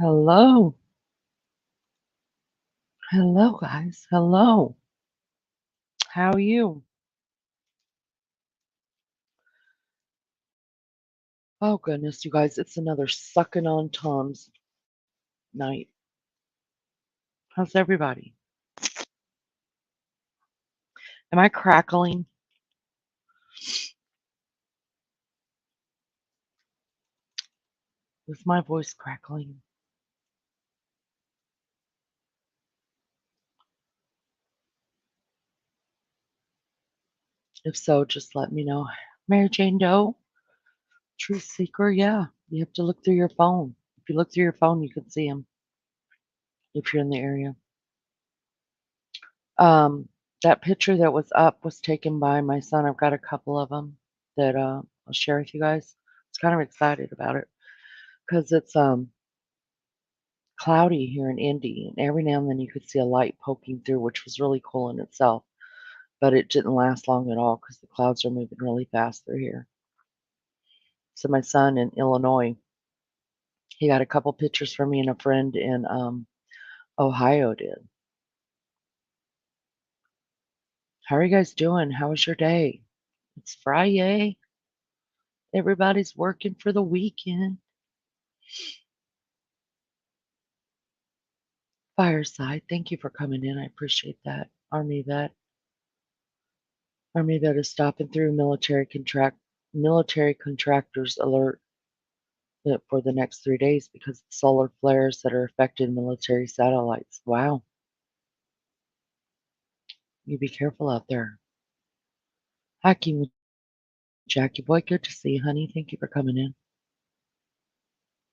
Hello. Hello, guys. Hello. How are you? Oh, goodness, you guys, it's another sucking on Tom's night. How's everybody? Am I crackling? Is my voice crackling? If so, just let me know. Mary Jane Doe, Truth Seeker, yeah. You have to look through your phone. If you look through your phone, you can see him if you're in the area. Um, that picture that was up was taken by my son. I've got a couple of them that I'll share with you guys. I was kind of excited about it because it's cloudy here in Indy, and every now and then you could see a light poking through, which was really cool in itself. But it didn't last long at all because the clouds are moving really fast through here. So my son in Illinois, he got a couple pictures from me, and a friend in Ohio did. How are you guys doing? How was your day? It's Friday. Everybody's working for the weekend. Fireside, thank you for coming in. I appreciate that. Army vet. Army vet is stopping through military contractors alert it for the next 3 days because of solar flares that are affecting military satellites. Wow. You be careful out there. Hiking with Jackie Boy. Good to see you, honey. Thank you for coming in.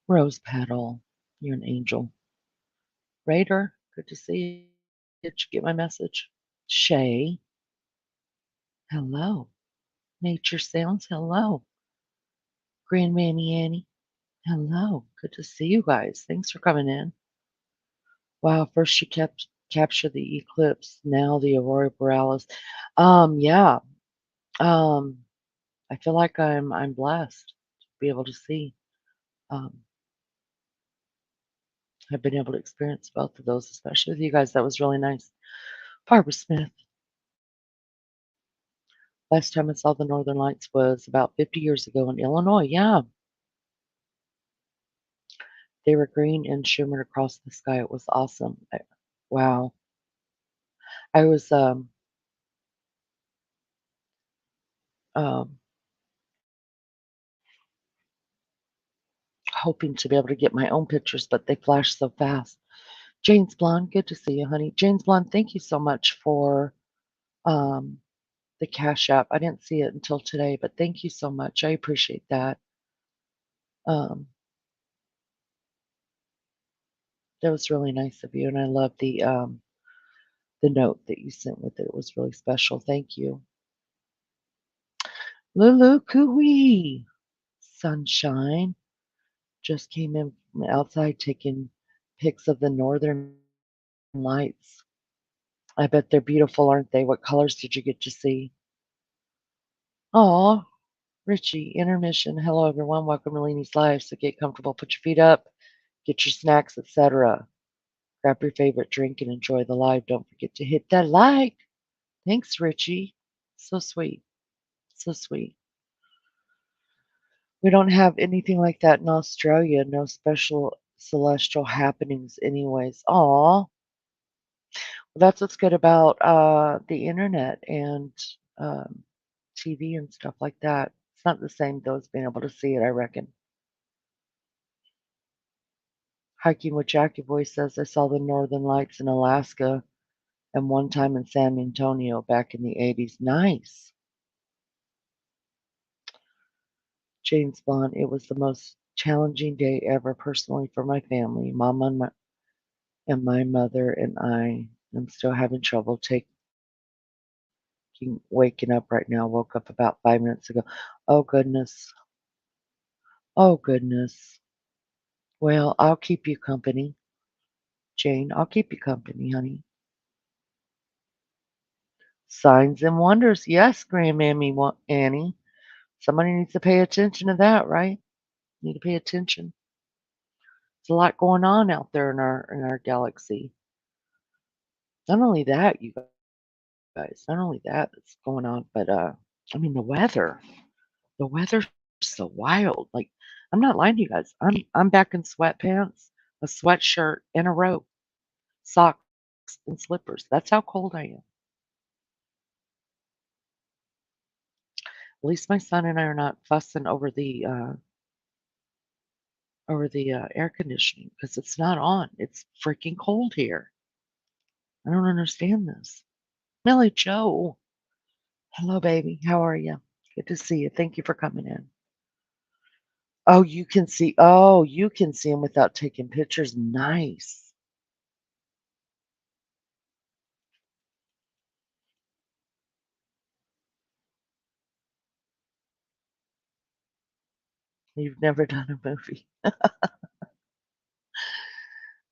Rose Petal. You're an angel. Raider. Good to see you. Did you get my message? Shay. Hello. Nature Sounds. Hello. Grand Mammy Annie. Hello. Good to see you guys. Thanks for coming in. Wow. First you kept capture the eclipse. Now the aurora borealis. Yeah. Um, I feel like I'm blessed to be able to see. Um, I've been able to experience both of those, especially with you guys. That was really nice. Barbara Smith. Last time I saw the Northern Lights was about 50 years ago in Illinois. Yeah, they were green and shimmered across the sky. It was awesome. Wow. I was um, hoping to be able to get my own pictures, but they flashed so fast. James Blonde, good to see you, honey. James Blonde, thank you so much for um, the Cash App. I didn't see it until today, but thank you so much. I appreciate that. Um, that was really nice of you, and I love the note that you sent with it. It was really special. Thank you. Lulu Cooey, sunshine, just came in from outside taking pics of the northern lights. I bet they're beautiful, aren't they? What colors did you get to see? Oh, Richie, intermission. Hello, everyone. Welcome to Leanie's Live. So get comfortable, put your feet up, get your snacks, etc. Grab your favorite drink and enjoy the live. Don't forget to hit that like. Thanks, Richie. So sweet. So sweet. We don't have anything like that in Australia. No special celestial happenings, anyways. Aw. Well, that's what's good about the internet and um, TV and stuff like that. It's not the same though as being able to see it, I reckon. Hiking with Jackie Boy says I saw the northern lights in Alaska and one time in San Antonio back in the 80s. Nice. James Bond, it was the most challenging day ever personally for my family. Mama and my mother and I am still having trouble waking up right now. Woke up about 5 minutes ago. Oh goodness. Oh goodness. Well, I'll keep you company, Jane. I'll keep you company, honey. Signs and wonders. Yes, Grandmammy Annie. Somebody needs to pay attention to that, right? Need to pay attention. There's a lot going on out there in our galaxy. Not only that, you guys, not only that that's going on, but I mean the weather's so wild. Like I'm not lying to you guys. I'm back in sweatpants, a sweatshirt, and a robe, socks, and slippers. That's how cold I am. At least my son and I are not fussing over the air conditioning because it's not on. It's freaking cold here. I don't understand this. Millie Joe. Hello, baby. How are you? Good to see you. Thank you for coming in. Oh, you can see them without taking pictures. Nice. You've never done a movie.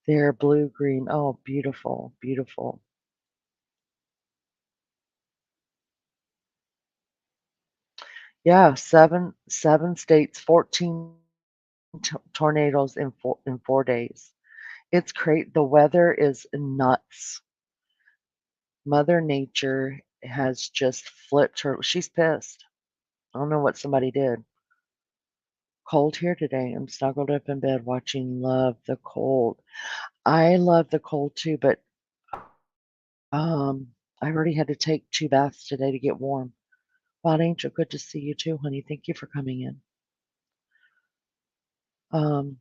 They're blue green. Oh, beautiful, beautiful. Yeah, seven states, 14 tornadoes in 4 days. It's great. The weather is nuts. Mother Nature has just flipped her. She's pissed. I don't know what somebody did. Cold here today. I'm snuggled up in bed watching Love the Cold. I love the cold too, but I already had to take 2 baths today to get warm. Wild Angel, good to see you too, honey. Thank you for coming in. Um,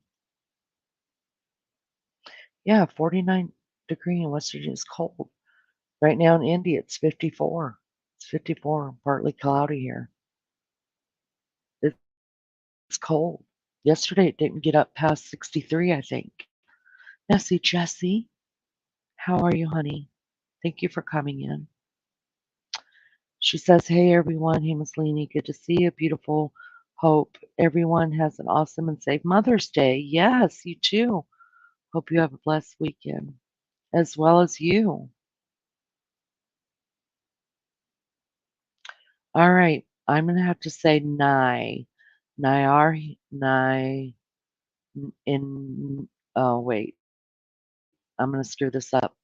yeah, 49 degree in West Virginia is cold. Right now in India, it's 54. It's 54, partly cloudy here. It's cold. Yesterday, it didn't get up past 63, I think. Nessie Jessie, how are you, honey? Thank you for coming in. She says, hey, everyone. Hey, Miss Leanie. Good to see you. Beautiful. Hope everyone has an awesome and safe Mother's Day. Yes, you too. Hope you have a blessed weekend as well as you. All right. I'm going to have to say Nye. Nyar, Nye, in, oh, wait. I'm going to screw this up.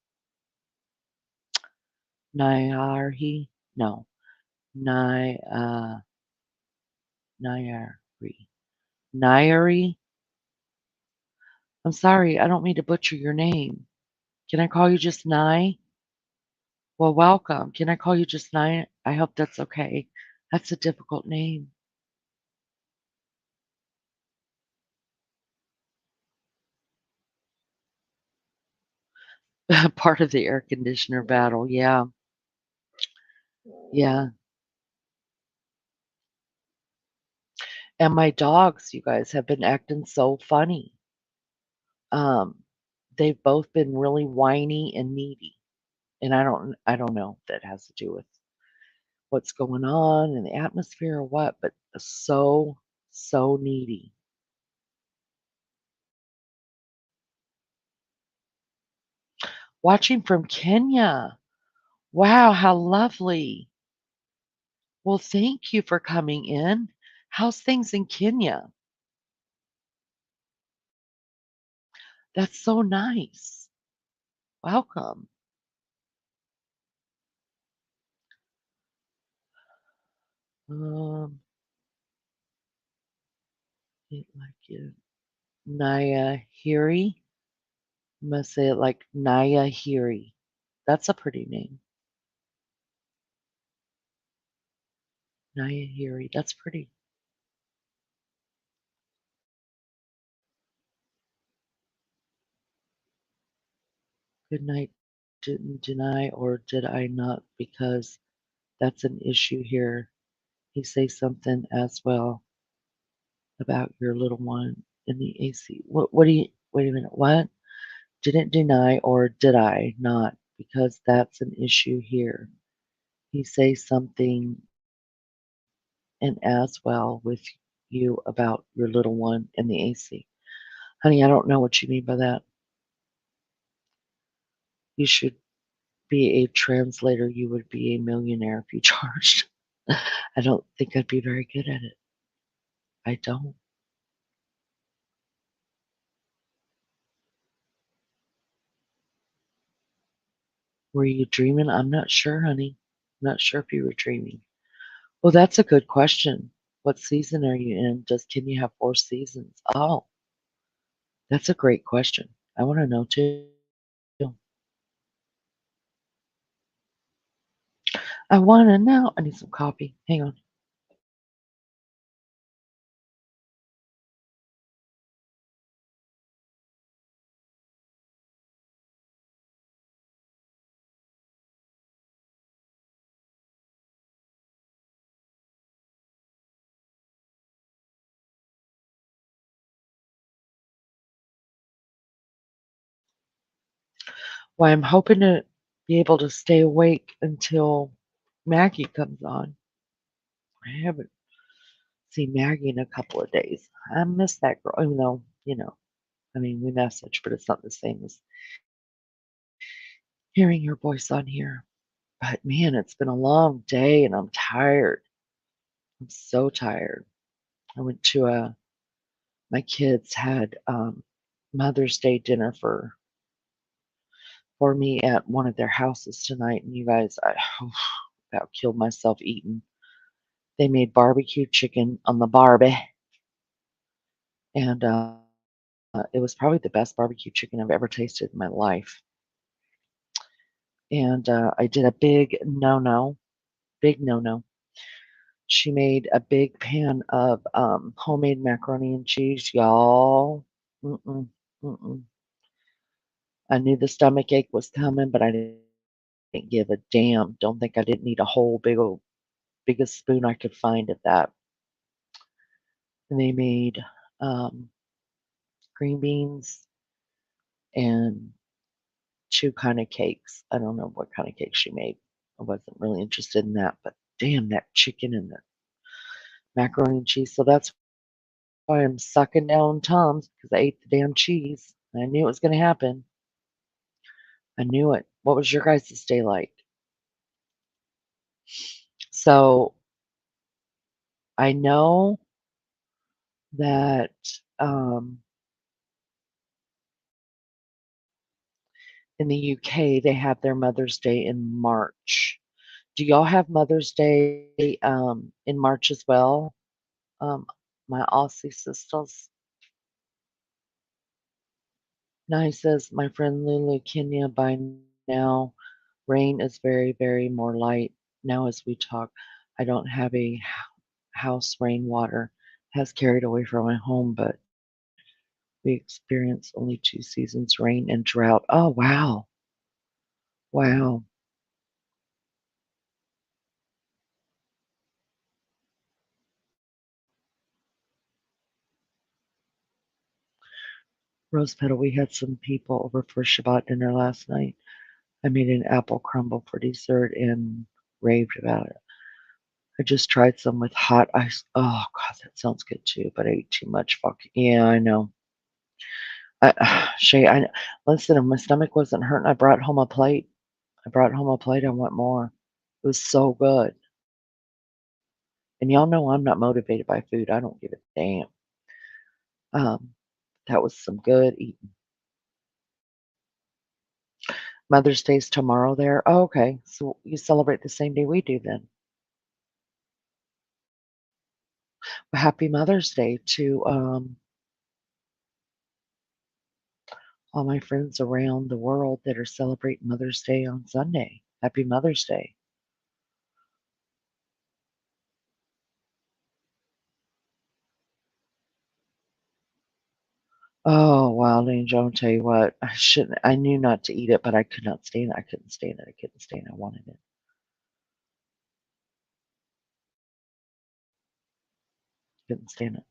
Nyarhi? No. Ny, Nyari. Nyari? I'm sorry. I don't mean to butcher your name. Can I call you just Nye? Well, welcome. Can I call you just Nye? I hope that's okay. That's a difficult name. Part of the air conditioner battle. Yeah. Yeah. And my dogs, you guys, have been acting so funny. Um, they've both been really whiny and needy. And I don't know if that has to do with what's going on in the atmosphere or what, but so needy. Watching from Kenya. Wow, how lovely. Well, thank you for coming in. How's things in Kenya? That's so nice. Welcome. Um, like it. Naya Hiri. I'm gonna say it like Naya Hiri. That's a pretty name. Naya Hiri. That's pretty. Good night. Didn't deny or did I not? Because that's an issue here. He say something as well about your little one in the AC. What do you, wait a minute, what? Didn't deny or did I not? Because that's an issue here. He say something and as well with you about your little one in the AC. Honey, I don't know what you mean by that. You should be a translator. You would be a millionaire if you charged. I don't think I'd be very good at it. I don't. Were you dreaming? I'm not sure, honey. Not sure if you were dreaming. Well, that's a good question. What season are you in? Can you have 4 seasons? Oh, that's a great question. I wanna know too. I wanna know. I need some coffee. Hang on. Well, I'm hoping to be able to stay awake until Maggie comes on. I haven't seen Maggie in a couple of days. I miss that girl, even though, I mean, we message, but it's not the same as hearing your voice on here. But man, it's been a long day and I'm tired. I'm so tired. I went to my kids had Mother's Day dinner for me at one of their houses tonight, and you guys, I about killed myself eating. They made barbecue chicken on the Barbie, and it was probably the best barbecue chicken I've ever tasted in my life. And I did a big no no. She made a big pan of homemade macaroni and cheese, y'all. Mm-mm, mm-mm. I knew the stomach ache was coming, but I didn't give a damn. Don't think I didn't eat a whole biggest spoon I could find of that. And they made um, green beans and 2 kinda cakes. I don't know what kinda cake she made. I wasn't really interested in that, but damn, that chicken and the macaroni and cheese. So that's why I'm sucking down Tums because I ate the damn cheese. I knew it was gonna happen. I knew it. What was your guys' day like? So, I know that, um, in the UK, they have their Mother's Day in March. Do y'all have Mother's Day, in March as well? Um, my Aussie sisters? Nai says, "My friend Lulu, Kenya, by now, rain is very, very more light. Now as we talk, I don't have a house rainwater has carried away from my home, but we experience only 2 seasons, rain and drought." Oh, wow. Wow. Rose Petal, we had some people over for Shabbat dinner last night. I made an apple crumble for dessert and raved about it. I just tried some with hot ice. Oh god, that sounds good too, but I ate too much. Fuck yeah, I know. Shay, I listen. If my stomach wasn't hurting, I brought home a plate. I brought home a plate. I want more. It was so good. And y'all know I'm not motivated by food. I don't give a damn. Um, that was some good eating. Mother's Day's tomorrow there. Oh, okay, so you celebrate the same day we do then. Well, happy Mother's Day to all my friends around the world that are celebrating Mother's Day on Sunday. Happy Mother's Day. Oh, Wild Angel, I'll tell you what, I knew not to eat it, but I could not stand it. I couldn't stand it. I couldn't stand it. I wanted it. Couldn't stand it.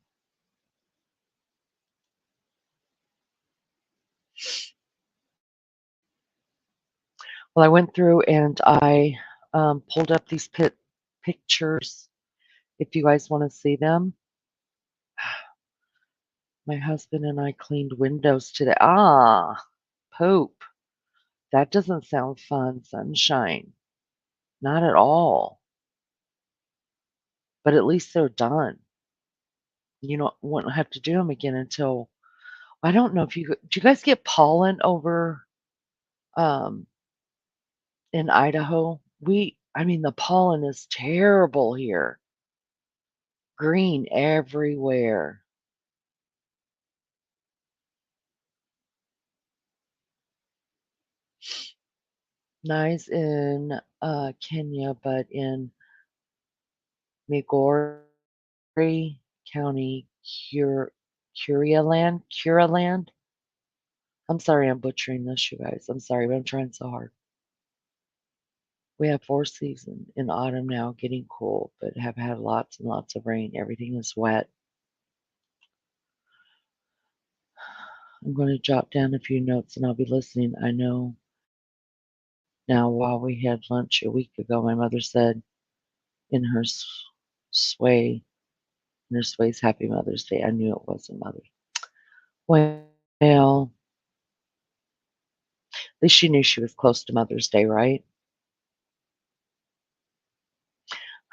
Well, I went through and I pulled up these pictures. If you guys want to see them, my husband and I cleaned windows today. Ah, poop. That doesn't sound fun, sunshine. Not at all. But at least they're done. You don't won't have to do them again until I don't know if do you guys get pollen over, um, in Idaho. I mean, the pollen is terrible here. Green everywhere. Nice in Kenya, but in Migori County, Curaland. I'm sorry I'm butchering this, you guys. I'm sorry, but I'm trying so hard. We have 4 seasons in autumn now, getting cool, but have had lots and lots of rain. Everything is wet. I'm going to jot down a few notes and I'll be listening. I know now while we had lunch a week ago, my mother said in her sway, in her sway's Happy Mother's Day. I knew it wasn't Mother's. Well, at least she knew she was close to Mother's Day, right?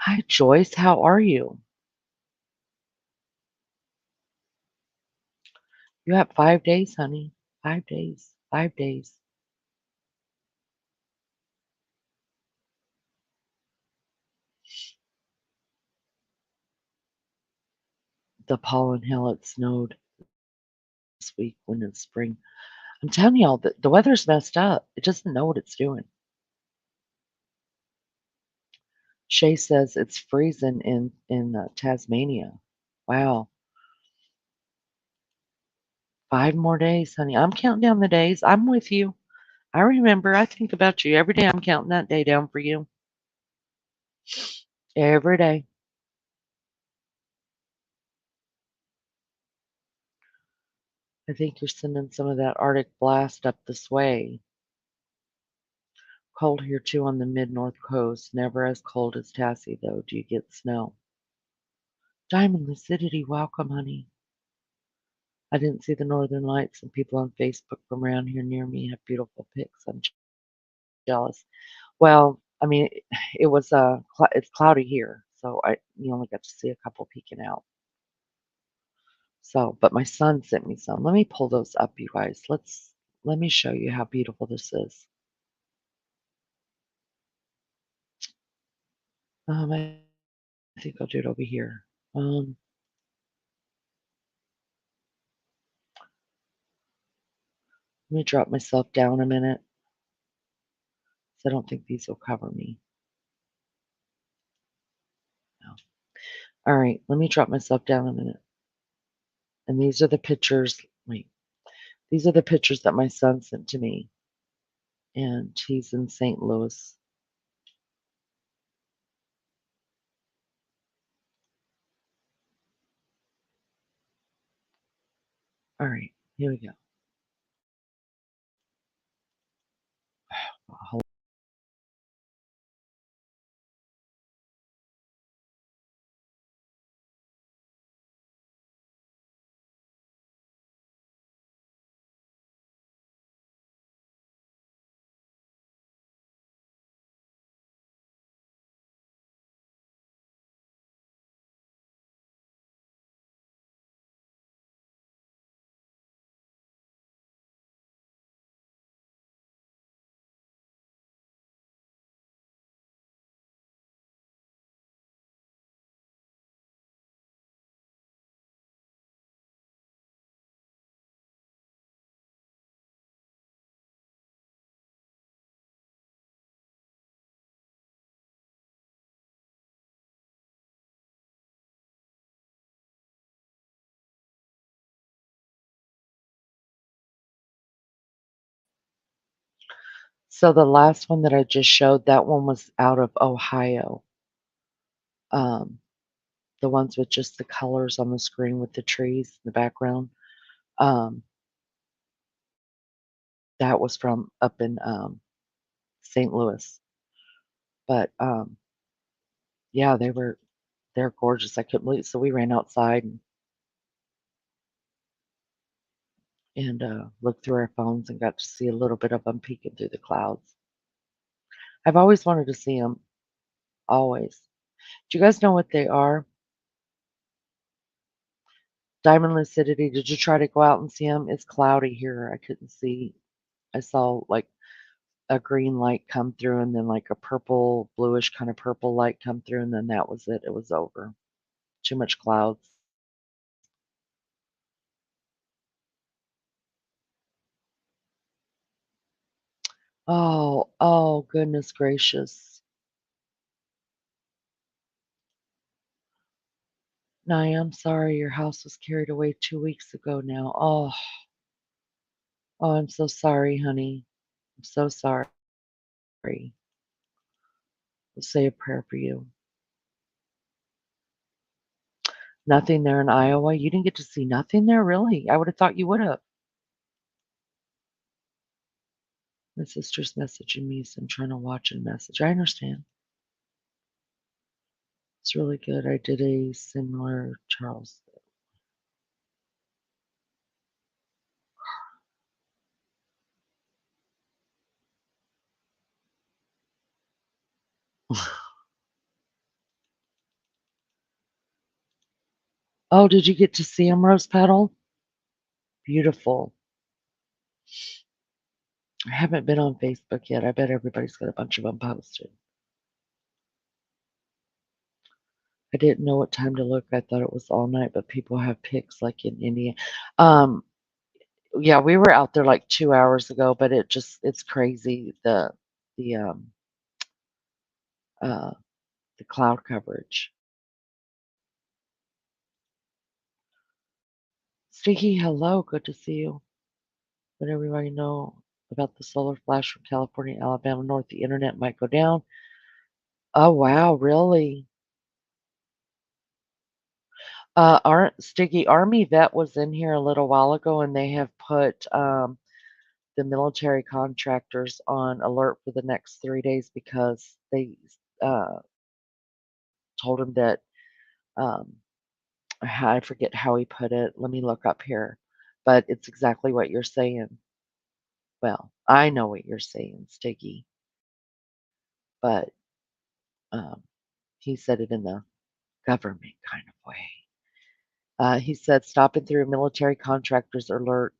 Hi, Joyce. How are you? You have 5 days, honey. 5 days. 5 days. The pollen hell, it snowed this week when it's spring. I'm telling y'all, the weather's messed up. It doesn't know what it's doing. Shay says it's freezing in Tasmania. Wow. 5 more days, honey. I'm counting down the days. I'm with you. I remember. I think about you every day. I'm counting that day down for you. Every day. I think you're sending some of that Arctic blast up this way. Cold here too on the mid-north coast. Never as cold as Tassie, though. Do you get snow? Diamond Lucidity, welcome, honey. I didn't see the northern lights, and people on Facebook from around here near me have beautiful pics. I'm jealous. Well, I mean, it was it's cloudy here, so I you only got to see a couple peeking out. So, but my son sent me some. Let me pull those up, you guys. Let me show you how beautiful this is. I think I'll do it over here. Let me drop myself down a minute. 'Cause I don't think these will cover me. No. All right, let me drop myself down a minute. And these are the pictures. Wait, these are the pictures that my son sent to me, and he's in St. Louis. All right, here we go. Hold So the last one that I just showed, that one was out of Ohio. Um, the ones with just the colors on the screen with the trees in the background. Um, that was from up in St. Louis. But yeah, they're gorgeous. I couldn't believe it. So we ran outside and looked through our phones and got to see a little bit of them peeking through the clouds. I've always wanted to see them. Always. Do you guys know what they are? Diamond lucidity. Did you try to go out and see them? It's cloudy here. I couldn't see. I saw like a green light come through and then like a purple, bluish kind of purple light come through, and then that was it. It was over. Too much clouds. Oh, goodness gracious. Naya, I'm sorry your house was carried away 2 weeks ago now. Oh, I'm so sorry, honey. I'm so sorry. We'll say a prayer for you. Nothing there in Iowa? You didn't get to see nothing there, really? I would have thought you would have. My sister's messaging me, so I'm trying to watch and message. I understand. It's really good. I did a similar Charles. Oh, did you get to see him, Rose Petal? Beautiful. I haven't been on Facebook yet. I bet everybody's got a bunch of them posted. I didn't know what time to look. I thought it was all night, but people have pics like in India. Um, yeah, we were out there like 2 hours ago, but it's crazy the uh the cloud coverage. Sticky, hello, good to see you. Let everybody know about the solar flash from California, Alabama North. The internet might go down. Oh wow, really? Our Sticky Army vet was in here a little while ago, and they have put the military contractors on alert for the next 3 days because they uh, told him that um, I forget how he put it. Let me look up here, but it's exactly what you're saying. Well, I know what you're saying, Sticky, but um, he said it in the government kind of way. He said stopping through military contractors alert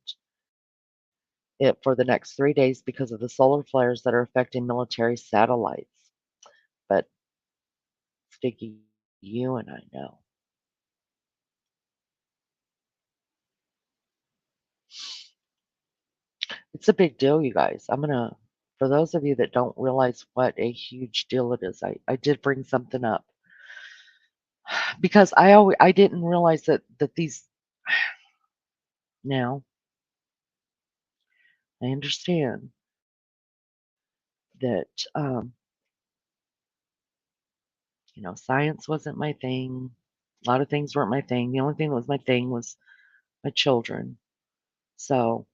it for the next 3 days because of the solar flares that are affecting military satellites. But Sticky, you and I know. It's a big deal, you guys. For those of you that don't realize what a huge deal it is, I did bring something up because I didn't realize that these now I understand that science wasn't my thing. A lot of things weren't my thing. The only thing that was my thing was my children. So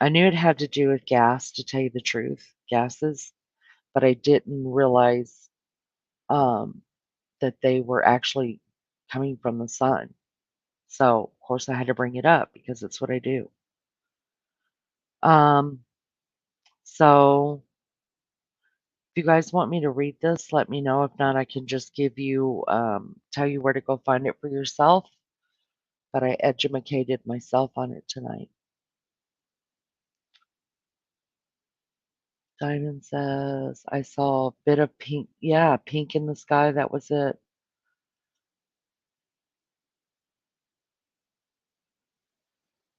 I knew it had to do with gas, to tell you the truth, gases, but I didn't realize um, that they were actually coming from the sun. So, of course, I had to bring it up because it's what I do. Um, so, if you guys want me to read this, let me know. If not, I can just tell you where to go find it for yourself. But I educated myself on it tonight. Diamond says, I saw a bit of pink. Yeah, pink in the sky. That was it.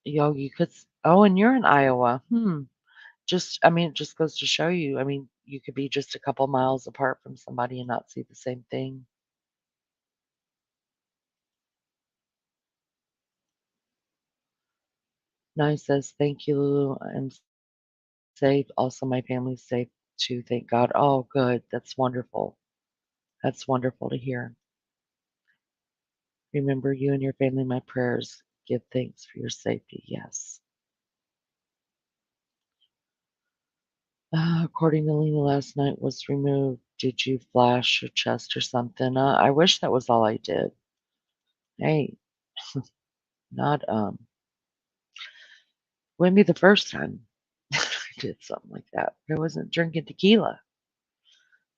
Yo, you could. Oh, and you're in Iowa. I mean, it just goes to show you. I mean, you could be just a couple miles apart from somebody and not see the same thing. Nice says, thank you, Lulu. I'm safe. Also, my family's safe too. Thank God. Oh, good. That's wonderful. That's wonderful to hear. Remember you and your family, my prayers. Give thanks for your safety. Yes. According to Lena, last night was removed. Did you flash your chest or something? I wish that was all I did. Hey, not wouldn't be the first time I did something like that. I wasn't drinking tequila.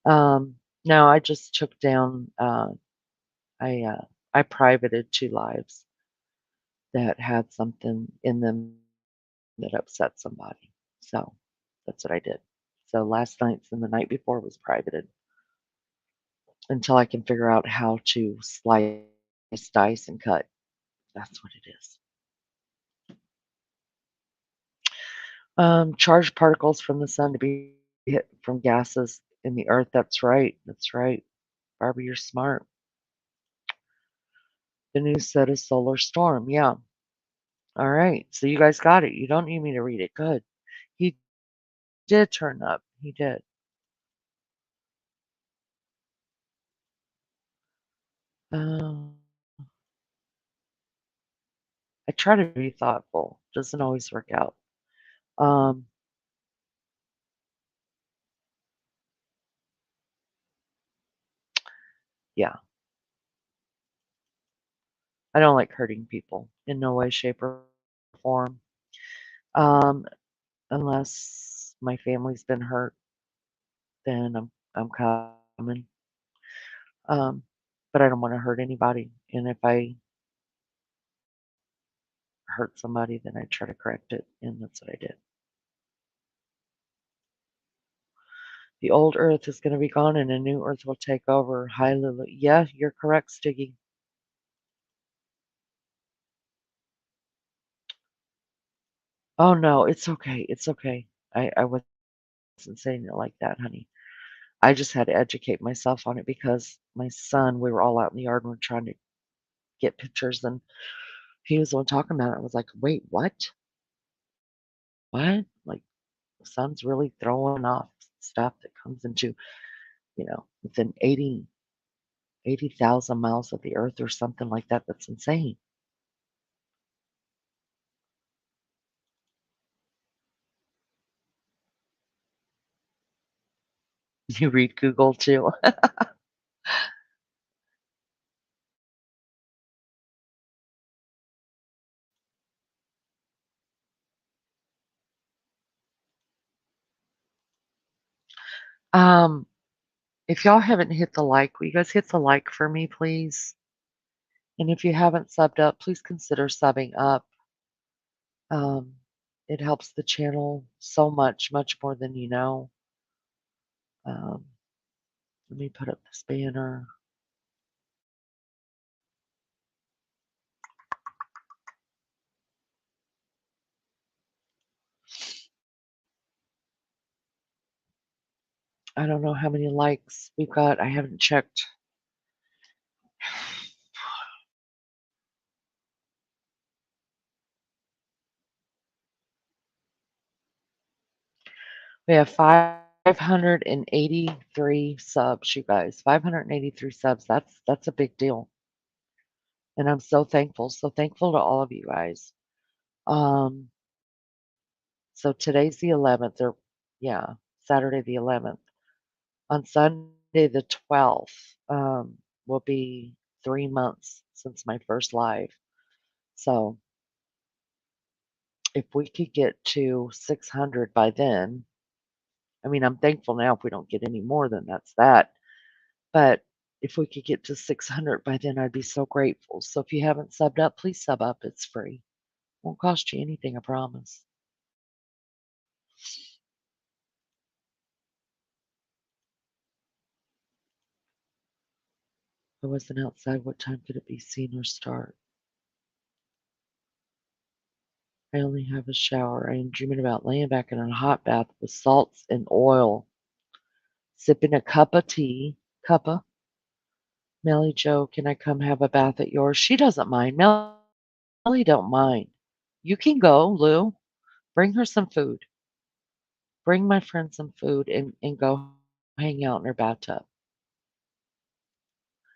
No, I just took down. I privated 2 lives that had something in them that upset somebody. So that's what I did. So last night's and the night before was privated until I can figure out how to slice, dice, and cut. That's what it is. Charged particles from the sun to be hit from gases in the earth. That's right. That's right. Barbie, you're smart. The news said a solar storm. Yeah. All right. So you guys got it. You don't need me to read it. Good. He did turn up. He did. Um, I try to be thoughtful. Doesn't always work out. Um, yeah. I don't like hurting people in no way, shape, or form. Um, unless my family's been hurt, then I'm coming. Um, but I don't want to hurt anybody. And if I hurt somebody, then I try to correct it, and that's what I did. The old Earth is going to be gone, and a new Earth will take over. Hi, Lulu. Yeah, you're correct, Stiggy. Oh no, it's okay. It's okay. I wasn't saying it like that, honey. I just had to educate myself on it because my son, we were all out in the yard and we're trying to get pictures, and he was the one talking about it. I was like, wait, what? What? Like, the sun's really throwing off stuff that comes into, within 80,000 miles of the earth or something like that. That's insane. You read Google too. Um, if y'all haven't hit the like, will you guys hit the like for me, please? And if you haven't subbed up, please consider subbing up. Um, it helps the channel so much, much more than you know. Um, let me put up this banner. I don't know how many likes we've got. I haven't checked. We have 583 subs, you guys. 583 subs. That's a big deal. And I'm so thankful. So thankful to all of you guys. Um, so today's the 11th, or yeah, Saturday the 11th. On Sunday the 12th, will be 3 months since my first live. So if we could get to 600 by then, I mean, I'm thankful now if we don't get any more than that's that. But if we could get to 600 by then, I'd be so grateful. So if you haven't subbed up, please sub up. It's free. Won't cost you anything, I promise. I wasn't outside. What time could it be seen or start? I only have a shower. I am dreaming about laying back in a hot bath with salts and oil, sipping a cup of tea. Cuppa. Melly Joe, can I come have a bath at yours? She doesn't mind. Melly don't mind. You can go, Lou. Bring her some food. Bring my friend some food and go hang out in her bathtub.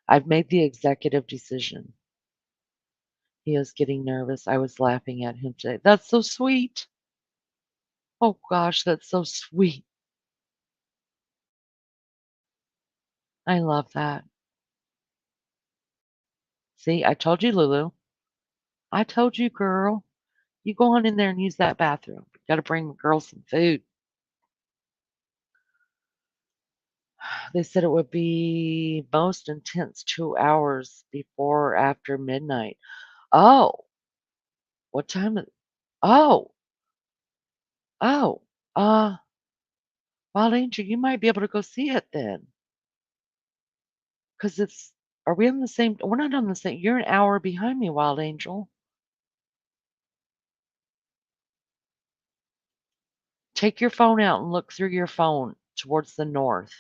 I've made the executive decision. He is getting nervous. I was laughing at him today. That's so sweet. Oh gosh, that's so sweet. I love that. See, I told you, Lulu. I told you, girl. You go on in there and use that bathroom. Gotta bring the girl some food. They said it would be most intense 2 hours before or after midnight. Oh, what time is Oh, oh, uh, Wild Angel, you might be able to go see it then. Cause it's are we on the same we're not on the same you're an hour behind me, Wild Angel. Take your phone out and look through your phone towards the north.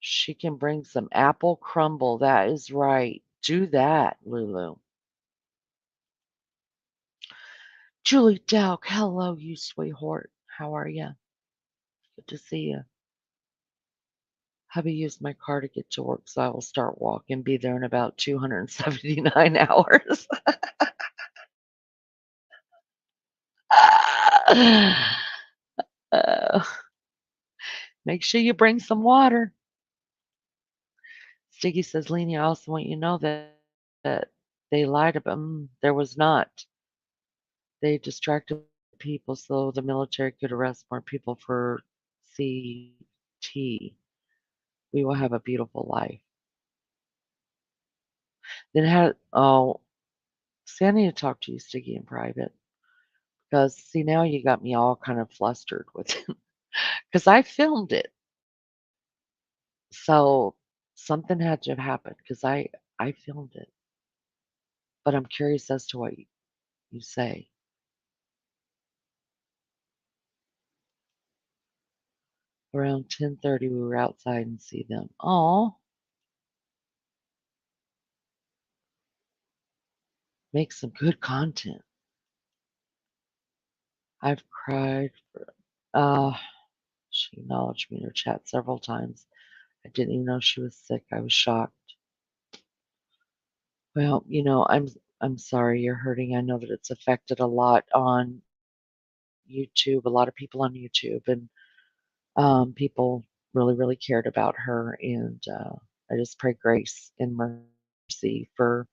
She can bring some apple crumble. That is right. Do that, Lulu. Julie Delk, hello, you sweetheart. How are you? Good to see you. Hubby used my car to get to work, so I will start walking, be there in about 279 hours. Uh, make sure you bring some water. Stiggy says, Leanie, I also want you to know that they lied about there was not. They distracted people so the military could arrest more people for CT. We will have a beautiful life. Then Sandy to talk to you, Stiggy, in private. Because see now you got me all kind of flustered with it. Because I filmed it. So something had to have happened because I filmed it. But I'm curious as to what you say. Around 10:30 we were outside and see them. Oh, make some good content. I've cried for she acknowledged me in her chat several times. I didn't even know she was sick. I was shocked. Well, I'm sorry you're hurting. I know that it's affected a lot on YouTube, a lot of people on YouTube, and people really, really cared about her. And I just pray grace and mercy for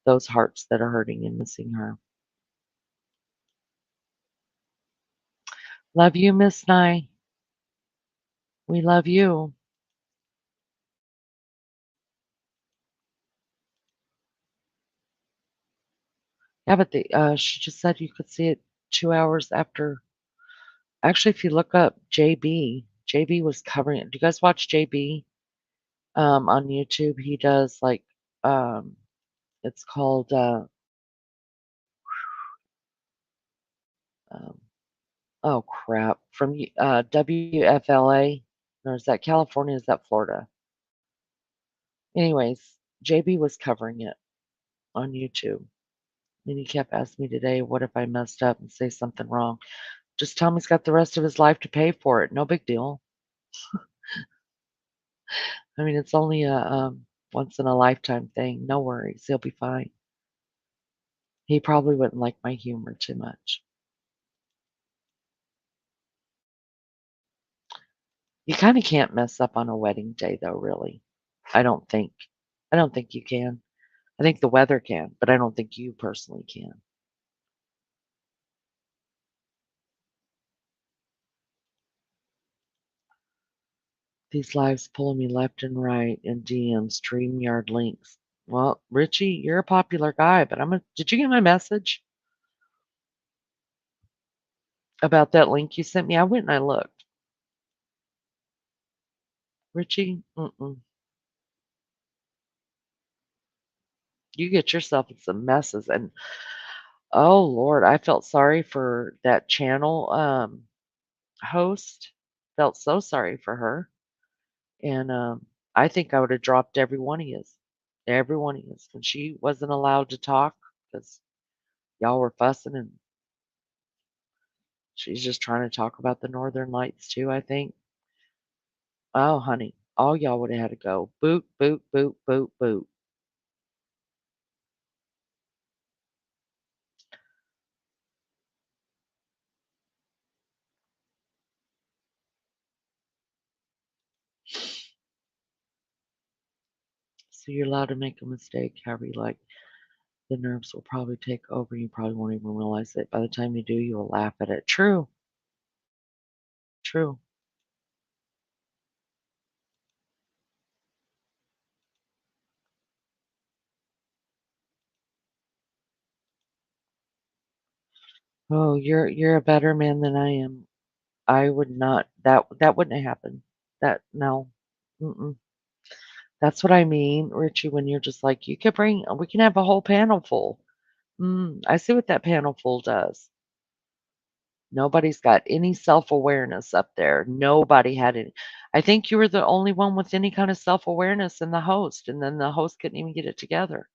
those hearts that are hurting and missing her. Love you, Miss Nye. We love you. Yeah, but she just said you could see it 2 hours after. Actually, if you look up JB was covering it. Do you guys watch JB on YouTube? He does like um, it's called um, oh crap from WFLA. Or is that California? Is that Florida? Anyways, JB was covering it on YouTube. And he kept asking me today, what if I messed up and say something wrong? Just tell him he's got the rest of his life to pay for it. No big deal. I mean, it's only a once in a lifetime thing. No worries. He'll be fine. He probably wouldn't like my humor too much. You kind of can't mess up on a wedding day, though, really. I don't think. I don't think you can. I think the weather can, but I don't think you personally can. These lives pulling me left and right in DMs, StreamYard links. Well, Richie, you're a popular guy, but did you get my message about that link you sent me? I went and I looked. Richie, you get yourself in some messes. And oh Lord, I felt sorry for that channel host. Felt so sorry for her. And I think I would have dropped every one of yous. Every one of yous. When she wasn't allowed to talk because y'all were fussing and she's just trying to talk about the Northern Lights too, I think. Oh, honey, all y'all would have had to go. Boot, boot, boot, boot, boot. So you're allowed to make a mistake however you like. The nerves will probably take over. You probably won't even realize it. By the time you do, you will laugh at it. True, true. Oh, you're a better man than I am. I would not that wouldn't happen. That no. Mm-mm. That's what I mean, Richie, when you're just like, "You could bring we can have a whole panel full." I see what that panel full does. Nobody's got any self-awareness up there. Nobody had any. I think you were the only one with any kind of self-awareness in the host, and then the host couldn't even get it together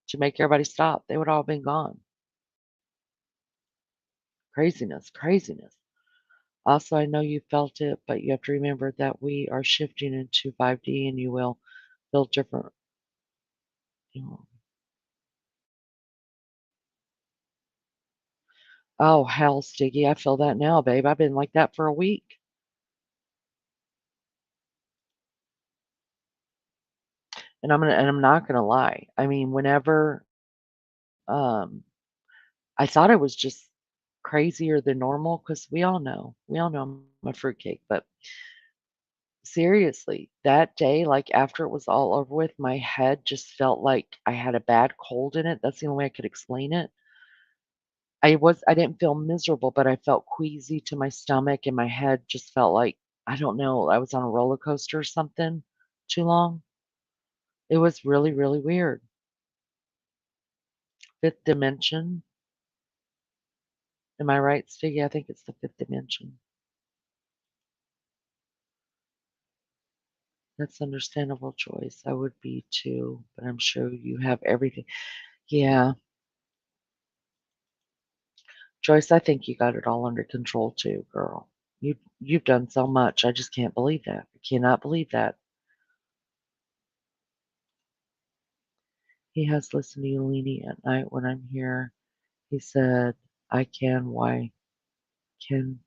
to make everybody stop. They would all been gone. Craziness, craziness. Also, I know you felt it, but you have to remember that we are shifting into 5D and you will feel different. You know. Oh, hell, Stiggy, I feel that now, babe. I've been like that for a week. And I'm not gonna lie. I mean, whenever um I thought I was just crazier than normal because we all know I'm a fruitcake, but seriously, that day, like, after it was all over with, my head just felt like I had a bad cold in it. That's the only way I could explain it. I didn't feel miserable, but I felt queasy to my stomach, and my head just felt like, I don't know, I was on a roller coaster or something too long. It was really, really weird. Fifth dimension. Am I right, Stiggy? I think it's the fifth dimension. That's understandable choice. I would be too, but I'm sure you have everything. Yeah, Joyce, I think you got it all under control too, girl. You've done so much. I just can't believe that. I cannot believe that. He has listened to you, Leanie, at night when I'm here. He said, I can, why can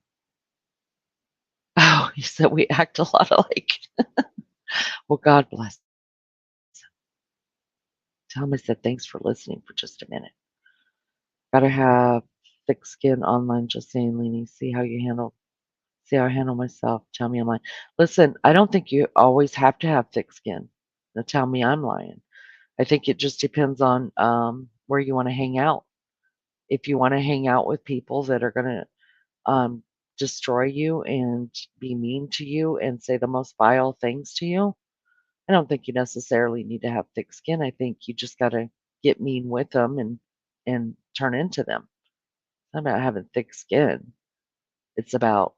oh, he said we act a lot alike. Well, God bless. Tell him I said thanks for listening for just a minute. Gotta have thick skin online, just saying, Leanie. See how I handle myself. Tell me I'm lying. Listen, I don't think you always have to have thick skin. Now tell me I'm lying. I think it just depends on where you want to hang out. If you want to hang out with people that are going to destroy you and be mean to you and say the most vile things to you, I don't think you necessarily need to have thick skin. I think you just got to get mean with them and turn into them. It's not about having thick skin. It's about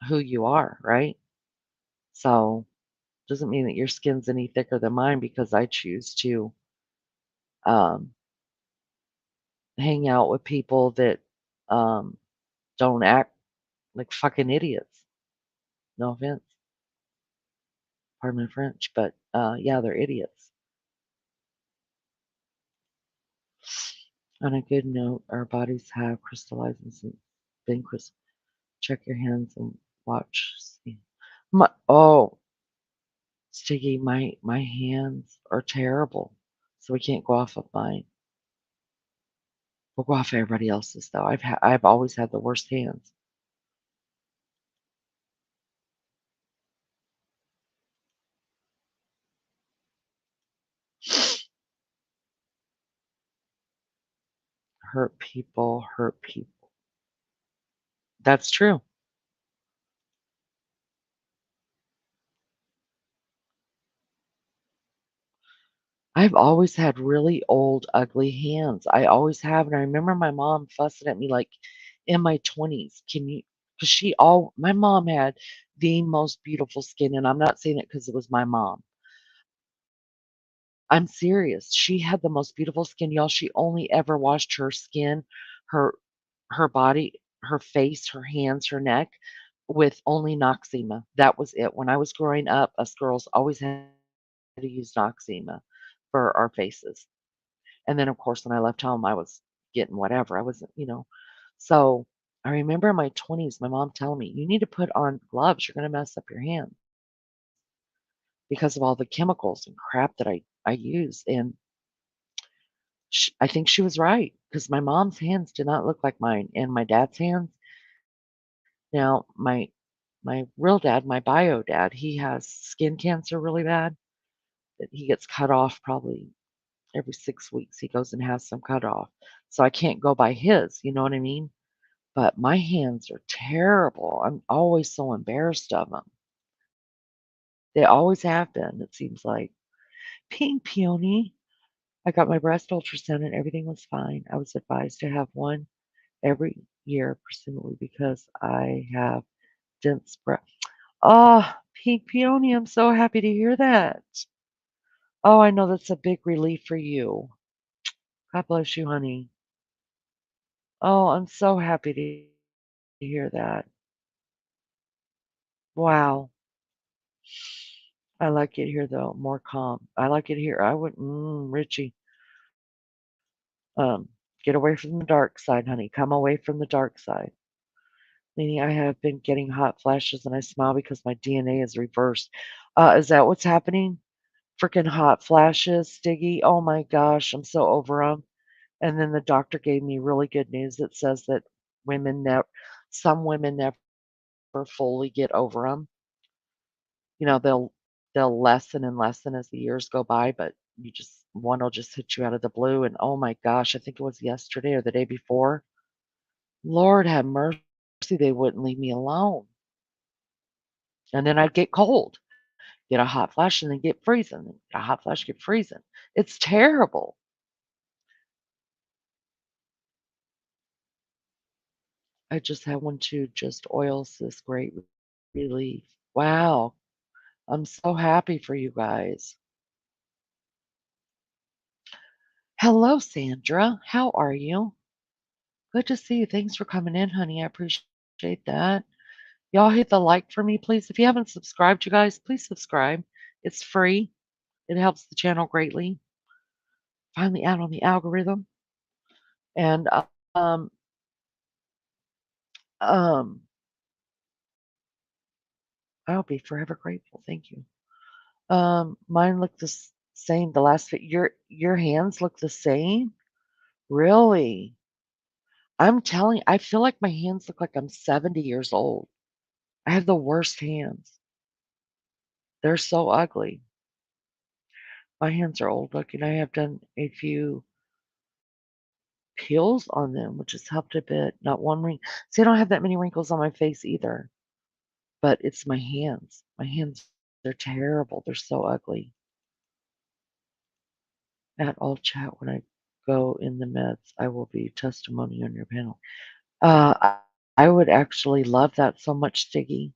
who you are, right? So doesn't mean that your skin's any thicker than mine because I choose to um, hang out with people that um, don't act like fucking idiots. No offense, pardon my French, but yeah, they're idiots. On a good note, our bodies have crystallized and been crystal. Check your hands and watch. See. Oh, Stiggy, my hands are terrible, so we can't go off of mine. We'll go off everybody else's though. I've always had the worst hands. Hurt people, hurt people. That's true. I've always had really old, ugly hands. I always have, and I remember my mom fussing at me like in my 20s. Can you? Because my mom had the most beautiful skin, and I'm not saying it because it was my mom. I'm serious. She had the most beautiful skin, y'all. She only ever washed her skin, her her body, her face, her hands, her neck with only Noxzema. That was it. When I was growing up, us girls always had to use Noxzema for our faces. And then, of course, when I left home, I was getting whatever. I wasn't. So I remember in my 20s, my mom telling me, you need to put on gloves. You're going to mess up your hands because of all the chemicals and crap that I use. And I think she was right because my mom's hands did not look like mine, and my dad's hands. Now, my real dad, my bio dad, he has skin cancer really bad. That he gets cut off probably every 6 weeks. He goes and has some cut off, so I can't go by his. You know what I mean? but my hands are terrible. I'm always so embarrassed of them. They always have been, it seems like. Pink peony. I got my breast ultrasound and everything was fine. I was advised to have one every year, presumably because I have dense breast. Oh, pink peony, I'm so happy to hear that. Oh, I know that's a big relief for you. God bless you, honey. Oh, I'm so happy to hear that. Wow. I like it here though, more calm. I like it here. I would, Richie, um, get away from the dark side, honey. Come away from the dark side. Meaning I have been getting hot flashes and I smile because my DNA is reversed. Is that what's happening? Freaking hot flashes, Stiggy. Oh my gosh, I'm so over them. And then the doctor gave me really good news that says that some women never fully get over them. You know, they'll lessen and lessen as the years go by, but you just one will just hit you out of the blue. And oh my gosh, I think it was yesterday or the day before. Lord have mercy, they wouldn't leave me alone. And then I'd get cold, get a hot flash, and then get freezing. A hot flash, get freezing. It's terrible. I just had one too, just oils this great relief. Wow. I'm so happy for you guys. Hello, Sandra. How are you? Good to see you. Thanks for coming in, honey. I appreciate that. Y'all hit the like for me, please. If you haven't subscribed, you guys, please subscribe. It's free. It helps the channel greatly. Finally out on the algorithm. And um um I'll be forever grateful. Thank you. Mine look the same. The last fit. Your hands look the same? Really? I'm telling I feel like my hands look like I'm 70 years old. I have the worst hands. They're so ugly. My hands are old looking. I have done a few peels on them, which has helped a bit. Not one wrinkle. See, I don't have that many wrinkles on my face either, but it's my hands. My hands are terrible. They're so ugly. At all chat when I go in the meds, I will be testimony on your panel. I would actually love that so much, Stiggy.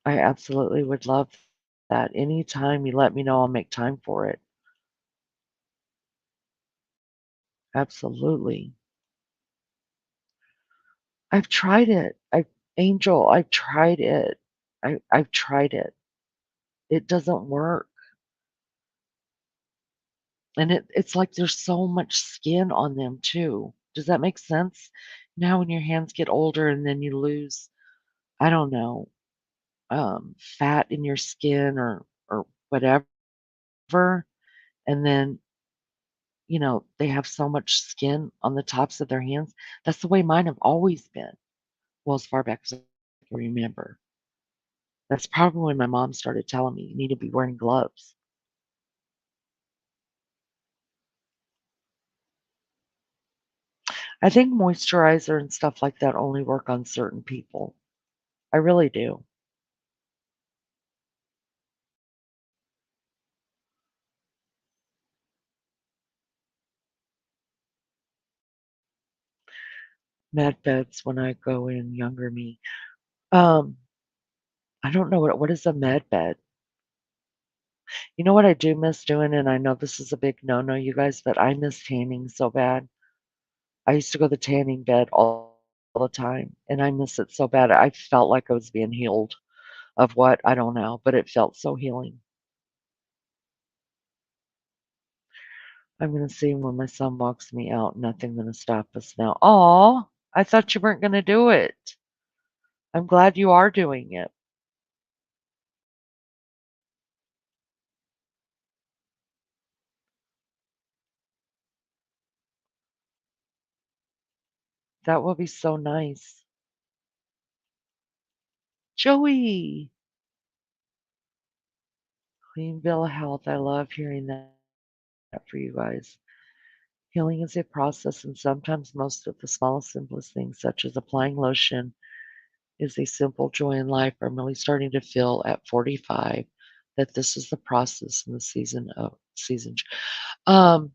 I absolutely would love that. Anytime you let me know, I'll make time for it. Absolutely. I've tried it. Angel, I've tried it. I've tried it. It doesn't work. And it's like there's so much skin on them too. Does that make sense? Now when your hands get older and then you lose, I don't know, fat in your skin or whatever, and then they have so much skin on the tops of their hands. That's the way mine have always been. Well, as far back as I can remember. That's probably when my mom started telling me you need to be wearing gloves. I think moisturizer and stuff like that only work on certain people. I really do. Med beds when I go in, younger me. Um, I don't know what is a med bed. You know what I do miss doing, and I know this is a big no-no, you guys, but I miss tanning so bad. I used to go to the tanning bed all the time, and I miss it so bad. I felt like I was being healed of what, I don't know, but it felt so healing. I'm gonna see when my son walks me out, nothing gonna stop us now. Aw, I thought you weren't gonna do it. I'm glad you are doing it. That will be so nice. Joey, Clean bill of health. I love hearing that for you guys. Healing is a process, and sometimes most of the smallest, simplest things, such as applying lotion, is a simple joy in life. I'm really starting to feel at 45 that this is the process in the season. Um,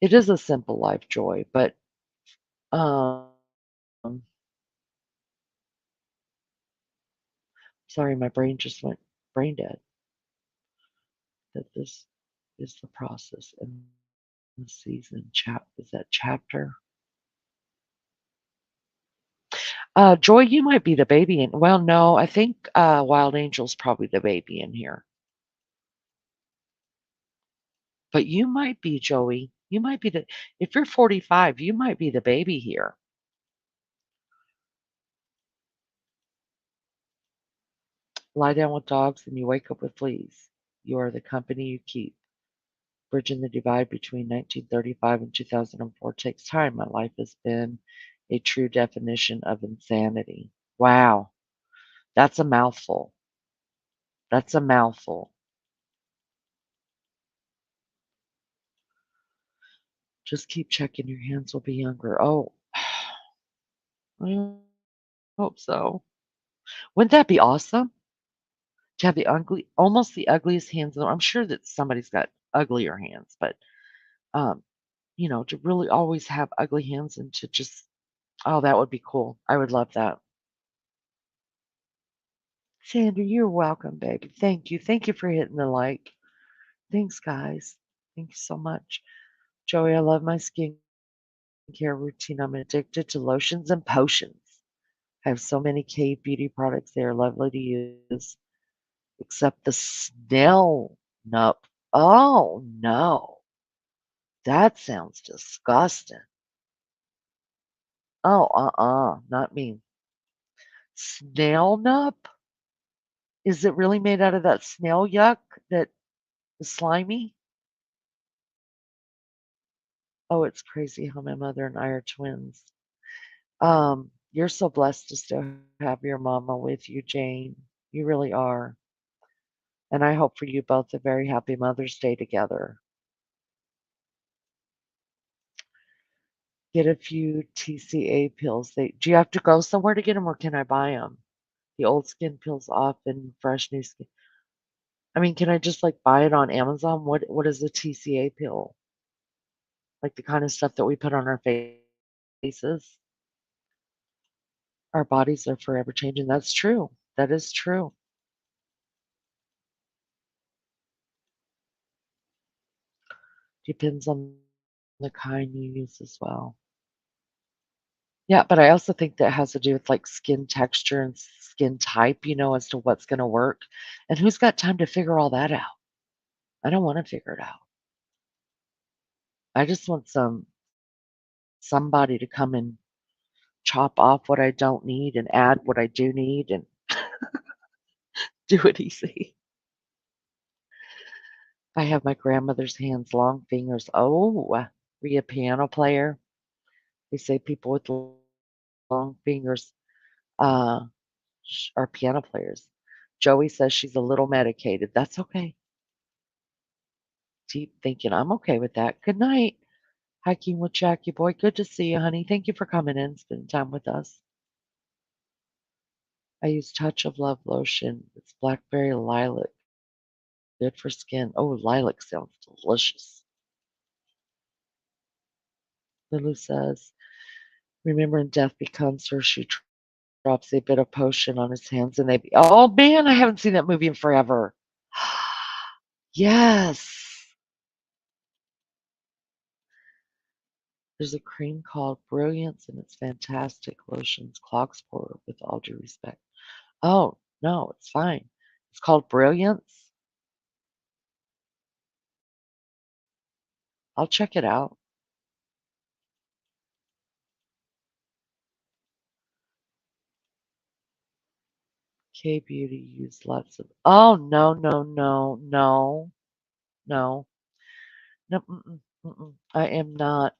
it is a simple life joy, but um, sorry, my brain just went brain dead. That this is the process in the season. Is that chapter? Joy, you might be the baby in. Well, no, I think Wild Angel's probably the baby in here. But you might be, Joey. You might be the if you're 45, you might be the baby here. Lie down with dogs and you wake up with fleas. You are the company you keep. Bridging the divide between 1935 and 2004 takes time. My life has been a true definition of insanity. Wow, that's a mouthful. That's a mouthful. Just keep checking. Your hands will be younger. Oh, I hope so. Wouldn't that be awesome? To have the ugly almost the ugliest hands in the world. I'm sure that somebody's got uglier hands, but, um, to really always have ugly hands and to just oh, that would be cool. I would love that. Sandra, you're welcome, baby. Thank you. Thank you for hitting the like. Thanks, guys. Thank you so much. Joey, I love my skincare routine. I'm addicted to lotions and potions. I have so many K beauty products. They are lovely to use, except the snail nup. Oh, no. That sounds disgusting. Oh, not me. Snail nup? Is it really made out of that snail yuck that is slimy? Oh, it's crazy how my mother and I are twins. You're so blessed to still have your mama with you, Jane. You really are. And I hope for you both a very happy Mother's Day together. Get a few TCA pills. Do you have to go somewhere to get them, or can I buy them? The old skin peels off and fresh new skin. I mean, can I just like buy it on Amazon? What is a TCA pill? Like the kind of stuff that we put on our faces? Our bodies are forever changing. That's true. That is true. Depends on the kind you use as well. Yeah, but I also think that has to do with like skin texture and skin type, as to what's going to work. And who's got time to figure all that out? I don't want to figure it out. I just want somebody to come and chop off what I don't need and add what I do need and do it easy. I have my grandmother's hands, long fingers. Oh, were you a piano player? They say people with long fingers uh, are piano players. Joey says she's a little medicated. That's okay. Deep thinking. I'm okay with that. Good night. Hiking with Jackie Boy. Good to see you, honey. Thank you for coming in, spending time with us. I use Touch of Love lotion. It's blackberry lilac. Good for skin. Oh, lilac sounds delicious. Lulu says, remembering death becomes her. She drops a bit of potion on his hands and oh man, I haven't seen that movie in forever. Yes. There's a cream called Brilliance and it's fantastic. Lotions, clogs for with all due respect. Oh, no, it's fine. It's called Brilliance. I'll check it out. K Beauty use lots of. Oh no no no no no no. I am not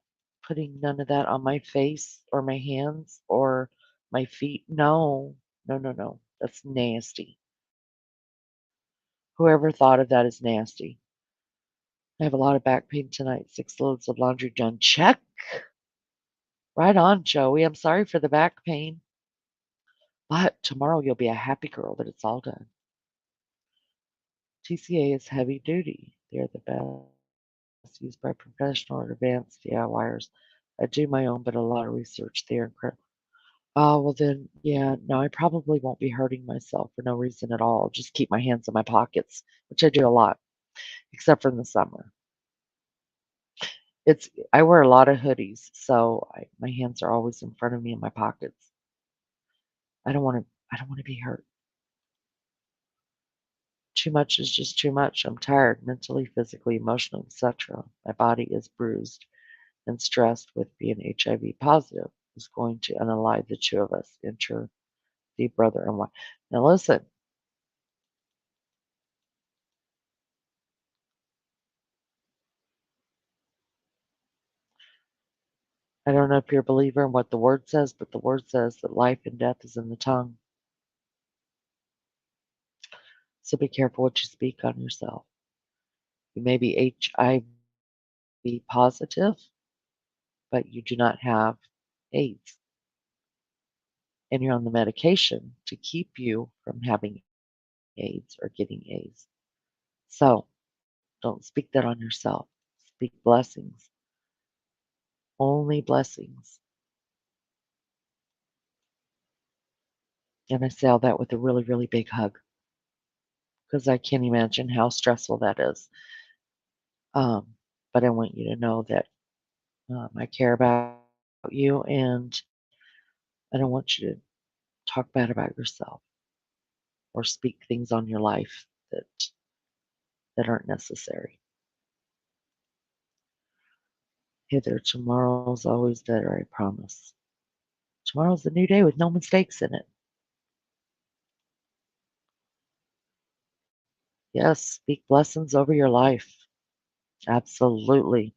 putting none of that on my face or my hands or My feet? No. No, no, no. That's nasty. Whoever thought of that is nasty. I have a lot of back pain tonight. 6 loads of laundry done. Check. Right on, Joey. I'm sorry for the back pain. But tomorrow you'll be a happy girl that it's all done. TCA is heavy duty. They're the best used by professional or advanced DIYers. I do my own, but a lot of research. They're incredible. Oh, well then, yeah, no, I probably won't be hurting myself for no reason at all. Just keep my hands in my pockets, which I do a lot, except for in the summer. I wear a lot of hoodies, so my hands are always in front of me in my pockets. I don't want to be hurt. Too much is just too much. I'm tired mentally, physically, emotionally, etc. My body is bruised and stressed with being HIV positive is going to unalive the two of us. Enter the brother and wife. Now listen, I don't know if you're a believer in what the word says, but the word says that life and death is in the tongue. So be careful what you speak on yourself. You may be HIV positive, but you do not have AIDS. And you're on the medication to keep you from having AIDS or getting AIDS. So don't speak that on yourself. Speak blessings, only blessings. And I say all that with a really, really big hug because I can't imagine how stressful that is. Um, but I want you to know that I care about you and I don't want you to talk bad about yourself or speak things on your life that aren't necessary. Hither, tomorrow's always better, I promise. Tomorrow's a new day with no mistakes in it. Yes, speak blessings over your life. Absolutely.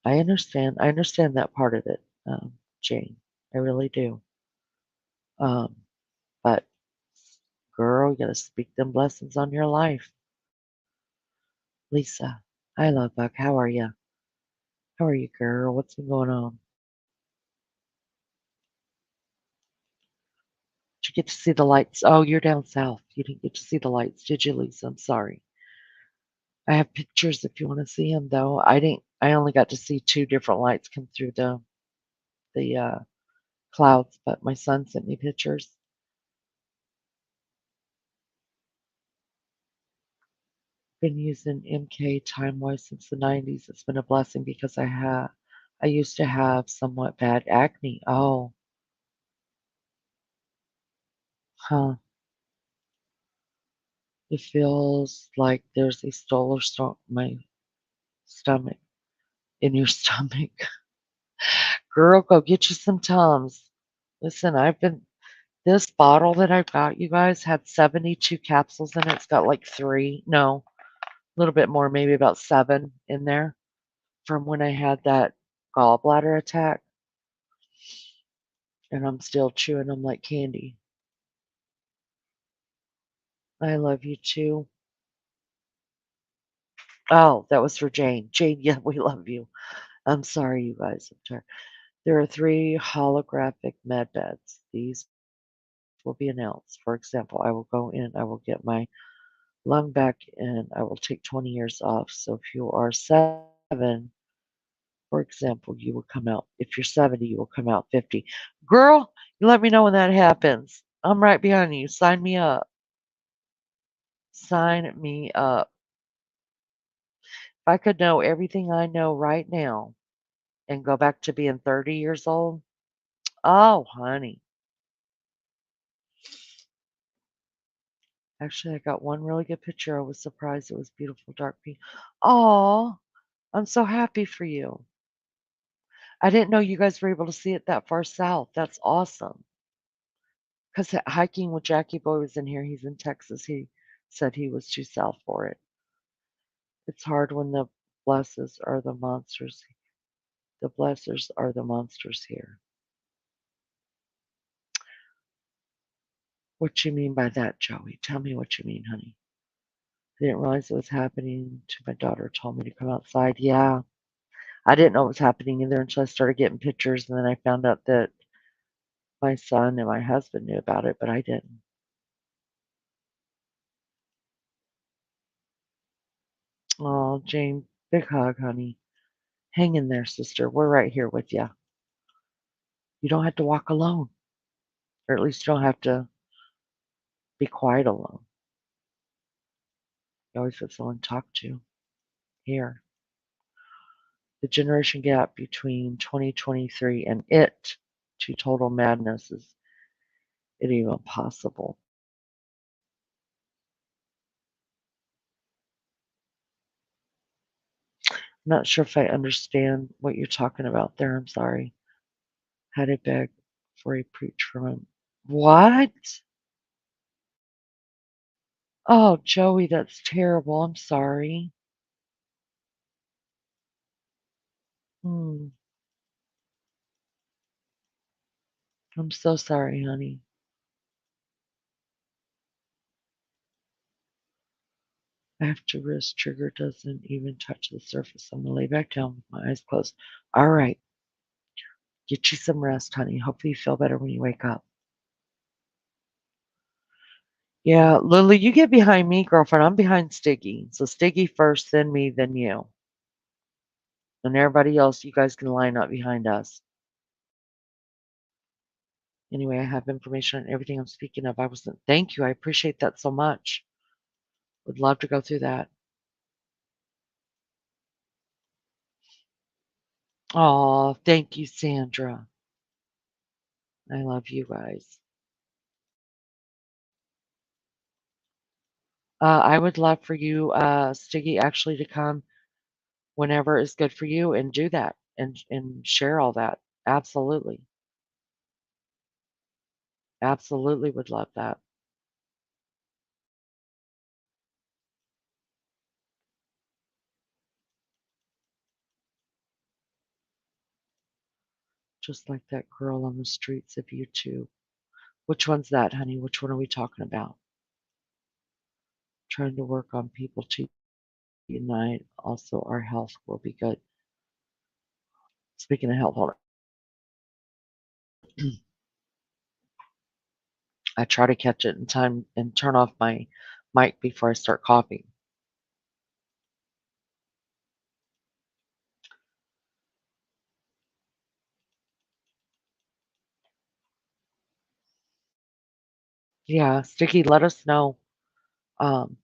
I understand. I understand that part of it, Jane. I really do. Um, but girl, you gotta speak them blessings on your life. Lisa, hi, love bug. How are you? How are you, girl? What's been going on? Did you get to see the lights? Oh, you're down south. You didn't get to see the lights, did you, Lisa? I'm sorry. I have pictures if you want to see them, though. I didn't. I only got to see two different lights come through the clouds, but my son sent me pictures. Been using MK time-wise since the 90s. It's been a blessing because I used to have somewhat bad acne. Oh, huh. It feels like there's a solar storm my stomach in your stomach. Girl, go get you some Tums. Listen, this bottle that I got you guys had 72 capsules in it. It's got like three, no, a little bit more, maybe about seven in there from when I had that gallbladder attack. And I'm still chewing them like candy. I love you too. Oh, that was for Jane. Jane, yeah, we love you. I'm sorry, you guys. I'm tired. There are three holographic med beds. These will be announced. For example, I will go in, I will get my lung back, and I will take 20 years off. So if you are 7, for example, you will come out. If you're 70, you will come out 50. Girl, you let me know when that happens. I'm right behind you. Sign me up. Sign me up. If I could know everything I know right now and go back to being 30 years old, oh, honey. Actually, I got one really good picture. I was surprised it was beautiful dark pink. Oh, I'm so happy for you. I didn't know you guys were able to see it that far south. That's awesome. Because hiking with Jackie Boy was in here. He's in Texas. He said he was too south for it. It's hard when the blessers are the monsters. The blessers are the monsters here. What you mean by that, Joey? Tell me what you mean, honey. I didn't realize it was happening till my daughter told me to come outside. Yeah, I didn't know it was happening either until I started getting pictures, and then I found out that my son and my husband knew about it, but I didn't. Oh, Jane, big hug, honey. Hang in there, sister. We're right here with you. You don't have to walk alone, or at least you don't have to be quiet alone. You always got someone to talk to. Here. The generation gap between 2023 and it to total madness is it even possible? I'm not sure if I understand what you're talking about there. I'm sorry. Had to beg for a preach from him. What? Oh, Joey, that's terrible. I'm sorry. Hmm. I'm so sorry, honey. After wrist trigger doesn't even touch the surface. I'm gonna lay back down with my eyes closed. All right. Get you some rest, honey. Hopefully you feel better when you wake up. Yeah, Lily, you get behind me, girlfriend. I'm behind Stiggy. So Stiggy first, then me, then you. And everybody else, you guys can line up behind us. Anyway, I have information on everything I'm speaking of. I wasn't. Thank you. I appreciate that so much. Would love to go through that. Oh, thank you, Sandra. I love you guys. I would love for you, Stiggy, actually to come whenever is good for you and do that and share all that. Absolutely. Absolutely would love that. Just like that girl on the streets of YouTube. Which one's that, honey? Which one are we talking about? Trying to work on people to unite. Also, our health will be good. Speaking of health, hold on. I try to catch it in time and turn off my mic before I start coughing. Yeah, Sticky, let us know um,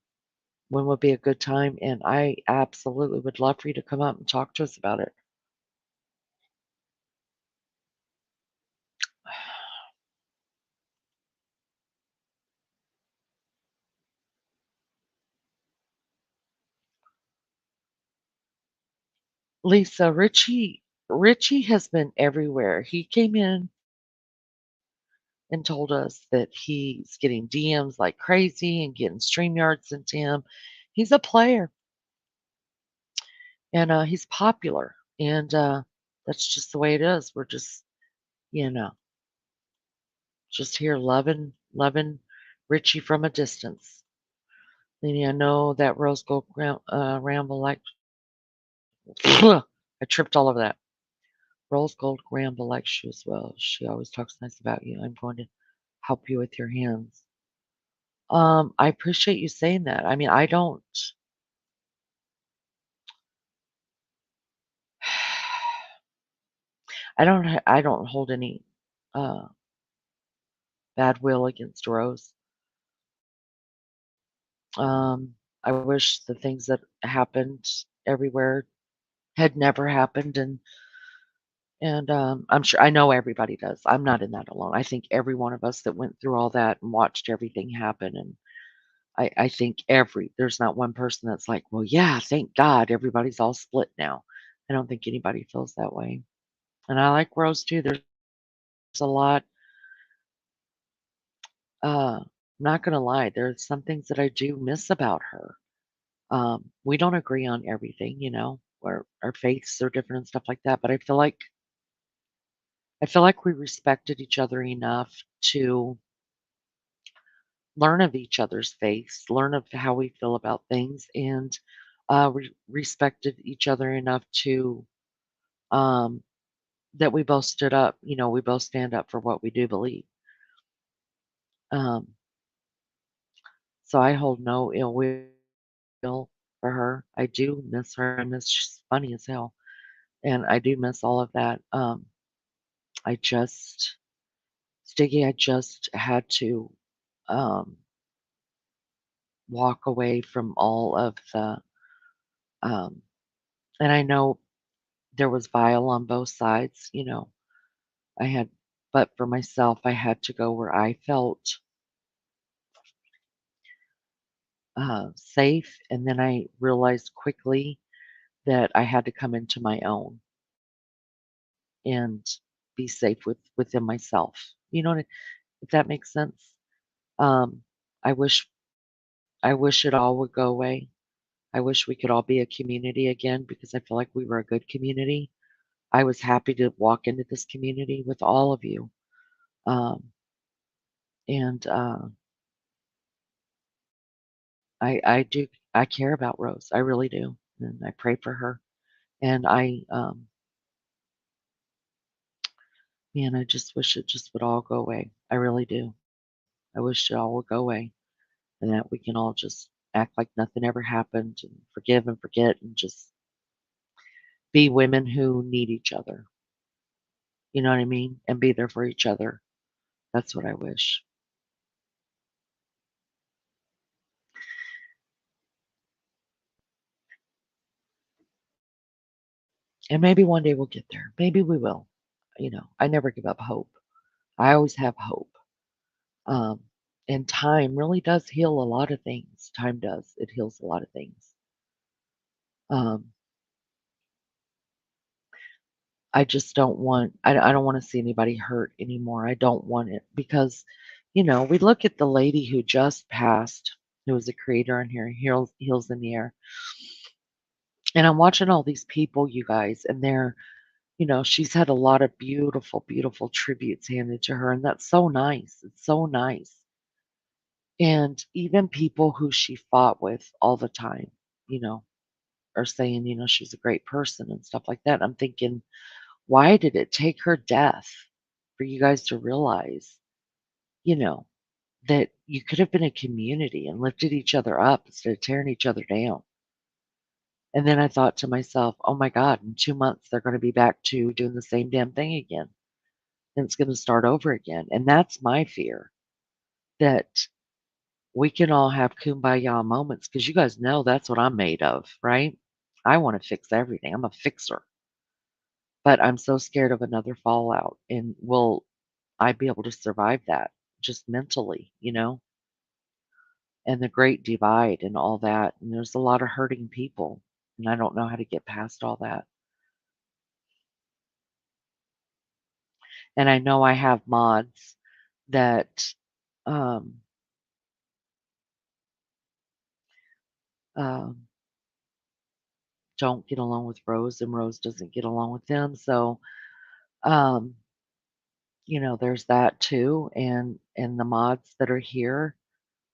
when would be a good time, and I absolutely would love for you to come up and talk to us about it. Lisa, Richie has been everywhere. He came in and told us that he's getting DMs like crazy and getting StreamYard sent to him. He's a player and he's popular, and that's just the way it is. We're just, you know, just here loving Richie from a distance. And I know that Rose Gold Ramble like I tripped all over that. Rose Gold Ramble likes you as well. She always talks nice about you. I'm going to help you with your hands. I appreciate you saying that. I mean, I don't hold any uh, bad will against Rose. I wish the things that happened everywhere had never happened, and I'm sure I know everybody does. I'm not in that alone. I think every one of us that went through all that and watched everything happen, and I think there's not one person that's like, well, yeah, thank God everybody's all split now. I don't think anybody feels that way. And I like Rose too. There's a lot. I'm not gonna lie. There's some things that I do miss about her. We don't agree on everything, where our faiths are different and stuff like that. But I feel like we respected each other enough to learn of each other's faiths, learn of how we feel about things, and respected each other enough to um, that we both stood up. We both stand up for what we do believe. Um, so I hold no ill will for her. I do miss her. I miss she's funny as hell, and I do miss all of that. I just Sticky. I just had to um, walk away from all of the. Um, and I know there was vile on both sides. I had, but for myself, I had to go where I felt safe, and then I realized quickly that I had to come into my own and be safe within myself. If that makes sense. Um, I wish I wish it all would go away. I wish we could all be a community again because I feel like we were a good community. I was happy to walk into this community with all of you. Um, and I care about Rose. I really do. And I pray for her. And man, I just wish it just would all go away. I really do. I wish it all would go away and that we can all just act like nothing ever happened and forgive and forget and just be women who need each other. You know what I mean? And be there for each other. That's what I wish. And maybe one day we'll get there. Maybe we will. I never give up hope. I always have hope. Um, and time really does heal a lot of things. Time does. It heals a lot of things. Um, I just don't want I don't wanna see anybody hurt anymore. I don't want it because, we look at the lady who just passed, who was a creator on here, Heals in the Air, and I'm watching all these people, you guys, and she's had a lot of beautiful, beautiful tributes handed to her, and that's so nice. It's so nice. And even people who she fought with all the time, you know, are saying, she's a great person and stuff like that. I'm thinking, why did it take her death for you guys to realize, you know, that you could have been a community and lifted each other up instead of tearing each other down? And then I thought to myself, oh my God, in 2 months, they're going to be back to doing the same damn thing again. And it's going to start over again. And that's my fear that we can all have kumbaya moments because you guys know that's what I'm made of, right? I want to fix everything. I'm a fixer, but I'm so scared of another fallout. And will I be able to survive that just mentally, and the great divide and all that? And there's a lot of hurting people, and I don't know how to get past all that. And I know I have mods that um, um, don't get along with Rose, and Rose doesn't get along with them. So, um, there's that too. And the mods that are here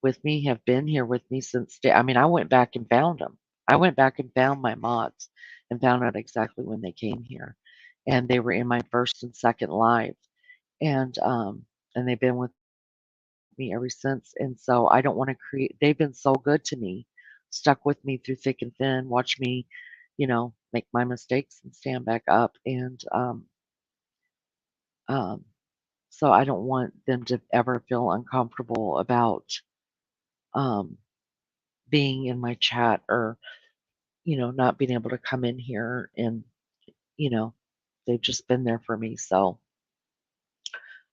with me have been here with me since day. I mean, I went back and found them. I went back and found my mods and found out exactly when they came here, and they were in my first and second live, and they've been with me ever since. And so I don't want to create. They've been so good to me, stuck with me through thick and thin, watch me, make my mistakes and stand back up, and um, so I don't want them to ever feel uncomfortable about um, being in my chat or not being able to come in here and, you know, they've just been there for me. So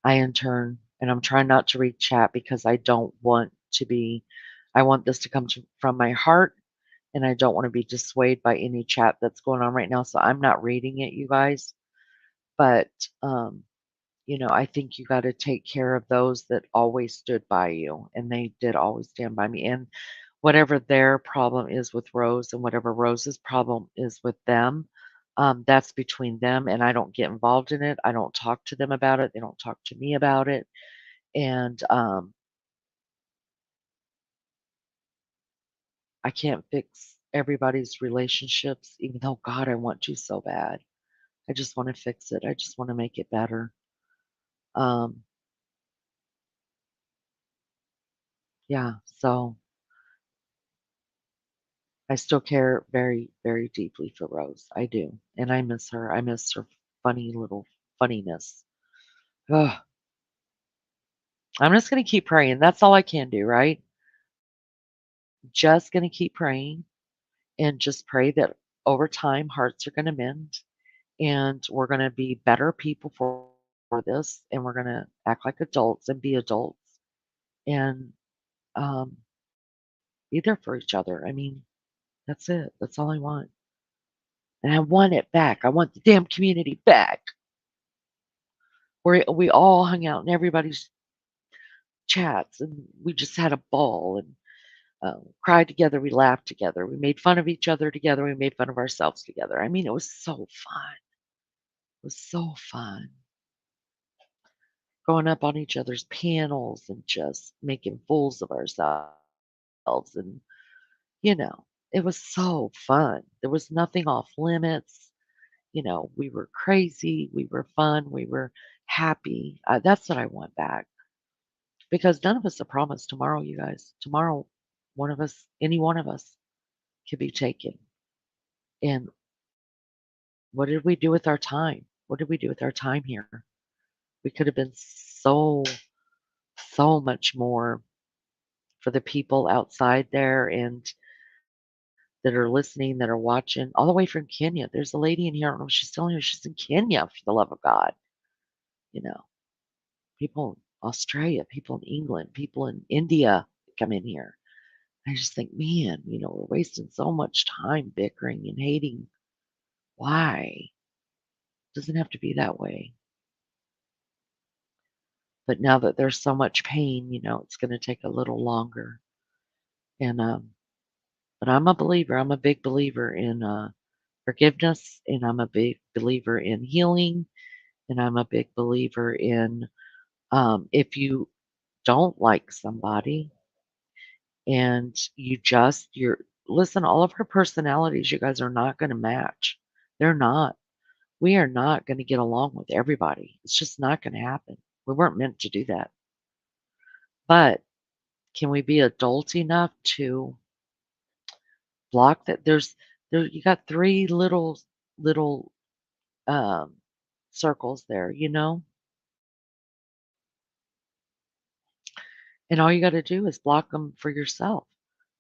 I in turn, and I'm trying not to read chat because I don't want to be, I want this to come from my heart and I don't want to be dissuaded by any chat that's going on right now. So I'm not reading it, you guys. But, um, I think you got to take care of those that always stood by you, and they did always stand by me. And whatever their problem is with Rose and whatever Rose's problem is with them, that's between them, and I don't get involved in it. I don't talk to them about it. They don't talk to me about it. And I can't fix everybody's relationships, even though, God, I want to so bad. I just want to fix it. I just want to make it better. Um, yeah, so I still care very, very deeply for Rose. I do. And I miss her. I miss her funny little funniness. Ugh. I'm just going to keep praying. That's all I can do, right? Just going to keep praying and just pray that over time hearts are going to mend and we're going to be better people for this and we're going to act like adults and be adults and um, be there for each other. I mean, that's it. That's all I want. And I want it back. I want the damn community back where we all hung out in everybody's chats and we just had a ball and cried together. We laughed together. We made fun of each other together. We made fun of ourselves together. I mean, it was so fun. It was so fun going up on each other's panels and just making fools of ourselves. And, you know, it was so fun. There was nothing off limits. You know, we were crazy. We were fun. We were happy. That's what I want back because none of us are promised tomorrow, you guys. Tomorrow, one of us, any one of us, could be taken. And what did we do with our time? What did we do with our time here? We could have been so much more for the people outside there and that are listening, that are watching, all the way from Kenya. There's a lady in here. I don't know if she's still here. She's in Kenya, for the love of God. You know, people in Australia, people in England, people in India come in here. I just think, man, we're wasting so much time bickering and hating. Why? It doesn't have to be that way. But now that there's so much pain, it's going to take a little longer. And but I'm a believer. I'm a big believer in forgiveness, and I'm a big believer in healing, and I'm a big believer in if you don't like somebody and you're listen, all of her personalities, you guys are not going to match. They're not. We are not going to get along with everybody. It's just not going to happen. We weren't meant to do that. But can we be adult enough to block that? You got three little um, circles there, and all you got to do is block them for yourself,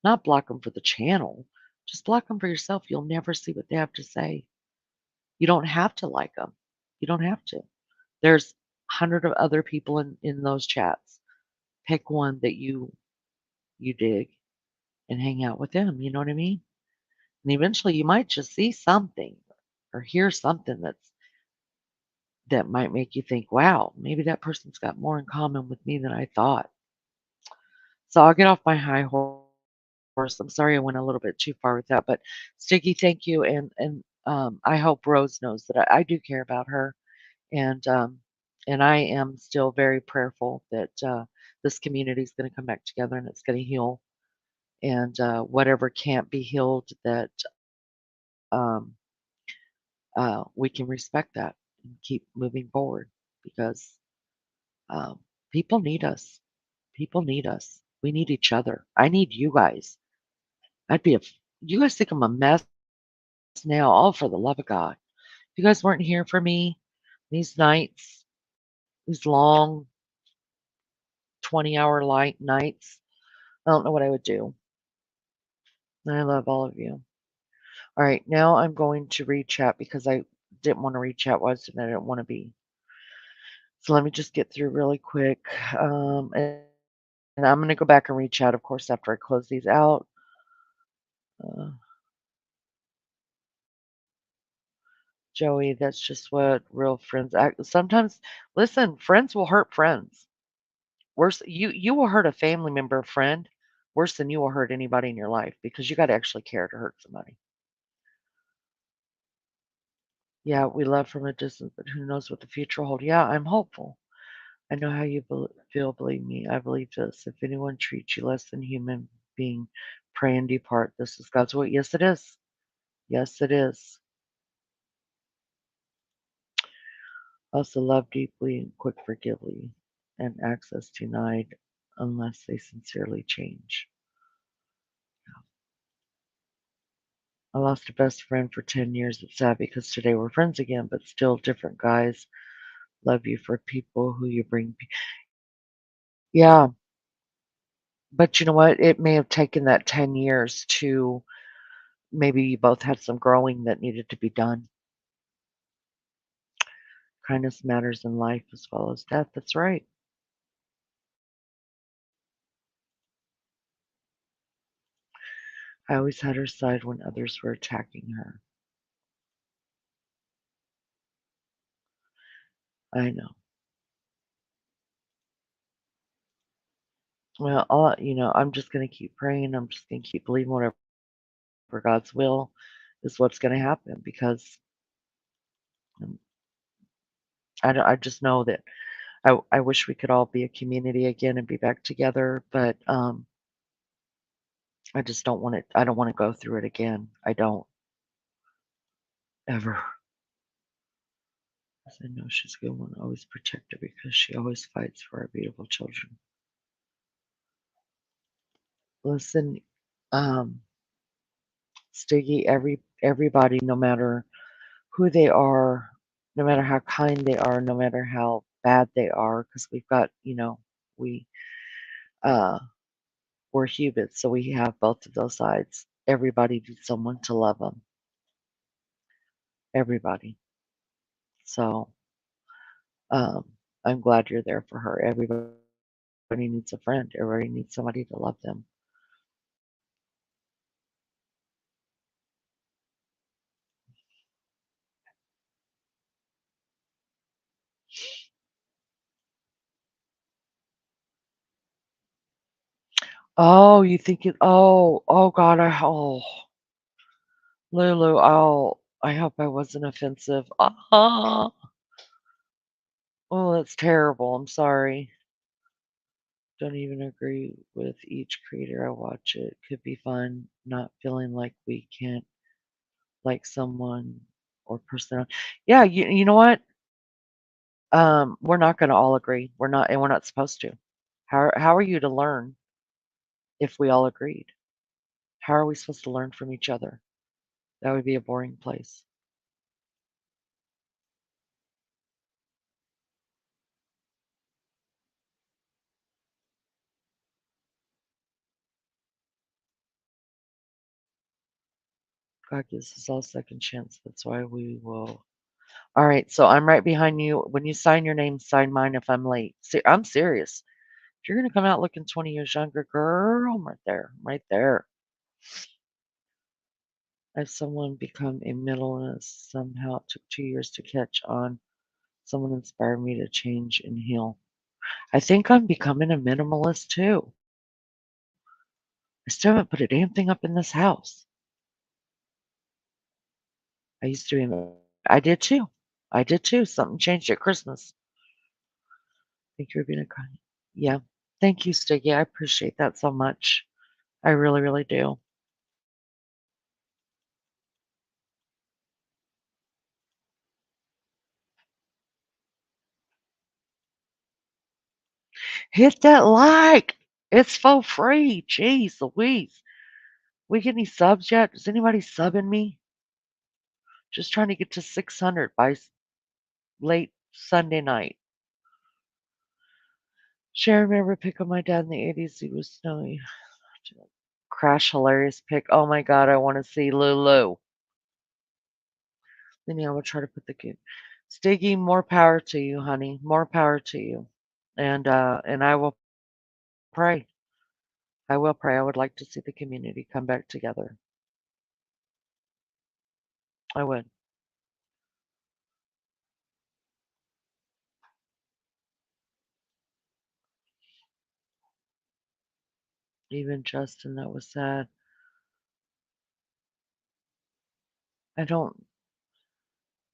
not block them for the channel. Just block them for yourself. You'll never see what they have to say. You don't have to like them. You don't have to. There's hundred of other people in those chats. Pick one that you dig and hang out with them. You know what I mean? And eventually, you might just see something or hear something that might make you think, "Wow, maybe that person's got more in common with me than I thought." So I'll get off my high horse. I'm sorry I went a little bit too far with that, but Sticky, thank you, and I hope Rose knows that I do care about her, and and I am still very prayerful that this community is going to come back together and it's going to heal, and whatever can't be healed, that um, we can respect that and keep moving forward because um, people need us. People need us. We need each other. I need you guys. I'd be a. You guys think I'm a mess now? Oh, for the love of God! If you guys weren't here for me these nights, these long 20-hour light nights, I don't know what I would do. I love all of you. All right, now I'm going to read chat because I didn't want to read chat once and I didn't want to be. So let me just get through really quick. And I'm going to go back and read chat, of course, after I close these out. Uh, Joey, that's just what real friends act. Sometimes, listen, friends will hurt friends. Worse, you will hurt a family member, a friend, worse than you will hurt anybody in your life because you got to actually care to hurt somebody. Yeah, we love from a distance, but who knows what the future will hold? Yeah, I'm hopeful. I know how you feel, believe me. I believe this. If anyone treats you less than human, being, pray and depart. This is God's will. Yes, it is. Yes, it is. Also love deeply and quick forgively, and access denied unless they sincerely change. I lost a best friend for 10 years. It's sad because today we're friends again, but still different guys. Love you for people who you bring. Yeah, but you know what? It may have taken that 10 years to maybe you both had some growing that needed to be done. Kindness matters in life as well as death. That's right. I always had her side when others were attacking her. I know. Well, I'm just going to keep praying. I'm just going to keep believing whatever God's will is what's going to happen because um, I just know that I wish we could all be a community again and be back together, but I just don't want it. I don't want to go through it again. I don't ever. 'Cause I know she's a good one. Always protect her because she always fights for our beautiful children. Listen, um, Stiggy, everybody, no matter who they are, no matter how kind they are, no matter how bad they are, because we've got, we uh we're humans, so we have both of those sides. Everybody needs someone to love them. Everybody. So I'm glad you're there for her. Everybody needs a friend. Everybody needs somebody to love them. Oh, you think it? Oh God, Lulu. Oh, I hope I wasn't offensive. Oh, that's terrible. I'm sorry. Don't even agree with each creator I watch. It could be fun, not feeling like we can't like someone or person. Yeah, you know what? We're not going to all agree. We're not, and we're not supposed to. How are you to learn if we all agreed? How are we supposed to learn from each other? That would be a boring place. God gives us all second chance. That's why we will. All right, so I'm right behind you. When you sign your name, sign mine if I'm late. See, I'm serious. If you're gonna come out looking 20 years younger, girl, I'm right there. I'm right there. As someone become a minimalist, somehow it took 2 years to catch on. Someone inspired me to change and heal. I think I'm becoming a minimalist too. I still haven't put a damn thing up in this house. I used to be. I did too. I did too. Something changed at Christmas. Think you're being a kind. Yeah. Thank you, Stiggy. I appreciate that so much. I really, really do. Hit that like. It's for free. Jeez Louise. We get any subs yet? Is anybody subbing me? Just trying to get to 600 by late Sunday night. Sharon, remember pick up my dad in the 80s? He was snowy. Crash hilarious pick. Oh my god, I want to see Lulu. Then I will try to put the kid. Stiggy, more power to you, honey. More power to you. And I will pray. I will pray. I would like to see the community come back together. I would. Even Justin, that was sad. I don't.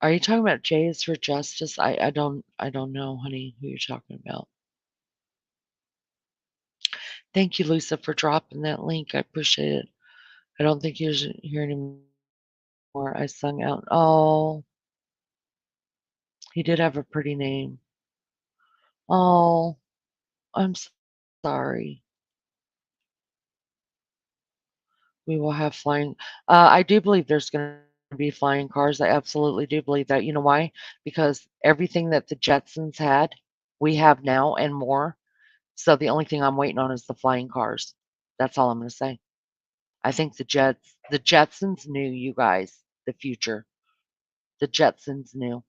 Are you talking about Jays for Justice? I don't know, honey, who you're talking about. Thank you, Lisa, for dropping that link. I appreciate it. I don't think he was here anymore. I sung out. Oh, he did have a pretty name. Oh, I'm sorry. We will have flying. I do believe there's going to be flying cars. I absolutely do believe that. You know why? Because everything that the Jetsons had, we have now and more. So the only thing I'm waiting on is the flying cars. That's all I'm going to say. I think the Jetsons knew, you guys, the future. The Jetsons knew.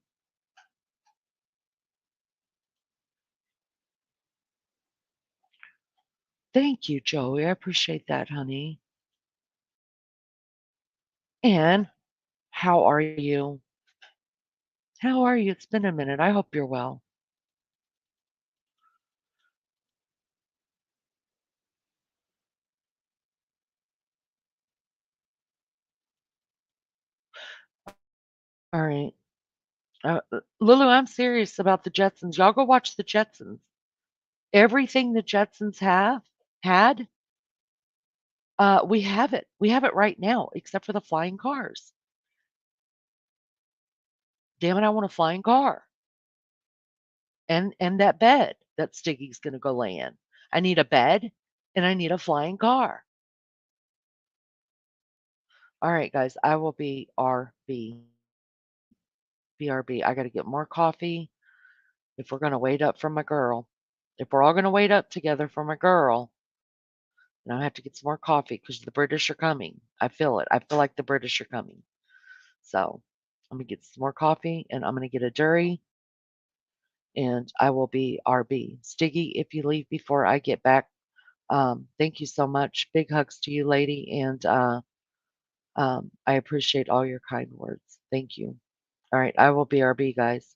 Thank you, Joey. I appreciate that, honey. And how are you? How are you? It's been a minute. I hope you're well. All right. Lulu, I'm serious about the Jetsons. Y'all go watch the Jetsons. Everything the Jetsons had, we have it. We have it right now, except for the flying cars. Damn it, I want a flying car. And that bed that Stiggy's gonna go lay in. I need a bed and I need a flying car. All right, guys, I will be RB. BRB. I gotta get more coffee if we're gonna wait up for my girl. If we're all gonna wait up together for my girl, then I have to get some more coffee because the British are coming. I feel it. I feel like the British are coming. So I'm gonna get some more coffee and I'm gonna get a Dury and I will be RB. Stiggy, if you leave before I get back, thank you so much. Big hugs to you, lady, and I appreciate all your kind words. Thank you. All right, I will be RB, guys.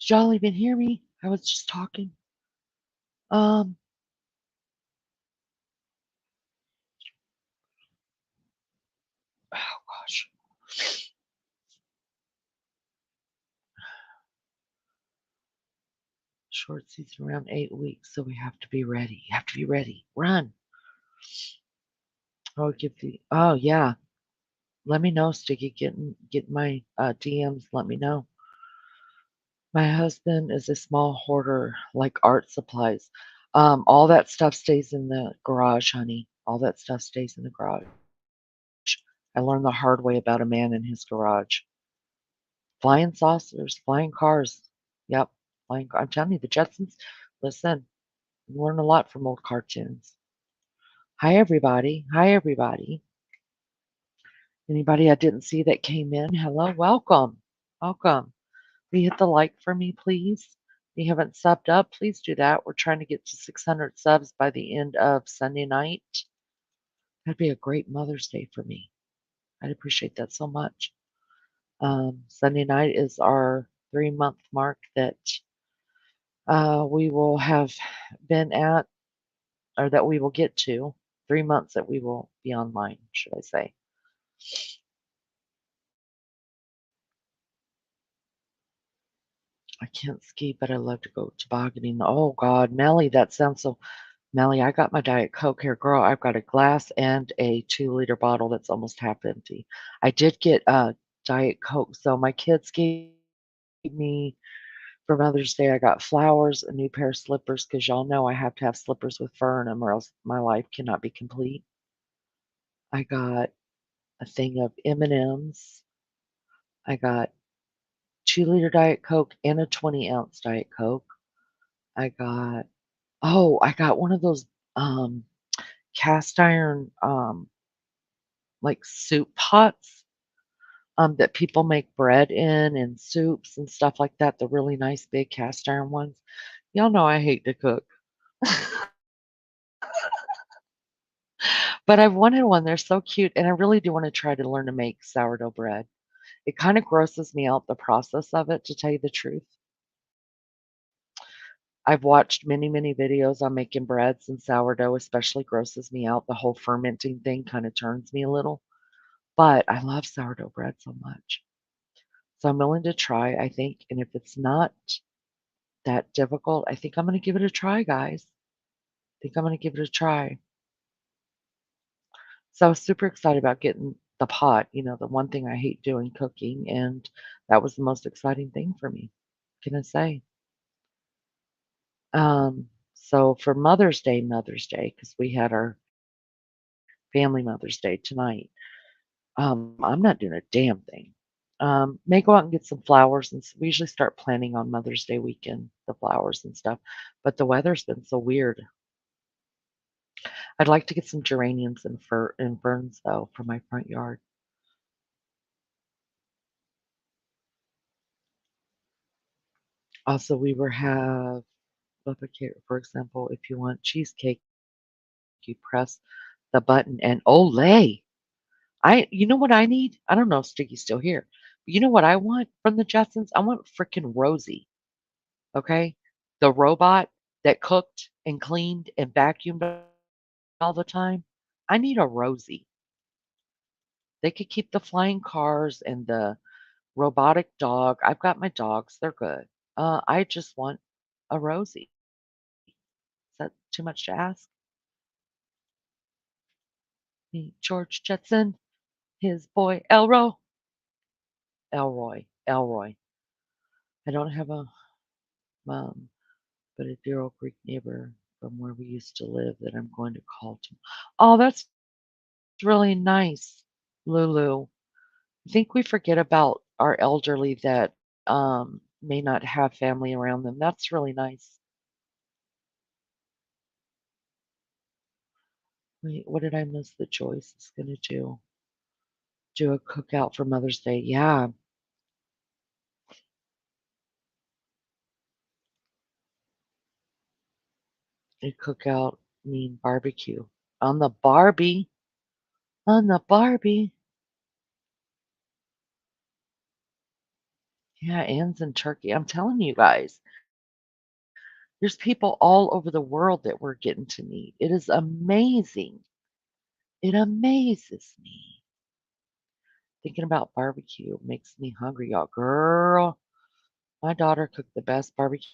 y'all even hear me? I was just talking. Um, oh gosh. Short season around 8 weeks, so we have to be ready. You have to be ready. Run. Oh, oh yeah. Let me know, Sticky. Get my DMs. Let me know. My husband is a small hoarder, like art supplies. All that stuff stays in the garage, honey. All that stuff stays in the garage. I learned the hard way about a man in his garage. Flying saucers, flying cars. Yep, I'm telling you, the Jetsons. Listen, you learn a lot from old cartoons. Hi, everybody. Hi, everybody. Anybody I didn't see that came in, hello, welcome. Welcome. Will you hit the like for me, please? If you haven't subbed up, please do that. We're trying to get to 600 subs by the end of Sunday night. That'd be a great Mother's Day for me. I'd appreciate that so much. Sunday night is our 3-month mark that we will have been at, or that we will get to. 3 months that we will be online, should I say. I can't ski, but I love to go tobogganing. Oh God, Melly, that sounds so. Melly, I got my Diet Coke here, girl. I've got a glass and a 2-liter bottle that's almost half empty. I did get a Diet Coke, so my kids gave me for Mother's Day. I got flowers, a new pair of slippers, because y'all know I have to have slippers with fur in them, or else my life cannot be complete. I got a thing of M&Ms. I got 2-liter Diet Coke and a 20-ounce Diet Coke. I got one of those cast iron like soup pots that people make bread in and soups and stuff like that. The really nice big cast iron ones. Y'all know I hate to cook, but I've wanted one. They're so cute, and I really do want to try to learn to make sourdough bread. It kind of grosses me out the process of it, to tell you the truth. I've watched many, many videos on making breads, and sourdough especially grosses me out. The whole fermenting thing kind of turns me a little, but I love sourdough bread so much. So I'm willing to try, I think, and if it's not that difficult, I think I'm gonna give it a try, guys. I think I'm gonna give it a try. So I was super excited about getting the pot, the one thing I hate doing, cooking, and that was the most exciting thing for me. Can I say? So for Mother's Day, because we had our family Mother's Day tonight, I'm not doing a damn thing. May go out and get some flowers, and we usually start planning on Mother's Day weekend, the flowers and stuff. But the weather's been so weird. I'd like to get some geraniums and ferns though for my front yard. Also, we were have for example, if you want cheesecake, you press the button and Olay. You know what I need? I don't know if Sticky's still here. But you know what I want from the Jetsons? I want freaking Rosie. Okay? The robot that cooked and cleaned and vacuumed all the time. I need a Rosie. They could keep the flying cars and the robotic dog. I've got my dogs. They're good. I just want a Rosie. Is that too much to ask? George Jetson, his boy Elroy. I don't have a mom, but a dear old Greek neighbor from where we used to live that I'm going to call to. Oh, that's really nice, Lulu. I think we forget about our elderly that may not have family around them. That's really nice. Wait, what did I miss that Joyce is going to do? Do a cookout for Mother's Day. Yeah, a cookout mean barbecue. On the Barbie. On the Barbie. Yeah, Anne's in Turkey. I'm telling you guys, there's people all over the world that we're getting to meet. It is amazing. It amazes me. Thinking about barbecue makes me hungry, y'all. Girl, my daughter cooked the best barbecue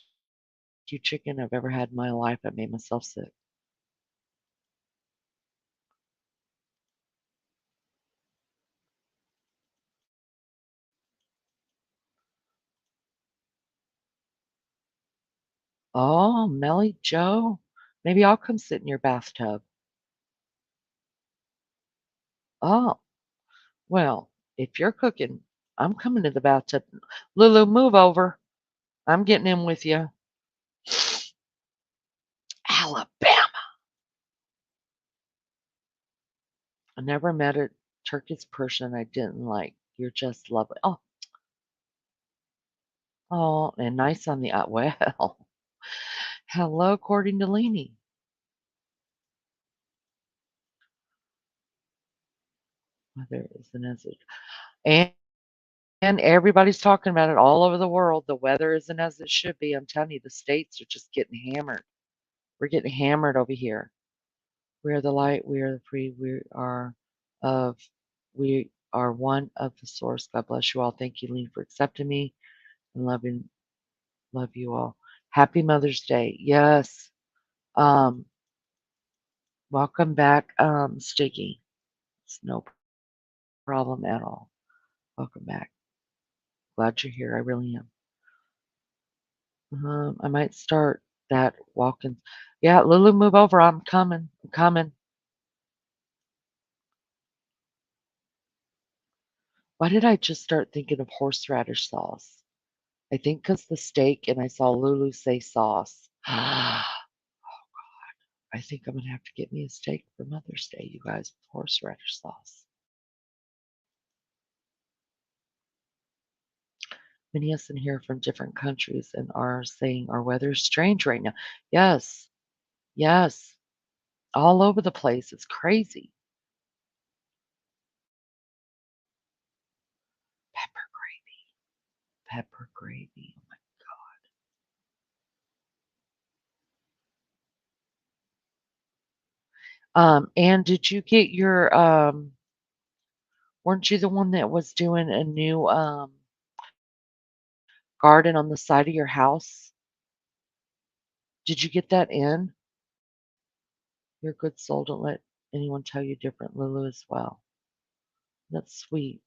chicken I've ever had in my life. I made myself sick. Oh, Melly Joe. Maybe I'll come sit in your bathtub. Oh, well, if you're cooking, I'm coming to the bathtub. Lulu, move over. I'm getting in with you. Alabama. I never met a Turkish person I didn't like. You're just lovely. Oh, oh, and nice on the well. Hello, Courtney Delaney. There isn't as it, and everybody's talking about it all over the world. The weather isn't as it should be. I'm telling you, the states are just getting hammered. We're getting hammered over here. We are the light. We are the free. Of. We are one of the source. God bless you all. Thank you, Lean, for accepting me and love you all. Happy Mother's Day. Yes. Um, welcome back, Sticky. It's no problem at all. Welcome back. Glad you're here. I really am. I might start that walking. Yeah, Lulu, move over. I'm coming. I'm coming. Why did I just start thinking of horseradish sauce? I think because the steak and I saw Lulu say sauce. I think I'm gonna have to get me a steak for Mother's Day, you guys, with horseradish sauce. Many of us in here from different countries and are saying our weather is strange right now. Yes, yes, all over the place. It's crazy. Pepper gravy, pepper gravy. Oh and did you get your weren't you the one that was doing a new garden on the side of your house? Did you get that in? You're a good soul. Don't let anyone tell you different, Lulu, as well. That's sweet.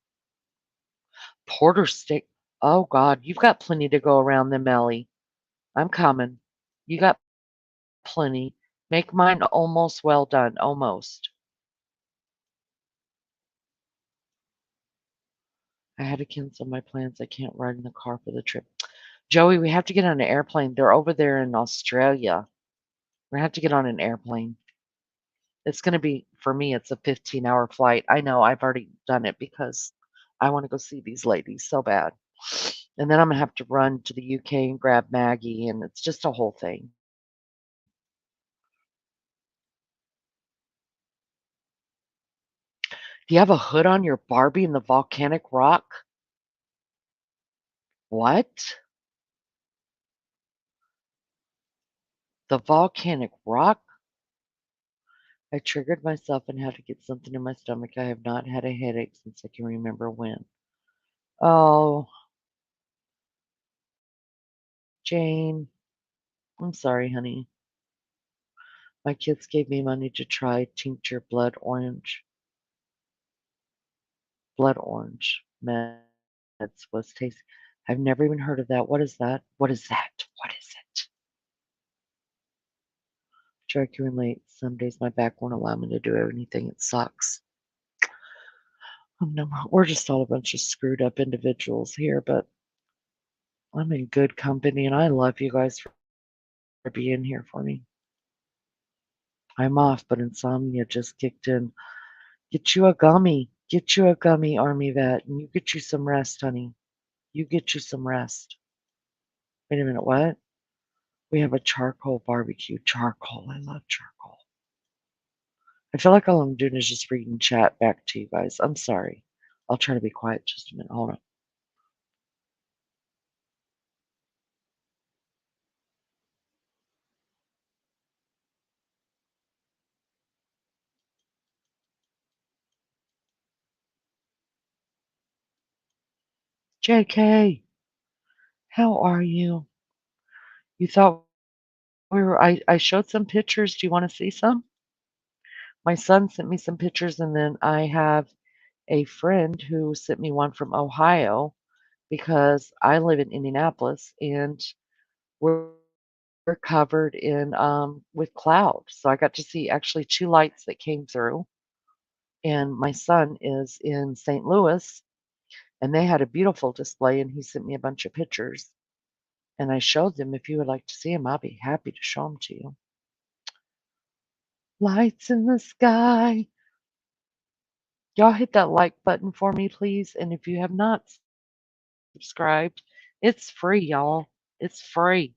Porter stick. Oh God, you've got plenty to go around them, Ellie. I'm coming. You got plenty. Make mine almost well done. Almost. I had to cancel my plans. I can't ride in the car for the trip. Joey, we have to get on an airplane. They're over there in Australia. We have to get on an airplane. It's gonna be for me, it's a 15-hour flight. I know, I've already done it because I wanna go see these ladies so bad. And then I'm gonna have to run to the UK and grab Maggie, and it's just a whole thing. Do you have a hood on your Barbie in the volcanic rock? What? The volcanic rock? I triggered myself and had to get something in my stomach. I have not had a headache since I can remember when. Oh, Jane. I'm sorry, honey. My kids gave me money to try tincture blood orange meds was tasty. I've never even heard of that. What is that? What is that? What is it? Sure, I can relate. Some days my back won't allow me to do anything. It sucks. No, we're just all a bunch of screwed up individuals here, but I'm in good company and I love you guys for being here for me. I'm off, but insomnia just kicked in. Get you a gummy. Get you a gummy, Army vet, and you get you some rest, honey. You get you some rest. Wait a minute, what? We have a charcoal barbecue. Charcoal. I love charcoal. I feel like all I'm doing is just reading chat back to you guys. I'm sorry. I'll try to be quiet just a minute. Hold on. JK, how are you? You thought I showed some pictures. Do you want to see some? My son sent me some pictures, and then I have a friend who sent me one from Ohio because I live in Indianapolis and we're covered in with cloud. So I got to see actually two lights that came through. And my son is in St. Louis and they had a beautiful display and he sent me a bunch of pictures and I showed them. If you would like to see them, I'll be happy to show them to you. Lights in the sky. Y'all hit that like button for me, please. And if you have not subscribed, it's free, y'all. It's free.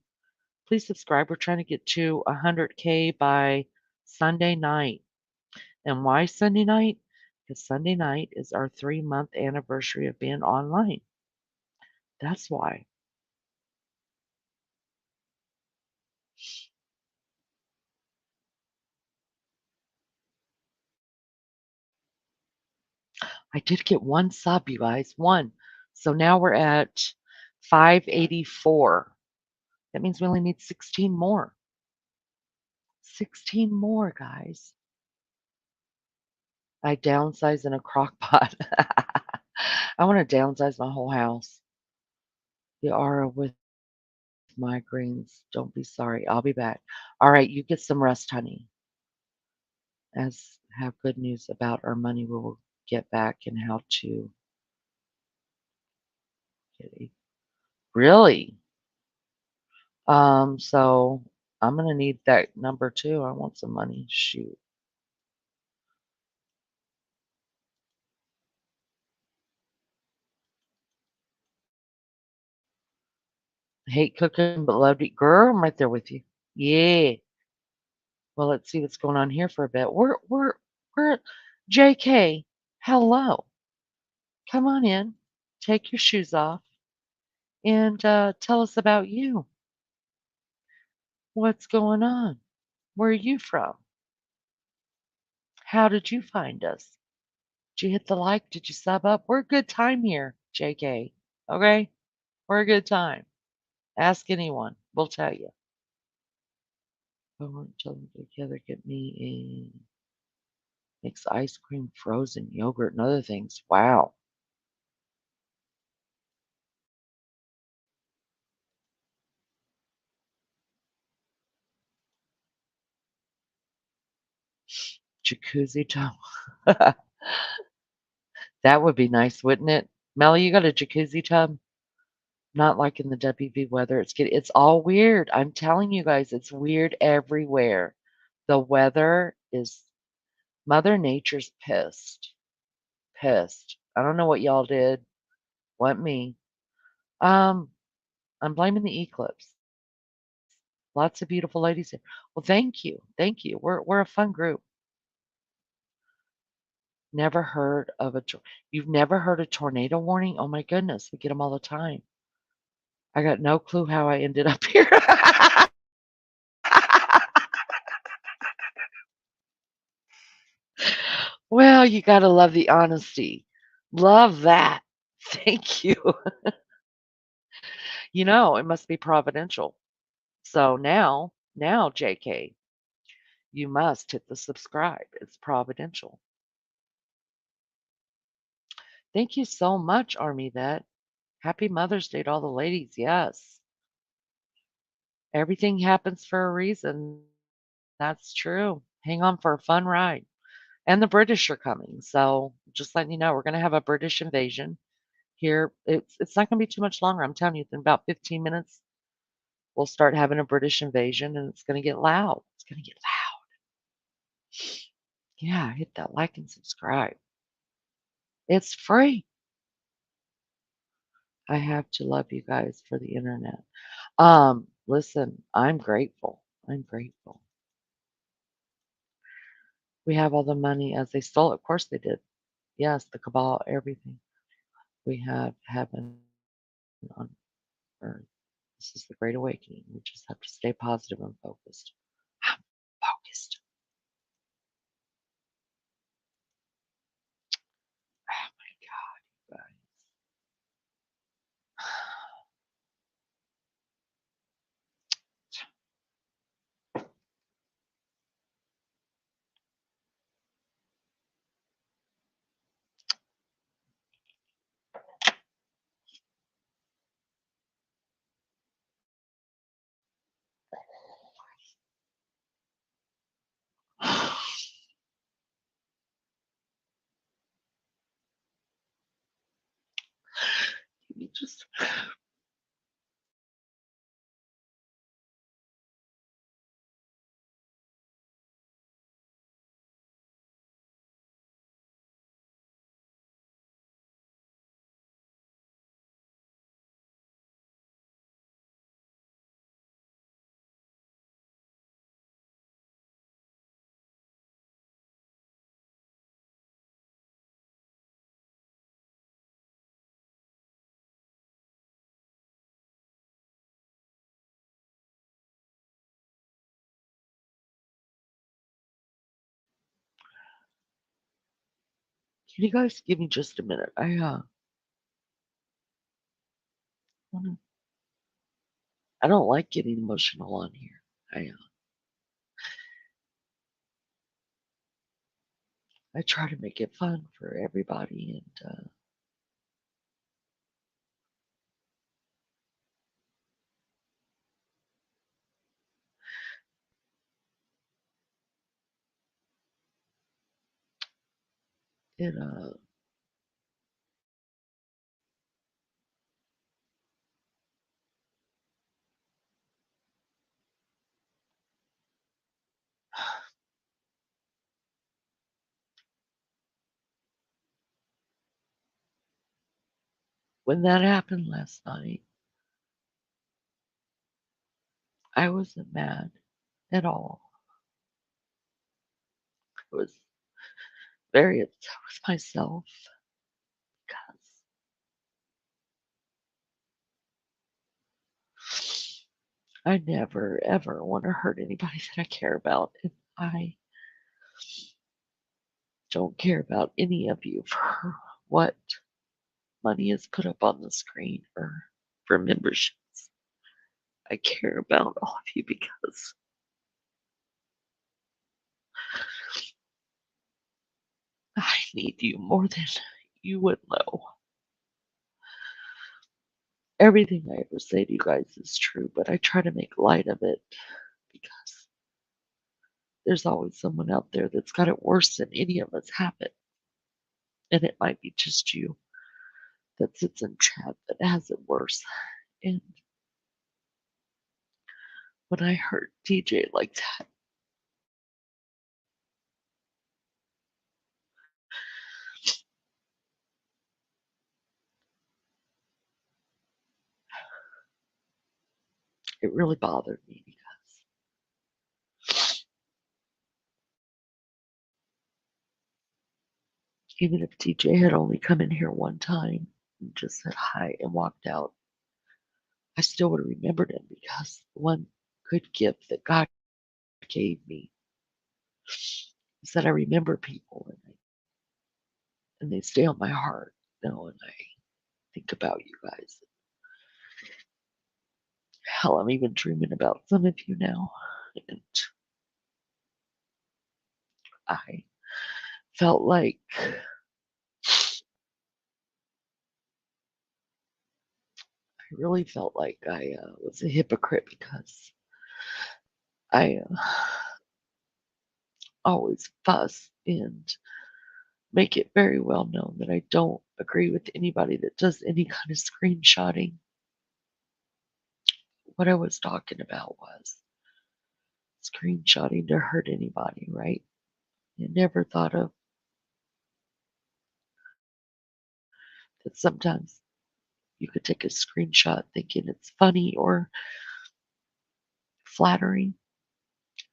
Please subscribe. We're trying to get to 100K by Sunday night. And why Sunday night? Because Sunday night is our 3-month anniversary of being online. That's why. I did get one sub, you guys. One. So now we're at 584. That means we only need 16 more. 16 more, guys. I downsize in a crock pot. I want to downsize my whole house. The aura with migraines. Don't be sorry. I'll be back. All right, you get some rest, honey. As have good news about our money, we will get back and how to get it. Really? So I'm gonna need that number too. I want some money. Shoot. Hate cooking, but love to eat. Girl, I'm right there with you. Yeah. Well, let's see what's going on here for a bit. We're JK. Hello. Come on in. Take your shoes off and tell us about you. What's going on? Where are you from? How did you find us? Did you hit the like? Did you sub up? We're a good time here, JK. Okay? We're a good time. Ask anyone. We'll tell you. I want children together. Get me a mix ice cream, frozen yogurt, and other things. Wow. Jacuzzi tub. That would be nice, wouldn't it? Melly, you got a jacuzzi tub? Not like in the WV weather. It's all weird. I'm telling you guys, it's weird everywhere. The weather is Mother Nature's pissed. Pissed. I don't know what y'all did. What me? Um, I'm blaming the eclipse. Lots of beautiful ladies here. Well, thank you. Thank you. We're a fun group. Never heard of you've never heard a tornado warning? Oh my goodness, we get them all the time. I got no clue how I ended up here. Well, you gotta love the honesty. Love that. Thank you. It must be providential. So now, JK, you must hit the subscribe. It's providential. Thank you so much, Army Vet. Happy Mother's Day to all the ladies. Yes. Everything happens for a reason. That's true. Hang on for a fun ride. And the British are coming. So just letting you know, we're going to have a British invasion here. It's not going to be too much longer. I'm telling you, in about 15 minutes, we'll start having a British invasion and it's going to get loud. It's going to get loud. Yeah, hit that like and subscribe. It's free. I have to love you guys for the internet. Listen, I'm grateful. I'm grateful. We have all the money as they stole it. Of course they did. Yes, the cabal, everything. We have heaven on earth. This is the great awakening. We just have to stay positive and focused. I'm focused. Oh my God, you guys. Just can you guys give me just a minute? Wanna, I don't like getting emotional on here. I try to make it fun for everybody, and it when that happened last night, I wasn't mad at all. I was very upset with myself because I never ever want to hurt anybody that I care about, and I don't care about any of you for what money is put up on the screen or for memberships. I care about all of you because I need you more than you would know. Everything I ever say to you guys is true, but I try to make light of it because there's always someone out there that's got it worse than any of us have it. And it might be just you that sits in chat that has it worse. And when I heard DJ like that, it really bothered me because even if DJ had only come in here one time and just said hi and walked out, I still would have remembered him because one good gift that God gave me is that I remember people and they stay on my heart, and I think about you guys. Hell, I'm even dreaming about some of you now. And I felt like I really felt like I was a hypocrite because I always fuss and make it very well known that I don't agree with anybody that does any kind of screenshotting. What I was talking about was screenshotting to hurt anybody, right? I never thought of that sometimes you could take a screenshot thinking it's funny or flattering,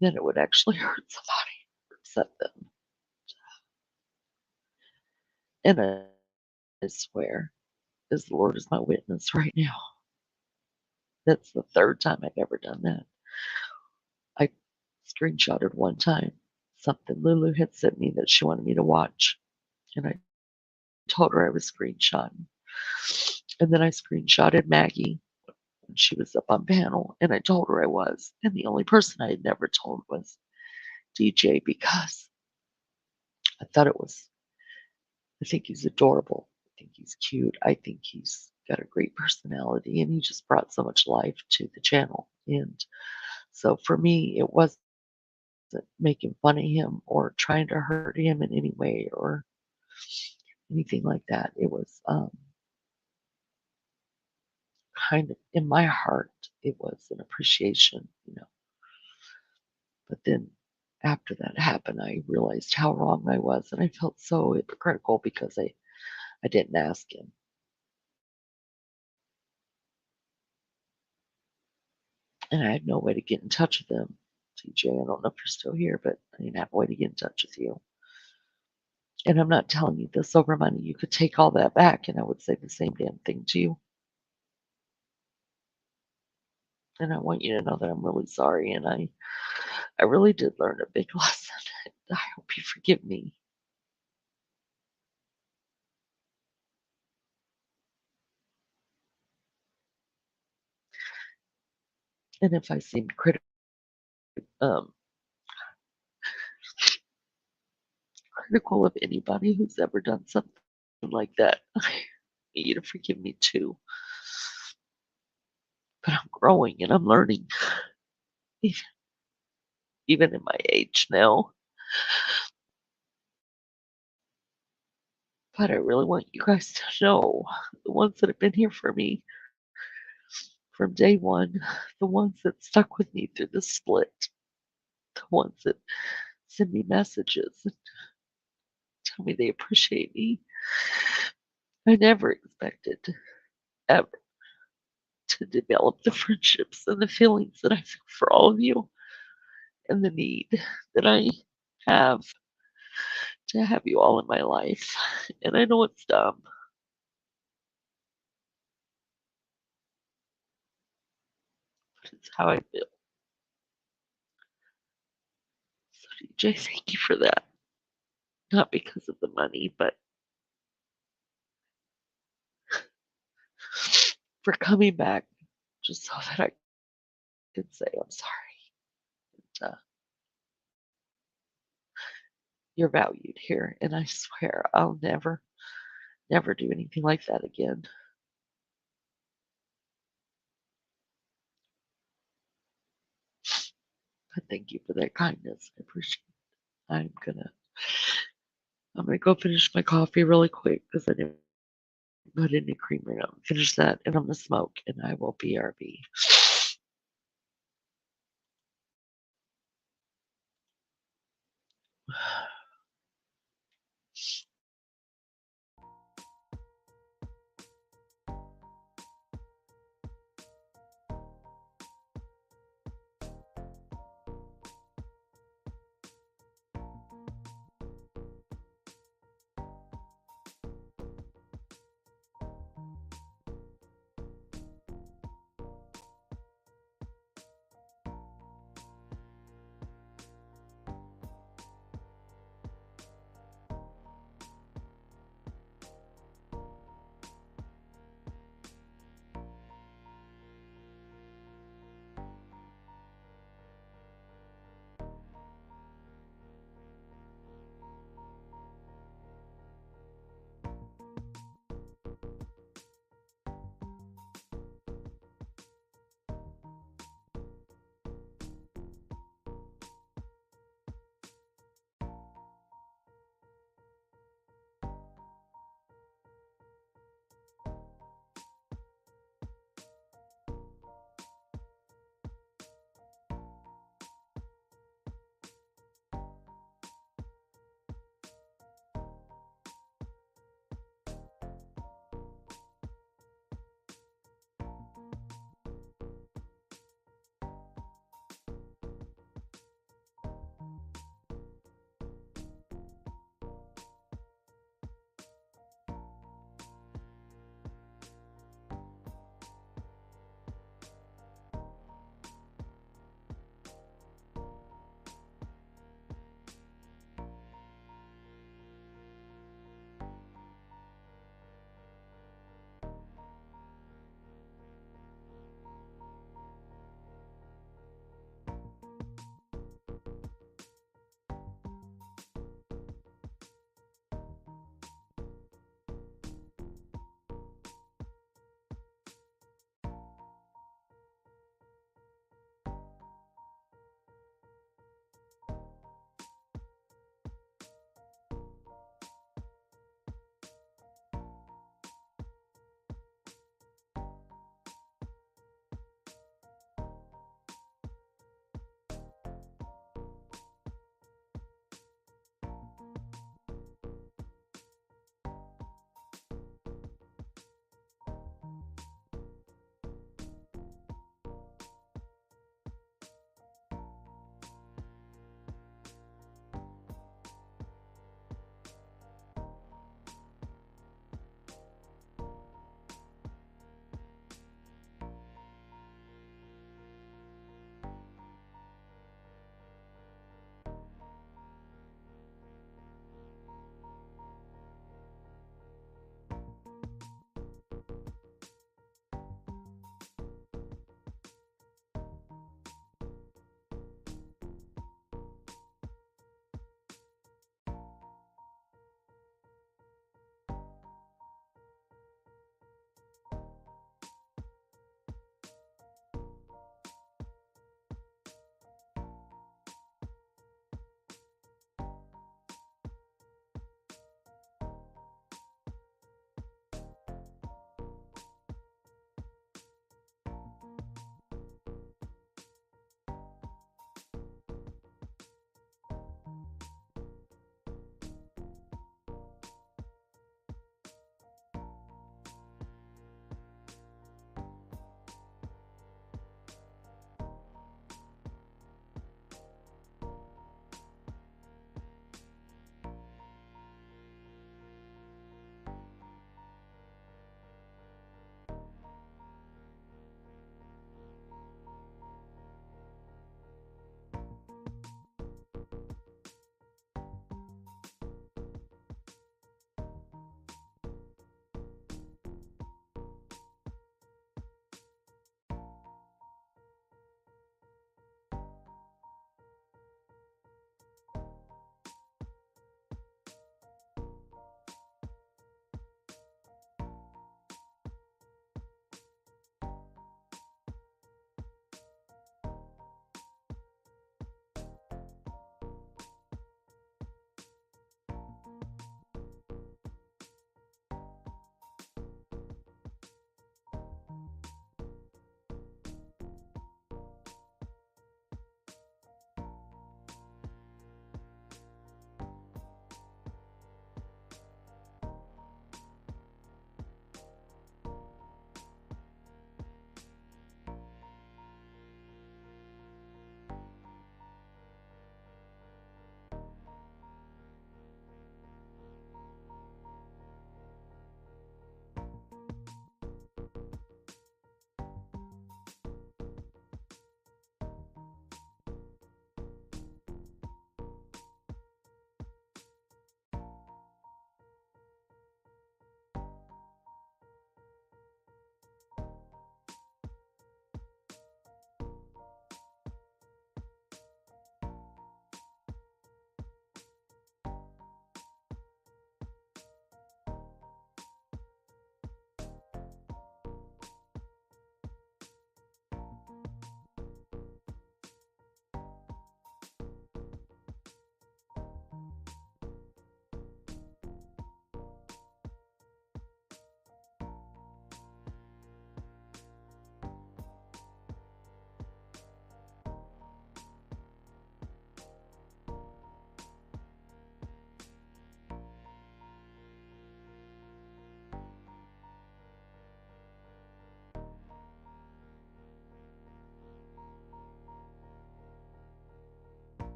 then it would actually hurt somebody, upset them. And I swear, as the Lord is my witness right now, that's the third time I've ever done that. I screenshotted one time something Lulu had sent me that she wanted me to watch, and I told her I was screenshotting. And then I screenshotted Maggie when she was up on panel, and I told her I was. And the only person I had never told was DJ because I thought it was, I think he's adorable. I think he's cute. I think he's got a great personality, and he just brought so much life to the channel. And so for me, it wasn't making fun of him or trying to hurt him in any way or anything like that. It was kind of in my heart, it was an appreciation, But then after that happened, I realized how wrong I was, and I felt so hypocritical because I didn't ask him. And I had no way to get in touch with him. TJ, I don't know if you're still here, but I didn't have a way to get in touch with you. And I'm not telling you this over money. You could take all that back, and I would say the same damn thing to you. And I want you to know that I'm really sorry, and I really did learn a big lesson. I hope you forgive me. And if I seemed um, critical of anybody who's ever done something like that, I need you to forgive me too. But I'm growing and I'm learning, even even in my age now. But I really want you guys to know, the ones that have been here for me from day one, the ones that stuck with me through the split, the ones that send me messages and tell me they appreciate me. I never expected ever to develop the friendships and the feelings that I feel for all of you and the need that I have to have you all in my life. And I know it's dumb, but it's how I feel. So, DJ, thank you for that. Not because of the money, but for coming back just so that I could say I'm sorry. And, you're valued here, and I swear I'll never, never do anything like that again. But thank you for that kindness. I appreciate it. I'm gonna go finish my coffee really quick because I didn't put any creamer in it. Finish that, and I'm gonna smoke, and I will BRB.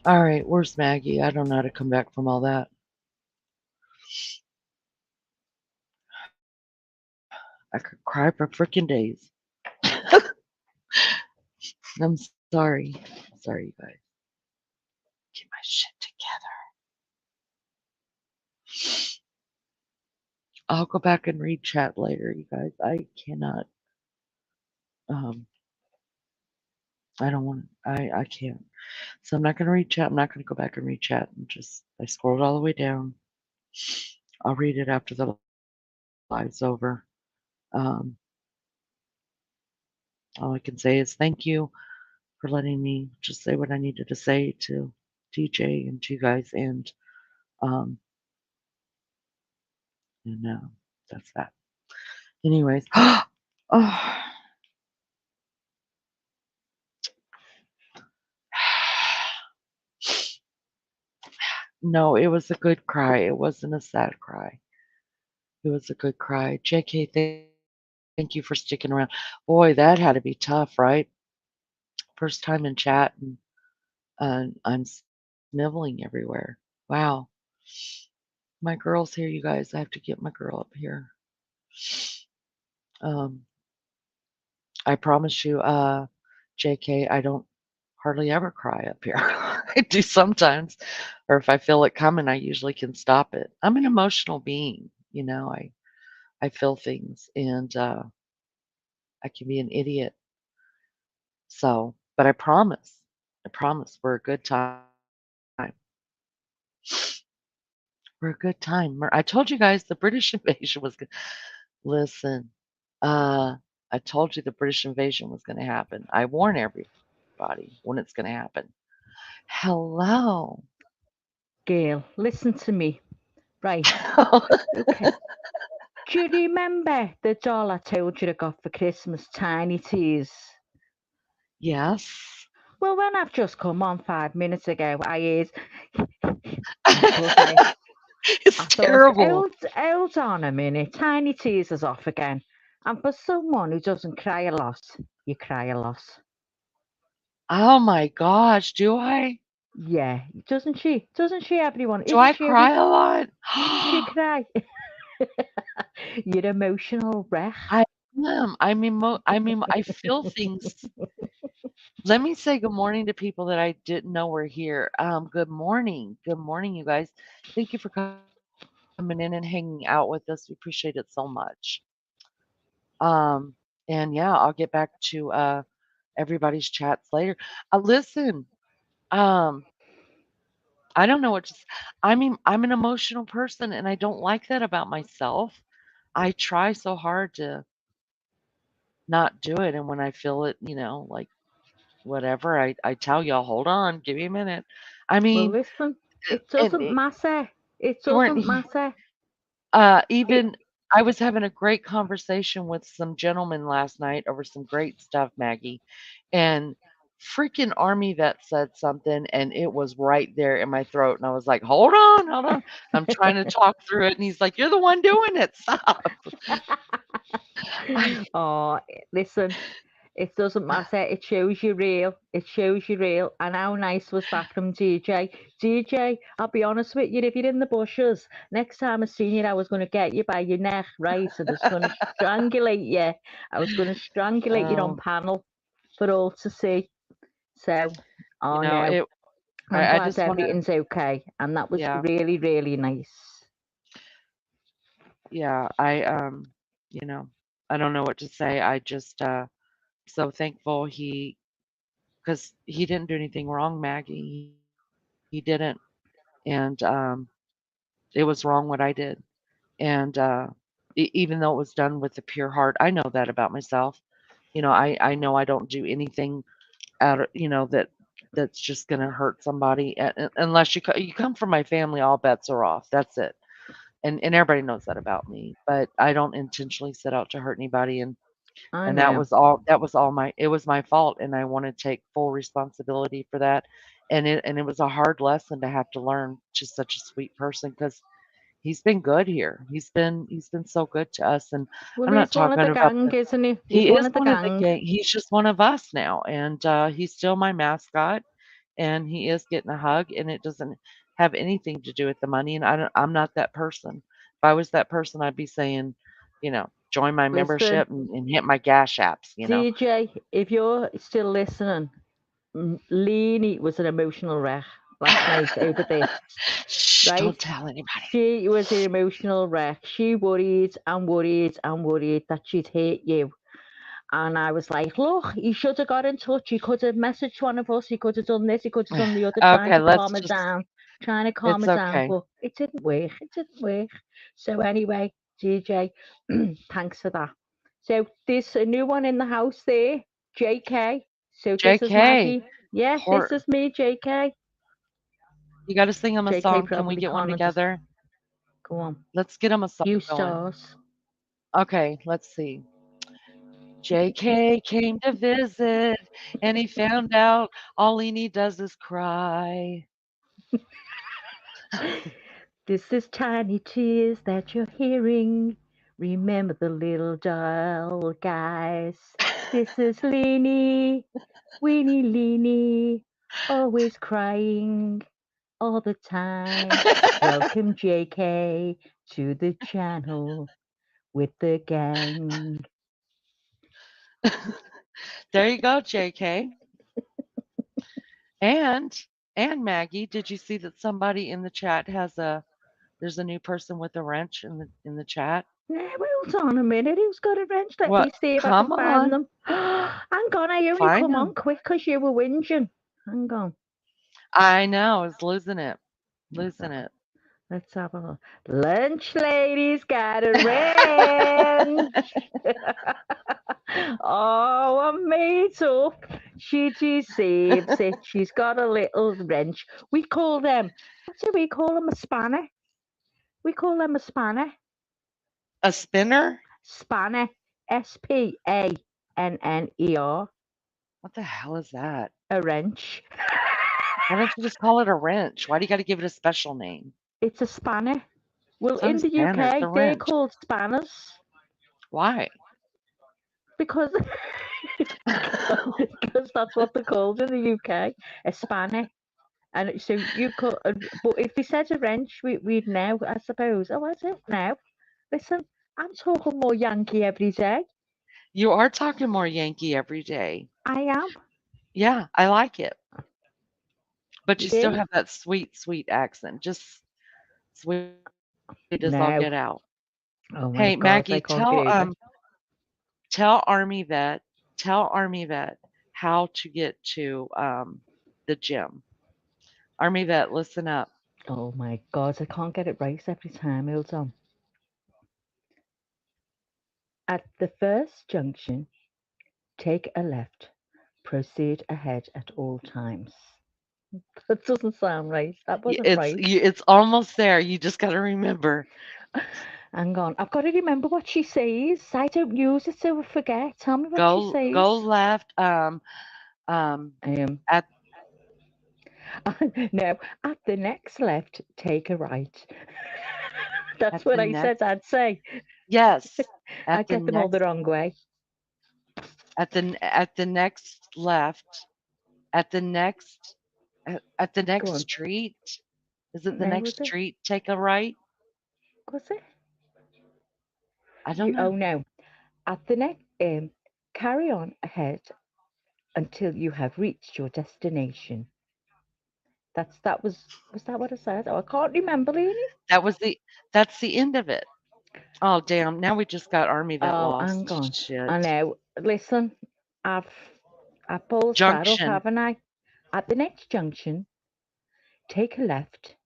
All right, where's Maggie? I don't know how to come back from all that. I could cry for freaking days. I'm sorry. Sorry, you guys. Get my shit together. I'll go back and read chat later, you guys. I cannot. Um, I don't want. I can't. So I'm not gonna read chat. I'm not gonna go back and read chat. I scrolled all the way down. I'll read it after the live's over. Um, all I can say is thank you for letting me just say what I needed to say to DJ and to you guys, um, and that's that. Anyways, oh, no, it was a good cry. It wasn't a sad cry. It was a good cry. JK, thank you for sticking around. Boy, that had to be tough, right? First time in chat, and I'm sniveling everywhere. Wow. My girl's here, you guys. I have to get my girl up here. Um, I promise you, JK, I don't hardly ever cry up here. I do sometimes, or if I feel it coming, I usually can stop it. I'm an emotional being, you know. I feel things, and I can be an idiot. So, but I promise, we're a good time. We're a good time. I told you guys the British invasion was good. Listen, uh, I told you the British invasion was going to happen. I warn everybody when it's going to happen. Hello. Gail, listen to me. Right, okay. Do you remember the doll I told you I got for Christmas, Tiny Tears? Yes. Well, when I've just come on 5 minutes ago, I heard my buzzer. I It's thought, terrible. hold on a minute, Tiny Tears is off again. And for someone who doesn't cry a lot, you cry a lot. Oh my gosh, do I? Yeah, doesn't she? Doesn't she, everyone? Do I Isn't she? cry a lot? Doesn't she cry? You're emotional wreck. I am. I feel things. Let me say good morning to people that I didn't know were here. Good morning. Good morning, you guys. Thank you for coming in and hanging out with us. We appreciate it so much. Um, and yeah, I'll get back to everybody's chats later. Listen, um, I don't know what to I'm an emotional person and I don't like that about myself. I try so hard to not do it, and when I feel it, like whatever, I tell y'all, hold on, give me a minute. I Well, mean, listen, it and doesn't matter. It you weren't doesn't matter. It, even I was having a great conversation with some gentlemen last night over some great stuff, Maggie, and freaking army vet said something and it was right there in my throat and I was like, "Hold on, hold on." I'm trying to talk through it and he's like, "You're the one doing it. Stop." I oh, listen, it doesn't matter. It shows you real. It shows you real. And how nice was that from DJ? DJ, I'll be honest with you, if you're in the bushes, next time I seen you, I was going to get you by your neck, right? I was going to strangulate you. I was going to strangulate you on oh, panel for all to see. So, oh no, it I'm I glad just want to everything's okay. And that was yeah. really, really nice. Yeah, you know, I don't know what to say. I just so thankful cuz he didn't do anything wrong, Maggie. He didn't. And it was wrong what I did. And even though it was done with a pure heart, I know that about myself. I know I don't do anything out of, that's just going to hurt somebody unless you come from my family, all bets are off. That's it. And everybody knows that about me, but I don't intentionally set out to hurt anybody, I and know. that was all my it was my fault, and I wanna take full responsibility for that, and it was a hard lesson to have to learn. Just such a sweet person because 'cause he's been good here. He's been so good to us, and Well, I'm not he's one of talking the about gang, the isn't he? He's he one is of the one of the gang. gang. He's just one of us now, and he's still my mascot. and he is getting a hug, and it doesn't have anything to do with the money, and I'm not that person. If I was that person, I'd be saying, "Join my Listen, membership and hit my Gash apps." DJ, if you're still listening, Leanie was an emotional wreck last night over this, Shh, right? don't tell anybody. She was an emotional wreck. She worried and worried and worried that she'd hurt you. And I was like, look, he should have got in touch. He could have messaged one of us. He could have done this. He could have done the other, trying Okay, to let's calm her just down. Trying to calm it's her down. okay. But it didn't work. It didn't work. So anyway, DJ, thanks for that. So there's a new one in the house there, JK. So this is JK, Maggie. Yeah, this poor is me, JK. you gotta sing him a JK song. Can we probably get one commented. together? Go on. Let's get him a song You going. stars. Okay, let's see. JK came to visit and he found out all he does is cry. This is tiny tears that you're hearing. Remember the little doll, guys. This is Leanie, Weenie Leanie, always crying all the time. Welcome, JK, to the channel with the gang. There you go, JK. And Maggie, did you see that somebody in the chat there's a new person with a wrench in the chat? Now, hold on a minute. Who's got a wrench? Let me What? see if I can Come find on, them. Hang on, I only find come on him. quick because you were whinging. Hang on. I know, I was losing it. Losing it. Let's have a look. Lunch ladies got a wrench. Oh, I'm made up. She saves it. She's got a little wrench. We call them, what do we call them? A spanner. We call them a spanner. A spinner? Spanner. SPANNER. What the hell is that? A wrench. Why don't you just call it a wrench? Why do you gotta give it a special name? It's a spanner. Well, It's not in a the spanner, it's a UK, they're wrench. called spanners Why? because because that's what they're called in the UK, a spanner. And so you could, but if they said a wrench, we'd know, I suppose. Oh, is it now? Listen, I'm talking more Yankee every day. You are talking more Yankee every day. I am. Yeah, I like it. But you still Yeah. have that sweet, sweet accent. Just sweet as all No. get out. Oh my Hey, God, I Maggie, can't get over. tell Army Vet how to get to the gym. Army Vet, listen up. Oh my God, I can't get it right every time. Hold on. At the first junction, take a left. Proceed ahead at all times. That doesn't sound right. That wasn't right. It's almost there. You just got to remember. Hang on. I've got to remember what she says. I don't use it, so I forget. Tell me what she says. Go left. At No, at the next left, take a right. That's at what the I said I'd say. yes. I At the get them all the next wrong way. at the next left. At the next at the Go next on. street. Is it the No, was next it? street? Take a right. Was it? I don't know. Oh no. At the next, carry on ahead until you have reached your destination. Was that what I said? Oh, I can't remember, Leanie. That's the end of it. Oh damn! Now we just got Army Vet Oh, lost. hang on. Shit. I know. Listen, I've pulled that up, Junction. haven't I? At the next junction, take a left.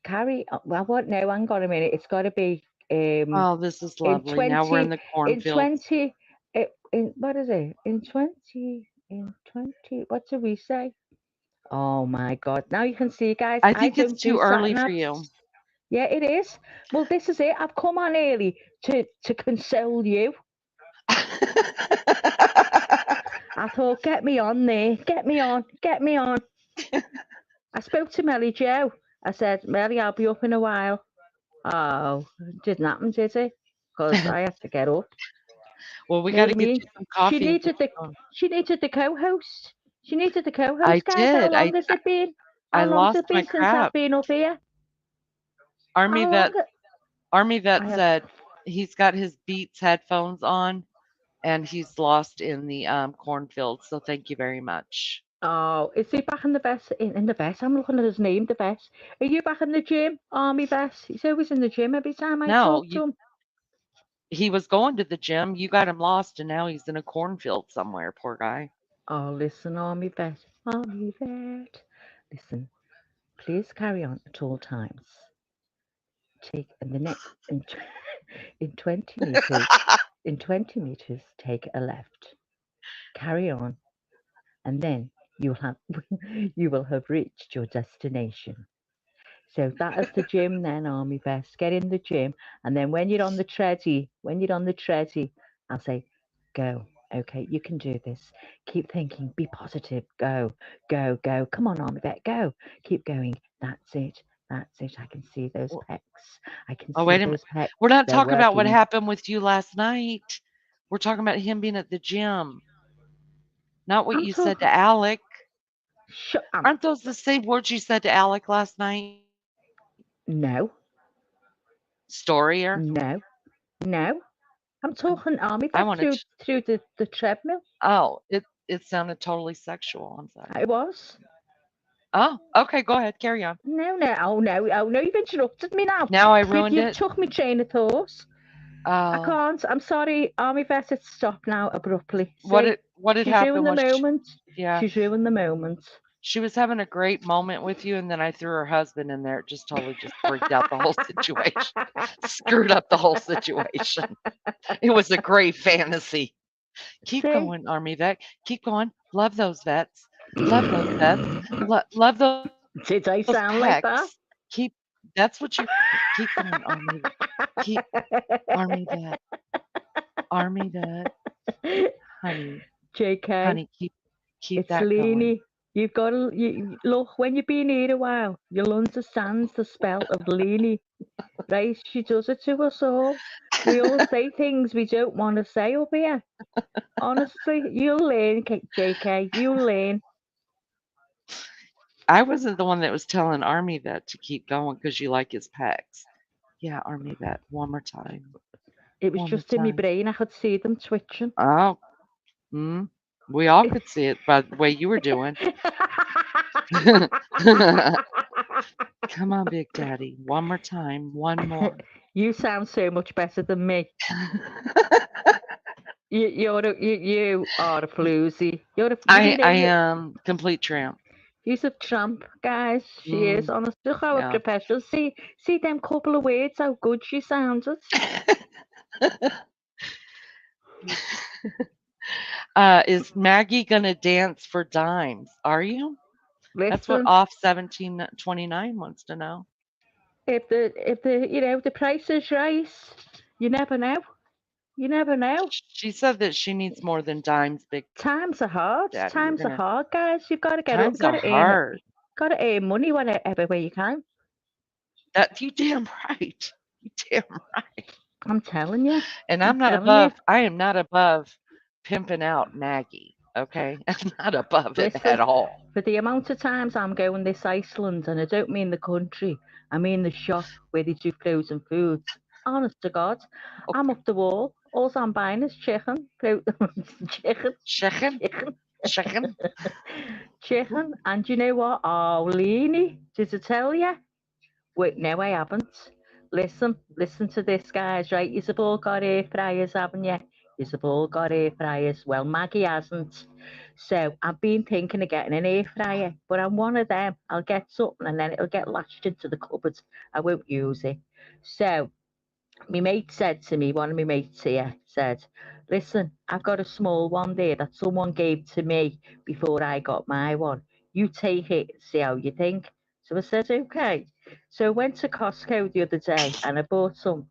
Carry on. Well, what? No, hang on a minute. It's got to be Oh, this is in lovely. Now we're in 20, the in cornfield. 20, in what is it? In 20, what do we say? Oh my God. Now you can see, guys, I I think don't it's do too early for sat-navs. you. Yeah, it is. Well, this is it. I've come on early to console you. I thought, get me on there. Get me on. Get me on. I spoke to Melly Joe. I said, Melly, I'll be up in a while. Oh, didn't happen, did it? Because I had to get up. Well, we Know got what to I get mean? you some coffee. She needed the co-host. She needed a I co-host, guys. How did. long has it been? I How long's lost it my been since I've crap. been up here? Army How vet long? Army vet I have. said he's got his Beats headphones on and he's lost in the cornfield. So thank you very much. Oh, is he back in the vest? In the vest? I'm looking at his name, the vest. Are you back in the gym, Army vest? He's always in the gym every time I No, talk to him. he was going to the gym. You got him lost, and now he's in a cornfield somewhere. Poor guy. Oh, listen, Army vet. Army vet. Listen, please carry on at all times. Take the next in 20 meters. In 20 meters, take a left. Carry on, and then you'll have you will have reached your destination. So that is the gym then, Army Vest. Get in the gym, and then when you're on the treadie, I'll say, go. Okay, you can do this. Keep thinking. Be positive. Go, go, go. Come on, Army Vet. Go. Keep going. That's it. That's it. I can see those Oh, pecs. I can oh, see wait a minute. those pecs. We're not They're talking about what working. happened with you last night. We're talking about him being at the gym, not what I'm you said to talking. Alec. Shut up. Aren't those the same words you said to Alec last night? No, Storier. no, no. I'm talking Army I Vet wanted. through the treadmill. Oh, it sounded totally sexual. I'm sorry. I was. Oh, okay. Go ahead. Carry on. No, no, oh no, oh no, you've interrupted me now. Now I ruined You've it. took me train of thought. I Oh, can't. I'm sorry, Army Vet. It's stopped now abruptly. See, what had she's ruined happened the was, moment. yeah, She's ruined the moment. she was having a great moment with you, and then I threw her husband in there. It just totally just freaked out the whole situation, screwed up the whole situation. It was a great fantasy. Keep See? going, Army vet. Keep going. Love those vets. Love those vets. Love those Did I pecs. sound like that? Keep. That's what you. Keep going, Army. Keep Army vet. Army vet. Honey, JK, honey, keep it's that going. Leany. You've got to look when you've been here a while. You'll understand the spell of Leany. Right? She does it to us all. We all say things we don't want to say up here. Honestly, you'll learn, JK. You'll learn. I wasn't the one that was telling Army vet to keep going because you like his pecs. Yeah, Army vet. One more time. It was One more just in my time. brain. I could see them twitching. Oh, we all could see it by the way you were doing. Come on, Big Daddy. One more time. One more. You sound so much better than me. You are a floozy. I am complete tramp. He's a tramp, guys. She is. Mm, Honestly, look how yeah. professional. See them couple of words, how good she sounded. Is Maggie gonna dance for dimes? Are you? That's what Listen, off 1729 wants to know. if the price is right, you never know. You never know. She said that she needs more than dimes, Big Times are hard. Daddy. You're Times are gonna. hard, guys. You've got to get up. Times Got are to earn it. hard. Got to earn money whenever way you can. That you damn right. You damn right. I'm telling you. And I'm telling you. I am not above pimping out Maggie. Okay, I'm not above it Listen, at all. for the amount of times I'm going this Iceland, and I don't mean the country, I mean the shop where they do frozen foods. Honest to God, I'm Okay. up the wall. All I'm buying is chicken, chicken, Chicken, chicken, chicken. chicken. And you know what? Oh, Leanie, did I tell you? Wait, no, I haven't. Listen to this, guys, right? You've all got air fryers, haven't you? You've all got air fryers. Well, Maggie hasn't. So I've been thinking of getting an air fryer, but I'm one of them. I'll get something and then it'll get lashed into the cupboard. I won't use it. So my mate said to me, one of my mates here said, listen, I've got a small one there that someone gave to me before I got my one. You take it and see how you think. So I said, okay. So I went to Costco the other day and I bought some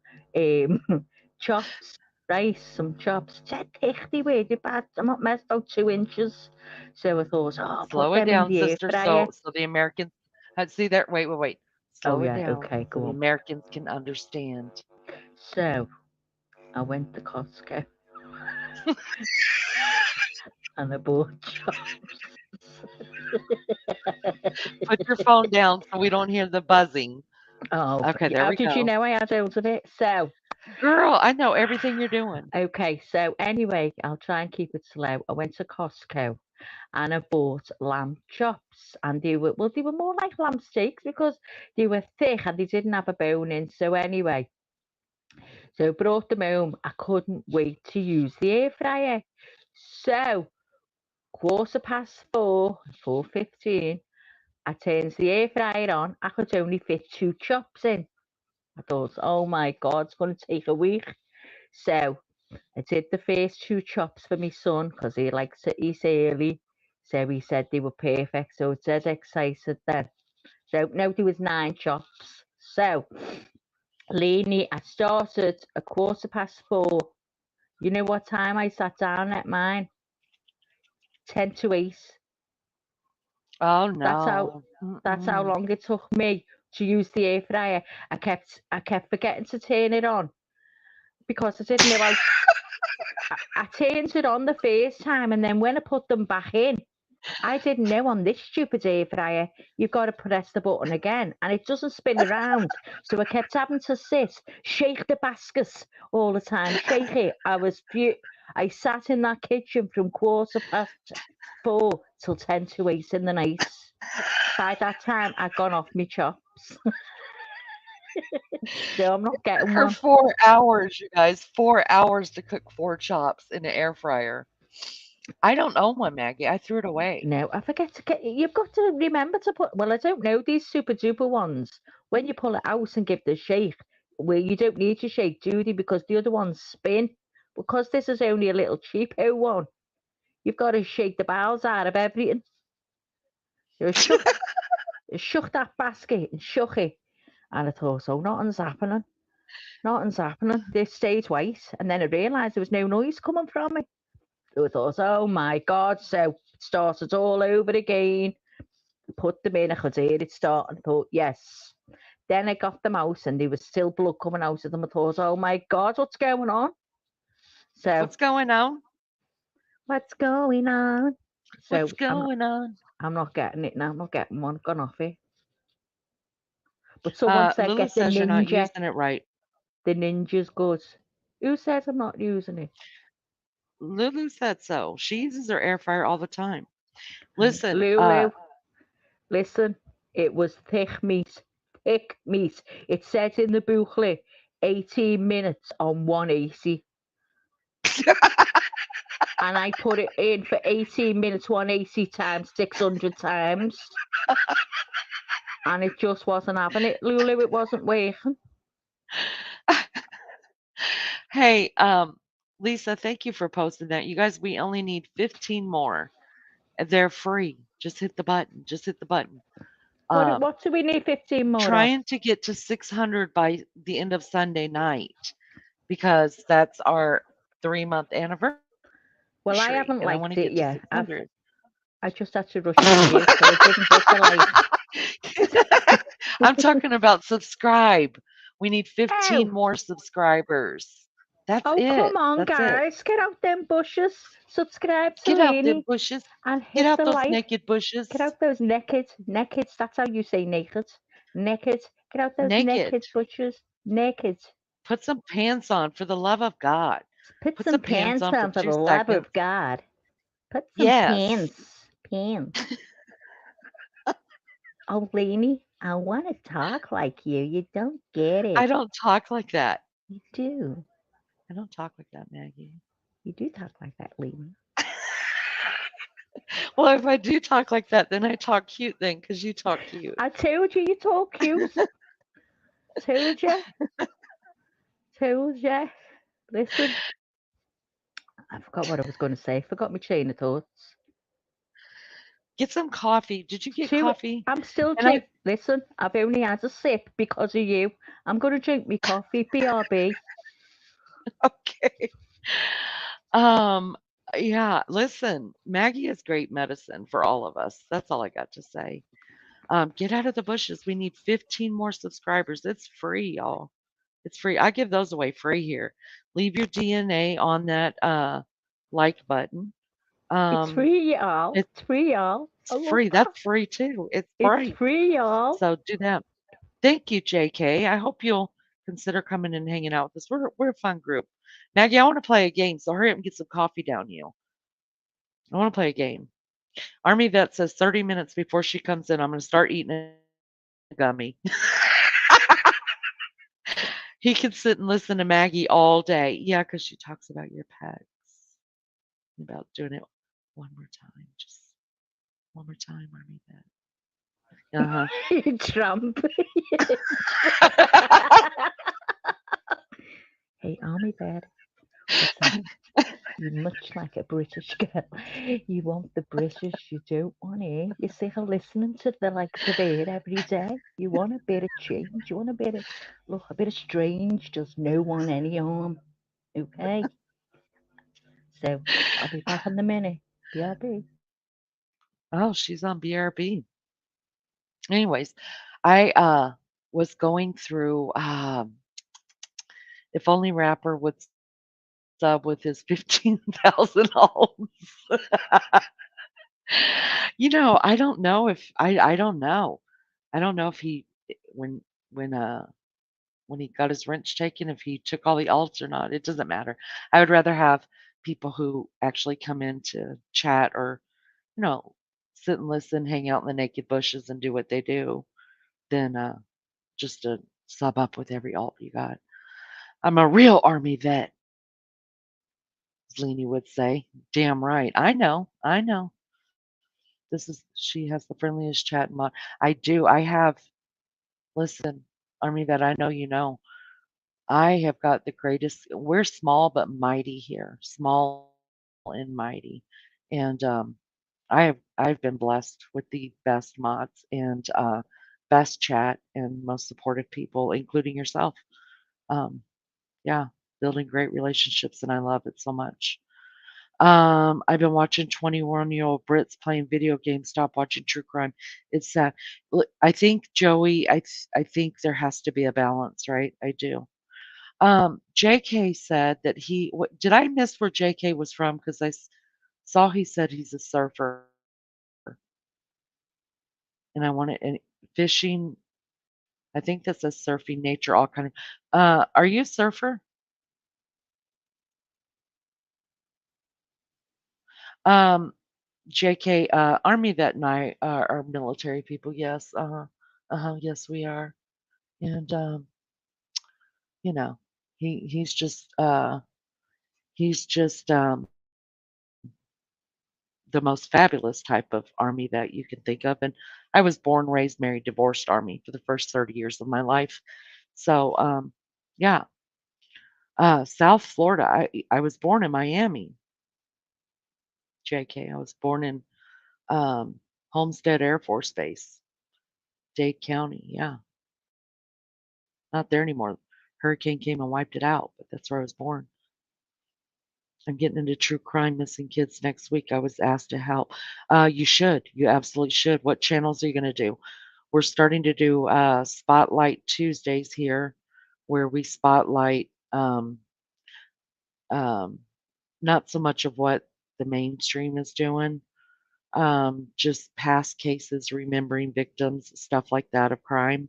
chops, rice, some chops. Said thick they were, they're bad. I'm not messed about 2 inches. So I thought, oh, I'll put Slow it them in down, the air sister. fryer. So the Americans. See there. Wait. Oh, Slow it yeah, down okay, so go the on. Americans can understand. So I went to Costco and I bought chops. Put your phone down so we don't hear the buzzing. Oh, Okay, there how we did you go. know I had hold of it? So, Girl, I know everything you're doing. okay, so anyway, I'll try and keep it slow. I went to Costco and I bought lamb chops, and they were more like lamb steaks because they were thick and they didn't have a bone in. So anyway, so I brought them home. I couldn't wait to use the air fryer. So 4:15, 4:15, I turns the air fryer on. I could only fit 2 chops in. I thought, oh my God, it's going to take a week. So I did the first 2 chops for my son because he likes to eat early. So he said they were perfect. So it's dead excited then. So no, there was 9 chops. So Lainey, I started at 4:15. You know what time I sat down at mine? 10 to 8. Oh That's how no. that's how Mm-mm. long it took me to use the air fryer. I kept forgetting to turn it on because I didn't know how. I turned it on the first time, and then when I put them back in, I didn't know on this stupid air fryer you've got to press the button again, and it doesn't spin around. So I kept having to shake the baskets all the time, shake it. I sat in that kitchen from 4:15 till 10 to 8 in the night. By that time, I'd gone off my chops, so I'm not getting For one. 4 hours, you guys, 4 hours to cook 4 chops in the air fryer. I don't own one, Maggie. I threw it away. No, I forget to get. You've got to remember to put. Well, I don't know these super duper ones. When you pull it out and give the shake, where you don't need to shake, do they? Because the other ones spin. Because this is only a little cheapo one, you've got to shake the bowels out of everything. So I shook that basket and shook it, and I thought, oh, nothing's happening. Nothing's happening. This stayed white, and then I realised there was no noise coming from it. So I thought, oh my God! So it started all over again. Put them in, I could hear it start and thought, yes. Then I got them out and there was still blood coming out of them. I thought, oh my God, what's going on? So, What's going on? what's going on? What's So, going on? I'm not getting it now. I'm not getting one. Gone off it. But someone said Lulu get the says you're not ninja. using it right. The ninja's good. Who says I'm not using it? Lulu said so. She uses her air fryer all the time. And Listen, Lulu, listen, it was thick meat. Thick meat. It said in the booklet 18 minutes on 180. And I put it in for 18 minutes, 180 times, 600 times. And it just wasn't having it, Lulu. It wasn't working. hey, Lisa, thank you for posting that. You guys, we only need 15 more. They're free. Just hit the button. Just hit the button. Um, What do we need 15 more of? trying to get to 600 by the end of Sunday night because that's our 3-month anniversary, and I want to get Well, to I haven't 600. liked it yet. I just had to rush to you, so I didn't hit the like. I'm talking about subscribe. We need 15 Oh, more subscribers. That's oh, it. come on, That's it. guys. Get out them bushes. Subscribe to Get out them Lainey bushes. and Get hit out the those like. naked bushes. Get out those naked. That's how you say naked. Naked. Get out those Naked. naked bushes. Naked. Put some pants on for the love of God. Put Put some some pants pants on for on for the two love seconds. of God. Put some Yes. pants. Pants. Oh, Lainey, I want to talk like you. You don't get I it. don't talk like that. You do. I don't talk like that, Maggie. You do talk like that, Lainey. Well, if I do talk like that, then I talk cute then because you talk cute. I told you talk cute. Told you. Told you. Listen, I forgot what I was going to say. Forgot my chain of thoughts. Get some coffee. Did you get Two. coffee? I'm still And I drink. Listen, I've only had a sip because of you. I'm going to drink me coffee. BRB. okay. Um yeah, listen, Maggie is great medicine for all of us. That's all I got to say. Get out of the bushes. We need 15 more subscribers. It's free, y'all. It's free. I give those away free here. Leave your DNA on that like button. It's Um, free, y'all. it's It's free, y'all. I love free. that. That's free too. It's It's free. free, y'all. So do that. Thank you, JK. I hope you'll consider coming and hanging out with us. We're a fun group. Maggie, I want to play a game, so hurry up and get some coffee down you. I want to play a game. Army Vet says 30 minutes before she comes in, I'm going to start eating a gummy. He can sit and listen to Maggie all day. Yeah, because she talks about your pets. About doing it one more time. Just one more time, Army Vet. Uh Trump. huh. Hey, Army Bed. Listen, you're much like a British girl. You want the British, you don't want it. You see her listening to the likes of it every day. You want a bit of change. You want a bit of, look, a bit of strange does no one any harm. Okay? So I'll be back in a minute. BRB. Oh, she's on BRB. Anyways, I was going through if only Rapper would sub with his 15,000 homes. I don't know if I don't know. I don't know if he when when uh when he got his wrench taken, if he took all the alts or not. It doesn't matter. I would rather have people who actually come in to chat or, you know, sit and listen, hang out in the naked bushes and do what they do than just to sub up with every alt you got. I'm a real army vet, as Leanie would say. Damn right. I know. I know. She has the friendliest chat mod. I do. I have, listen, army vet, I know you know. I have got the greatest. We're small but mighty here, small and mighty, and I've been blessed with the best mods and best chat and most supportive people, including yourself. Um, yeah, building great relationships, and I love it so much. I've been watching 21-year-old Brits playing video games. Stop watching true crime. It's sad. I think Joey. I think there has to be a balance, right? I do. JK said that did I miss where JK was from? Because saw he said he's a surfer, and I wanted and fishing. I think that says surfing, nature, all kind of. Are you a surfer? Um, JK, Army vet and I are military people. Yes, yes, we are. And you know, he's just the most fabulous type of army that you can think of. And I was born, raised, married, divorced army for the first 30 years of my life. So, yeah, South Florida. I was born in Miami, JK. I was born in Homestead Air Force Base, Dade County. Yeah, not there anymore. Hurricane came and wiped it out, but that's where I was born. I'm getting into true crime, missing kids next week. I was asked to help. You should. You absolutely should. What channels are you going to do? We're starting to do Spotlight Tuesdays here, where we spotlight um, not so much of what the mainstream is doing, just past cases, remembering victims, stuff like that of crime.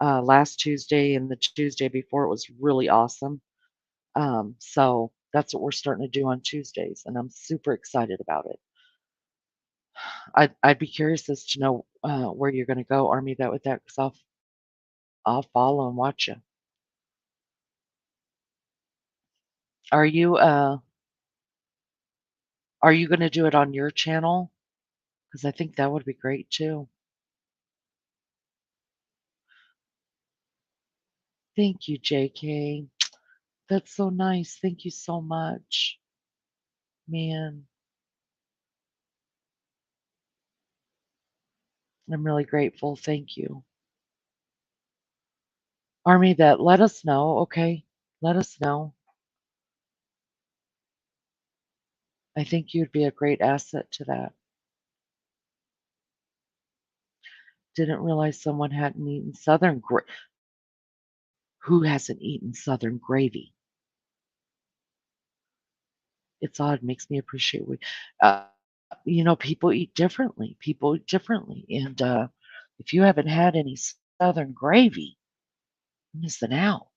Last Tuesday and the Tuesday before, it was really awesome. So that's what we're starting to do on Tuesdays, and I'm super excited about it. I'd be curious as to know where you're going to go, Army Vet, with that, because I'll follow and watch you. Are you are you going to do it on your channel? Because I think that would be great too. Thank you, JK. That's so nice. Thank you so much, man. I'm really grateful. Thank you, Army Vet. Let us know, okay? Let us know. I think you'd be a great asset to that. Didn't realize someone hadn't eaten who hasn't eaten Southern gravy? It's odd. It makes me appreciate uh, people eat differently. People eat differently, and if you haven't had any Southern gravy, you're missing out.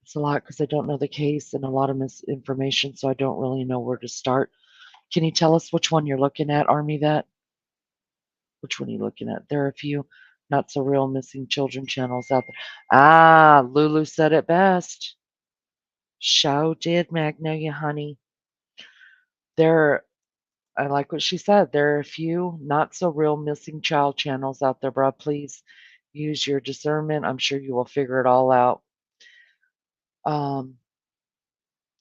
It's a lot because I don't know the case and a lot of misinformation, so I don't really know where to start. Can you tell us which one you're looking at, Army Vet? Which one are you looking at? There are a few not so real missing children channels out there. Ah, Lulu said it best. Show did, Magnolia Honey. There, I like what she said. There are a few not so real missing child channels out there, bro. Please use your discernment. I'm sure you will figure it all out. Um,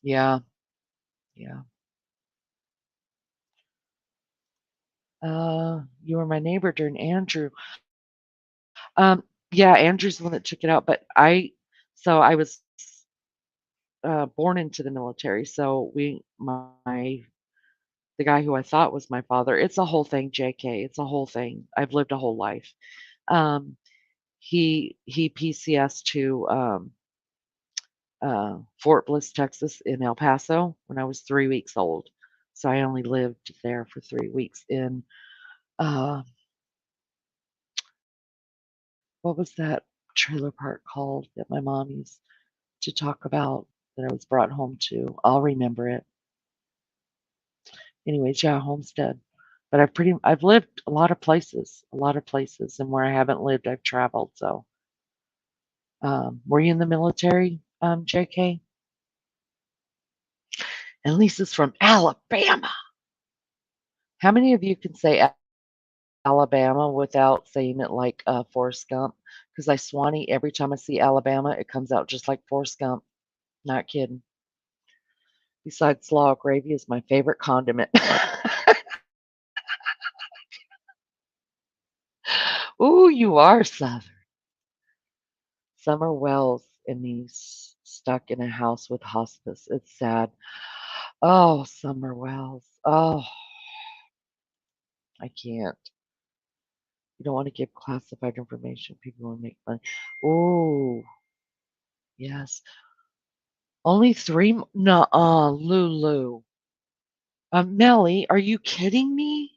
yeah, yeah. You were my neighbor during Andrew. Um, yeah, Andrew's the one that took it out, but I was born into the military. So the guy who I thought was my father, it's a whole thing, JK. It's a whole thing. I've lived a whole life. Um, he PCS to Fort Bliss, Texas, in El Paso when I was 3 weeks old. So I only lived there for 3 weeks in uh, what was that trailer park called that my mom used to talk about that I was brought home to? I'll remember it. Anyways, yeah, Homestead. But I've lived a lot of places, and where I haven't lived, I've traveled. So, were you in the military, JK? And Lisa's from Alabama. How many of you can say Alabama without saying it like Forrest Gump? Because I Swanee every time I see Alabama, it comes out just like Forrest Gump. Not kidding. Besides, slaw gravy is my favorite condiment. Ooh, you are Southern. Summer Wells and he's stuck in a house with hospice. It's sad. Oh, Summer Wells. Oh, I can't. You don't want to give classified information. People will make fun. Oh, yes. Only three. Nuh-uh, Lulu. Melly, are you kidding me?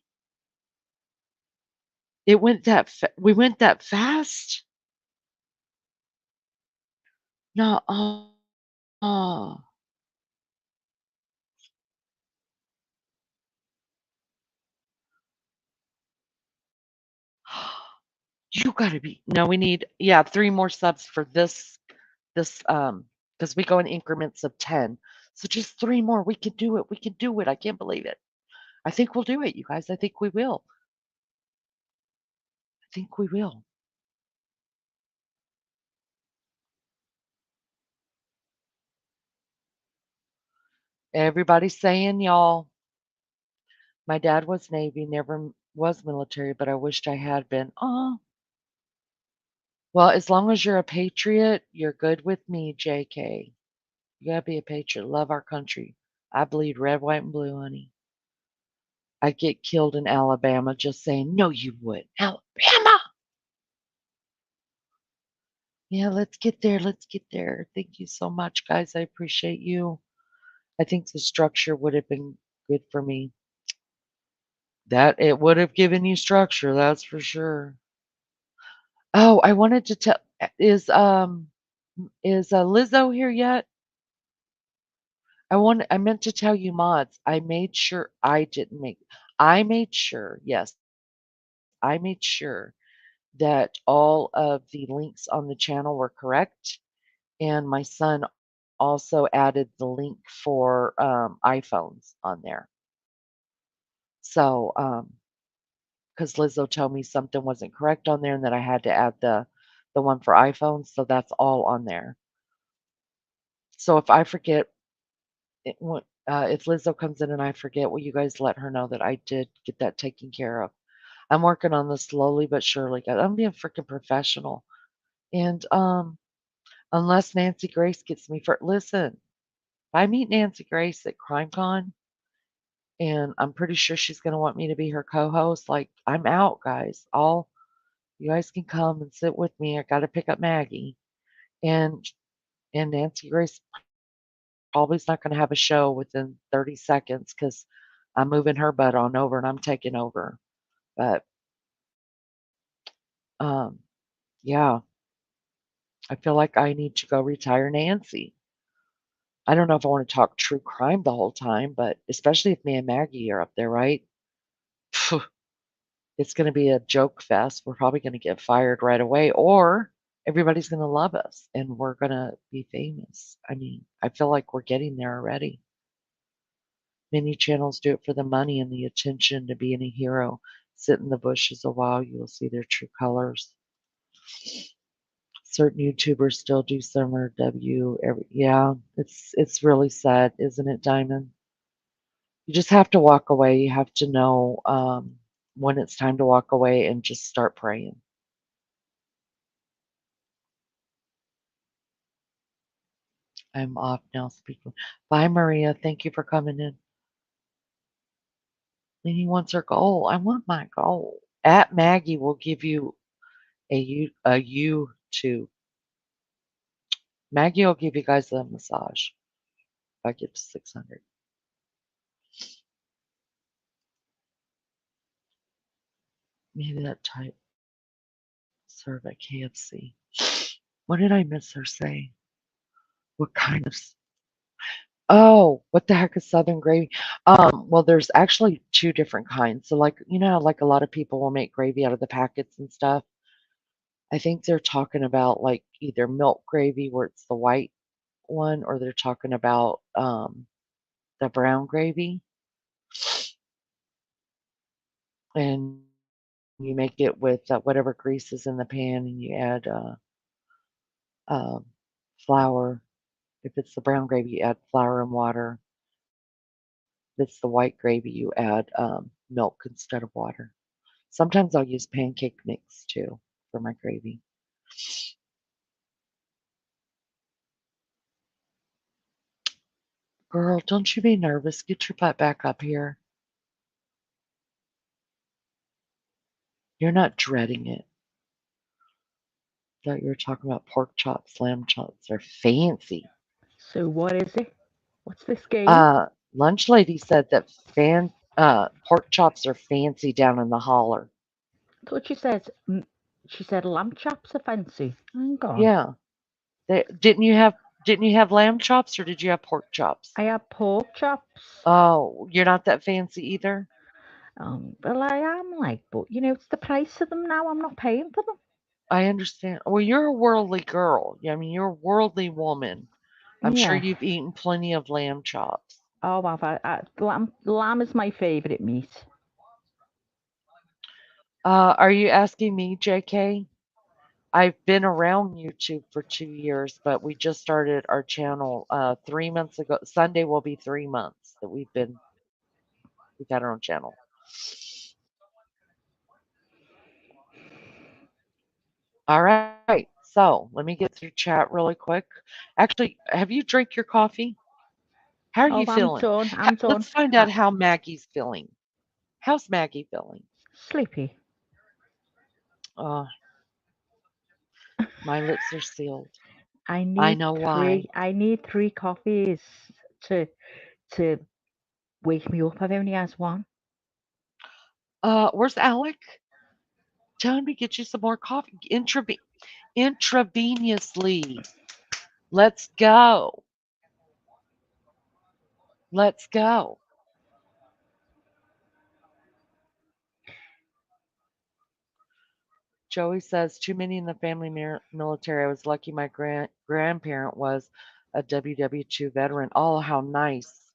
We went that fast? Nuh-uh. You gotta be. No, we need, yeah, three more subs for this, because we go in increments of 10. So just three more. We can do it. We can do it. I can't believe it. I think we'll do it, you guys. I think we will. I think we will. Everybody's saying, y'all, my dad was Navy, never was military, but I wished I had been. Oh, well, as long as you're a patriot, you're good with me, JK. You gotta be a patriot. Love our country. I bleed red, white, and blue, honey. I'd get killed in Alabama just saying, no, you would. Alabama! Yeah, let's get there. Let's get there. Thank you so much, guys. I appreciate you. I think the structure would have been good for me. That it would have given you structure, that's for sure. Oh, I wanted to tell is Lizzo here yet? I meant to tell you mods. I made sure, yes, I made sure that all of the links on the channel were correct. And my son also added the link for iPhones on there. So, because Lizzo told me something wasn't correct on there and that I had to add the one for iPhones, so that's all on there. So if I forget, if Lizzo comes in and I forget, will you guys let her know that I did get that taken care of? I'm working on this slowly but surely, guys. I'm being freaking professional. And unless Nancy Grace gets me for listen, if I meet Nancy Grace at CrimeCon, and I'm pretty sure she's gonna want me to be her co-host, like I'm out, guys. You guys can come and sit with me. I gotta pick up Maggie. And And Nancy Grace probably is not going to have a show within 30 seconds because I'm moving her butt on over and I'm taking over. But um, yeah, I feel like I need to go retire Nancy. I don't know if I want to talk true crime the whole time, but especially if me and Maggie are up there, right? Phew, it's going to be a joke fest. We're probably going to get fired right away, or everybody's going to love us and we're going to be famous. I mean, I feel like we're getting there already. Many channels do it for the money and the attention to being a hero. Sit in the bushes a while, you'll see their true colors. Certain YouTubers still do summer yeah, it's really sad, isn't it, Diamond? You just have to walk away. You have to know when it's time to walk away and just start praying. I'm off now speaking. Bye, Maria. Thank you for coming in. Leanie wants her goal. I want my goal. At Maggie will give you a YouTube. Maggie will give you guys a massage if I get to 600. Maybe that type serve at KFC. What did I miss her say? What kind of Oh, what the heck is Southern gravy? Well, there's actually 2 different kinds. So, like, you know how, like, a lot of people will make gravy out of the packets and stuff? I think they're talking about, like, either milk gravy where it's the white one, or they're talking about, the brown gravy, and you make it with, whatever grease is in the pan, and you add, um, flour. If it's the brown gravy, you add flour and water. If it's the white gravy, you add, milk instead of water. Sometimes I'll use pancake mix too for my gravy. Girl, don't you be nervous. Get your butt back up here. You're not dreading it. Thought you were talking about pork chops, lamb chops. They're fancy. So what is it? What's this game? Lunch lady said that pork chops are fancy down in the holler. I thought she said lamb chops are fancy. Hang on. Yeah. Didn't you have lamb chops or did you have pork chops? I had pork chops. Oh, you're not that fancy either? Well, I am like, but it's the price of them now. I'm not paying for them. I understand. Well, you're a worldly girl. Yeah, I mean, you're a worldly woman. I'm sure Yeah. you've eaten plenty of lamb chops. Oh, lamb is my favorite meat. Are you asking me, JK? I've been around YouTube for 2 years, but we just started our channel 3 months ago. Sunday will be 3 months that we've had our own channel. All right, so let me get through chat really quick. Actually, have you drank your coffee? How are Oh, you feeling? I'm done. Let's find out how Maggie's feeling. How's Maggie feeling? Sleepy. Uh, my lips are sealed. I I need know why. I need 3 coffees to to wake me up. I've only had one. Where's Alec? Tell him to get you some more coffee. Intravenously. Let's go. Let's go. Joey says, too many in the family military. I was lucky my grandparent was a WW2 veteran. Oh, how nice.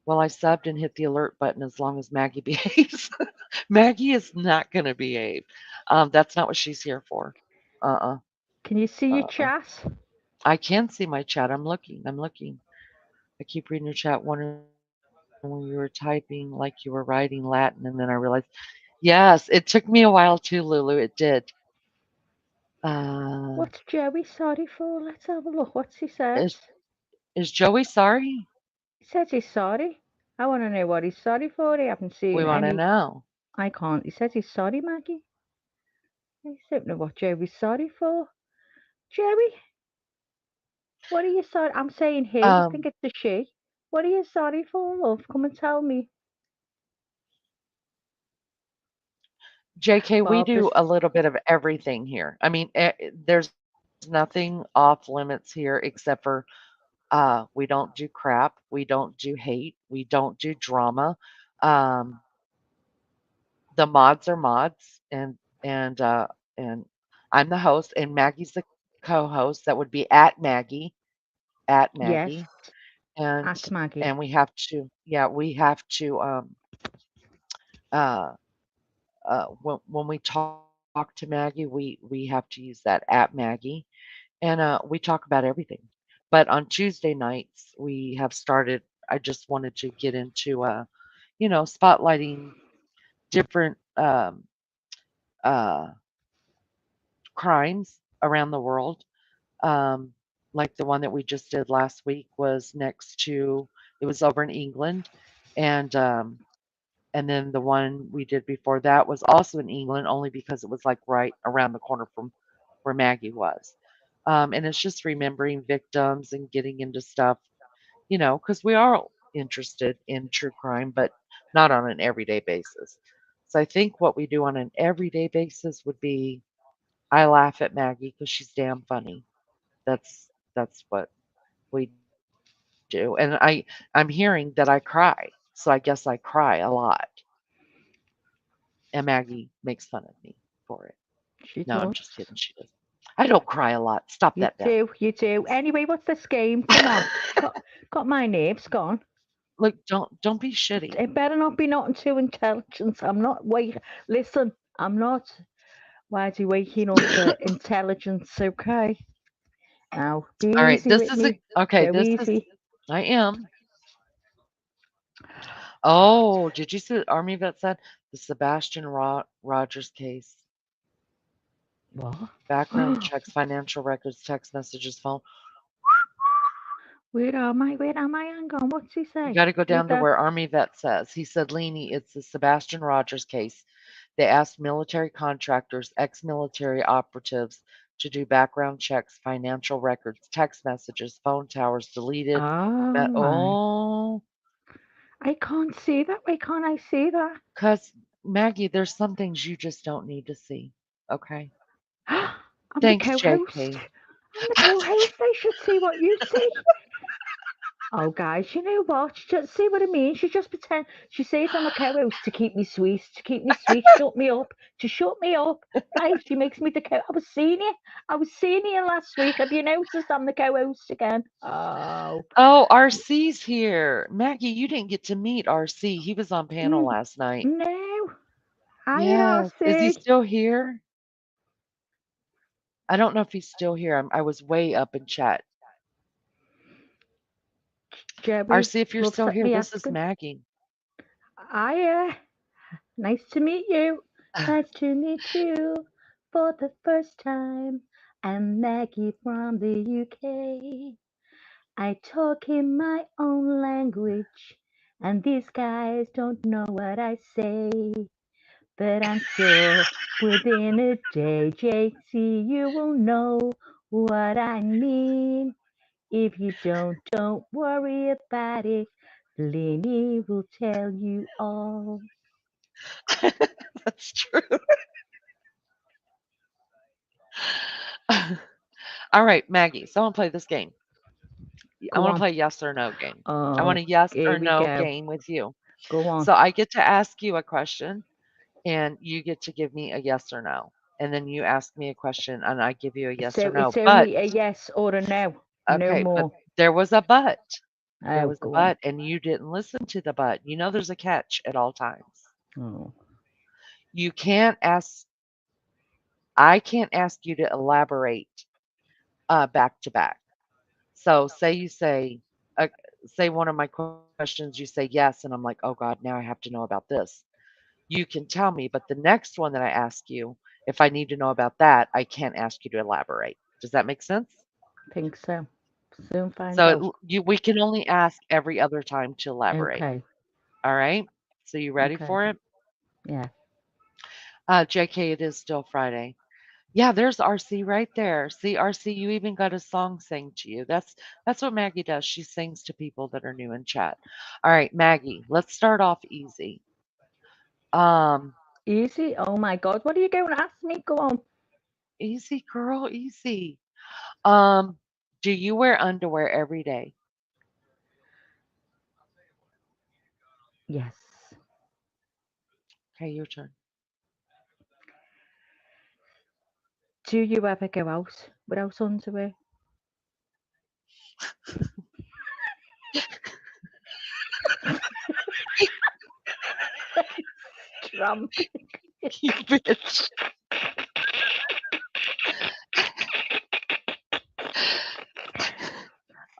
Well, I subbed and hit the alert button as long as Maggie behaves. Maggie is not going to behave. That's not what she's here for. Uh-uh. Can you see your Uh-uh. chat? I can see my chat. I'm looking. I keep reading your chat, wondering when you were typing like you were writing Latin, and then I realized, yes, it took me a while too, Lulu. It did. What's Joey sorry for? Let's have a look. What's he said? Is Joey sorry? He says he's sorry. I want to know what he's sorry for. I haven't We seen want to any. know. I can't. He says he's sorry, Maggie. I don't know what Joey's sorry for. Joey, what are you sorry? I'm saying he. I think Um, it's a she. What are you sorry for, love? Come and tell me. JK, we do Barbara's. a little bit of everything here. I mean, there's nothing off limits here except for we don't do crap, we don't do hate, we don't do drama. Um, the mods are mods, and and I'm the host, and Maggie's the co-host. That would be at Maggie, Yes, and at and Maggie. we have to, yeah, we have to uh when we talk to Maggie, we have to use that at Maggie, and we talk about everything. But on Tuesday nights, we have started. I just wanted to get into spotlighting different uh crimes around the world. Um, like the one that we just did last week was next to it was over in England, and and then the one we did before that was also in England, only because it was like right around the corner from where Maggie was. And it's just remembering victims and getting into stuff, because we are interested in true crime, but not on an everyday basis. So I think what we do on an everyday basis would be I laugh at Maggie because she's damn funny. That's what we do. And I'm hearing that I cry. So I guess I cry a lot. And Maggie makes fun of me for it. She No, I'm does. just kidding. She does. I don't cry a lot. Stop You that, Beth. do. You do. Anyway, what's this game? Come on. Got my nerves gone. Look, don't be shitty. It better not be nothing too intelligent. I'm not wait. Listen, I'm not. Why is he waking up for intelligence? Okay. Now, be All right, easy this with is a me. okay. Go This is easy. I am. Oh, did you see what Army Vet said? The Sebastian Rogers case. What? Background checks, financial records, text messages, phone. Where am I? Where am I? Hang on. What's he You say? got to go Read down to that. where Army Vet says. He said, Leany, it's the Sebastian Rogers case. They asked military contractors, ex military operatives, to do background checks, financial records, text messages, phone towers, deleted. Oh my. Oh, I can't see that. Why can't I see that? because Maggie, there's some things you just don't need to see. Okay. I'm the Thanks, co-host. JK. I'm the co-host. I should see what you see. Oh, guys, you know what? Just see what I mean. She just pretend. She says I'm a co-host to keep me sweet, to keep me sweet, shut me up, to shut me up. Right? She makes me the co. I was seeing you. I was seeing you last week. Have you noticed I'm the co-host again? Oh, Oh, RC's here. Maggie, you didn't get to meet RC. He was on panel mm, last night. no. Hi, Yes. Is he RC. still here? I don't know if he's still here. I was way up in chat. Joey, RC, if you're love still set here, me this is asking. Maggie. Hiya. Nice to meet you. Nice to meet you for the first time. I'm Maggie from the UK. I talk in my own language, and these guys don't know what I say. But I'm sure within a day, JC, you will know what I mean. If you don't worry about it. Lenny will tell you all. That's true. All right, Maggie. So I want to play this game. I Go want to on. play yes or no game. I want Oh, a yes here or we no go. game with you. Go on. So I get to ask you a question, and you get to give me a yes or no. And then you ask me a question, and I give you a yes or So it's no. But only a yes or a no, no okay, but more. there was a but. There Oh, was a go on. but, and you didn't listen to the but. You know there's a catch at all times. Oh. You can't ask I can't ask you to elaborate back to back. So say one of my questions, you say yes, and I'm like, oh God, now I have to know about this. You can tell me, but the next one that I ask you, if I need to know about that, I can't ask you to elaborate. Does that make sense? Think so. Soon find So out. we can only ask every other time to elaborate. Okay. All right. So you ready Okay. for it? Yeah. JK, it is still Friday. Yeah, there's RC right there. See, RC, you even got a song sang to you. That's what Maggie does. She sings to people that are new in chat. All right, Maggie, let's start off easy. Um, Easy? Oh my God. What are you going to ask me? Go on. Easy, girl, easy. Um, do you wear underwear every day? Yes. Okay, your turn. Do you ever go out without underwear? Trump. You bitch.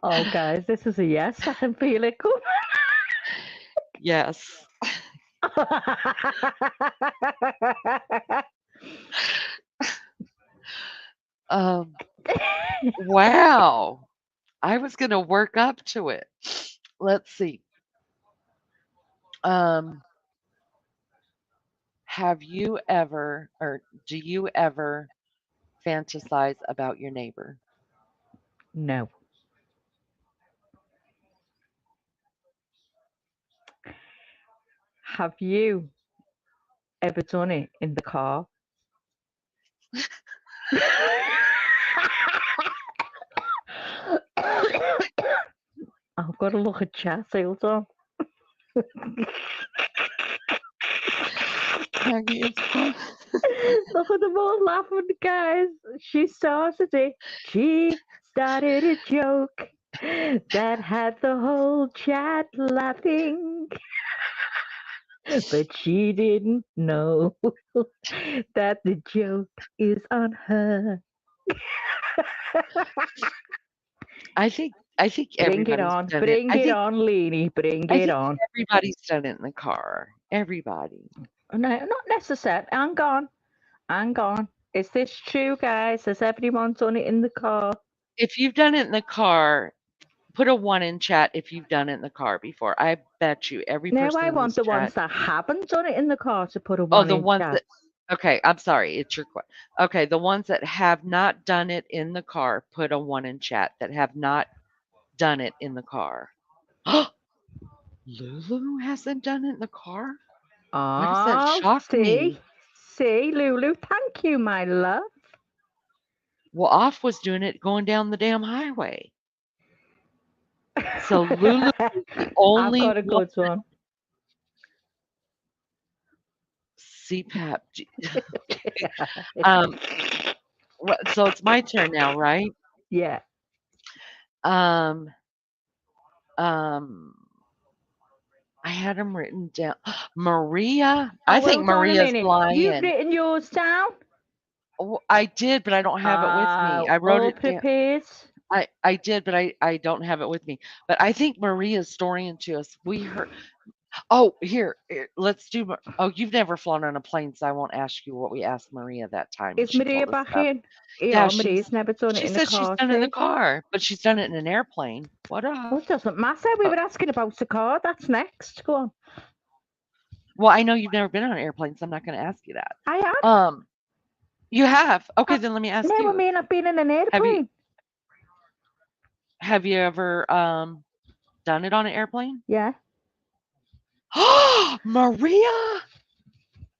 Oh, guys, this is a yes. I can feel it coming. Yes. Um, wow. I was gonna work up to it. Let's see. Um, have you ever or do you ever fantasize about your neighbor? No. Have you ever done it in the car? I've got to look at chat. Hold on. Maggie, it's fun. Look at them all laughing, guys. She started it. She started a joke that had the whole chat laughing. But she didn't know that the joke is on her. I think Bring it everybody's on. done it. Bring it on, Leanie. Bring I it think on. everybody's done it in the car. Everybody. No, not necessary. Hang on. Hang on. Is this true, guys? Has everyone done it in the car? If you've done it in the car, put a 1 in chat if you've done it in the car before. I bet you every Now person I in want this the ones chat. that haven't done it in the car to put a Oh, one the in ones chat. that okay, I'm sorry, it's your okay, the ones that have not done it in the car, put a 1 in chat that have not done it in the car. Lulu hasn't done it in the car? Why does that Oh, shock see? me? See, Lulu, thank you, my love. Well, Off was doing it going down the damn highway. So Lulu is the I've only got a one good one. CPAP. Um, so it's my turn now, right? Yeah. Um, um, I had them written down. Maria? I Oh, think hold on a Maria's minute. You've lying. written yours down? Oh, I did, but I don't have it with me. I wrote All it down. prepared? I did, but I don't have it with me. But I think Maria's storying to us. We heard. Oh, here, let's do. Oh, you've never flown on a plane, so I won't ask you what we asked Maria that time, and Is she Maria told us back stuff. in? Yeah, Yeah, Maria's never done it she in the said she's car, done it in the see? car, but she's done it in an airplane. What Well, up? it doesn't matter. We Oh, were asking about the car. That's next. Go on. well, I know you've never been on an airplane, so I'm not going to ask you that. I have. You have. Okay, Uh, then let me ask no, I you. mean, I've been in an Have you airplane. have you ever done it on an airplane? Yeah. Oh, Maria,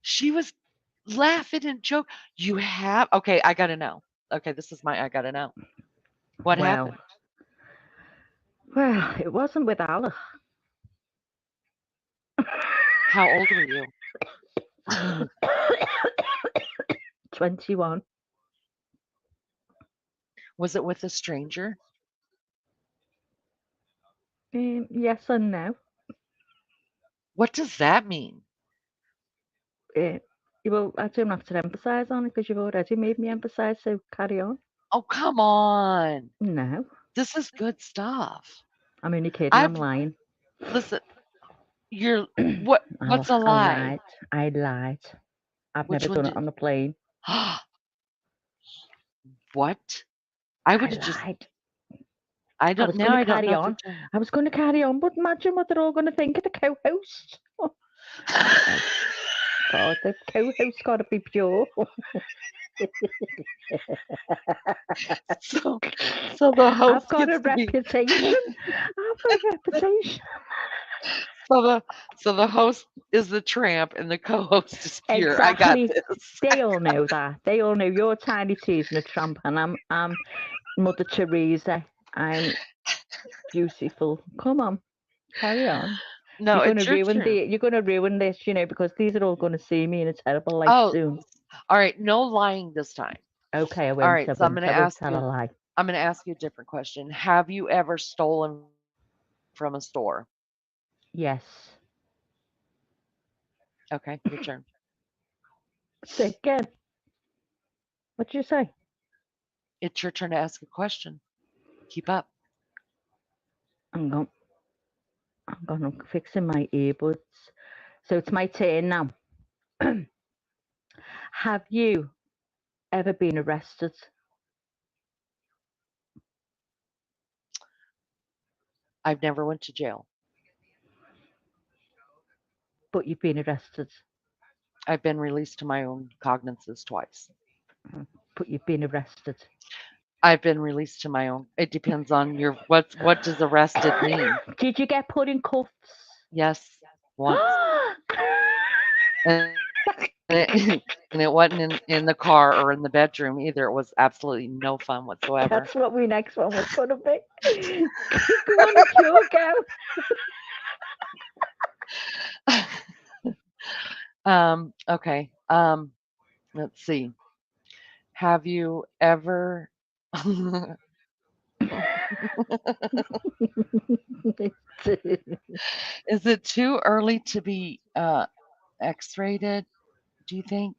she was laughing and joke. You have? Okay, I got to know. Okay, this is my I got to know. What Well, happened? well, it wasn't with Allah. How old were you? 21. Was it with a stranger? Yes and no. What does that mean? Well, I don't have to emphasise on it because you've already made me emphasise, so carry on. Oh, come on. No, This is good stuff. I'm only kidding. I'm I've lying. listen, you're I, what's a I lie? lied. I lied. I've Which never one done it did on a plane. what? I I would have just lied. I I don't was going now to I don't carry know if you're on. telling. I was going to carry on, but imagine what they're all going to think of the co-host. God, the co-host's got to be pure. So the I've host got a gets to be reputation. I've got a reputation. so the host is the tramp and the co-host is pure. I got Exactly. this. They all know that. They all know you're Tiny T's and a tramp, and I'm Mother Teresa. I'm beautiful. Come on, carry on. No, You're it's gonna your ruin turn. you're gonna ruin this, because these are all gonna see me in a terrible light Oh, soon. all right. No lying this time. Okay, I All won't. right. I So won't. I won't tell a lie. I'm going to ask you a different question. Have you ever stolen from a store? Yes. Okay, your turn. Say again. What'd you say? It's your turn to ask a question. Keep up. I'm gonna fixing my earbuds. So it's my turn now. Have you ever been arrested? I've never went to jail. But you've been arrested. I've been released to my own cognizance twice. But you've been arrested. I've been released to my own. It depends on your what does arrested mean? Did you get put in cuffs? Yes, once. And it wasn't in the car or in the bedroom either. It was absolutely no fun whatsoever. That's what my next one was going to be. Go on, it's your go. Okay. Let's see. Have you ever Is it too early to be X-rated, do you think?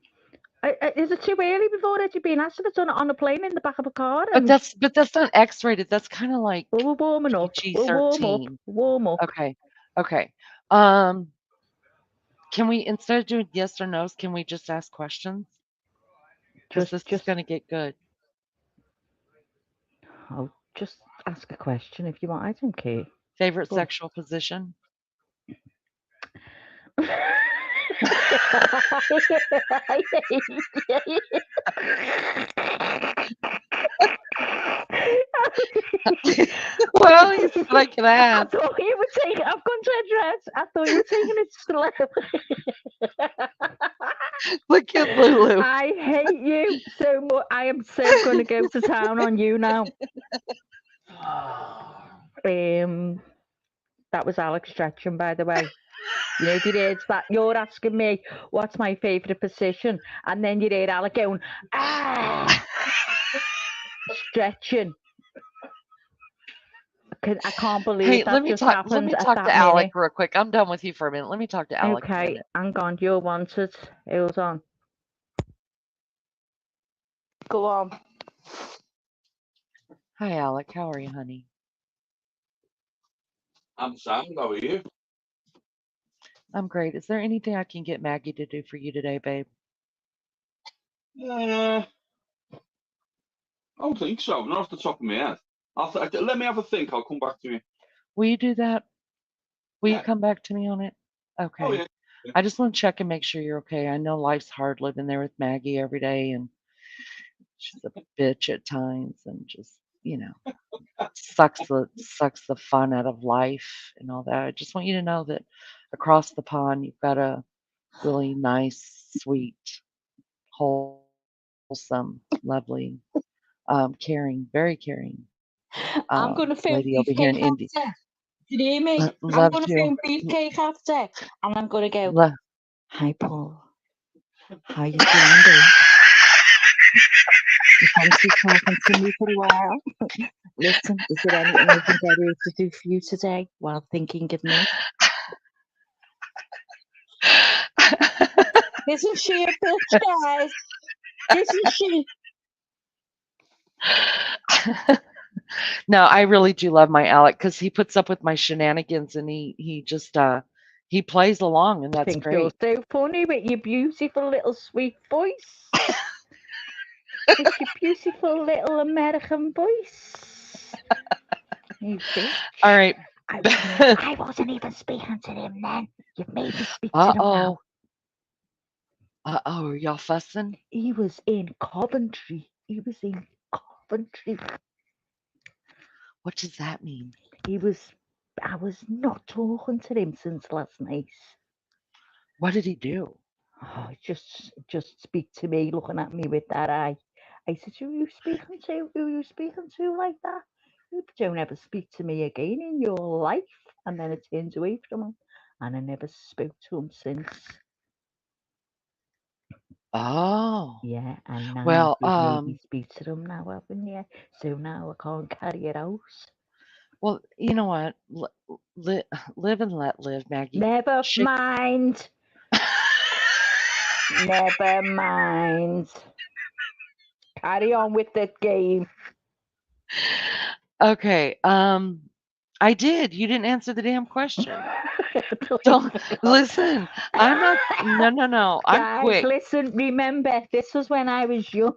Is it too early before that you've been asked if it's on a plane in the back of a car? But that's not X-rated. That's kind of like Well, we're warming up. We'll warm up. PG-13. Warm up. Okay. Okay. Can we, instead of doing yes or no's, can we just ask questions? Because this is going to get good. I'll just ask a question if you want. I don't care. Favorite sexual position? Well, you said I could ask. I thought you were taking. I've gone to address. I thought you were taking it slow. Look at Lulu. I hate you so much. I am so going to go to town on you now. That was Alex stretching, by the way. You know, if you heard that, you're asking me what's my favourite position, and then you heard Alex going, stretching. I can't believe that just happened. Let me talk to Alec real quick. I'm done with you for a minute. Let me talk to Alec. Okay, hang on. You're wanted. Hold on. Go on. Hi, Alec. How are you, honey? I'm sound. How are you? I'm great. Is there anything I can get Maggie to do for you today, babe? I don't think so. Not off the top of my head. Let me have a think. I'll come back to you. Will you do that? Will Yeah. you come back to me on it? Okay. Oh, yeah. I just want to check and make sure you're okay. I know life's hard living there with Maggie every day, and she's a bitch at times, and just, you know, sucks the fun out of life and all that. I just want you to know that across the pond, you've got a really nice, sweet, wholesome, lovely, caring, very caring I'm going to film lady over here in Beefcake India. after. Did you hear me? I'm Love going to you. film Beefcake after, and I'm going to go, Lo- hi, Paul. How you doing, babe? You fancy talking to me for a while? Listen, is there anything I can get here to do for you today while thinking of me? Isn't she a bitch, guys? Isn't she? No, I really do love my Alec because he puts up with my shenanigans and he just he plays along, and that's great. You're so funny with your beautiful little sweet voice. It's your beautiful little American voice. You bitch. All right. I wasn't even speaking to him then. You've made me speak to him now. Uh-oh, are y'all fussing? He was in Coventry. He was in Coventry. What does that mean? I was not talking to him since last night. What did he do? Oh, just speak to me, looking at me with that eye. I said, who are you speaking to? Who are you speaking to like that? You don't ever speak to me again in your life. And then I turned away from him, and I never spoke to him since. Oh, Yeah, and now well, you've made me speak to him now, haven't you? So now I can't carry it out. well, you know what? Live and let live, Maggie. Never Shit. mind. Never mind. Carry on with the game. Okay, I did. You didn't answer the damn question. Don't listen. I'm not. No. I'm Guys, quick. listen. Remember, this was when I was young.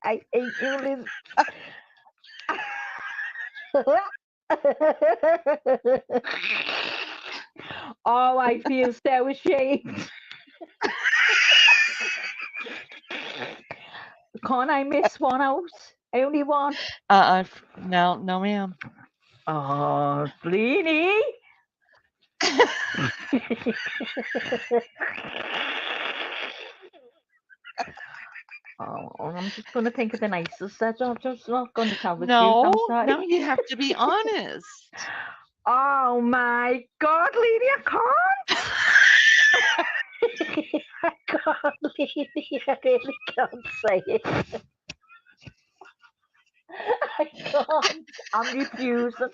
I hate you, Liz. Oh, I feel so ashamed. Can't I miss one out? Only one. No, ma'am. Oh, Bleeny. Oh, I'm just going to think of the nicest. I'm just not going to tell the truth. I'm sorry. No, you have to be honest. Oh my God, Lady, I can't. I can't, Lady. I really can't say it. I can't. I'm refusing.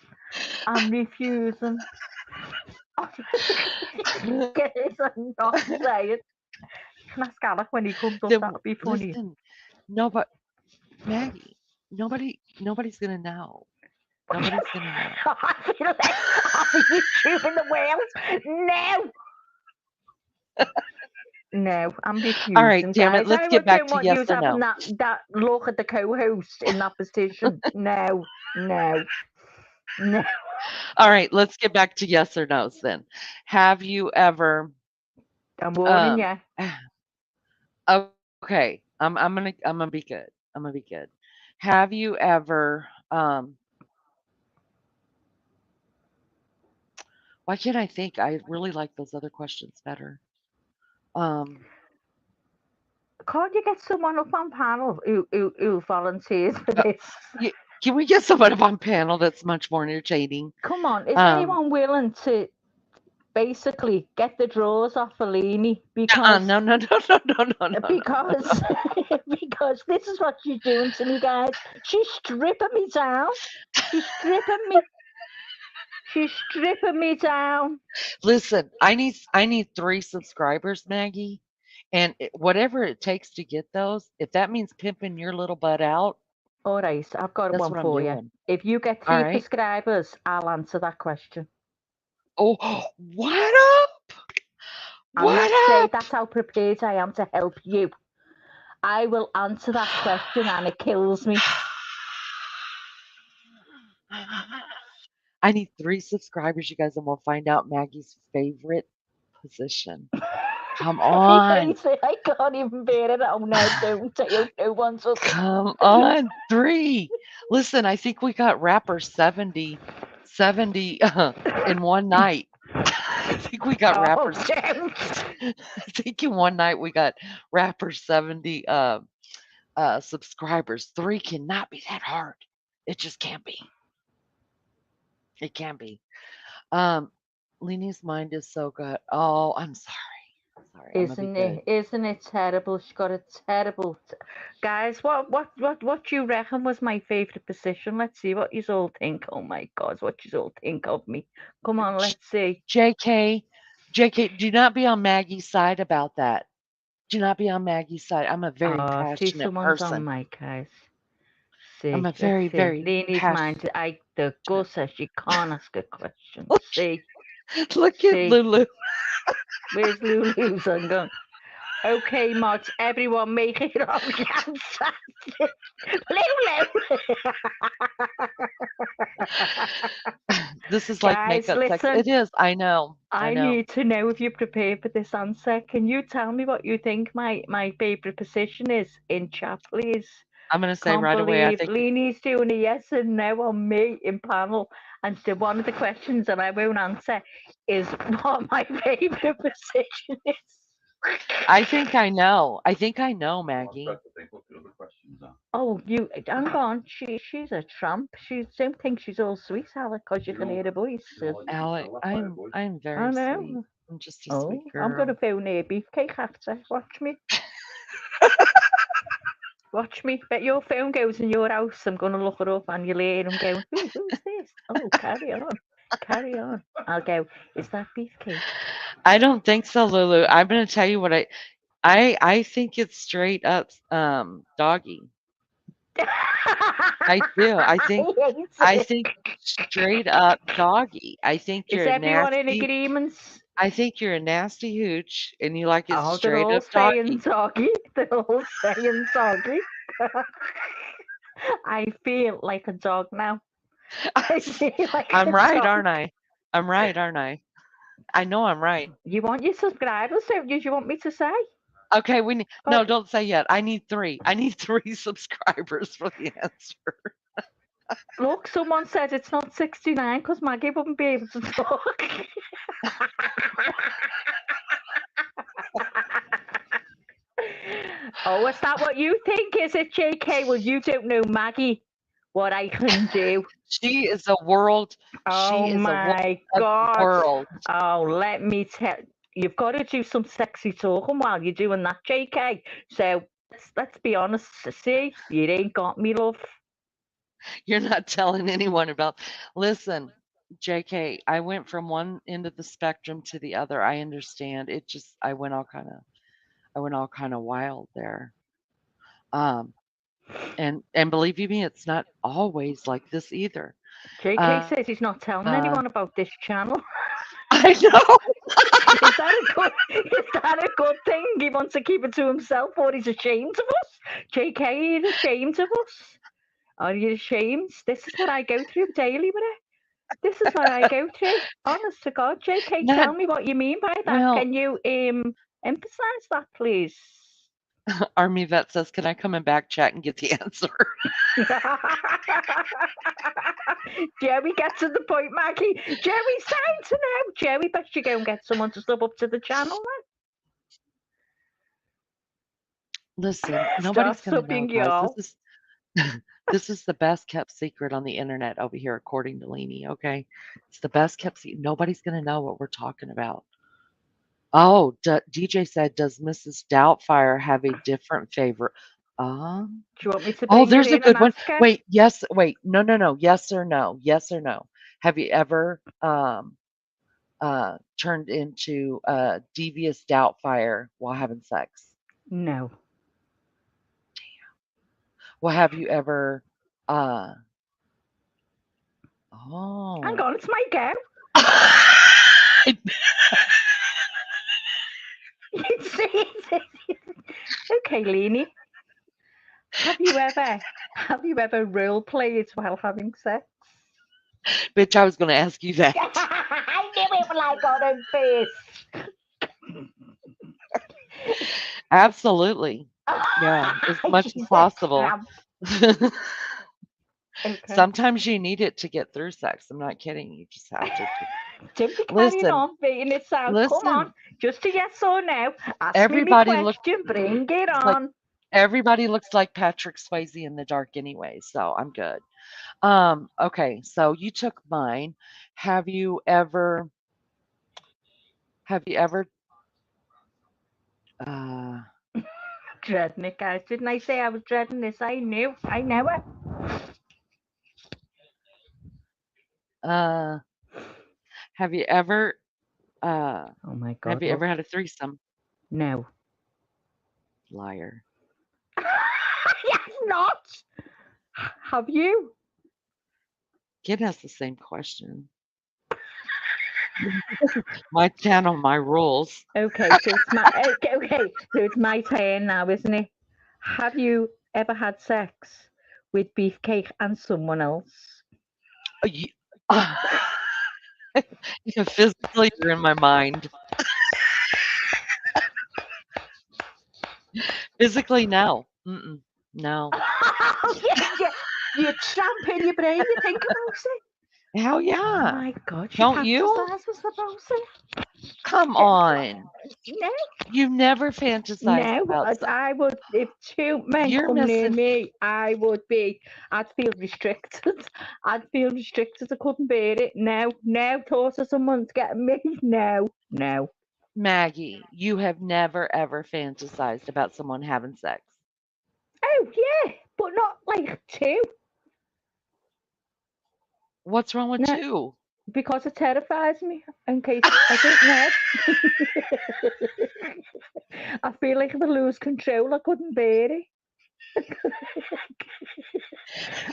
Guess I'm not saying. Can I ask Alec when he comes up? Then That'll be funny. listen. No, but Maggie, nobody's gonna know. Nobody's gonna know. I feel like I'm YouTube in the world. No, I'm refusing. All right, damn it. Guys. Let's I get back don't to want yes you or having no. that look at the co-host in that position. No. All right, let's get back to yes or no's then. Have you ever? I'm warning you. Okay, I'm gonna be good. I'm gonna be good. Have you ever? Why can't I think? I really like those other questions better. Can't you get someone up on panel who volunteers for this? Can we get someone up on panel that's much more entertaining? Come on, is anyone willing to basically get the drawers off Fellini? Because no. because this is what she's doing to me, guys. She's stripping me down. She's stripping me down. Listen, I need 3 subscribers, Maggie, and whatever it takes to get those, if that means pimping your little butt out. All right, I've got that's one what for I'm you. doing. If you get 3 subscribers, I'll answer that question. Oh, what up? That's how prepared I am to help you. I will answer that question and it kills me. I need 3 subscribers, you guys, and we'll find out Maggie's favorite position. Come on. I can't even bear it. Oh, no, don't. I hope no one's up. Come on, 3. Listen, I think we got rapper 70 in one night. I think we got rappers. I think in one night we got rapper 70 subscribers. 3 cannot be that hard. It just can't be. It can be. Leanie's mind is so good. Oh, I'm sorry. Isn't it terrible? She's got a terrible. Guys, what do you reckon was my favorite position? Let's see what you all think. Oh my God, what you all think of me? Come on, let's see. JK, do not be on Maggie's side about that. Do not be on Maggie's side. I'm a very passionate person. On my guys. See, I'm a very Leanie's mind. The girl says she can't ask a question. See. Look at Lulu. Where's Lulu's? I'm going. Okay, mods, everyone make it up. Lulu. This is like makeup sex. It is. I know. I I know. need to know if you're prepared for this answer. Can you tell me what you think my favourite position is in chat, please? I'm gonna say Can't right away. I believe think Leanie's doing a yes and no on me in panel. And one of the questions that I won't answer is what my favourite position is. I think I know. I think I know, Oh, I'm Maggie. trying to think what the other questions are. Oh, you hang on. She's a tramp. She don't think she's all sweet, Alec, because you You can know- hear her voice. you know, you can Alec, tell that by her voice. I'm I very sweet. know. I'm just a Oh, sweet girl. I'm gonna phone her Beefcake after. Watch me. Watch me. Bet your phone goes in your house. I'm gonna look it up and you'll hear him going, who's this? Oh, carry on. Carry on. I'll go, is that Beefcake? I don't think so, Lulu. I'm gonna tell you what I think it's straight up doggy. I do. I think straight up doggy. I think Is you're a everyone in nasty. agreement? I think you're a nasty hooch, and you like it Oh, they're straight all up saying doggy. doggy. They're all saying doggy. I feel like a dog now. I feel like I'm a right, dog. aren't I? I'm right, aren't I? I know I'm right. You want your subscribers, don't you? You want me to say? Okay, we need Oh. no, don't say yet. I need 3. I need 3 subscribers for the answer. Look, someone said it's not 69 because Maggie wouldn't be able to talk. Oh, is that what you think? Is it, JK? Well, you don't know Maggie, what I can do. She is a world. Oh She is a woman my of the God. world. Oh, let me tell you've got to do some sexy talking while you're doing that, JK. So let's be honest. See, you ain't got me, love. You're not telling anyone about. Listen, JK, I went from one end of the spectrum to the other. I understand. It just I went all kind of wild there. And believe you me, it's not always like this either. JK says he's not telling anyone about this channel. I know. Is that a good thing? He wants to keep it to himself, or he's ashamed of us? JK, are you ashamed of us? Are you ashamed? This is what I go through daily with it. This is what I go through. Honest to God, JK, Not- tell me what you mean by that. well- Can you emphasize that, please? Army Vet says, "Can I come in back chat and get the answer?" Jerry, get to the point, Maggie. Jerry's saying to know. Jerry, best you go and get someone to sub up to the channel then. Listen, nobody's Start going to know, subbing, guys. y'all. This is the best kept secret on the internet over here, according to Leanie. Okay, it's the best kept secret. Nobody's going to know what we're talking about. Oh, DJ said, "Does Mrs. Doubtfire have a different favorite?" Do you want me to bring there's her a in good and one. ask her? Wait, yes, wait, no. Yes or no? Yes or no? Have you ever turned into a devious Doubtfire while having sex? No. Well, have you ever Hang on, it's my go. Okay, Leanie. Have you ever role played while having sex? Bitch, I was going to ask you that. I knew it when I got on face. Absolutely. Yeah, as much as possible. Okay. Sometimes you need it to get through sex. I'm not kidding. You just have to. Don't be carrying on, beating it out. Come on, just a yes or no. Ask everybody me the question, bring it on. Everybody looks like Patrick Swayze in the dark anyway, so I'm good. Okay, so you took mine. Have you ever dreading it, guys? Didn't I say I was dreading this? I knew it. Have you ever oh my God, have you ever had a threesome? No. Liar. Yes, not. Have you? Kid has the same question. My channel, my rules. Okay, so it's my so it's my turn now, isn't it? Have you ever had sex with Beefcake and someone else? Yeah, physically, you're in my mind. Physically, no. Mm-mm. No. yeah. You tramp in your brain, you think about it. Hell Oh yeah. my God, she Don't you? fantasizes about it. Come on. No, You've never fantasized no, about I would, if two men You're come near missing. me, I'd feel restricted. I'd feel restricted. I couldn't bear it. No, thought of someone's getting me. No. Maggie, you have never ever fantasized about someone having sex. Oh, yeah, but not like two. What's wrong with No, two? because it terrifies me. In case I don't know. I feel like if I lose control, I couldn't bear it.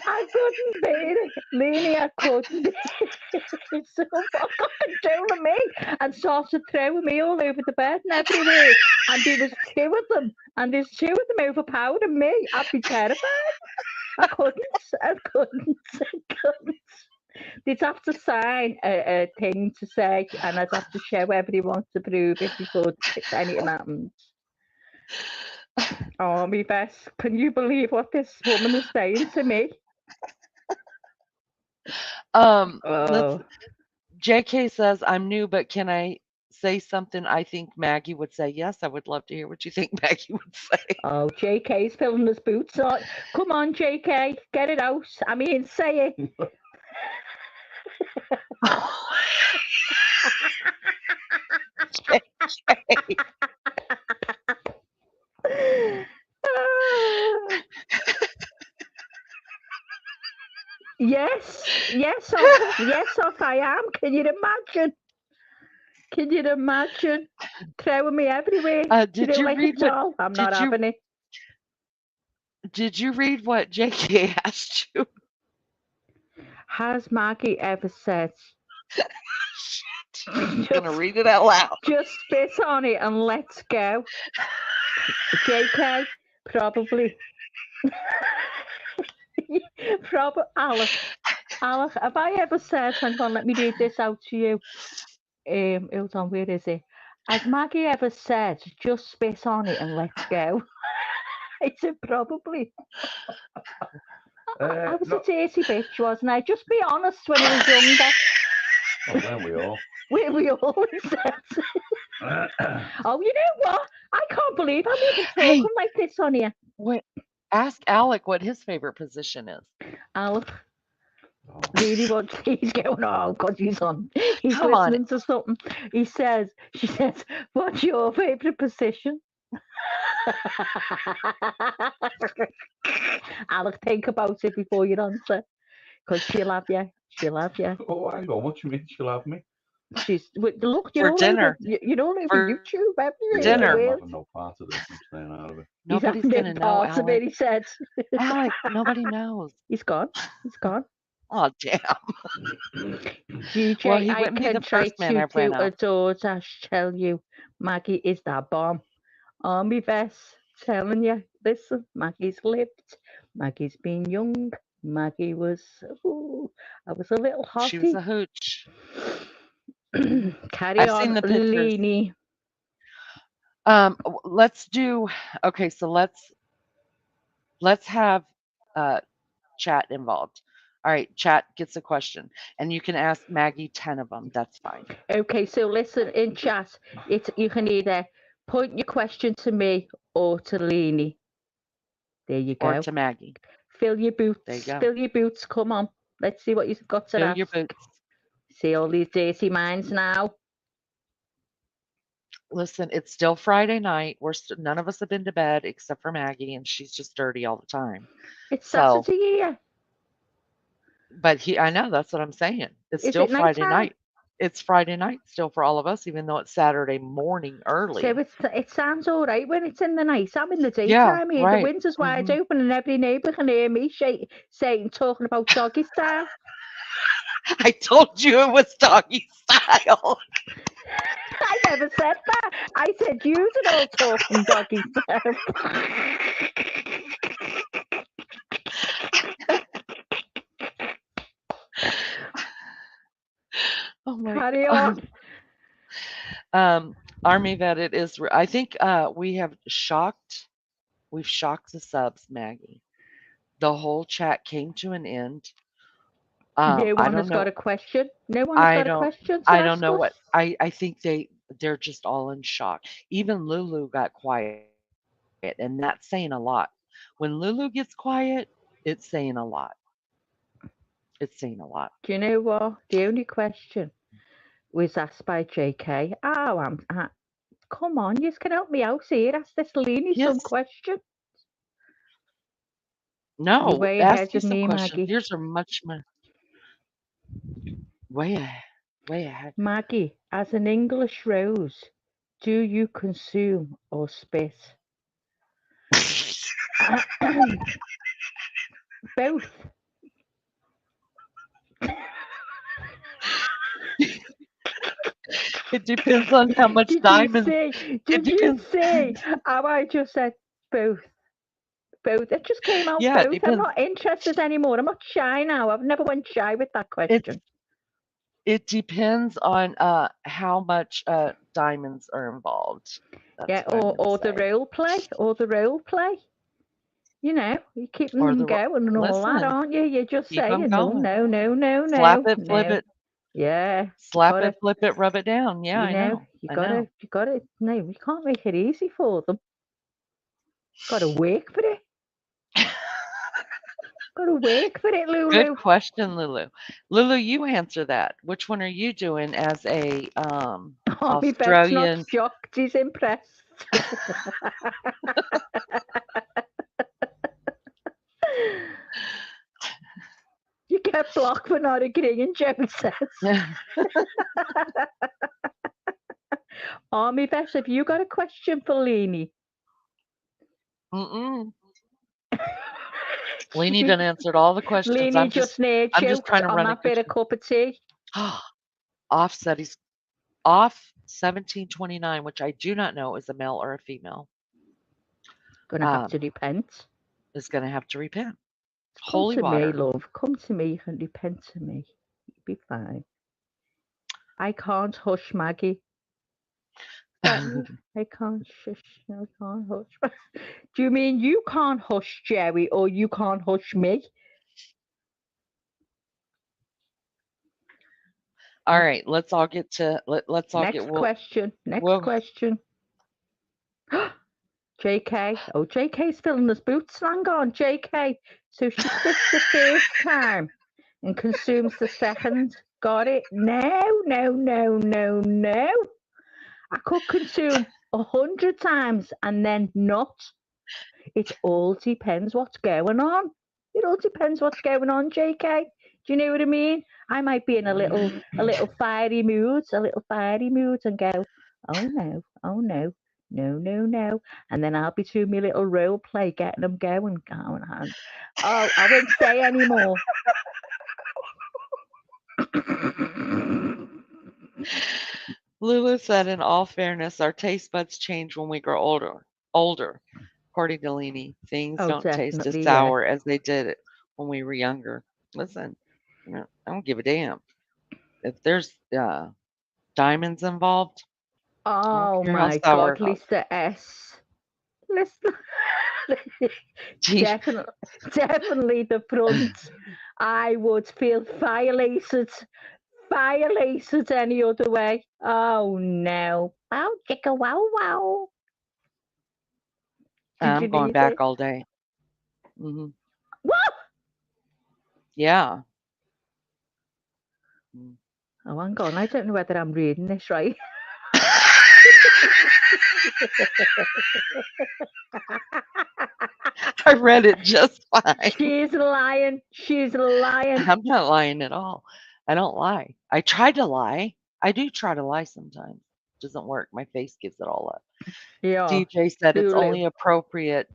I couldn't bear it. Leanie, I couldn't bear it. So got control of me and started throwing me all over the bed and everywhere. And there was two of them. And there's two of them overpowering me. I'd be terrified. I couldn't. They'd have to sign a thing to say, and I'd have to show everyone to prove it before anything happened. Oh, me best. Can you believe what this woman is saying to me? Let's Oh, JK says, I'm new, but can I say something I think Maggie would say? Yes, I would love to hear what you think Maggie would say. oh, JK's filling his boots on. Come on, JK, get it out. I mean, say it. Yes, I am. Can you imagine? Throwing me everywhere. Did you like read a what? doll? I'm not having it. Did you read what JK asked you? Has Maggie ever said? I'm gonna read it out loud. Just spit on it and let's go. JK, probably. Alec, have I ever said, hang on, let me read this out to you. Hold on, where is it? Has Maggie ever said, just spit on it and let's go? I said, probably. I was a dirty bitch, wasn't I? Just be honest when I was younger. Well, weren't we all? We always said. Oh, you know what? I can't believe I'm even talking like this on here. Wait, ask Alec what his favorite position is. Alec, really what he's going on because he's Come on. listening to something. She says, what's your favorite position? Alec, think about it before you answer, because she'll have you. Oh, hang on. What do you mean she'll have me? Look, you're For all dinner. You're all over For YouTube everywhere. dinner. I'm having no part of this. I'm staying out of it. Nobody's He's gonna know, part of it, Alec. he said. Alec, nobody knows. He's gone. Oh, damn. GJ, Well, he I wouldn't be can the try first man I've ran to out. adore Dash, tell you, Maggie is that bomb. Army vest, telling you, listen, Maggie's lived. Maggie's been young. Maggie was, I was a little hottie. She was a hooch. Carry I've on, seen the pictures. Leanie. Let's do. Okay, so let's have chat involved. All right, chat gets a question, and you can ask Maggie 10 of them. That's fine. Okay, so listen, in chat, you can either point your question to me or to Leanie. There you go. Or to Maggie. Fill your boots. There you go. Fill your boots. Come on. Let's see what you've got to Fill ask. your boots. See all these dirty minds now. Listen, it's still Friday night. None of us have been to bed except for Maggie, and she's just dirty all the time. It's So, Saturday here. But I know that's what I'm saying. It's Is still it Friday nighttime? night. It's Friday night still for all of us, even though it's Saturday morning early. So it sounds all right when it's in the night. I'm in the Yeah, daytime here. right. The window's wide open, and every neighbour can hear me talking about doggy style. I told you it was doggy style. I never said that. I said you did all talking doggy style. Oh my Carry on. Army vet, it is. I think we've shocked the subs, Maggie. The whole chat came to an end. No I one don't has got know. a question. No one I has got a don't. question to I don't ask know us. what. I think they're just all in shock. Even Lulu got quiet, and that's saying a lot. When Lulu gets quiet, it's saying a lot. It's saying a lot. Do you know what? The only question was asked by JK. Oh, come on, you can help me out here. Ask this Leanie some Yes. question. No, You're way ask ahead you of some me, questions. Maggie. Yours are much more way ahead. Way ahead. Maggie, as an English rose, do you consume or spit? Both. It depends on how much diamonds. Did you depends. see how I just said both? Both. It just came out Yeah, it both. I'm depends. not interested anymore. I'm not shy now. I've never went shy with that question. It depends on how much diamonds are involved. That's Yeah, what I'm or gonna the say. role play. You know, you're keeping Or them the going and all that, listen, aren't you? You're just keep 'em saying no, going. no, no, no, Slap no, it, flip no. it, Yeah, slap gotta, it, flip it, rub it down. Yeah, you I know, know. you I gotta, know. you gotta. No, we can't make it easy for them. Gotta work for it. Gotta work for it, Lulu. Good question, Lulu. Lulu, you answer that. Which one are you doing as a Army vet's not Australian? shocked. He's impressed. You get blocked for not agreeing, Joe says. Army vet, have you got a question for Leanie? Mm-mm. Leanie done answered all the questions. Leanie I'm just I'm just trying to on run a that bit good. of cup of tea. Offset. He's off 1729, which I do not know is a male or a female. Gonna have to repent. Is going to have to repent. Come Holy to water. me, love. Come to me and repent to me. You'll be fine. I can't hush Maggie. I can't shush. I can't hush. Do you mean you can't hush Jerry or you can't hush me? All right, let's all get to let's all Next get question. Question. JK. Oh, JK's filling his boots. Hang on, JK. So she spits the first time and consumes the second. Got it? No. I could consume 100 times and then not. It all depends what's going on. It all depends what's going on, JK. Do you know what I mean? I might be in a little fiery mood, and go, oh no, no. And then I'll be doing my little role play, getting them going. Oh, I won't say anymore. Lulu said, in all fairness, our taste buds change when we grow older. According to Leanie, things don't taste as sour as they did when we were younger. Listen, I don't give a damn. If there's diamonds involved, oh my God, Lisa S. Listen. Definitely the front. I would feel violated any other way. Oh no. Wow, chicka wow wow. I'm going back all day. Mm-hmm. What? Yeah. Oh, hang on. I don't know whether I'm reading this right. I read it just fine. She's lying. I'm not lying at all. I don't lie. I tried to lie. I do try to lie sometimes. It doesn't work. My face gives it all up. Yeah. DJ said it's only appropriate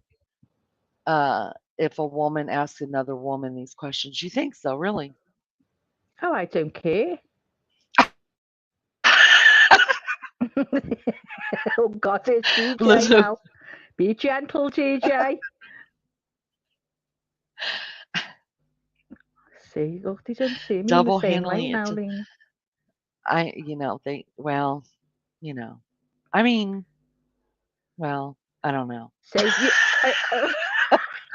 if a woman asks another woman these questions. You think so, really? Oh, I don't care. Oh God, it's DJ now. Be gentle, DJ. See, look, they don't see me in the same light now, Leanie. well, I mean, well, I don't know. So you,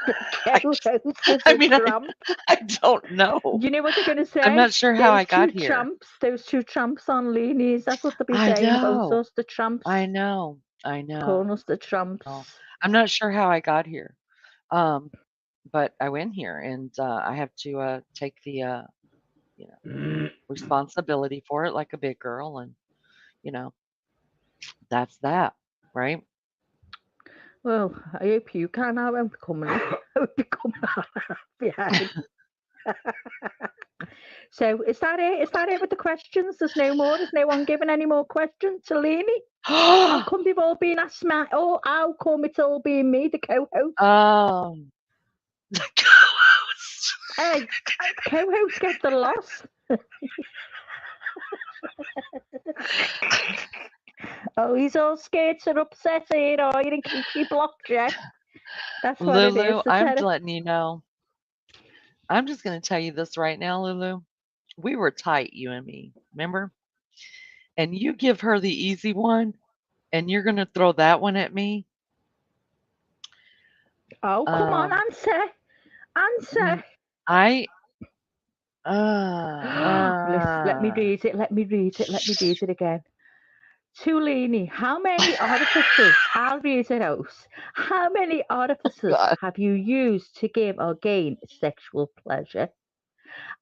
the co-host I is a mean, tramp. I don't know. You know what they're going to say? I'm not sure how Those I got two here. Tramps, those two tramps on Leanies. That's what they'll be I saying about know. us, the tramps. I know. Calling us the tramps. I'm not sure how I got here. But I went here and I have to take the responsibility for it like a big girl, and that's that, right? Well, I hope you can. I won't be coming. I won't be coming behind. So is that it? Is that it with the questions? There's no more. There's no one giving any more questions to Leanie. How come they've all been asked? How come it's all been me, the co-host? The co-host. Hey, co-host get the loss. Oh, he's all scared to upset it, or you didn't keep you blocked yet. That's what it Lulu, is. I'm letting you know. I'm just going to tell you this right now, Lulu. We were tight, you and me, remember? And you give her the easy one, and you're going to throw that one at me. Oh, come on, answer. Answer. Listen, let me read it. Let me read it. Let me read it again. To Leanie, how many orifices? I'll read it out. How many orifices have you used to give or gain sexual pleasure?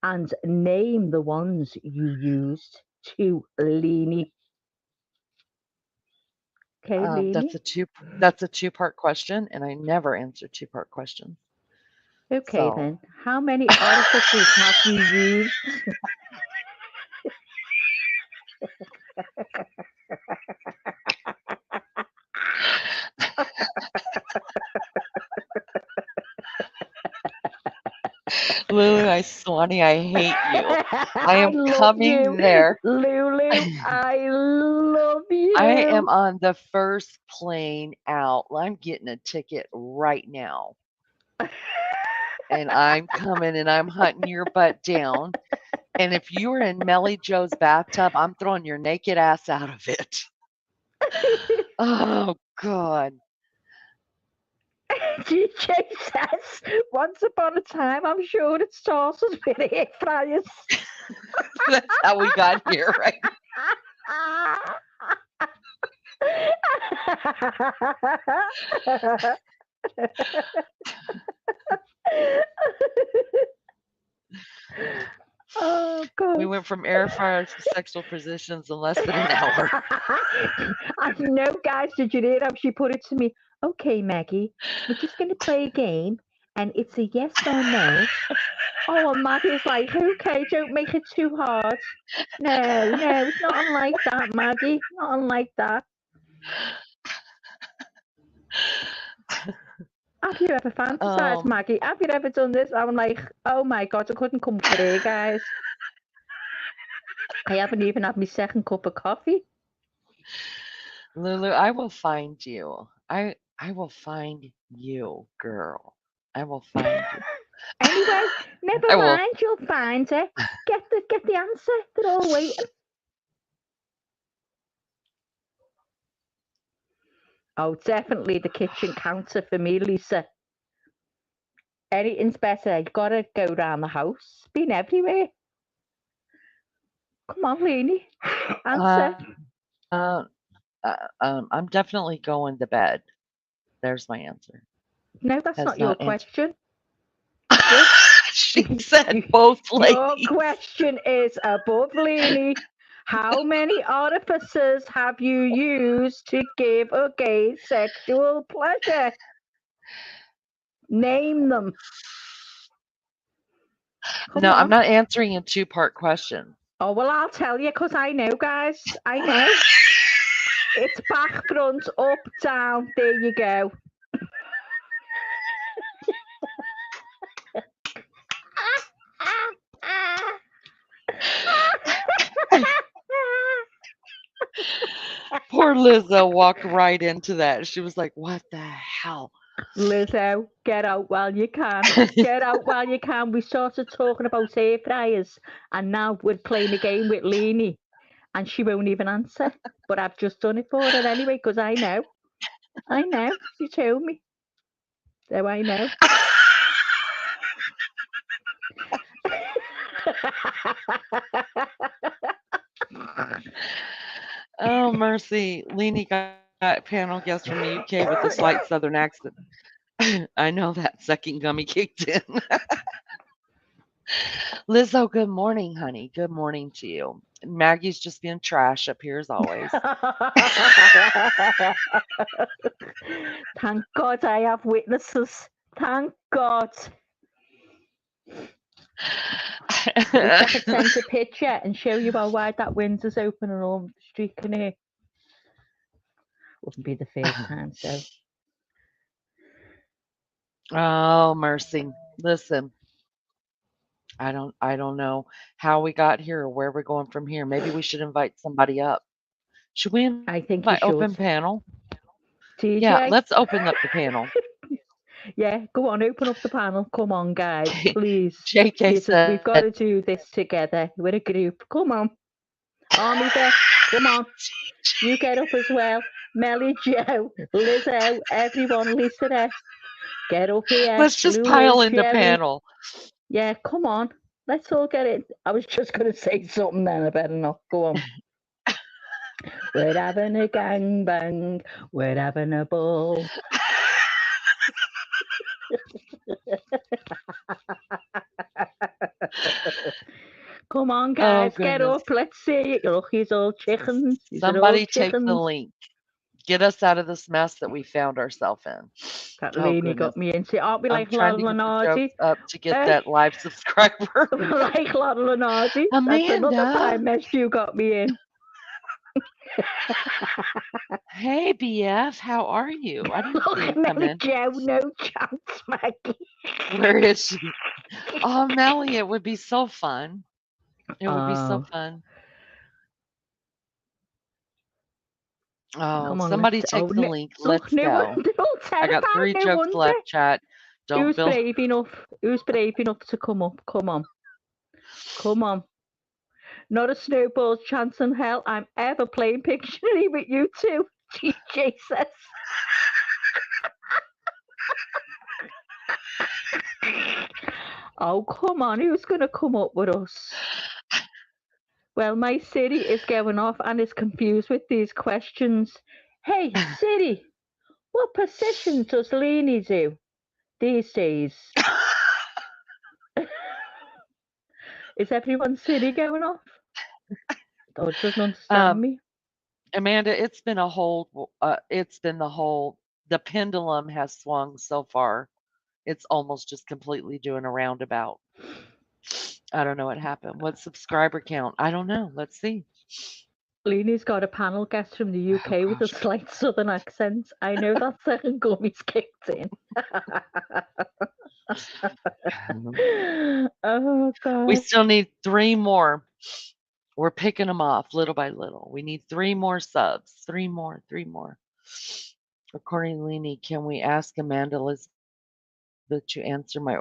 And name the ones you used to Leanie. Okay, Leanie. That's a two-part question, and I never answer two-part questions. Okay, then. How many orifices have you used? Lulu, Swanee, I hate you. I am coming there. Lulu, I love you. I am on the first plane out. I'm getting a ticket right now. And I'm coming and I'm hunting your butt down. And if you were in Melly Joe's bathtub, I'm throwing your naked ass out of it. Oh, God. DJ says, once upon a time, I'm sure it starts with air fryers. That's how we got here, right? Oh, God. We went from air fryers to sexual positions in less than an hour. I know, guys, did you hear how she put it to me? Okay, Maggie, we're just going to play a game, and it's a yes or no. Oh, and Maggie's like, okay, don't make it too hard. No, it's not unlike that, Maggie. Not unlike that. Have you ever fantasized, Maggie? Have you ever done this? I'm like, oh my God, I couldn't come for air, guys. I haven't even had my second cup of coffee. Lulu, I will find you. I will find you, girl. I will find you. Anyway, never mind, you'll find her. Get the answer. They're all waiting. Oh, definitely the kitchen counter for me, Lisa. Anything's better. You've got to go around the house. Been everywhere. Come on, Leanie. Answer. I'm definitely going to bed. There's my answer. No, that's not your question. She said both ladies. Your question is above Leanie. How many orifices have you used to give or gain sexual pleasure? Name them. No, I'm not answering a two-part question. Oh, well, I'll tell you because I know, guys. I know. It's back, front, up, down. There you go. Poor Lizzo walked right into that. She was like, what the hell? Lizzo, get out while you can. Get out while you can. We started talking about air fryers, and now we're playing a game with Leanie. and she won't even answer. But I've just done it for her anyway because I know. She told me. So I know. Oh, mercy. Leanie got panel guest from the UK with a slight southern accent. I know that second gummy kicked in. Lizzo, good morning, honey. Good morning to you. Maggie's just being trash up here as always. Thank God I have witnesses. Thank God. Wish I could send a picture and show you how wide that window's open and all the street can hear. Wouldn't be the first time, so. Oh, mercy. Listen, I don't know how we got here or where we're going from here. Maybe we should invite somebody up. Should we I think you invite open should. panel? TJ? Yeah, let's open up the panel. Yeah, go on, open up the panel. Come on, guys, please. JK We've got said, to do this together. We're a group. Come on. Army Vic, come on. You get up as well. Melly Joe, Lizzo, everyone, Lisa S. Get up here. let's just Lulu, pile in the Jerry. panel. Yeah, come on. Let's all get it. I was just going to say something then. I better not. Go on. We're having a gangbang. We're having a ball. Come on, guys, get up. Let's see it. Look, he's all chickens. Somebody take the link. Get us out of this mess that we found ourselves in. That Leanie got me into. Aren't we like Lala Lenardi? Up to get that live subscriber. Like Lala Lenardi. Amanda. That's another pie mess you got me in. Hey, BF, how are you? I didn't see you come in. Joe, no chance, Maggie. Where is she? Oh, Melly, it would be so fun. It would be so fun. Oh, somebody take the link. Let's go. I got 3 jokes left, chat. Who's brave enough? Who's brave enough to come up? Come on. Come on. Not a snowball's chance in hell I'm ever playing Pictionary with you two, TJ says. Oh, come on. Who's going to come up with us? Well, my Siri is going off and is confused with these questions. Hey, Siri, what position does Leanie do these days? Is everyone's Siri going off? Oh, it doesn't understand me. Amanda, it's been the pendulum has swung so far. It's almost just completely doing a roundabout. I don't know what happened. What subscriber count? I don't know. Let's see. Leanie's got a panel guest from the UK with a slight southern accent. I know that second gummy's kicked in. Oh, God. We still need 3 more. We're picking them off little by little. We need 3 more subs. 3 more. According to Leanie, can we ask Amanda Elizabeth to answer my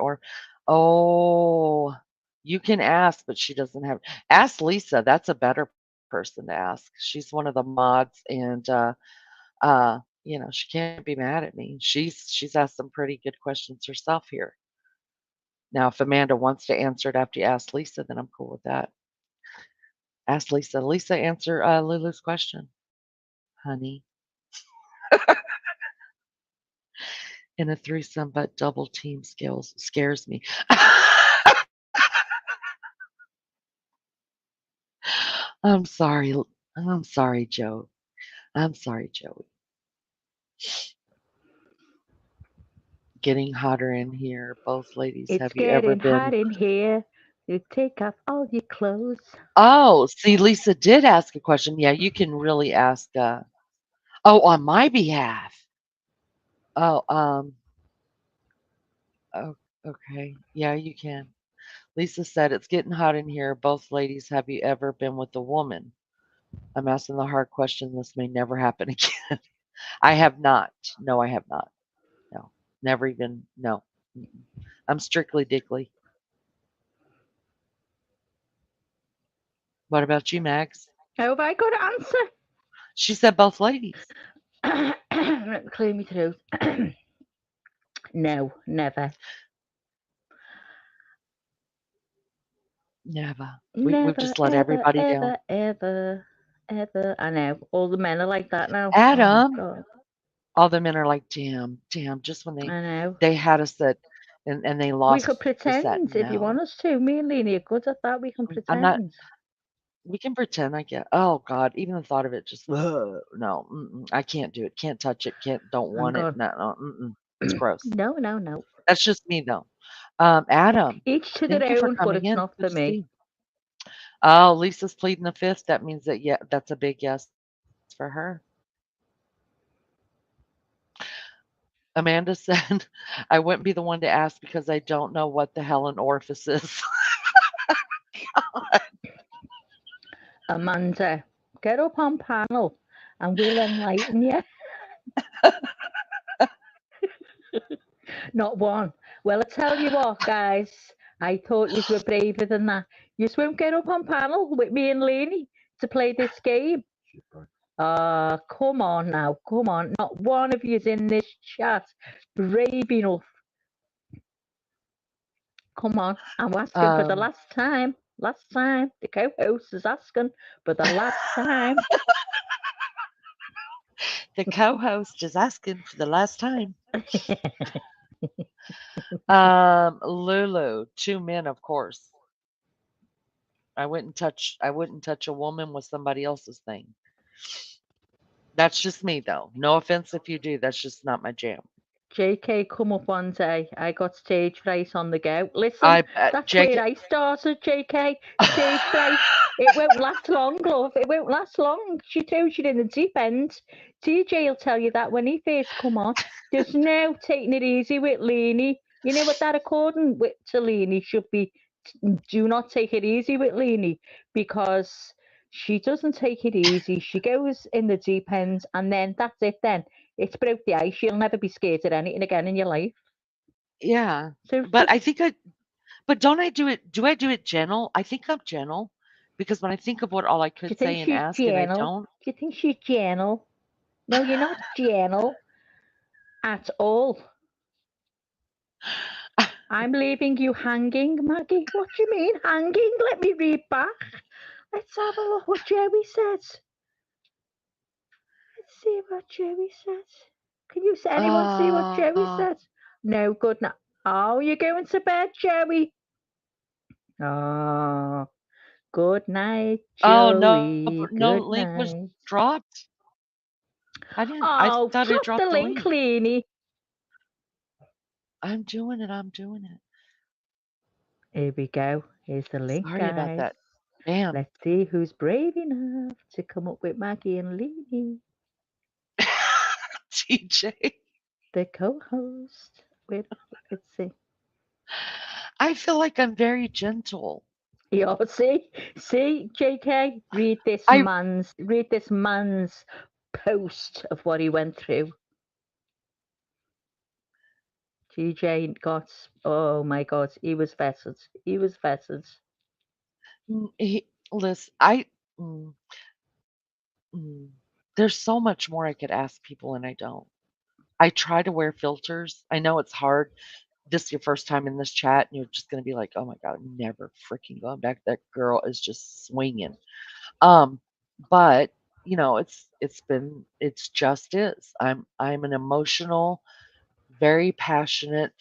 Oh, you can ask, but she doesn't have. Ask Lisa. That's a better person to ask. She's one of the mods, and she can't be mad at me. She's asked some pretty good questions herself here. Now, if Amanda wants to answer it after you ask Lisa, then I'm cool with that. Ask Lisa. Lisa, answer Lulu's question, honey. In a threesome, but double team scares me. I'm sorry. I'm sorry, Joe. I'm sorry, Joey. Getting hotter in here. Both ladies, have you ever been? It's getting hot in here. You take off all your clothes. Oh, see, Lisa did ask a question. Yeah, you can really ask. On my behalf. Oh, okay. Yeah, you can. Lisa said, it's getting hot in here. Both ladies, have you ever been with a woman? I'm asking the hard question. This may never happen again. I have not. No, I have not. No, never even. No. I'm strictly dickly. What about you, Max? How have I got to answer? She said both ladies. Let me clear me throat. No, never. Never. Never, We've just let ever, everybody down. ever. I know. All the men are like that now. Adam. Oh, God. All the men are like, damn, just when I know. they had us at, and they We lost could us at pretend if you no. want us to. Me and Lena are good at that. We can I'm not. pretend. We can pretend, I guess. Oh God, even the thought of it just no. I can't do it. Can't touch it. Don't I'm want it. gone. No. It's gross. No. That's just me though. Adam, Each to thank their you for own, but coming it's in. not Good for to see me. you. Oh, Lisa's pleading the fifth. That means that that's a big yes for her. Amanda said, I wouldn't be the one to ask because I don't know what the hell an orifice is. Amanda, get up on panel and we'll enlighten you. Not one. Well, I tell you what, guys, I thought you were braver than that. You won't get up on panel with me and Laney to play this game. Come on now, come on. Not one of you's in this chat brave enough. Come on, I'm asking for the last time. Last time. The co-host is asking for the last time. The co-host is asking for the last time. Lulu, 2 men, of course. I wouldn't touch a woman with somebody else's thing. That's just me though. No offense if you do. That's just not my jam. JK come up one day. I got stage fright on the go. Listen, that's JK where I started, JK. Stage fright. It won't last long, love. It won't last long. She throws you in the deep end. TJ will tell you that when he first come on. There's no taking it easy with Leanie. You know what that according to Leanie should be? Do not take it easy with Leanie because she doesn't take it easy. She goes in the deep end and then that's it then. It's broke the ice. You'll never be scared of anything again in your life. Yeah. So But I think don't I do it? Do I do it gentle? I think I'm gentle because when I think of what all I could say and ask and I don't. Do you think she's gentle? No, you're not gentle at all. I'm leaving you hanging, Maggie. What do you mean hanging? Let me read back. Let's have a look what Joey says. Let's see what Joey says. Can you anyone see what Joey says? No, good night. Oh, you're going to bed, Joey. Oh, good night, Joey. Oh no, no good link night. was dropped. I didn't. Oh, I thought drop it dropped the link, Leanie. I'm doing it. Here we go. Here's the link, Sorry guys. about that. Damn. Let's see who's brave enough to come up with Maggie and Leanie. TJ. The co-host. Let's see. I feel like I'm very gentle. Yeah, see, JK, read this man's post of what he went through. TJ got, oh my God, he was vetted. Listen, there's so much more I could ask people and I don't. I try to wear filters. I know it's hard. This is your first time in this chat and you're just going to be like, oh my God, I'm never freaking going back. That girl is just swinging. But you know, it's just is. I'm an emotional, very passionate,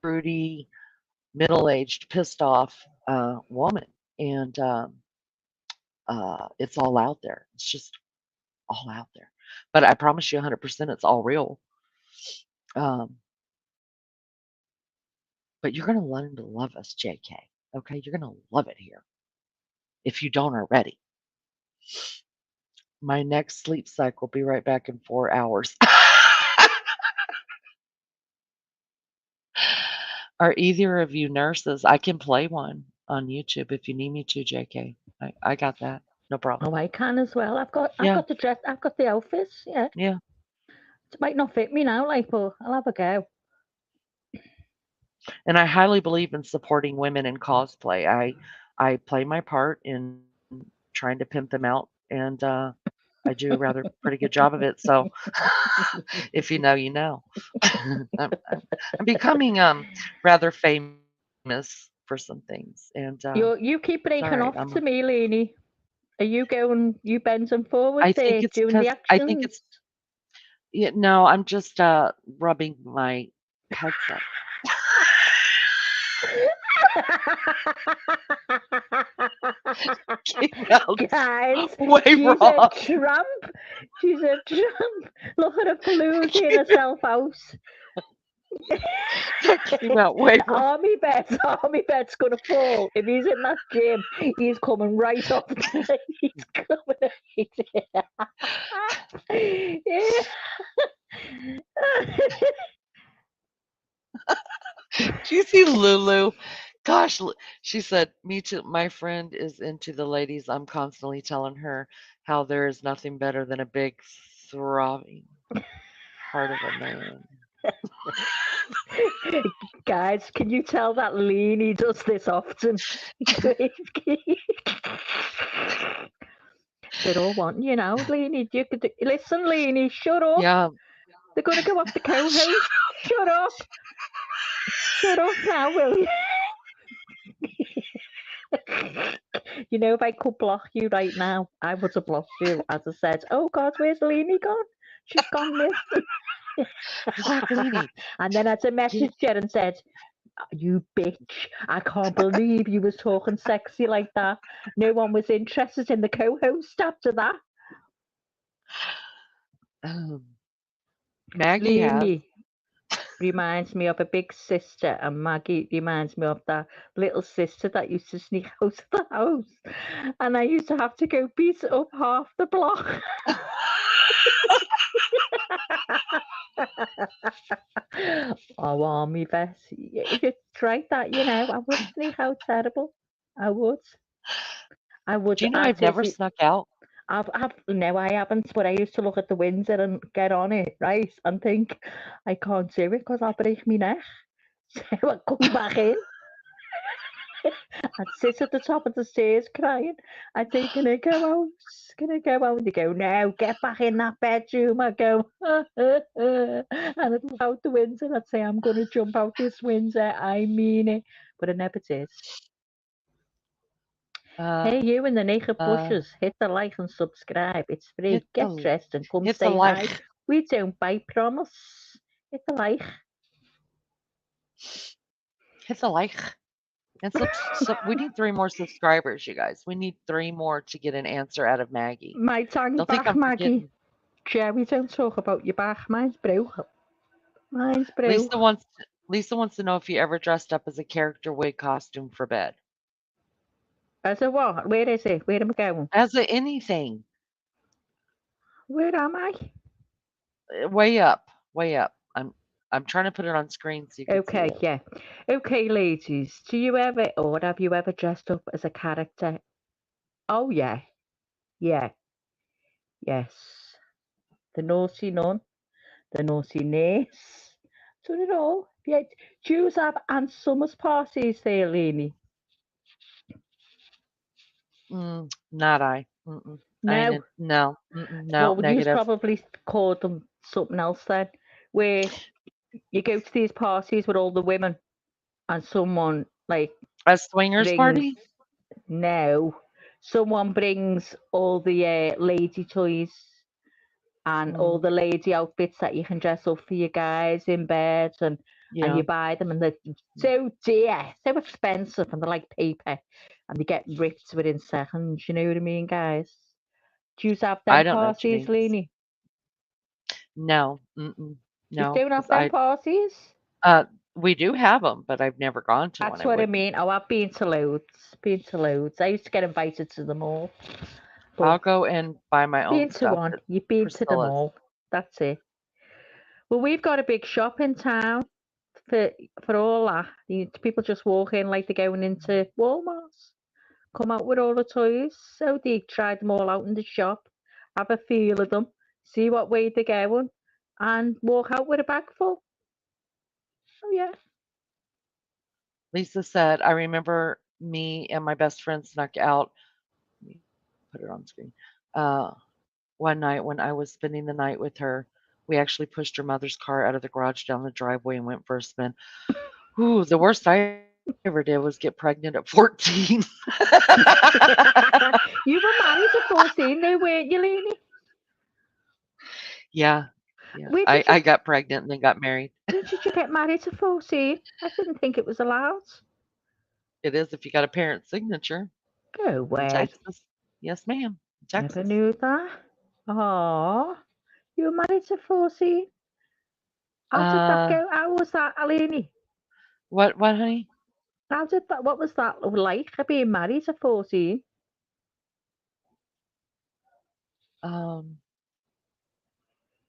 fruity, middle-aged, pissed off woman, and it's all out there. It's just all out there. But I promise you, 100%, it's all real. But you're gonna learn to love us, JK. Okay, you're gonna love it here if you don't already. My next sleep cycle will be right back in 4 hours. Are either of you nurses? I can play one on YouTube if you need me to, JK. I got that. No problem. Oh, I can as well. I've got the dress. I've got the outfits. Yeah. Yeah. It might not fit me now, like, but I'll have a go. And I highly believe in supporting women in cosplay. I play my part in trying to pimp them out, and I do a rather pretty good job of it. So if you know, you know. I'm becoming rather famous for some things, and You keep it's all breaking right. off to me, Lainey. Are you bending forward I there, think it's doing the because I think actions? it's yeah. No, I'm just rubbing my headset. Came out Guys, way she's a wrong. tramp. She's a tramp. Look at her palooza in herself house. That came out way wrong. Army Bet's gonna fall. If he's in that gym, he's coming right off. He's coming right. Yeah. Do you see Lulu? Gosh, she said, me too. My friend is into the ladies. I'm constantly telling her how there is nothing better than a big, throbbing heart of a man. Guys, can you tell that Leanie does this often? They're all wanting you now, Leanie. You could listen, Leanie. Shut up. Yeah. They're gonna go off the co-host. Shut up. Shut up now, will you? You know, if I could block you right now, I would have blocked you. As I said, oh God, where's Leanie gone? She's gone missing. Black Leanie. And then I'd messaged her and said, you bitch, I can't believe you was talking sexy like that. No one was interested in the co-host after that. Maggie has. Leanie reminds me of a big sister, and Maggie reminds me of that little sister that used to sneak out of the house, and I used to have to go beat up half the block. Oh, Army Beth, if you tried that, you know, I would sneak out terrible. I would. Do you know I've never snuck out? No, I haven't, but I used to look at the window and get on it, right, and think, I can't do it because I'll break my neck. So I'd come back in. I'd sit at the top of the stairs crying. I'd say, can I go out? Can I go out? And they go, no, get back in that bedroom. I'd go, and I'd look out the window and I'd say, I'm going to jump out this window. I mean it. But I never did. Hey, you in the naked bushes, hit the like and subscribe. It's free. Get dressed and come say hi. We don't bite, promise. Hit the like. Hit the like. And we need 3 more subscribers, you guys. We need 3 more to get an answer out of Maggie. My tongue Don't back, think I'm Maggie. forgetting. Jerry, don't talk about your back. Mine's broke. Mine's broke. Lisa wants to know if you ever dressed up as a character wig costume for bed. As a what? Where is it? Where am I going? As a anything. Where am I? Way up. Way up. I'm trying to put it on screen so you can see it. Yeah. Okay, ladies. Do you ever or have you ever dressed up as a character? Oh yeah. Yeah. Yes. The naughty nun. The naughty niece. Done it all. Yeah. Do you have Aunt Summer's parties there, Leanie? Not I. Mm-mm. No. No. No. Well, Negative. you probably called them something else then, where you go to these parties with all the women, and someone like a swingers party. No, someone brings all the lady toys and all the lady outfits that you can dress up for your guys in bed, and you buy them, and they're so dear, so expensive, and they're like paper, and they get ripped within seconds. You know what I mean, guys? Do you have them parties, Leanie? No. No. You don't have them parties? We do have them, but I've never gone to one. That's what I mean. Oh, I've been to loads. I used to get invited to them all. I'll go and buy my own stuff. One. You've been to them all. That's it. Well, we've got a big shop in town for all that. People just walk in like they're going into Walmart. Come out with all the toys. So they try them all out in the shop, have a feel of them, see what way they're going, and walk out with a bag full. Oh, yeah. Lisa said, I remember me and my best friend snuck out. Let me put it on screen. Uh, one night when I was spending the night with her, we actually pushed her mother's car out of the garage down the driveway and went for a spin. Ooh, the worst I ever did was get pregnant at 14. You were married at 14 though, weren't you, Lainey? Yeah, yeah. Where did you I got pregnant and then got married. where did you get married at 14? I didn't think it was allowed. It is if you got a parent's signature Go in away. Texas. Yes, ma'am. Never Texas. knew that. Oh, you were married at 14. How did that go? How was that, Lainey? What, honey? How did that? What was that like? Being married at 14?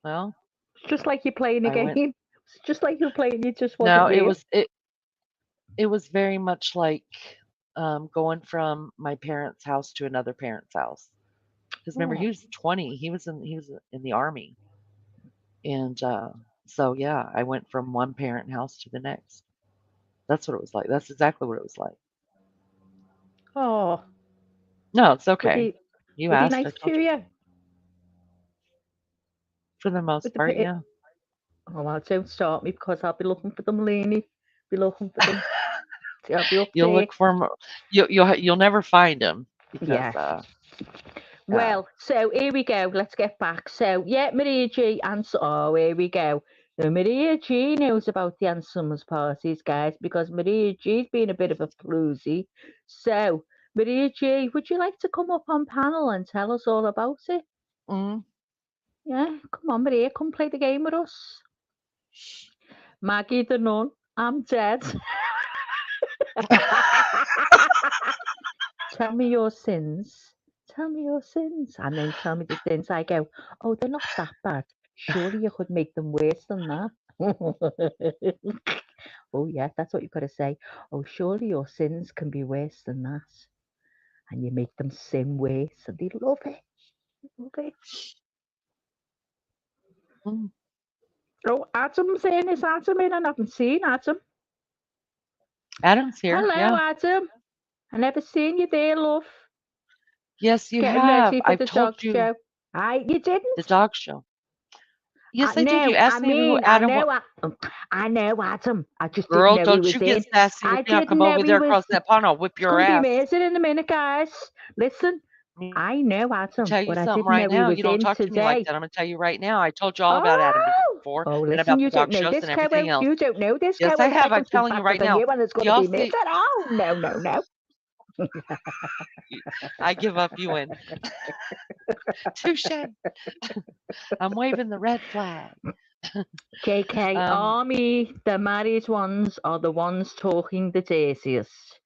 Well, It's just like you're playing a I went. game. It's just like you're playing. It just No, wasn't real. it was very much like going from my parents' house to another parent's house. Because remember, he Oh. was 20. He was in the army, and so yeah, I went from one parent house to the next. That's what it was like. That's exactly what it was like. Oh, No, it's were okay. they, You were they asked. I nice told to you. you? For the most With the part, pa- yeah. Oh, well, don't start me because I'll be looking for them, Lainey. Be looking for them. I'll be up You'll there. look for them. You'll never find them because Yeah. Well, so here we go. Let's get back. So, yeah, Maria G. Oh, here we go. Now, Maria G knows about the Ansumers parties, guys, because Maria G's been a bit of a floozy. So, Maria G, would you like to come up on panel and tell us all about it? Mm. Yeah, come on, Maria, come play the game with us. Maggie the nun, I'm dead. Tell me your sins. Tell me your sins. And then tell me the sins. I go, oh, they're not that bad. Surely you could make them worse than that. Oh, yeah, that's what you've got to say. Oh, surely your sins can be worse than that. And you make them sin worse. And they love it. Love it. Mm. Oh, Adam's in. Is Adam in? I haven't seen Adam. Adam's here. Hello, Yeah. Adam. I never seen you there, love. Yes, you Getting have. ready for I've the told dog you show. You didn't? the dog show. Yes, I did. No, You asked me who Adam was. I know Adam. I just Girl, didn't know he don't was you get in. sassy with I me. I'll didn't come know over he there was. across that pond. I'll whip It's your going to be ass. amazing in a minute, guys. Listen, I know Adam, Tell you but I something didn't right know he now. was You don't in talk to me like today. that. I'm going to tell you right now. I told you all about Adam before Oh, and listen, about you the dog don't know shows this and everything cow. else. You don't know this Yes, cow. I have. I'm Second telling you faster right than now. you, and it's going Y'all to be see, amazing. Oh, no. I give up. You win. Touche. I'm waving the red flag. JK, Army, the married ones are the ones talking the dirtiest.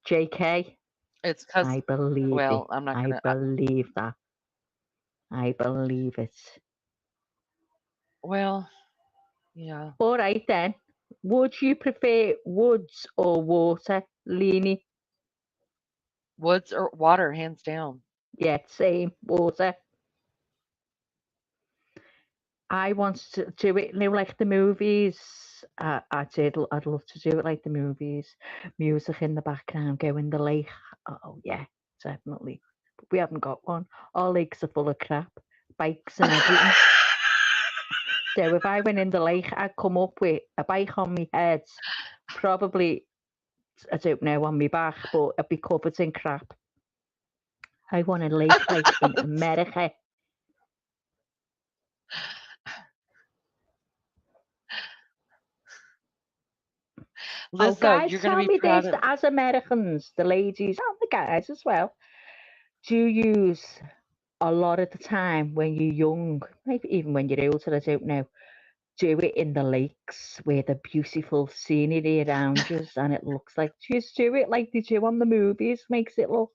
JK, It's because, I believe well, it. I'm not I going to. believe that. I believe it. Well, yeah. All right then. Would you prefer woods or water, Leanie? Woods or water, hands down. Yeah, same. Water. I want to do it, like the movies. I'd love to do it like the movies. Music in the background, go in the lake. Oh yeah, definitely. But we haven't got one. Our lakes are full of crap, bikes and everything. So if I went in the lake, I'd come up with a bike on my head, probably, I don't know, on my back, but I'd be covered in crap. I want a lake like in America. Lizzo, guys, you're going tell to be me proud this, of. as Americans, the ladies and the guys as well, do you use a lot of the time when you're young, maybe even when you're older, I don't know, do it in the lakes where the beautiful scenery around you and it looks like, just do it like they do on the movies, makes it look,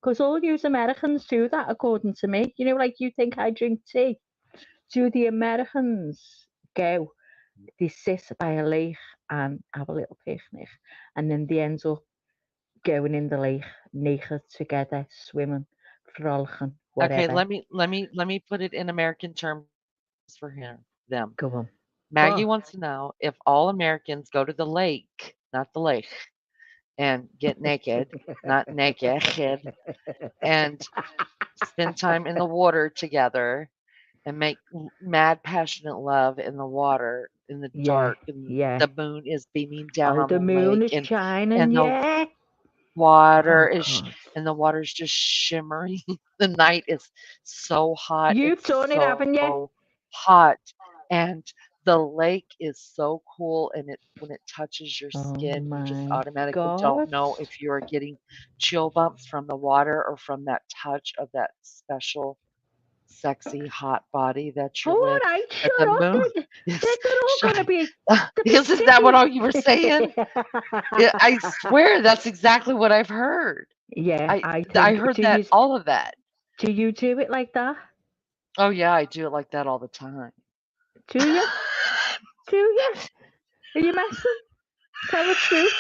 because all you Americans do that, according to me. You know, like you think I drink tea. Do the Americans go, they sit by a lake and have a little picnic, and then they end up going in the lake naked together, swimming, frolicking, whatever. Okay, let me put it in American terms for them. Go on. Maggie wants to know if all Americans go to the lake, not the lake, and get naked, not naked, and spend time in the water together and make mad, passionate love in the water in the Yeah, dark, and yeah. the moon is beaming down Oh, on the the moon lake, is shining, and the yeah. water Oh, is God. and the water's just shimmering. The night is so hot. You've It's done it, haven't you? so hot, and the lake is so cool. And when it touches your Oh, skin, you just my automatically don't God. know if you are getting chill bumps from the water or from that touch of that special, sexy, hot body that you're All with. right, But shut the up. moon They're is all going to shining. be the big Isn't that what all you were saying? titties. I swear that's exactly what I've heard. Yeah, I I think. heard that, all of that. Do you do it like that? Oh yeah, I do it like that all the time. Do you? Do you? Are you messing? Tell the truth.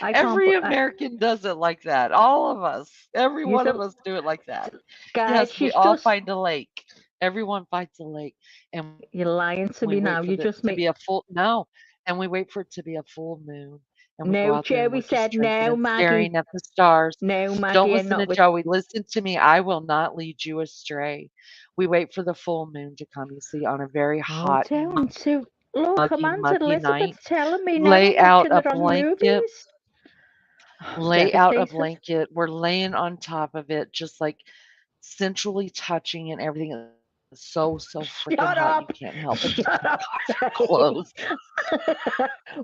I can't. Every American does it like that. All of us. Every one of us do it like that. Guys, Yes, we she's all just. find a lake. Everyone finds a lake, and You're lying to we me now. wait for You it just to make. be a full and we wait for it to be a full moon, and we go No, out there and Joey we're just said drinking no, and Maggie. staring at the stars. No, Maggie, Don't and listen not to with. Joey. Listen to me. I will not lead you astray. We wait for the full moon to come. You see, on a very Oh, hot, don't to. Look, muggy, Amanda muggy Elizabeth's night, telling me now lay I'm out watching a the wrong blanket. movies. Lay out a Devastated. blanket. We're laying on top of it, just like sensually touching, and everything is so freaking Shut hot. You up. can't help but just Shut up. take off your clothes.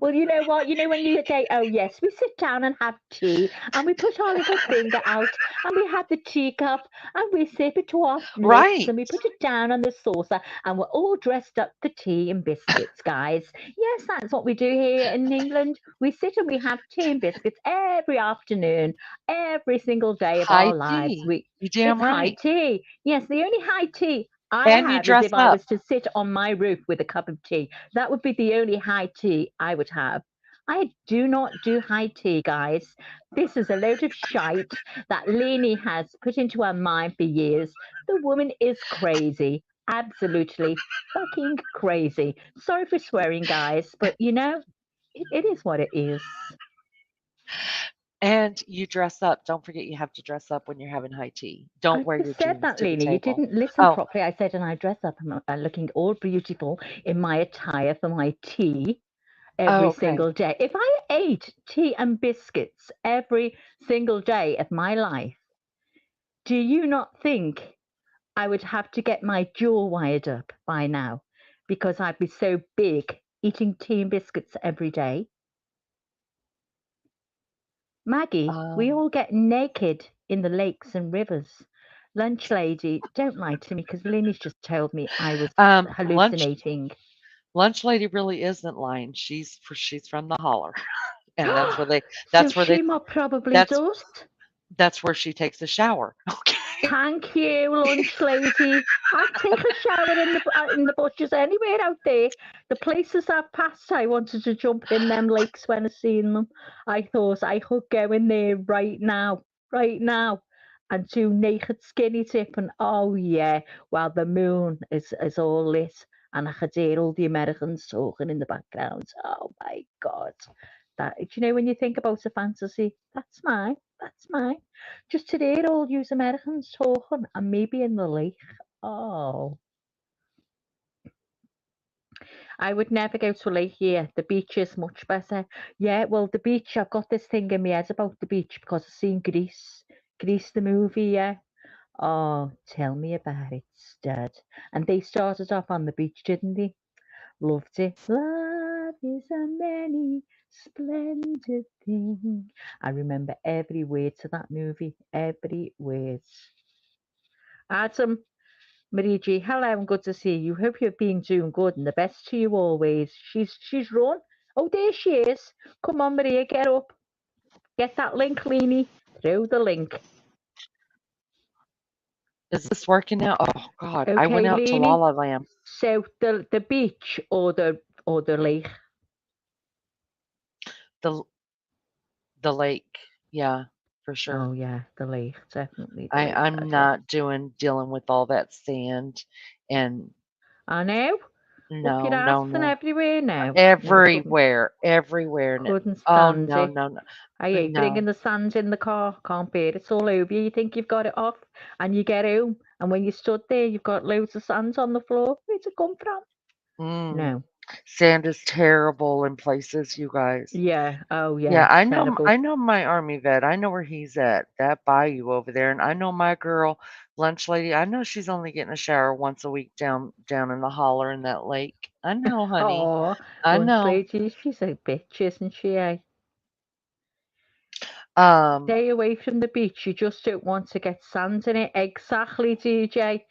Well, you know what? You know when you say, oh, yes, we sit down and have tea and we put our little finger out and we have the teacup and we sip it to our lips Right. and we put it down on the saucer and we're all dressed up for tea and biscuits, guys. Yes, that's what we do here in England. We sit and we have tea and biscuits every afternoon, every single day of High our lives. tea. You damn It's high right. tea. Yes, the only high tea I And you have is dress if I up. was to sit on my roof with a cup of tea. That would be the only high tea I would have. I do not do high tea, guys. This is a load of shite that Lainey has put into her mind for years. The woman is crazy. Absolutely fucking crazy. Sorry for swearing, guys, but you know, it is what it is. And you dress up. Don't forget you have to dress up when you're having high tea. Don't I wear your just said jeans that, to the Lainey. You table. didn't listen Oh, properly. I said, and I dress up. I'm looking all beautiful in my attire for my tea every okay. single day. If I ate tea and biscuits every single day of my life, do you not think I would have to get my jaw wired up by now because I'd be so big eating tea and biscuits every day? Maggie, we all get naked in the lakes and rivers. Lunch lady, don't lie to me because Linny's just told me I was hallucinating. Lunch lady really isn't lying. She's from the holler, and that's where they. So she probably does. That's where she takes a shower. Okay. Thank you, lunch lady. I take a shower in the bushes anywhere out there. The places I've passed, I wanted to jump in them lakes when I seen them. I thought I could go in there right now, and do naked skinny dip. And oh yeah, while the moon is all lit, and I could hear all the Americans talking in the background. Oh my God. That, do you know when you think about a fantasy, that's mine. Just to hear all you Americans talking and maybe in the lake. Oh. I would never go to a lake here. The beach is much better. Yeah, well, the beach, I've got this thing in my head about the beach because I've seen Grease. Grease the movie, yeah. Oh, tell me about it, stud. And they started off on the beach, didn't they? Loved it. Love is a many splendid thing. I remember every word to that movie. Every word. Adam, Marie G, hello and good to see you. Hope you've been doing good and the best to you always. She's run. Oh, there she is. Come on, Maria, get up. Get that link, Leanie. Throw the link. Is this working now? Oh God, okay, I went out Leanie. to La La Land. So the beach or the lake? The lake, yeah, for sure. Oh yeah, the lake, definitely. I'm not dealing with all that sand, and I know. Up your No, ass no, and no. everywhere now. Everywhere, everywhere. Couldn't Oh, stand no, it. no, no. I hate No. bringing the sand in the car. Can't bear it. It's all over you. You think you've got it off, and you get home, and when you stood there, you've got loads of sand on the floor. Where's it come from? Mm. No. Sand is terrible in places, you guys. Yeah. Oh, Yeah, yeah. I It's know terrible. I know my army vet. I know where he's at. That bayou over there. And I know my girl, lunch lady. I know she's only getting a shower once a week down in the holler in that lake. I know, honey. Oh, I lunch know. lady. She's a bitch, isn't she? Eh? Stay away from the beach. You just don't want to get sand in it. Exactly, DJ.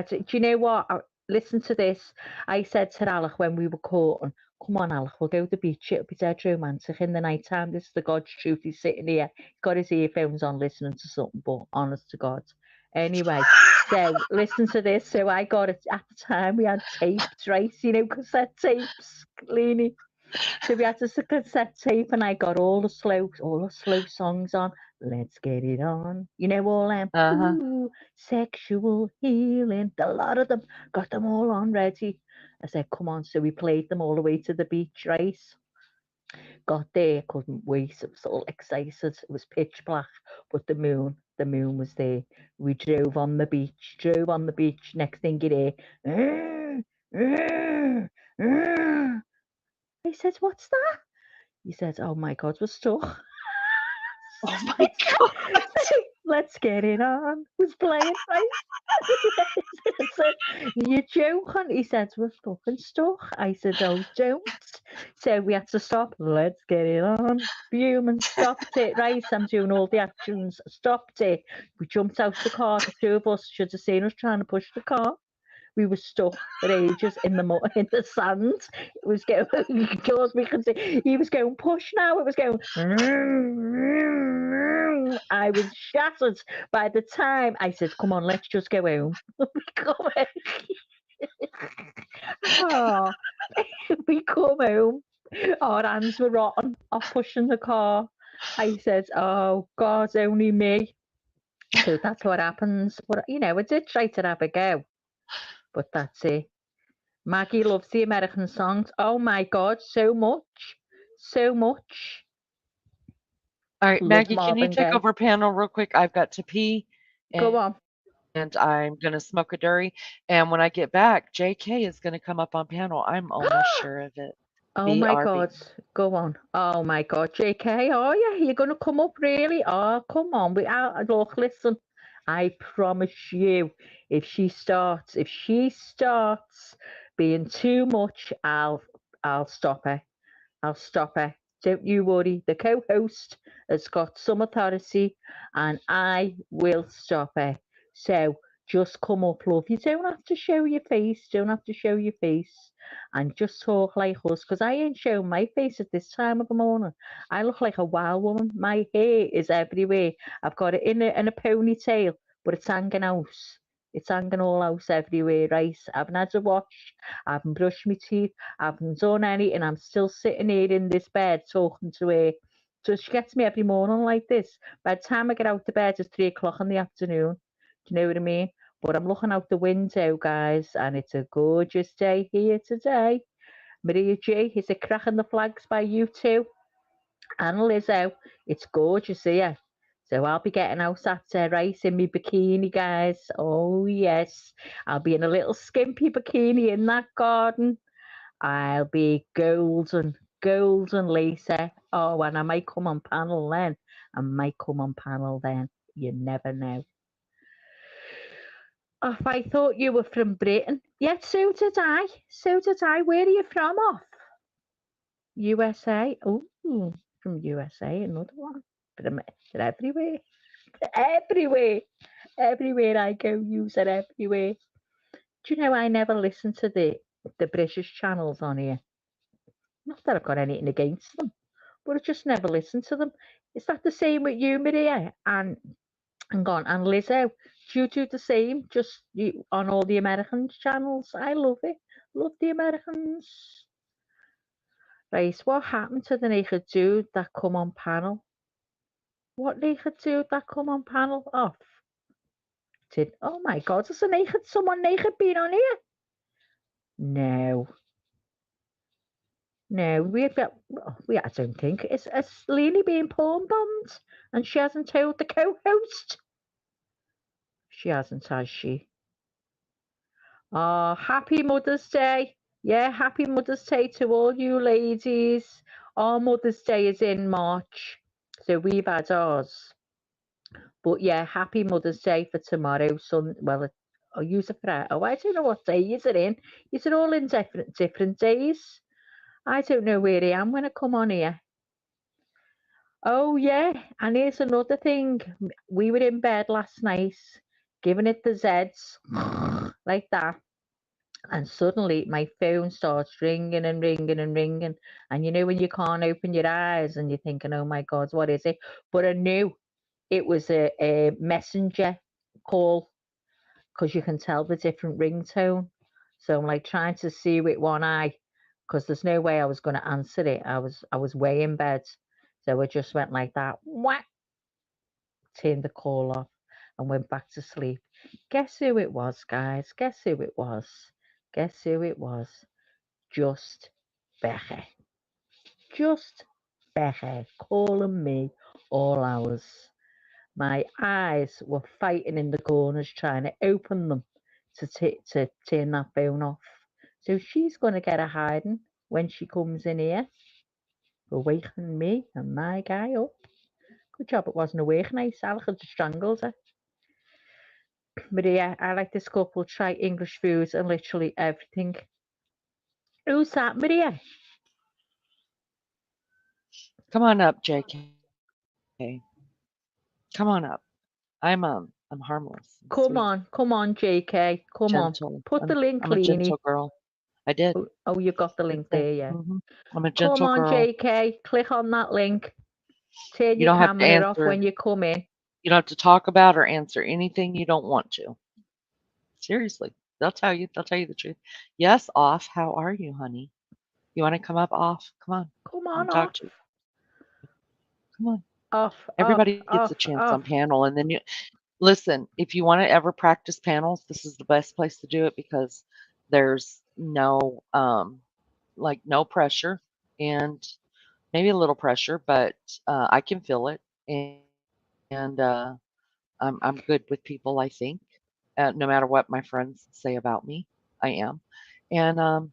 Do you know what? Listen to this. I said to Alec when we were courting, come on, Alec, we'll go to the beach. It'll be dead romantic in the night time. This is the God's truth. He's sitting here. He's got his earphones on listening to something, but honest to God. Anyway, so listen to this. So I got it at the time. We had tapes, right? You know, cassette tapes, Leanie. So we had a cassette tape, and I got all the slow songs on. Let's get it on. You know, all them. Uh-huh. Ooh, sexual healing. A lot of them. Got them all on ready. I said, come on. So we played them all the way to the beach, right? Got there, couldn't wait. I was all excited. It was pitch black, but the moon was there. We drove on the beach. Next thing you hear, I said, what's that? He said, oh my God, we're stuck. Oh my God. Let's get it on. Was playing, right? I said, you're joking. He said, we're fucking stuck. I said, oh, don't. So we had to stop. Let's get it on. Fuming, stopped it, right? I'm doing all the actions. Stopped it. We jumped out the car. The two of us should have seen us trying to push the car. We were stuck for ages in the sand. It was going, because we could see, he was going push now. It was going. I was shattered by the time I said, "Come on, let's just go home." Oh, we come home. Our hands were rotten off pushing the car. I said, "Oh God, only me." So that's what happens. But you know, I did try to have a go. But that's it. Maggie loves the American songs. Oh my God, so much. So much. All right, Love Maggie, can you Marvin take Gaye. over panel real quick? I've got to pee. Go on. And I'm going to smoke a durry. And when I get back, JK is going to come up on panel. I'm almost sure of it. Oh my BRB. God. Go on. Oh my God. JK, are you? You're going to come up, really? Oh, come on. Look, listen. I promise you, if she starts being too much, I'll stop her. I'll stop her. Don't you worry. The co-host has got some authority, and I will stop her. So just come up, love. You don't have to show your face. And just talk like us, because I ain't showing my face at this time of the morning. I look like a wild woman. My hair is everywhere. I've got it in a ponytail, but it's hanging out. It's hanging all out everywhere, right? I haven't had a wash. I haven't brushed my teeth. I haven't done anything. I'm still sitting here in this bed talking to her. So she gets me every morning like this. By the time I get out of bed, it's 3 o'clock in the afternoon. Do you know what I mean? But I'm looking out the window, guys, and it's a gorgeous day here today. Maria J, is it cracking the flags by you two? And Lizzo, it's gorgeous here. So I'll be getting out at right in my bikini, guys. Oh, yes. I'll be in a little skimpy bikini in that garden. I'll be golden lacer. Oh, and I might come on panel then. You never know. Oh, I thought you were from Britain. Yeah, so did I. Where are you from off? USA. Oh, from USA, another one. But they're everywhere. Everywhere I go, use it everywhere. Do you know I never listen to the British channels on here? Not that I've got anything against them, but I just never listen to them. Is that the same with you, Maria? And Lizzo? Do you do the same? Just on all the American channels? I love it. Love the Americans. Right, what happened to the naked dude that come on panel? What naked dude that come on panel off? Oh my God, is someone naked being on here? No. No, I don't think it's Leanie being porn bombed, and she hasn't told the co-host. She hasn't, has she? Oh, happy Mother's Day! Yeah, happy Mother's Day to all you ladies. Our Mother's Day is in March, so we've had ours. But yeah, happy Mother's Day for tomorrow. I'll use it for. Oh, I don't know what day is it in. Is it all in different days? I don't know where I am when I come on here. Oh yeah, and here's another thing. We were in bed last night, giving it the Zeds like that, and suddenly my phone starts ringing and ringing and ringing. And you know when you can't open your eyes and you're thinking, "Oh my God, what is it?" But I knew it was a messenger call because you can tell the different ringtone. So I'm like trying to see with one eye because there's no way I was going to answer it. I was way in bed, so I just went like that. Whack, turned the call off and went back to sleep. Guess who it was, guys? Guess who it was? Guess who it was? Just Becky. Just Becky calling me all hours. My eyes were fighting in the corners trying to open them to turn that phone off. So she's going to get a hiding when she comes in here for waking me and my guy up. Good job it wasn't a work night. Sal could have strangled her. Maria, I like this couple. Try English foods and literally everything. Who's that, Maria? Come on up, JK. Come on up. I'm harmless. and Come sweet, on, JK. Come on. gentle. Put the link, I'm a Leanie. gentle girl. I did. Oh, you got the link there, yeah. I'm a Come gentle on, girl. JK. Click on that link. Turn You your don't have to camera off answer. when you come in. You don't have to talk about or answer anything you don't want to. Seriously, they'll tell you. They'll tell you the truth. Yes, off. How are you, honey? You want to come up off? Come on. Come I on, wanna talk off. to you. Come on. Off. Everybody gets Off. a chance Off. on panel, and then you listen. If you want to ever practice panels, this is the best place to do it because there's no like no pressure and maybe a little pressure, but I can feel it, and I'm good with people. I think, no matter what my friends say about me, I am, and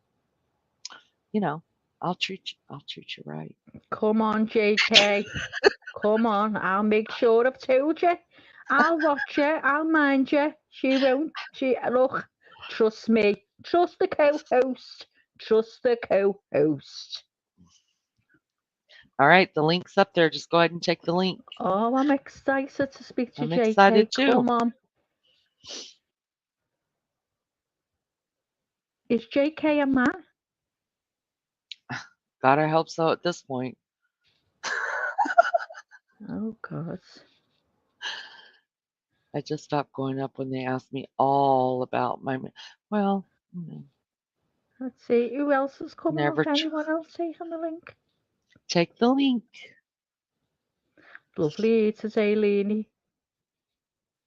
you know, I'll treat you right. Come on, JK. Come on. I'll make sure I've told you. I'll watch you. I'll mind you. She won't. Look, trust me. Trust the co-host. Trust the co-host. All right, the link's up there. Just go ahead and take the link. Oh, I'm excited to speak to I'm JK. excited too. Come on. Is JK a man? God, I hope so at this point. Oh, God. I just stopped going up when they asked me all about my. Well, Let's see. Who else is coming never up? Anyone else taking the link? take the link. Lovely today, Leanie.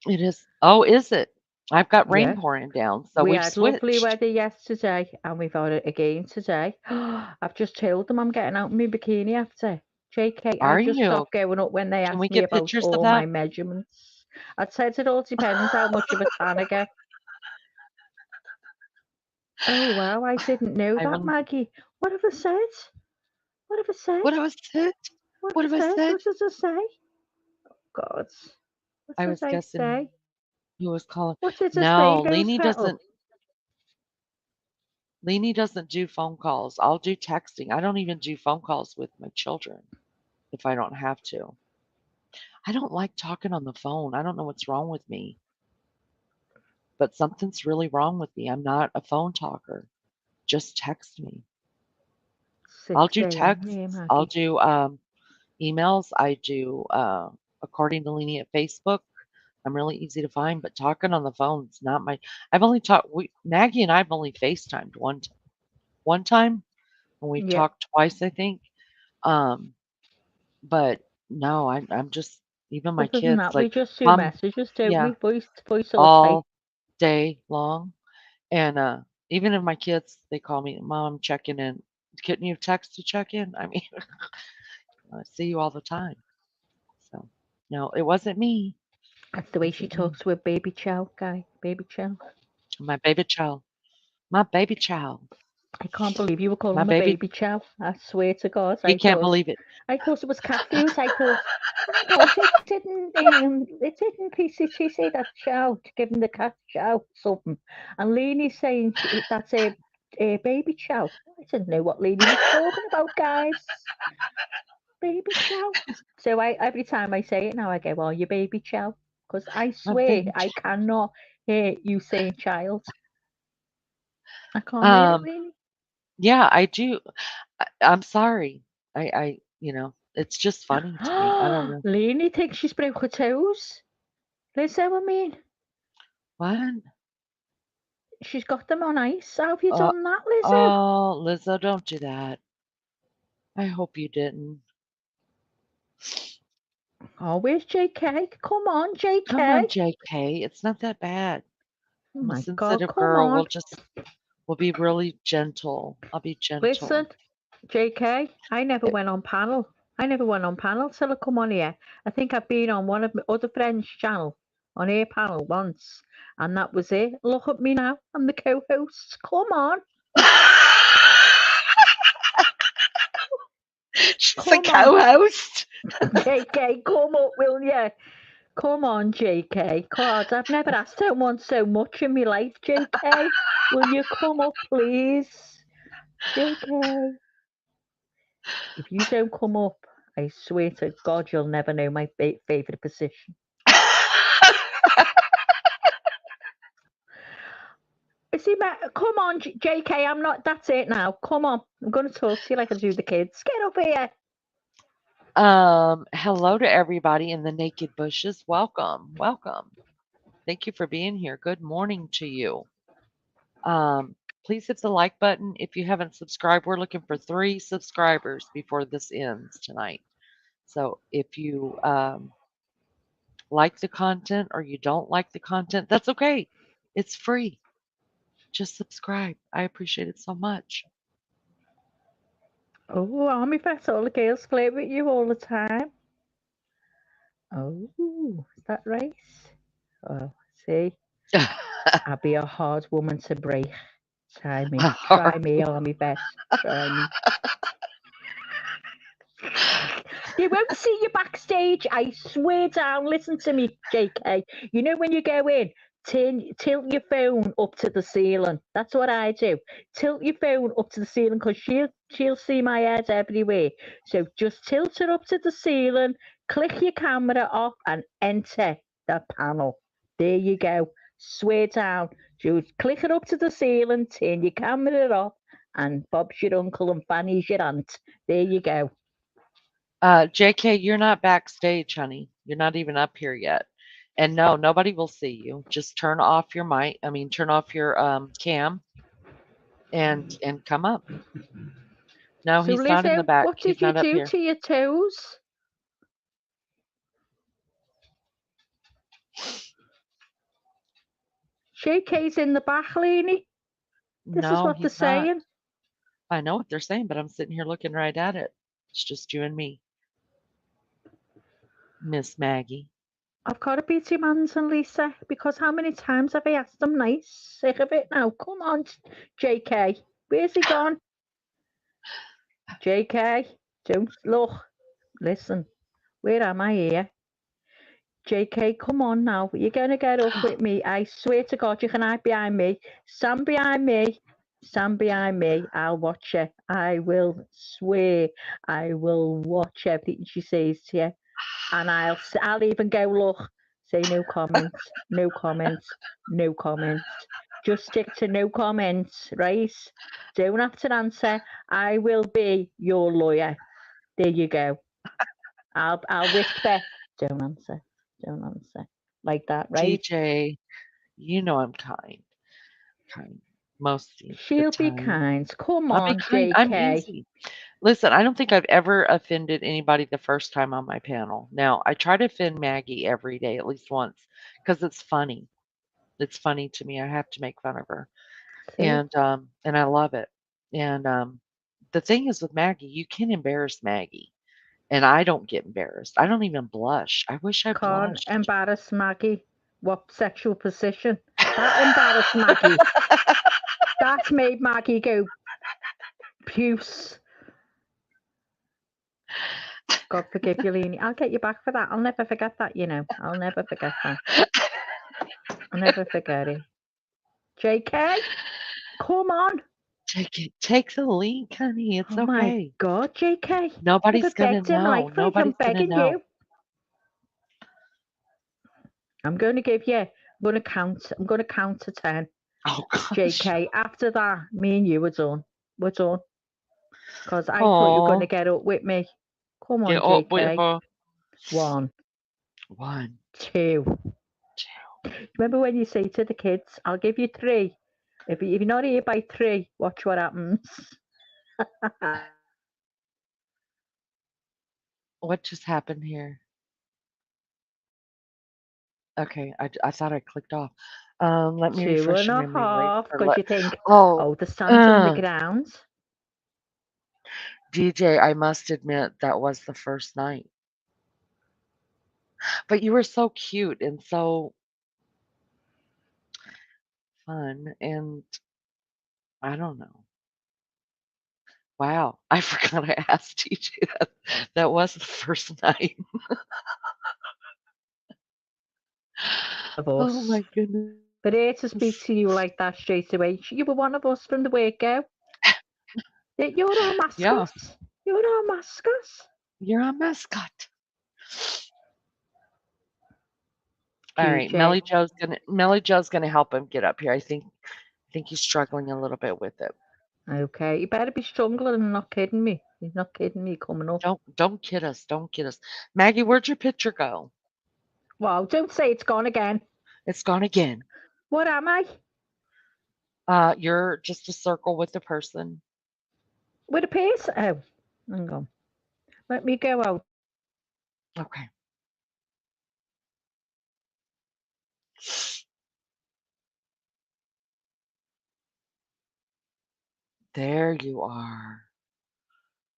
It is. Oh, is it? I've got rain Yeah. pouring down, so We we've had lovely switched. weather yesterday, and we've had it again today. I've just told them I'm getting out in my bikini after. JK, Are I just you? stopped going up when they Can we asked me get about pictures of all my that? measurements. I said it all depends how much of a tan I get. Oh, wow, I didn't know I that, will. Maggie. What have I said? What have I said? What have I said? What What have have I I said? said? What does it say? God. What I did was I guessing say? who was calling. What did it say, No, Rose Leanie Petal? doesn't. Leanie doesn't do phone calls. I'll do texting. I don't even do phone calls with my children if I don't have to. I don't like talking on the phone. I don't know what's wrong with me, but something's really wrong with me. I'm not a phone talker. Just text me. I'll 6 do a.m. texts. here, Maggie. I'll do emails. I do, according to Leanie at Facebook. I'm really easy to find, but talking on the phone is not my. I've only talked. Maggie and I've only FaceTimed one time, and we've Yeah. talked twice, I think. But no, I'm just even my Other than kids that, we like just do mom. messages, don't Yeah, we? Voice or type. all day long, and even if my kids they call me mom, I'm checking in. Couldn't you text to check in? I mean, I see you all the time. So, no, it wasn't me. That's the way she Wasn't me. talks to her baby child guy. Baby child. My baby child. My baby child. I can't believe you were calling My him a baby. baby chow. I swear to God. You can't believe it. I thought it was cat food. I thought it didn't PCT say that chow to give him the cat chow something. And Leanie's saying that's a baby chow. I didn't know what Leanie was talking about, guys. Baby chow. So every time I say it now, I go, "Well, your baby chow," because I swear baby I cannot hear you saying child. I can't Um, hear it, Leanie. yeah, I do. I'm sorry. It's just funny to me. I don't know. Lainey thinks she's broke her toes. Listen, what I mean? What? She's got them on ice. How have you Uh, done that, Lizzo? oh, Lizzo, don't do that. I hope you didn't. Oh, where's JK? Come on, JK. Come on, JK. It's not that bad. Oh I'm a my God, sensitive come girl. on. We'll be really gentle. I'll be gentle. Listen, JK, I never went on panel. I never went on panel till I come on here. I think I've been on one of my other friends' channel on air panel once, and that was it. Look at me now. I'm the co-host. Come on. She's Come a on. co-host. JK, come up, will you? Come on, JK. God, I've never asked someone so much in my life, JK. Will you come up, please? JK. If you don't come up, I swear to God, you'll never know my favourite position. See, come on, JK. I'm not. That's it now. Come on. I'm going to talk to you like I do the kids. Get up here. Hello to everybody in the naked bushes. Welcome. Thank you for being here. Good morning to you. Please hit the like button. If you haven't subscribed, we're looking for 3 subscribers before this ends tonight. So if you like the content or you don't like the content, that's okay. It's free. Just subscribe. I appreciate it so much. Oh, Army Vets, all the girls play with you all the time. Oh, is that right? Oh, see, I'll be a hard woman to break. Try me, Army Vet. Try me. They won't see you backstage. I swear down. Listen to me, JK. You know when you go in, tilt your phone up to the ceiling. That's what I do. Tilt your phone up to the ceiling because she'll see my head everywhere. So just tilt it up to the ceiling, click your camera off, and enter the panel. There you go. Swear down. Just click it up to the ceiling, turn your camera off, and Bob's your uncle and Fanny's your aunt. There you go. JK, you're not backstage, honey. You're not even up here yet. And no, nobody will see you. Just turn off your mic. I mean, turn off your cam and come up. No, So he's not in the Lizzo, back. what He's did you not up do here. to your toes? JK's in the back, Lainey. This is No, what they're he's not. saying. I know what they're saying, but I'm sitting here looking right at it. It's just you and me, Miss Maggie. I've got to be Tim and Lisa, because how many times have I asked them nice? Sick of it now. Come on, JK. Where's he gone? JK, don't look. Listen, where am I here? JK, come on now. You're going to get up with me. I swear to God, you can hide behind me. Stand behind me. Stand behind me. I'll watch you. I will swear I will watch everything she says to you. And I'll even go, look, say no comments, no comments, no comments. Just stick to no comments, right? Don't have to answer. I will be your lawyer. There you go. I'll whisper. Don't answer. Don't answer. Like that, right? DJ, you know I'm kind. Most of the She'll be time. kind. Come I'll be on, kind. I'm JK. easy. Listen, I don't think I've ever offended anybody the first time on my panel. Now, I try to offend Maggie every day, at least once, because it's funny. It's funny to me. I have to make fun of her, See? and I love it. And the thing is with Maggie, you can embarrass Maggie, and I don't get embarrassed. I don't even blush. I wish I Can't blushed. embarrass Maggie. What sexual position? That embarrassed Maggie. That made Maggie go puce. God forgive you, Leanie. I'll get you back for that. I'll never forget that, you know. I'll never forget that. I'll never forget it. JK, come on. Take the link, honey. It's Oh my okay. God, JK. Nobody's Never gonna begged him know. like this. I'm Nobody's gonna begging know. you. I'm going to give you. I'm going to count to 10. Oh gosh. JK, after that, me and you are done. We're done. Because I thought you were going to Aw. get up with me. Come on, Get up with JK. her. 1, 1, 2. 2. Remember when you say to the kids, I'll give you 3. If you're not here by 3, watch what happens. What just happened here? Okay, I thought I clicked off. Let me 2 refresh and your a memory. Wait half. for Because you think, Oh, oh, the sand's on the uh, ground. DJ, I must admit that was the first night. But you were so cute and so fun, and I don't know. Wow, I forgot I asked DJ that. That was the first night. Of Oh us. my goodness. But here to speak to you like that straight away. You were one of us from the word go. You're our mascot. Yeah, You're our mascot. you're a mascot. All right, DJ. Melly Joe's gonna help him get up here. I think he's struggling a little bit with it. Okay, you better be struggling and not kidding me. He's not kidding me coming up. Don't kid us. Don't kid us. Maggie, where'd your picture go? Wow, don't say it's gone again. It's gone again. What am I? You're just a circle with the person. With a piece? Oh, hang on. Let me go out. Okay. There you are.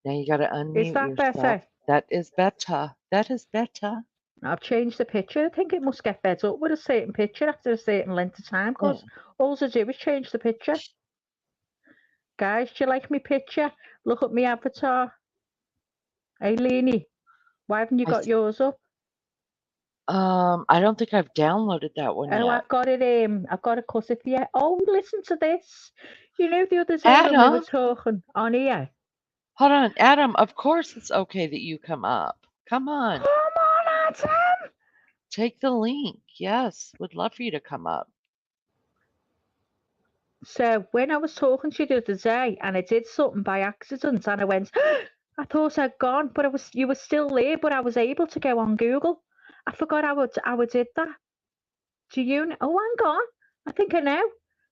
Now you got to Is unmute that yourself. better? That is better. That is better. I've changed the picture. I think it must get fed up with a certain picture after a certain length of time because all I do is change the picture. Guys, do you like my picture? Look at my avatar. Hey, Leanie, why haven't you got yours up? I don't think I've downloaded that one Oh, yet. I've got it. I've got a cut it for you. Oh, listen to this. You know the other day when we were Adam, talking on here. hold on, Adam. Of course it's okay that you come up. Come on, Come on, Adam. take the link. Yes, would love for you to come up. So when I was talking to you the other day, and I did something by accident, and I went, I thought I'd gone, but you were still there, but I was able to go on Google. I forgot how I did that. Do you know? Oh, hang on. I think I know.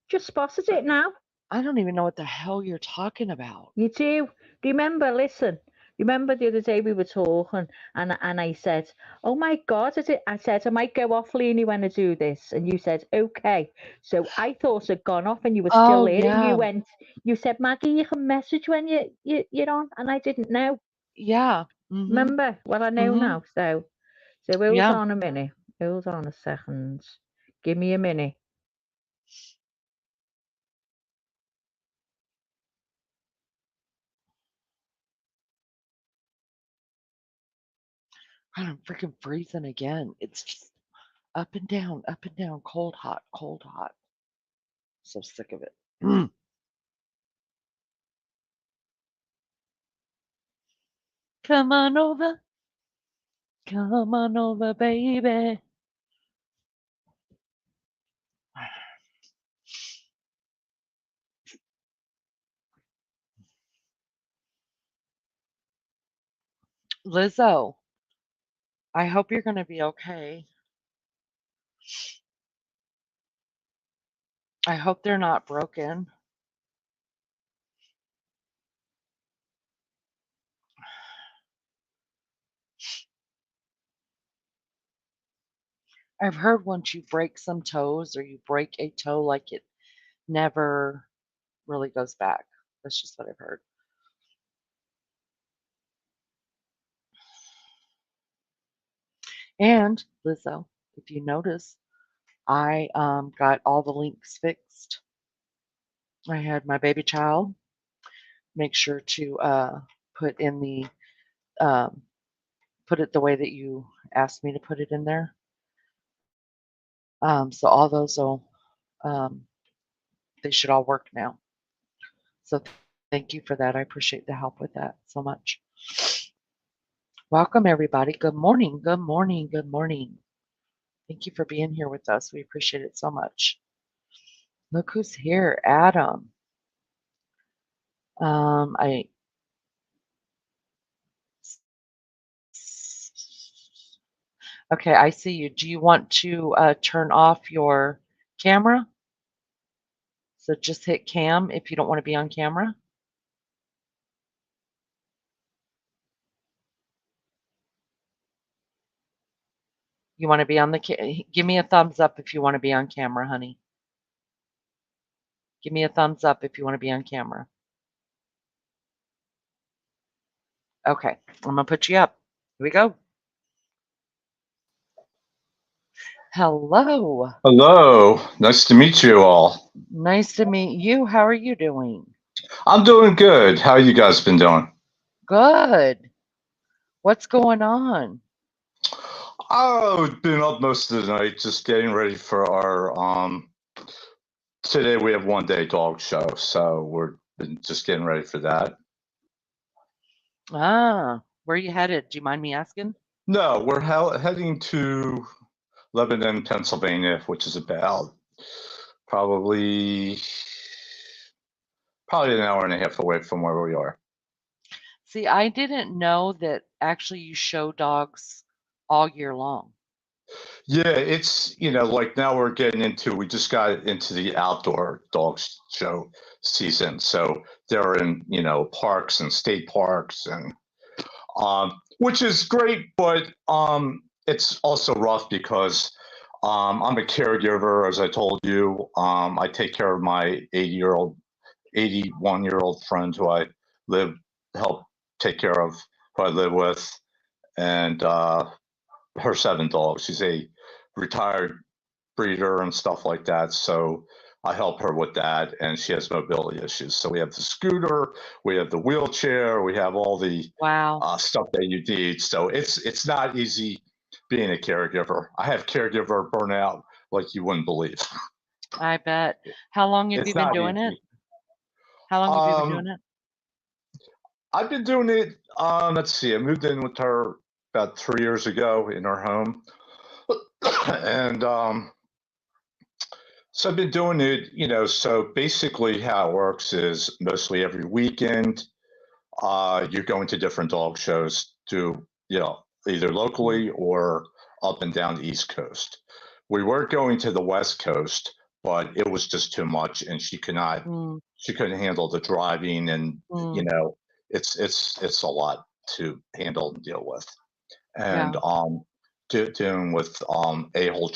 Just spotted it now. I don't even know what the hell you're talking about. You do. Remember, listen. Remember the other day we were talking and I said, oh my God, I said, I might go off, Leanie, when I do this. And you said, okay. So I thought it had gone off and you were still there. Yeah. And you said, Maggie, you can message when you're on. And I didn't know. Yeah. Mm-hmm. Remember? Well, I know now. So hold on a minute. Hold on a second. Give me a minute. God, I'm freaking freezing again. It's just up and down, cold, hot, cold, hot. So sick of it. Come on over. Come on over, baby. Lizzo, I hope you're going to be okay. I hope they're not broken. I've heard once you break some toes or you break a toe, like it never really goes back. That's just what I've heard. And Lizzo, if you notice, I got all the links fixed. I had my baby child make sure to put in the put it the way that you asked me to put it in there. So all those will they should all work now. So thank you for that. I appreciate the help with that so much. Welcome everybody. Good morning. Good morning. Good morning. Thank you for being here with us. We appreciate it so much. Look who's here, Adam. Okay, I see you. Do you want to turn off your camera? So just hit cam if you don't want to be on camera. You want to be on the give me a thumbs up if you want to be on camera, honey. Give me a thumbs up if you want to be on camera. Okay, I'm going to put you up. Here we go. Hello. Hello. Nice to meet you all. Nice to meet you. How are you doing? I'm doing good. How you guys been doing? Good. What's going on? I've been up most of the night just getting ready for our today we have one day dog show, so we're been just getting ready for that. Ah, where are you headed? Do you mind me asking? No, we're heading to Lebanon, Pennsylvania, which is about probably an hour and a half away from where we are. See, I didn't know that actually you show dogs all year long. Yeah, it's, like now we just got into the outdoor dog show season. So they're in, parks and state parks and, which is great, but it's also rough because I'm a caregiver, as I told you. I take care of my 81-year-old friend who I help take care of, who I live with, and her 7 dogs. She's a retired breeder and stuff like that. So I help her with that, and she has mobility issues. So we have the scooter, we have the wheelchair, we have all the Wow. stuff that you need. So it's not easy being a caregiver. I have caregiver burnout like you wouldn't believe. I bet. How long have you been doing it? How long have you been doing it? I've been doing it, let's see, I moved in with her about 3 years ago in her home. And so I've been doing it, so basically how it works is mostly every weekend, you're going to different dog shows to, either locally or up and down the East Coast. We were going to the West Coast, but it was just too much, and she couldn't handle the driving, and it's a lot to handle and deal with. And dealing with a-hole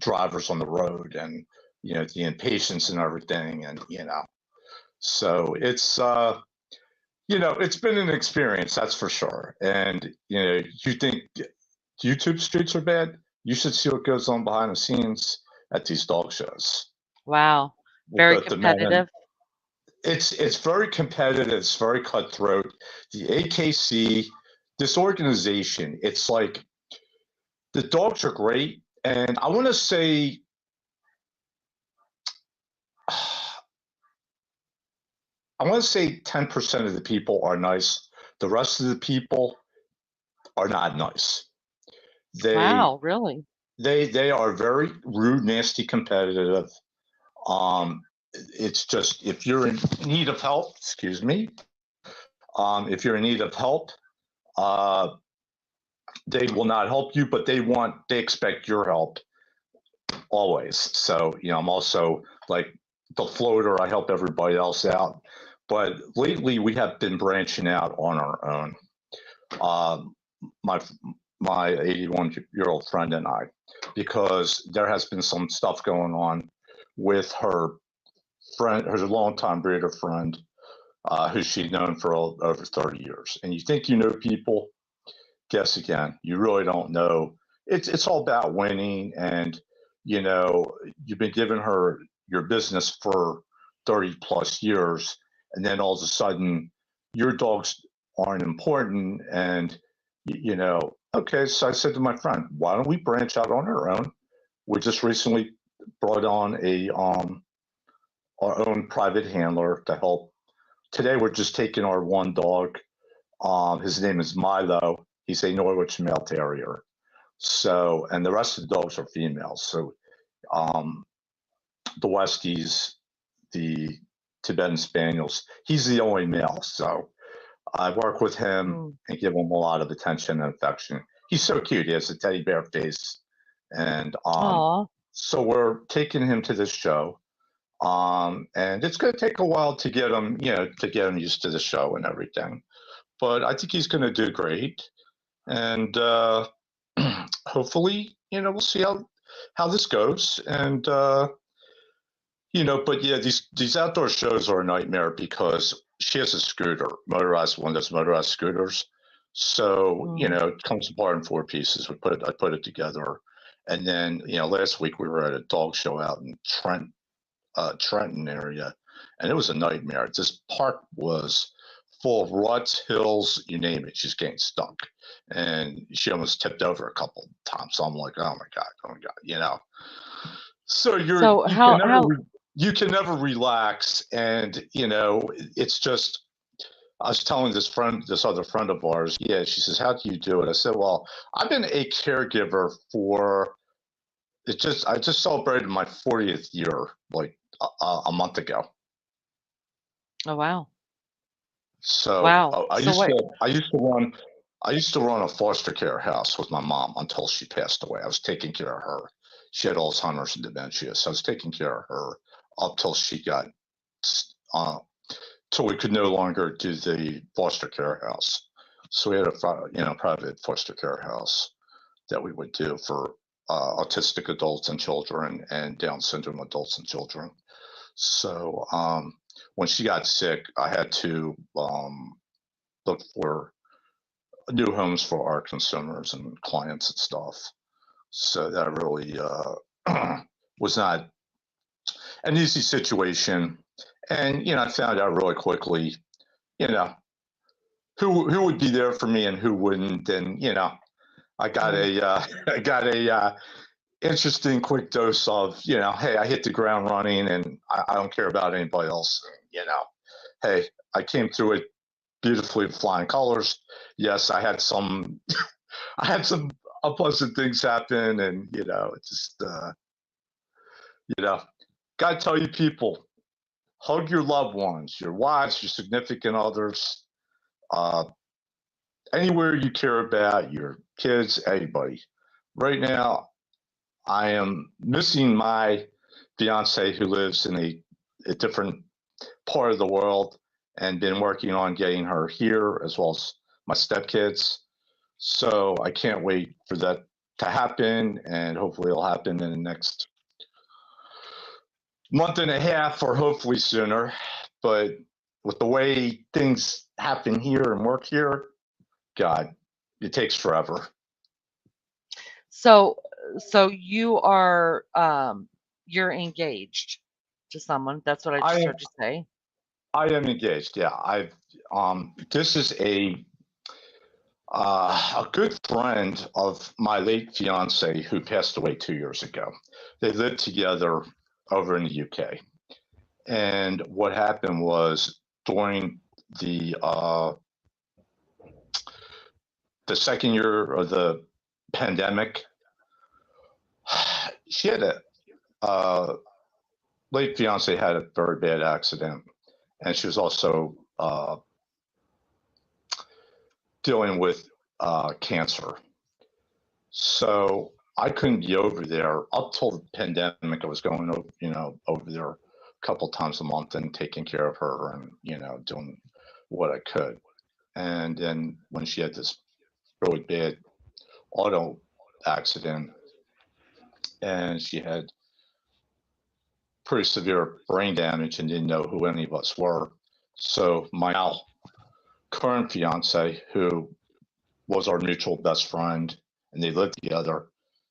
drivers on the road, and the impatience and everything, and so it's it's been an experience, that's for sure. And you think YouTube streets are bad? You should see what goes on behind the scenes at these dog shows. Wow, very competitive. It's very competitive. It's very cutthroat. The AKC, this organization, it's like the dogs are great, and I want to say I want to say 10% of the people are nice. The rest of the people are not nice. Wow, really? They are very rude, nasty, competitive. It's just if you're in need of help, excuse me. If you're in need of help, they will not help you, but they expect your help always. So, I'm also like the floater. I help everybody else out. But lately we have been branching out on our own. My 81-year-old friend and I, because there has been some stuff going on with her friend, her longtime breeder friend, who she'd known for over 30 years. And you think you know people? Guess again. You really don't know it's all about winning, and you know, you've been giving her your business for 30 plus years, and then all of a sudden your dogs aren't important, and you know, okay, so I said to my friend, why don't we branch out on our own? We just recently brought on our own private handler to help. Today we're just taking our one dog. His name is Milo. He's a Norwich Male Terrier. So, and the rest of the dogs are females. So, the Westies, the Tibetan Spaniels, he's the only male. So, I work with him and give him a lot of attention and affection. He's so cute. He has a teddy bear face, and Aw. so we're taking him to this show. And it's going to take a while to get him, you know, to get him used to the show and everything. But I think he's going to do great. And hopefully, you know, we'll see how this goes. And you know, but yeah, these outdoor shows are a nightmare because she has a scooter, motorized, one of those motorized scooters. So you know, it comes apart in 4 pieces. I put it together, and then you know, last week we were at a dog show out in Trenton area, and it was a nightmare. This park was full of ruts, hills, you name it. She's getting stuck, and she almost tipped over a couple times. So I'm like, oh my god, you know. So you can never relax, and you know, it's just. I was telling this other friend of ours, yeah, she says, how do you do it? I said, well, I've been a caregiver for. I just celebrated my 40th year, like a month ago. Oh, wow. So Wow. I So used to run a foster care house with my mom until she passed away. I was taking care of her. She had Alzheimer's and dementia, so I was taking care of her up till she got till we could no longer do the foster care house. So we had a private foster care house that we would do for autistic adults and children and Down syndrome adults and children. So when she got sick, I had to look for new homes for our consumers and clients and stuff. So that really was not an easy situation. And, you know, I found out really quickly, you know, who would be there for me and who wouldn't. And, you know, I got a interesting quick dose of, you know, hey, I hit the ground running and I don't care about anybody else. You know, hey, I came through it beautifully with flying colors. Yes, I had some unpleasant things happen, and you know, it's just you know, gotta tell you people, hug your loved ones, your wives, your significant others, anywhere you care about, your kids, anybody. Right now, I am missing my fiance who lives in a different part of the world, and been working on getting her here, as well as my stepkids. So I can't wait for that to happen, and hopefully it'll happen in the next month and a half, or hopefully sooner. But with the way things happen here and work here, God, it takes forever. So you are you're engaged to someone. That's what I just heard you say. I am engaged. Yeah, this is a good friend of my late fiance who passed away 2 years ago. They lived together over in the UK, and what happened was during the second year of the pandemic, she had late fiance had a very bad accident, and she was also dealing with cancer. So I couldn't be over there up till the pandemic. I was going over, over there a couple times a month and taking care of her and, doing what I could. And then when she had this really bad auto accident and she had pretty severe brain damage and didn't know who any of us were. So my now current fiance, who was our mutual best friend, and they lived together,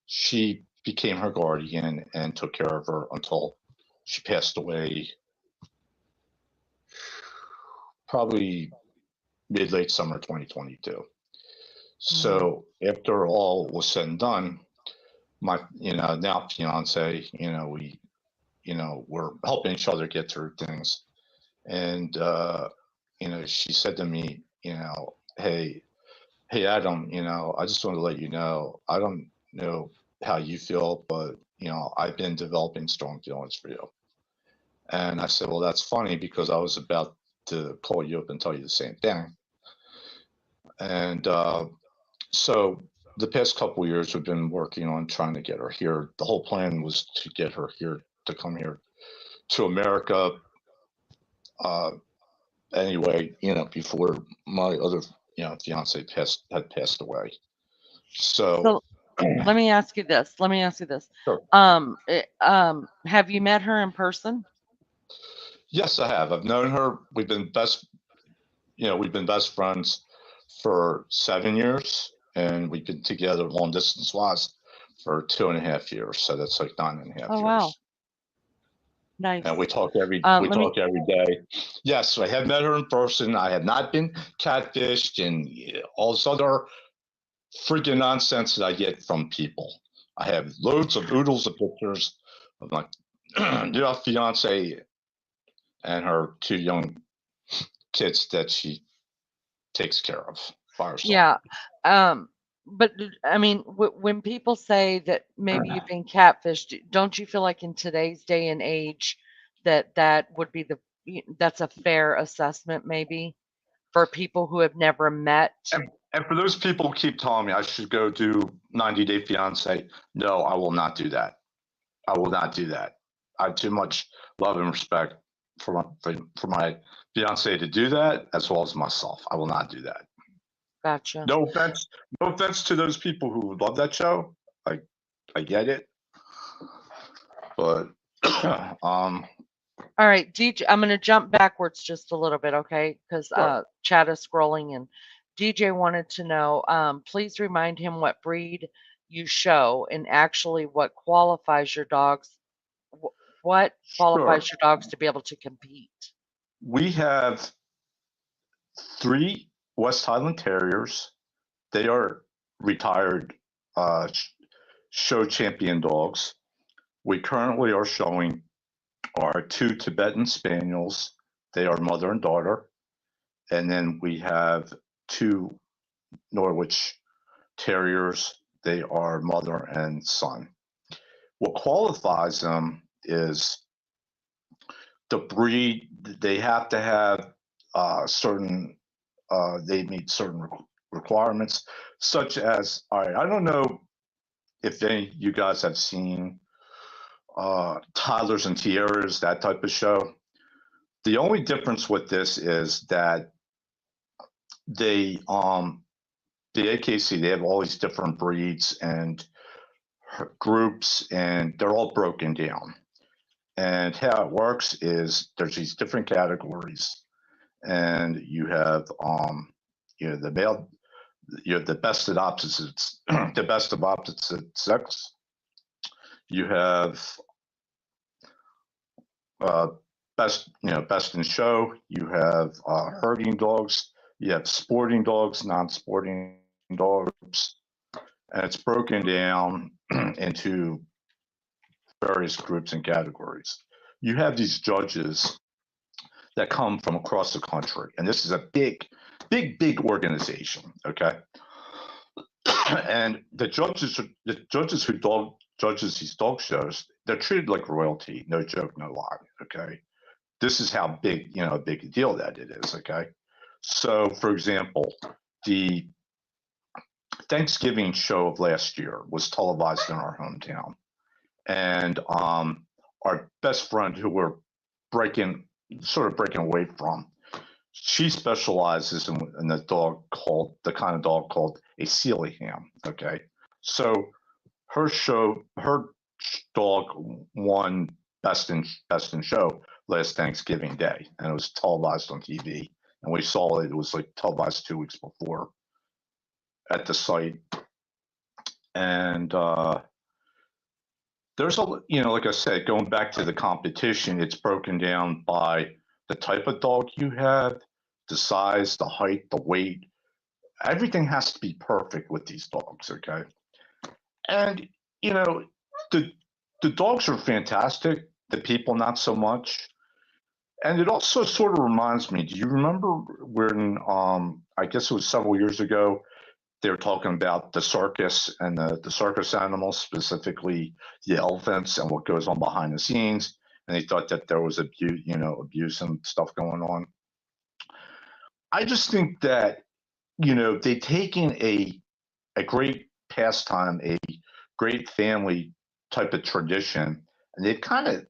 she became her guardian and took care of her until she passed away, probably late summer 2022. So after all was said and done, my now fiance, we're helping each other get through things, and she said to me, hey Adam, I just want to let you know, I don't know how you feel, but I've been developing strong feelings for you. And I said, well, that's funny because I was about to call you up and tell you the same thing. And so the past couple of years, we've been working on trying to get her here. The whole plan was to get her here, to come here to America. Anyway, before my other, fiance had passed away. So let me ask you this. Sure. Have you met her in person? Yes, I have. I've known her. We've been best friends for 7 years, and we've been together long distance wise for 2.5 years. So that's like 9.5 years. Oh, wow. Nice. And we talk every day. Yes, I have met her in person. I have not been catfished and all this other freaking nonsense that I get from people. I have loads of oodles of pictures of my new fiance and her 2 young kids that she takes care of by herself. Yeah. But I mean, when people say that maybe you've been catfished, don't you feel like in today's day and age that would be that's a fair assessment maybe for people who have never met? And for those people who keep telling me I should go do 90 Day Fiance, no, I will not do that. I will not do that. I have too much love and respect for my fiance to do that, as well as myself. I will not do that. Gotcha. No offense to those people who love that show. I get it, but all right, DJ, I'm going to jump backwards just a little bit, okay? Because Sure. chat is scrolling, and DJ wanted to know, please remind him what breed you show and actually what qualifies your dogs. What qualifies your dogs to be able to compete? We have 3 West Highland Terriers. They are retired show champion dogs. We currently are showing our 2 Tibetan Spaniels. They are mother and daughter. And then we have 2 Norwich Terriers. They are mother and son. What qualifies them is the breed. They have to have they meet certain requirements, such as, all right, I don't know if any of you guys have seen Toddlers and Tiaras, that type of show. The only difference with this is that they the AKC, they have all these different breeds and groups, and they're all broken down. And how it works is there's these different categories, and you have the male, you have the best of opposites, the best of opposite sex. You have best in show. You have herding dogs. You have sporting dogs, non-sporting dogs, and it's broken down into various groups and categories. You have these judges that come from across the country, and this is a big organization, okay? And the judges who judges these dog shows, they're treated like royalty. No joke, no lie, okay? This is how big a deal that it is, okay? So, for example, the Thanksgiving show of last year was televised in our hometown, and our best friend, who we're breaking away from, she specializes in the kind of dog called a Sealyham. Okay, so her dog won best in show last Thanksgiving Day, and it was televised on TV, and we saw it. It was like televised 2 weeks before at the site, and there's like I said, going back to the competition, it's broken down by the type of dog you have, the size, the height, the weight. Everything has to be perfect with these dogs, okay? And, the dogs are fantastic, the people not so much. And it also sort of reminds me, do you remember when, I guess it was several years ago, they were talking about the circus and the circus animals, specifically the elephants and what goes on behind the scenes. And they thought that there was abuse and stuff going on. I just think that, they've taken a great pastime, a great family type of tradition, and they've kind of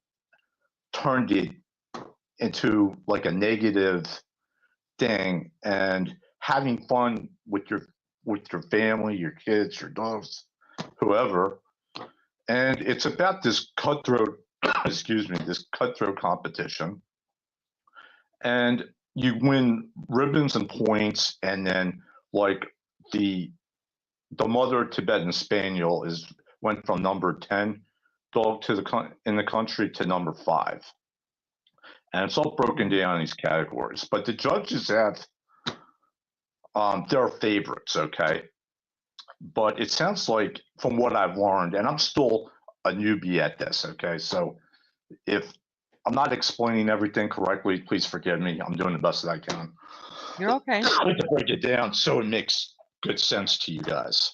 turned it into like a negative thing, and having fun with your family, your kids, your dogs, whoever. And it's about this cutthroat, this cutthroat competition. And you win ribbons and points, and then like the mother Tibetan Spaniel went from number 10 dog in the country to number 5. And it's all broken down in these categories. But the judges have their favorites, okay? But it sounds like, from what I've learned, and I'm still a newbie at this, okay? So if I'm not explaining everything correctly, please forgive me. I'm doing the best that I can. You're okay. I like to break it down so it makes good sense to you guys.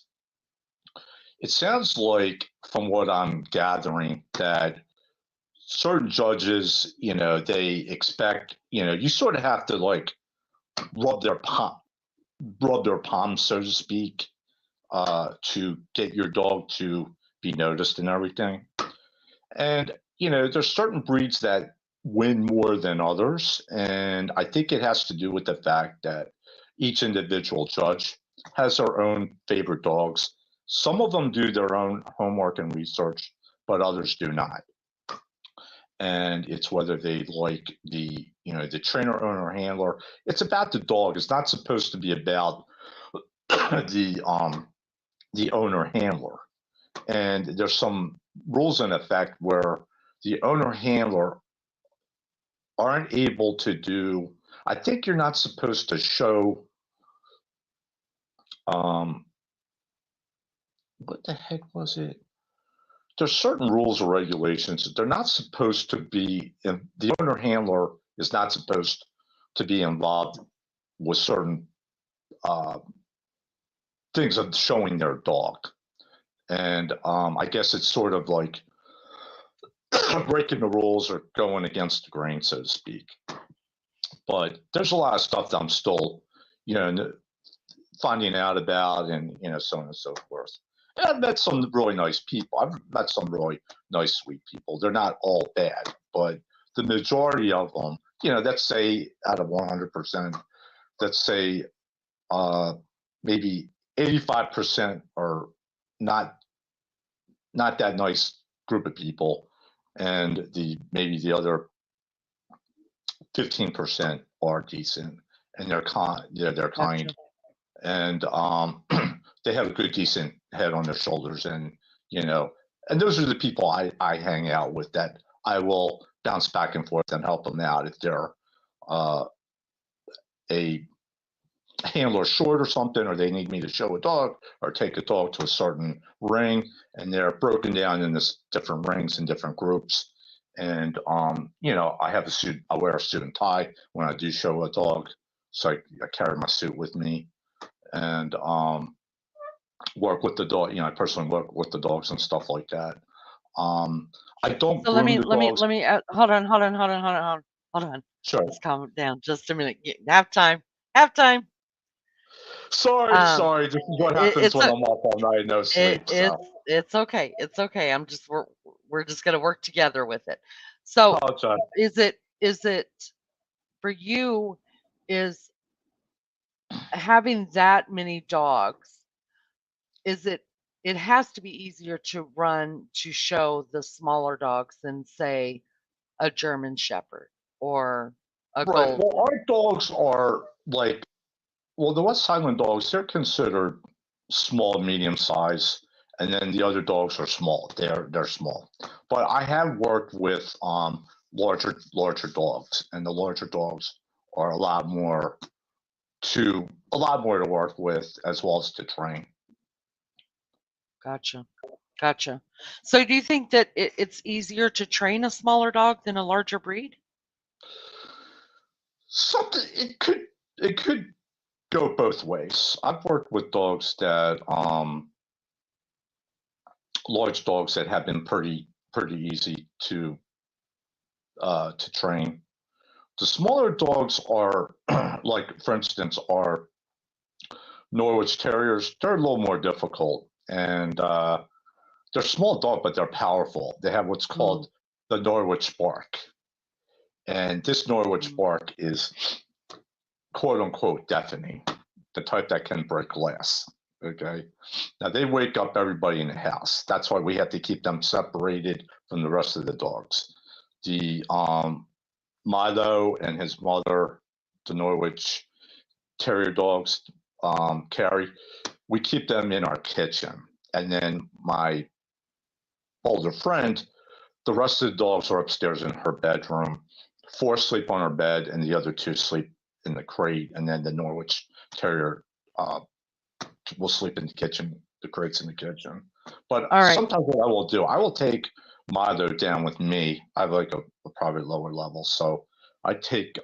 It sounds like, from what I'm gathering, that certain judges, they expect, you sort of have to like rub their palm, so to speak, to get your dog to be noticed and everything. And, there's certain breeds that win more than others. And I think it has to do with the fact that each individual judge has their own favorite dogs. Some of them do their own homework and research, but others do not. And it's whether they like the trainer, owner, handler. It's about the dog. It's not supposed to be about the owner handler. And there's some rules in effect where the owner handler aren't able to do. I think you're not supposed to show. What the heck was it? There's certain rules or regulations that they're not supposed to be in. The owner handler is not supposed to be involved with certain things of showing their dog. And I guess it's sort of like breaking the rules or going against the grain, so to speak. But there's a lot of stuff that I'm still, finding out about, and, so on and so forth. And I've met some really nice people. I've met some really nice, sweet people. They're not all bad, but the majority of them, let's say out of 100%, let's say maybe 85% are not that nice group of people, and maybe the other 15% are decent, and they're kind. They're kind. Gotcha. And they have a good, decent head on their shoulders, and and those are the people I hang out with, that I will bounce back and forth and help them out if they're a handler short or something, or they need me to show a dog or take a dog to a certain ring, and they're broken down in this different rings and different groups. And I have a suit. I wear a suit and tie when I do show a dog, so I carry my suit with me, and work with the dog. I personally work with the dogs and stuff like that. I don't. So let me hold on. Sure. Let's calm down just a minute. Half time. Sorry. This is what happens when I'm up all night, no sleep. It's okay. We're just gonna work together with it. So is it for you, is having that many dogs, it has to be easier to show the smaller dogs than, say, a German Shepherd or a Right. Gold? Well, our dogs are the West Highland dogs, they're considered small, medium size, and then the other dogs are small. They're small. But I have worked with larger dogs, and the larger dogs are a lot more to work with as well as to train. Gotcha. Gotcha. So do you think that it's easier to train a smaller dog than a larger breed? Something it could go both ways. I've worked with dogs that large dogs that have been pretty easy to train. The smaller dogs are like, for instance, our Norwich Terriers. They're a little more difficult, and they're small dog, but they're powerful. They have what's called the Norwich bark, and this Norwich bark is quote unquote deafening, the type that can break glass. Okay, now they wake up everybody in the house. That's why we have to keep them separated from the rest of the dogs. The Milo and his mother, the Norwich Terrier dogs, Carrie, we keep them in our kitchen. And then my older friend, the rest of the dogs are upstairs in her bedroom. 4 sleep on her bed, and the other 2 sleep in the crate. And then the Norwich Terrier will sleep in the kitchen. The crate's in the kitchen. But sometimes what I will do, I will take Milo down with me. I have like a probably lower level, so I take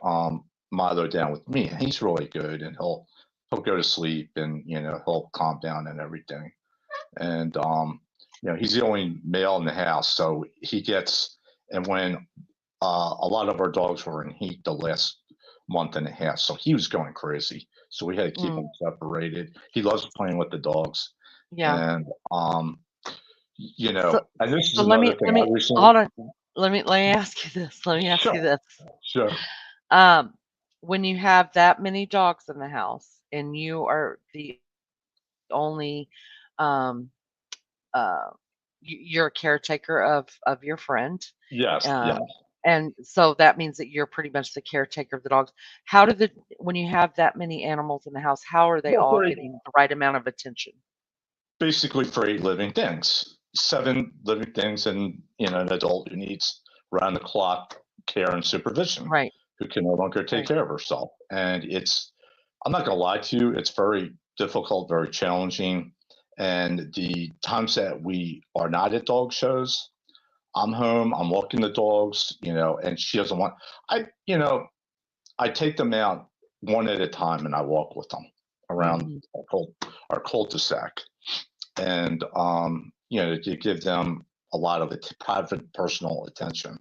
Milo down with me, and he's really good, and he'll go to sleep, and he'll calm down and everything. And he's the only male in the house, so he gets. And when a lot of our dogs were in heat the last month and a half, so he was going crazy. So we had to keep him separated. He loves playing with the dogs. Yeah. And and this is So another thing. hold on. Let me ask you this. Sure. When you have that many dogs in the house and you are the only you're a caretaker of your friend. Yes. And so that means that you're pretty much the caretaker of the dogs. When you have that many animals in the house, how are they all getting the right amount of attention? Basically for 8 living things, 7 living things, and an adult who needs round the clock care and supervision, right? Who can no longer take care of herself. And I'm not gonna lie to you, it's very difficult, very challenging. And the times that we are not at dog shows, I'm home, I'm walking the dogs, and she doesn't want. I take them out one at a time, and I walk with them around our cul-de-sac, and to give them a lot of private, personal attention,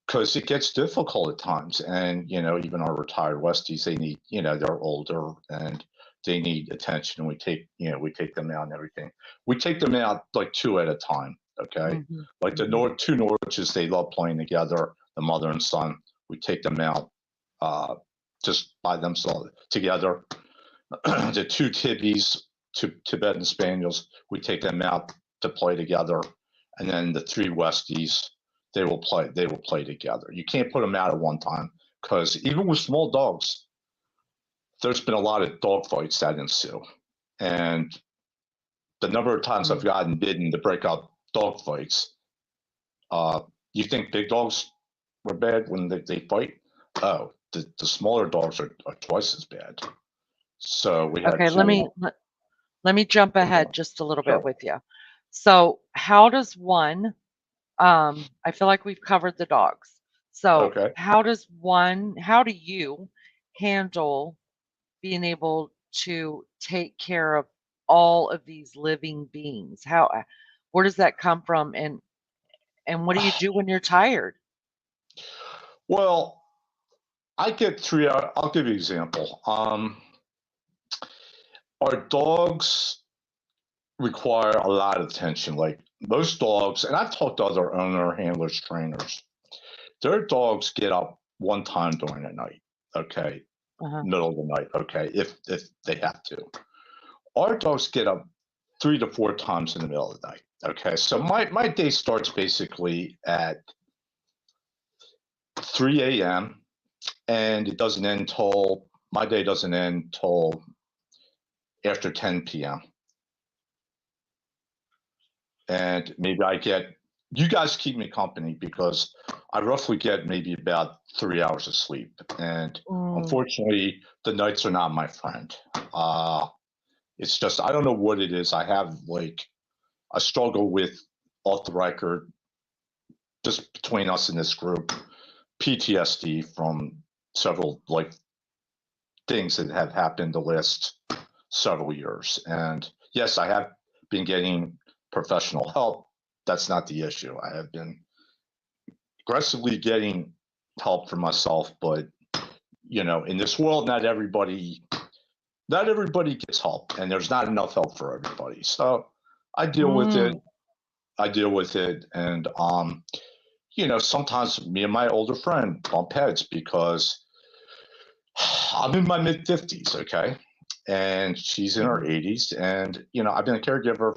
because it gets difficult at times. And even our retired Westies, they need, they're older and they need attention, and we take them out and everything. We take them out like 2 at a time. Okay. Like the 2 Norwiches, they love playing together, the mother and son. We take them out just by themselves together. The 2 Tibbies, 2 Tibetan Spaniels, we take them out to play together. And then the 3 Westies, they will play together. You can't put them out at one time, because even with small dogs, there's been a lot of dog fights that ensue. And the number of times I've gotten bidden to break up dog fights, you think big dogs were bad when they fight? Oh, the smaller dogs are twice as bad. So we had let me jump ahead just a little bit with you. So how does one I feel like we've covered the dogs. So how do you handle being able to take care of all of these living beings? Where does that come from, and what do you do when you're tired? Well, I get 3 out. I'll give you an example. Our dogs require a lot of attention. Like most dogs, and I've talked to other owner, handlers, trainers, their dogs get up one time during the night, middle of the night, if they have to. Our dogs get up 3 to 4 times in the middle of the night, So my day starts basically at 3 a.m. and it doesn't end till, my day doesn't end till after 10 p.m. and maybe you guys keep me company because I roughly get maybe about 3 hours of sleep. And unfortunately, the nights are not my friend. It's just, I don't know what it is. I have I struggle with, off the record, just between us in this group, PTSD from several things that have happened the last several years. And yes, I have been getting professional help. That's not the issue. I have been aggressively getting help for myself, but in this world, not everybody gets help, and there's not enough help for everybody. So I deal with it. And sometimes me and my older friend bump heads because I'm in my mid 50s, okay? And she's in her 80s, and I've been a caregiver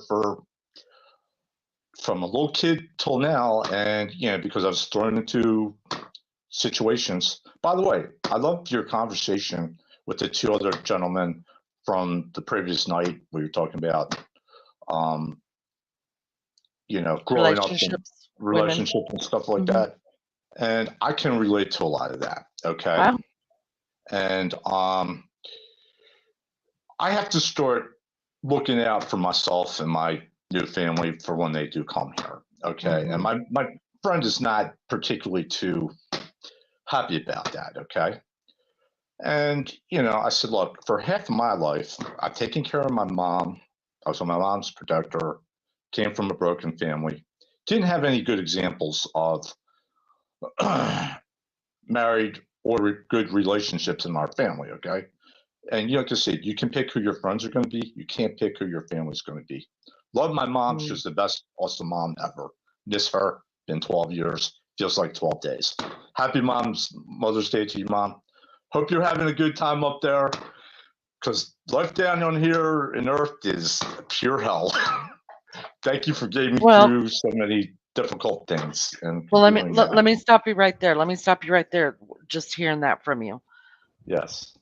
from a little kid till now, and because I was thrown into situations. By the way, I loved your conversation with the two other gentlemen from the previous night. We were talking about growing up in relationships and stuff like that, and I can relate to a lot of that. Okay. Wow. And I have to start looking out for myself and my new family for when they do come here. Okay. And my friend is not particularly too happy about that. Okay. And, I said, look, for half of my life, I've taken care of my mom. I was my mom's protector, came from a broken family, didn't have any good examples of married or good relationships in our family. Okay. And like I said, you can pick who your friends are going to be. You can't pick who your family's going to be. Love my mom. She's the best, awesome mom ever. Miss her. Been 12 years. Feels like 12 days. Happy Mother's Day to you, Mom. Hope you're having a good time up there, because life down on here in Earth is pure hell. Thank you for getting me through so many difficult things. And let me stop you right there. Let me stop you right there. Just hearing that from you. Yes.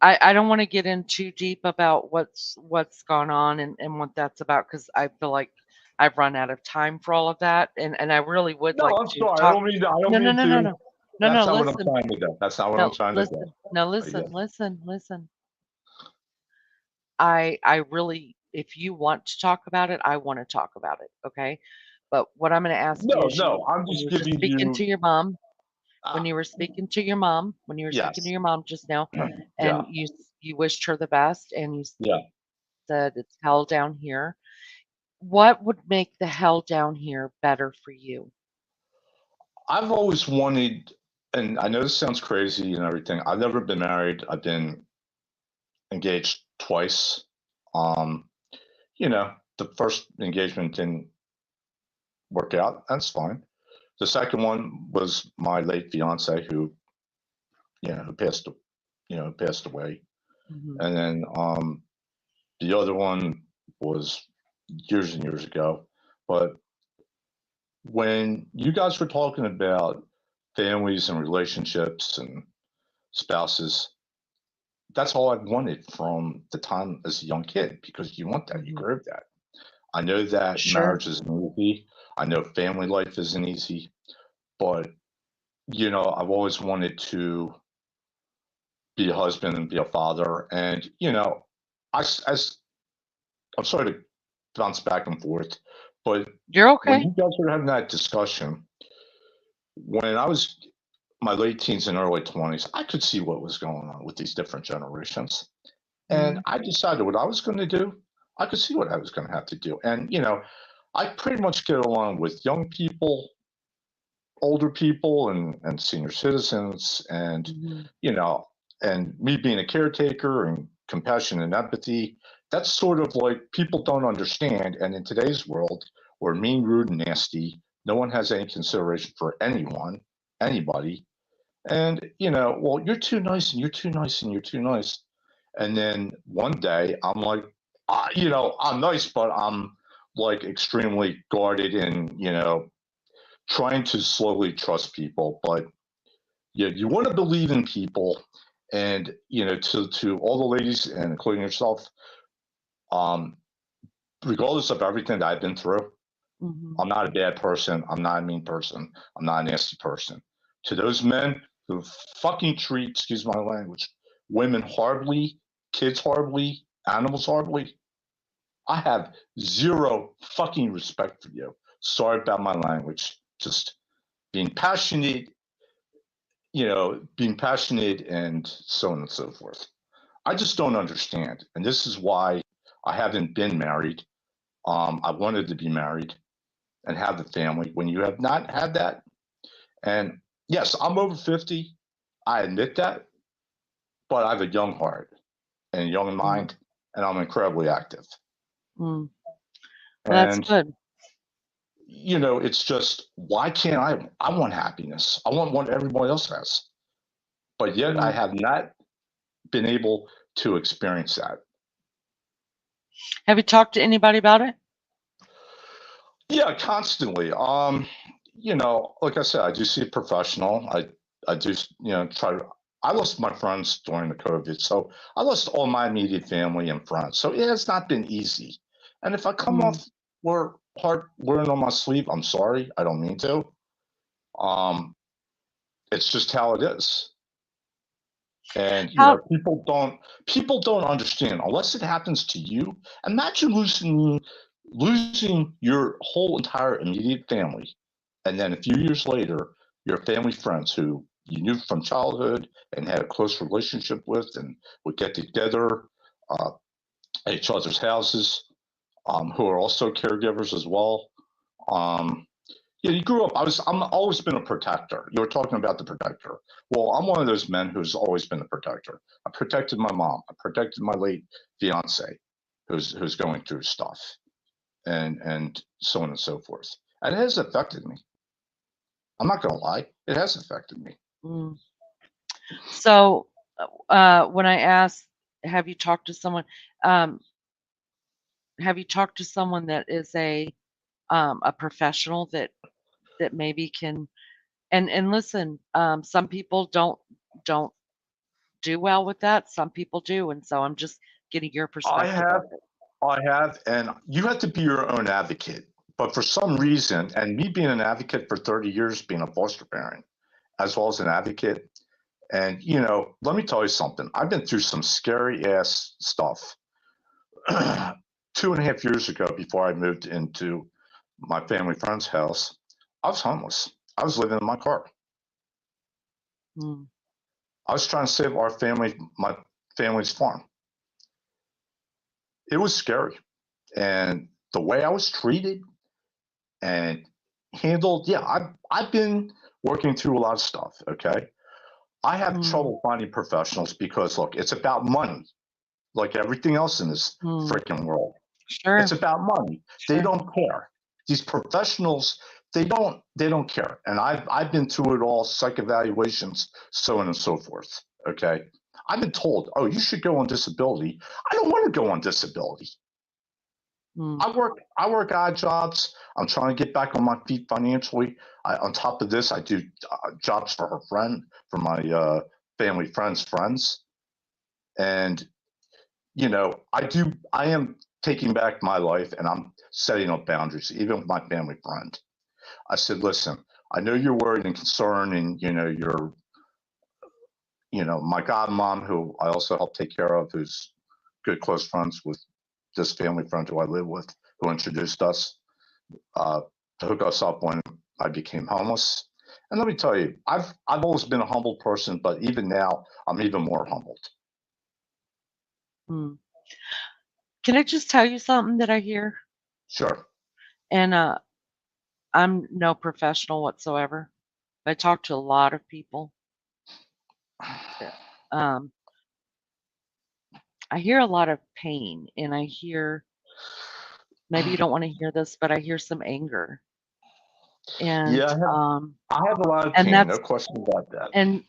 I don't want to get in too deep about what's gone on and what that's about, because I feel like I've run out of time for all of that, and I really would like I'm to sorry. talk. I don't mean to. No. That's not Listen. what I'm trying to do. That's not what I'm trying to do. No, listen. I really, if you want to talk about it, I want to talk about it. Okay. But what I'm going to ask you is, I'm just giving speaking you to your mom. When you were speaking to your mom, speaking to your mom just now, and you wished her the best, and you said it's hell down here. What would make the hell down here better for you? I've always wanted, and I know this sounds crazy and everything, I've never been married. I've been engaged twice. The first engagement didn't work out. That's fine. The second one was my late fiance who passed away. And then the other one was years and years ago. But when you guys were talking about families and relationships and spouses, that's all I've wanted from the time as a young kid, because you want that, you crave that. I know that marriage isn't easy. I know family life isn't easy, but I've always wanted to be a husband and be a father. And I'm sorry to bounce back and forth, but you're okay. When you guys were having that discussion, when I was my late teens and early 20s, I could see what was going on with these different generations. And I decided what I was going to do. I could see what I was going to have to do. And, I pretty much get along with young people, older people, and senior citizens. And, and me being a caretaker and compassion and empathy, that's sort of like people don't understand. And in today's world, we're mean, rude, and nasty. No one has any consideration for anyone, anybody. And, well, you're too nice, and you're too nice, and you're too nice. And then one day I'm like, I'm nice, but I'm like extremely guarded and, trying to slowly trust people. But you want to believe in people. And, to all the ladies, and including yourself, regardless of everything that I've been through, Mhm. I'm not a bad person. I'm not a mean person. I'm not a nasty person. To those men who fucking treat, excuse my language, women horribly, kids horribly, animals horribly, I have zero fucking respect for you. Sorry about my language. Just being passionate, being passionate and so on and so forth. I just don't understand. And this is why I haven't been married. I wanted to be married and have the family when you have not had that. And yes, I'm over 50. I admit that, but I have a young heart and a young mind, and I'm incredibly active. Mm. That's And, good. it's just, why can't I want happiness. I want what everyone else has. But yet I have not been able to experience that. Have you talked to anybody about it? Yeah, constantly. Like I said, I do see a professional. I do, try to. I lost my friends during the COVID, so I lost all my immediate family and friends. So it has not been easy. And if I come off wearing on my sleeve, I'm sorry. I don't mean to. It's just how it is. And How people don't understand unless it happens to you. Imagine losing your whole entire immediate family, and then a few years later, your family friends who you knew from childhood and had a close relationship with, and would get together at each other's houses, who are also caregivers as well. You grew up. I'm always been a protector. You were talking about the protector. Well, I'm one of those men who's always been a protector. I protected my mom. I protected my late fiance, who's going through stuff, and so on and so forth. And it has affected me. I'm not gonna lie. It has affected me. So, when I asked, have you talked to someone? Have you talked to someone that is a professional that maybe can? And listen, some people don't do well with that. Some people do, and so I'm just getting your perspective of it. I have, and you have to be your own advocate. But for some reason, and me being an advocate for 30 years, being a foster parent, as well as an advocate, and let me tell you something. I've been through some scary ass stuff. 2.5 years ago, before I moved into my family friend's house, I was homeless. I was living in my car. I was trying to save my family's farm. It was scary. And the way I was treated and handled, yeah, I've been working through a lot of stuff, okay? I have trouble finding professionals because, look, it's about money, like everything else in this freaking world. Sure. It's about money. Sure. They don't care. These professionals, they don't care. And I've been through it all, psych evaluations, so on and so forth, okay? I've been told, oh, you should go on disability. I don't want to go on disability. I work odd jobs. I'm trying to get back on my feet financially. On top of this, I do jobs for her friend, for my family friends' friends, and I am taking back my life, and I'm setting up boundaries, even with my family friend. I said, listen, I know you're worried and concerned, and you're my godmom, who I also help take care of, who's good close friends with this family friend who I live with, who introduced us to hook us up when I became homeless. And let me tell you, I've always been a humble person, but even now, I'm even more humbled. Can I just tell you something that I hear? Sure. And I'm no professional whatsoever. But I talk to a lot of people. I hear a lot of pain, and I hear, maybe you don't want to hear this, but I hear some anger. And Yeah, I have a lot of pain, no question about that. and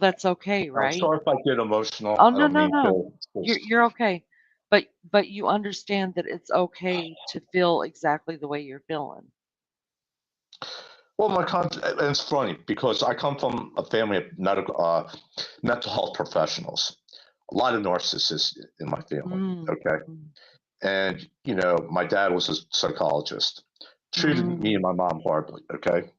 that's okay, right? I'm sorry if I get emotional. Oh, I don't mean no. to. You're okay. But you understand that it's okay to feel exactly the way you're feeling. Well, and it's funny because I come from a family of mental health professionals. A lot of narcissists in my family. Okay, And, my dad was a psychologist, treated me and my mom horribly. Okay.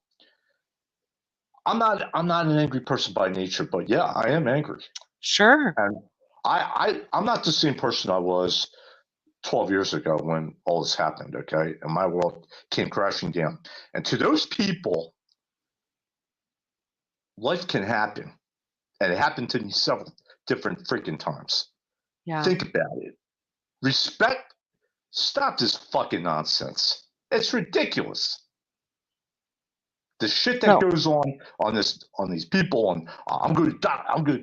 I'm not an angry person by nature, but yeah, I am angry. Sure. And I'm not the same person I was 12 years ago when all this happened. Okay. And my world came crashing down. And to those people, life can happen. And it happened to me several different freaking times. Yeah. Think about it. Respect. Stop this fucking nonsense. It's ridiculous. The shit that goes on these people, and I'm going to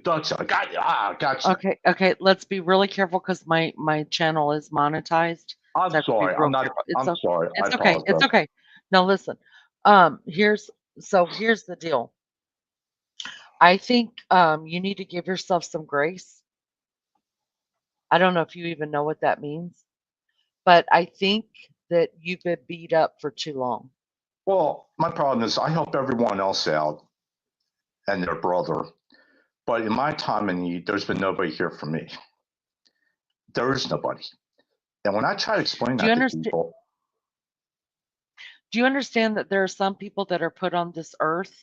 touch you. I got you. Okay. Let's be really careful because my channel is monetized. I'm So I have to be sorry. real I'm not. careful. I'm sorry. I It's okay. It's apologize. okay. Now listen. Here's the deal. I think you need to give yourself some grace. I don't know if you even know what that means, but I think that you've been beat up for too long. Well, my problem is I help everyone else out and their brother, but in my time of need, there's been nobody here for me. There is nobody. And when I try to explain that to people, do you understand that there are some people that are put on this earth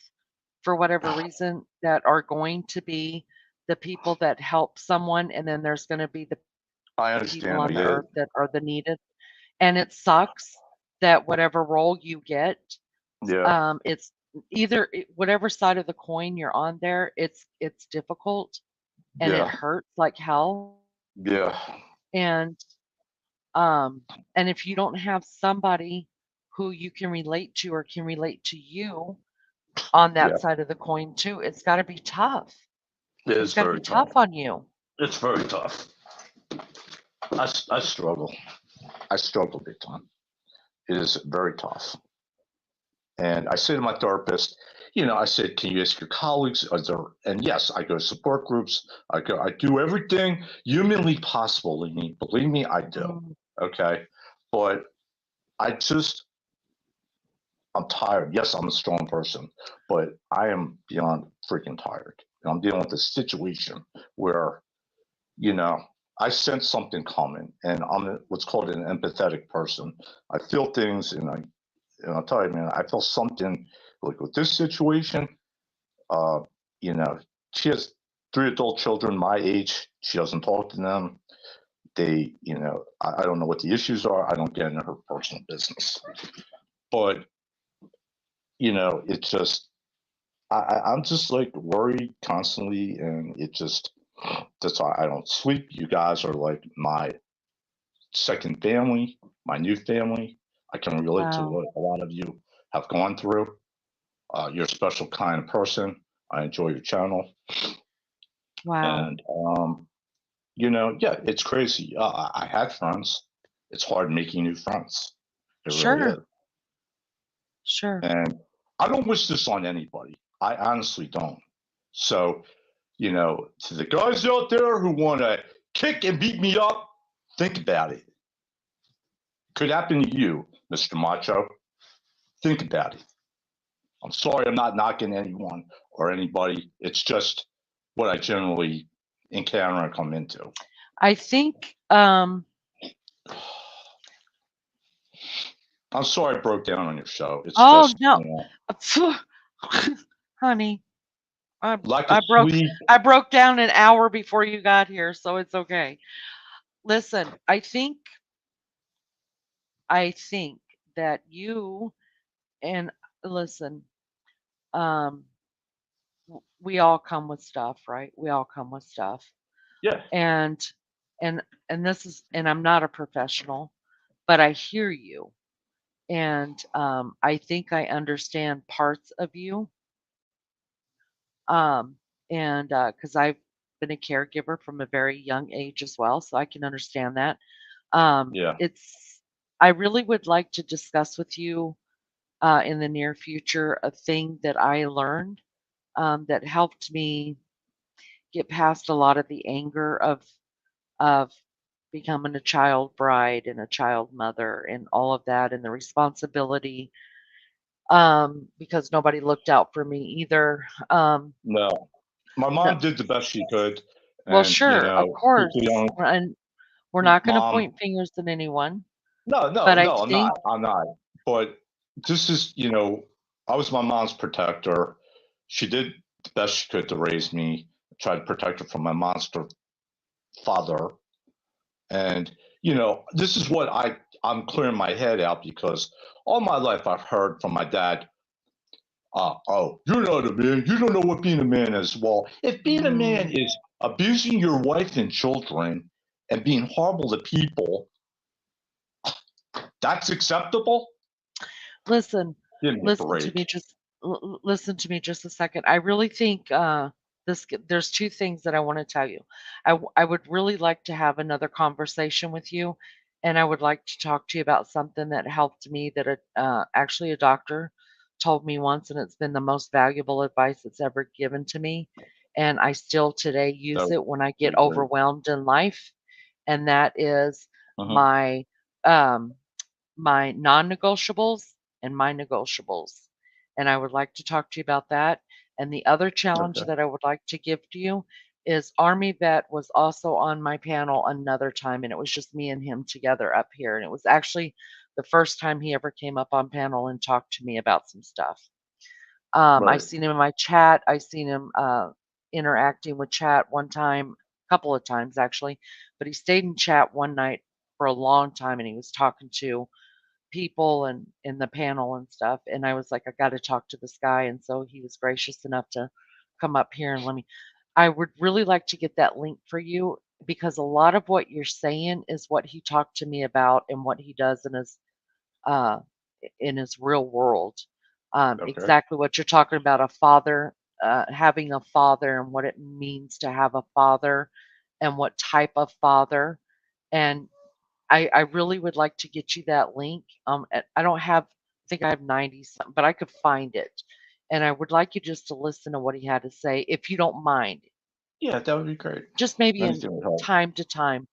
for whatever reason that are going to be the people that help someone, and then there's going to be the I people understand. on the earth that are the needed, and it sucks that whatever role you get, Yeah. it's either whatever side of the coin you're on there, it's difficult and it Yeah. hurts like hell. Yeah. And if you don't have somebody who you can relate to or can relate to you on that Yeah. side of the coin too, it's got to be tough. It It's is got to very be tough on you. It's very tough. I struggle. I struggle big time. It is very tough. And I say to my therapist, I said, can you ask your colleagues? And yes, I go to support groups. I do everything humanly possible. Believe me, I do. Okay. But I'm tired. Yes, I'm a strong person, but I am beyond freaking tired. And I'm dealing with a situation where, I sense something coming, and I'm what's called an empathetic person. I feel things, and I'll tell you, man, I feel something like with this situation. Uh, she has 3 adult children my age. She doesn't talk to them. They, I don't know what the issues are. I don't get into her personal business, but it's just I'm just like worried constantly, and that's why I don't sleep. You guys are like my second family, my new family. I can relate to what a lot of you have gone through. You're a special kind of person. I enjoy your channel. Wow. And yeah, it's crazy. I had friends. It's hard making new friends. It really is. Sure. And I don't wish this on anybody. I honestly don't. So, to the guys out there who want to kick and beat me up, think about it. Could happen to you, Mr. Macho. Think about it. I'm sorry I'm not knocking anyone or anybody. It's just what I generally encounter and come into. I think I'm sorry I broke down on your show. It's just, no. Honey, I broke down an hour before you got here, so it's okay. Listen, I think that you and listen, we all come with stuff, right? We all come with stuff. Yeah. And this is, and I'm not a professional, but I hear you. And I think I understand parts of you. And because I've been a caregiver from a very young age as well, so I can understand that. Yeah. I really would like to discuss with you in the near future a thing that I learned that helped me get past a lot of the anger of becoming a child bride and a child mother and all of that, and the responsibility because nobody looked out for me either. No, my mom did the best she could. Well, sure, of course. And We're not going to Mom, point fingers at anyone, no, but I I'm think not. I'm not. But this is, I was my mom's protector. She did the best she could to raise me, tried to protect her from my monster father. And, this is what I'm clearing my head out because all my life I've heard from my dad, oh, you're not a man. You don't know what being a man is. Well, if being a man is abusing your wife and children and being horrible to people, that's acceptable? listen, Give me a listen to me break. just listen to me just a second. I really think there's two things that I want to tell you. I would really like to have another conversation with you, and I would like to talk to you about something that helped me that actually a doctor told me once, and it's been the most valuable advice that's ever given to me, and I still today use So, it when I get pretty great. overwhelmed in life, and that is Uh-huh. my um my non-negotiables and my negotiables. And I would like to talk to you about that. And the other challenge Okay. that I would like to give to you is Army Vet was also on my panel another time, and it was just me and him together up here. And it was actually the first time he ever came up on panel and talked to me about some stuff. I Right. seen him in my chat. I seen him interacting with chat one time, a couple of times actually, but he stayed in chat one night for a long time, and he was talking to people and in the panel and stuff. And I was like, I got to talk to this guy. And so he was gracious enough to come up here and let me. I would really like to get that link for you because a lot of what you're saying is what he talked to me about and what he does uh, in his real world. Okay. Exactly what you're talking about, a father, having a father and what it means to have a father and what type of father. And I really would like to get you that link. I don't have, I think I have 90 something, but I could find it. And I would like you just to listen to what he had to say, if you don't mind, Yeah, that would be great. just maybe in Anything would help. time to time.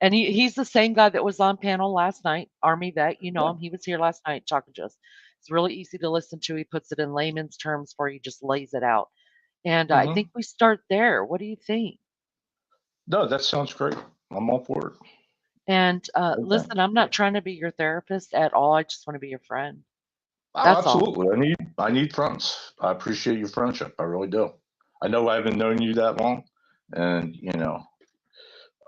And he's the same guy that was on panel last night, Army Vet. You know Yeah. him. He was here last night talking to us. It's really easy to listen to. He puts it in layman's terms for you, just lays it out. And I Mm-hmm. think we start there. What do you think? No, that sounds great. I'm all for it. And Okay. listen, I'm not trying to be your therapist at all. I just want to be your friend. Oh, That's all. absolutely. I need friends. I appreciate your friendship. I really do. I know I haven't known you that long, and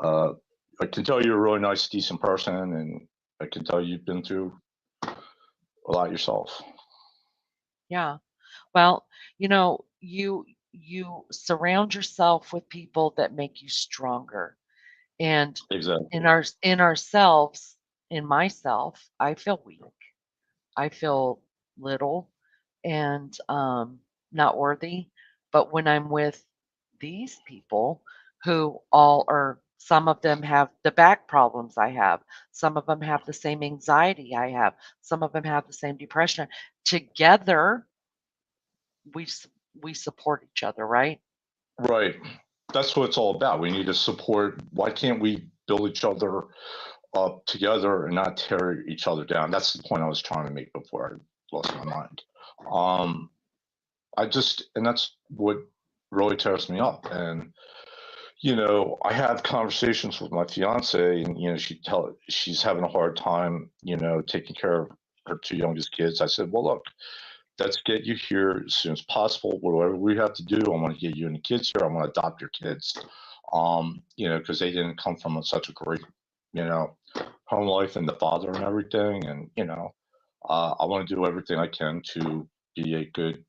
I can tell you're a really nice, decent person, and I can tell you've been through a lot yourself. Yeah. Well, you surround yourself with people that make you stronger. And Exactly. in ourselves, in myself, I feel weak. I feel little and not worthy. But when I'm with these people who all are, some of them have the back problems I have, some of them have the same anxiety I have, some of them have the same depression. Together, we support each other, right? Right. That's what it's all about. We need to support. Why can't we build each other up together and not tear each other down? That's the point I was trying to make before I lost my mind. And that's what really tears me up. And I have conversations with my fiance, and she's having a hard time, taking care of her two youngest kids. I said, well, look, let's get you here as soon as possible. Whatever we have to do, I want to get you and the kids here. I want to adopt your kids, because they didn't come from such a great, home life and the father and everything. And, I want to do everything I can to be a good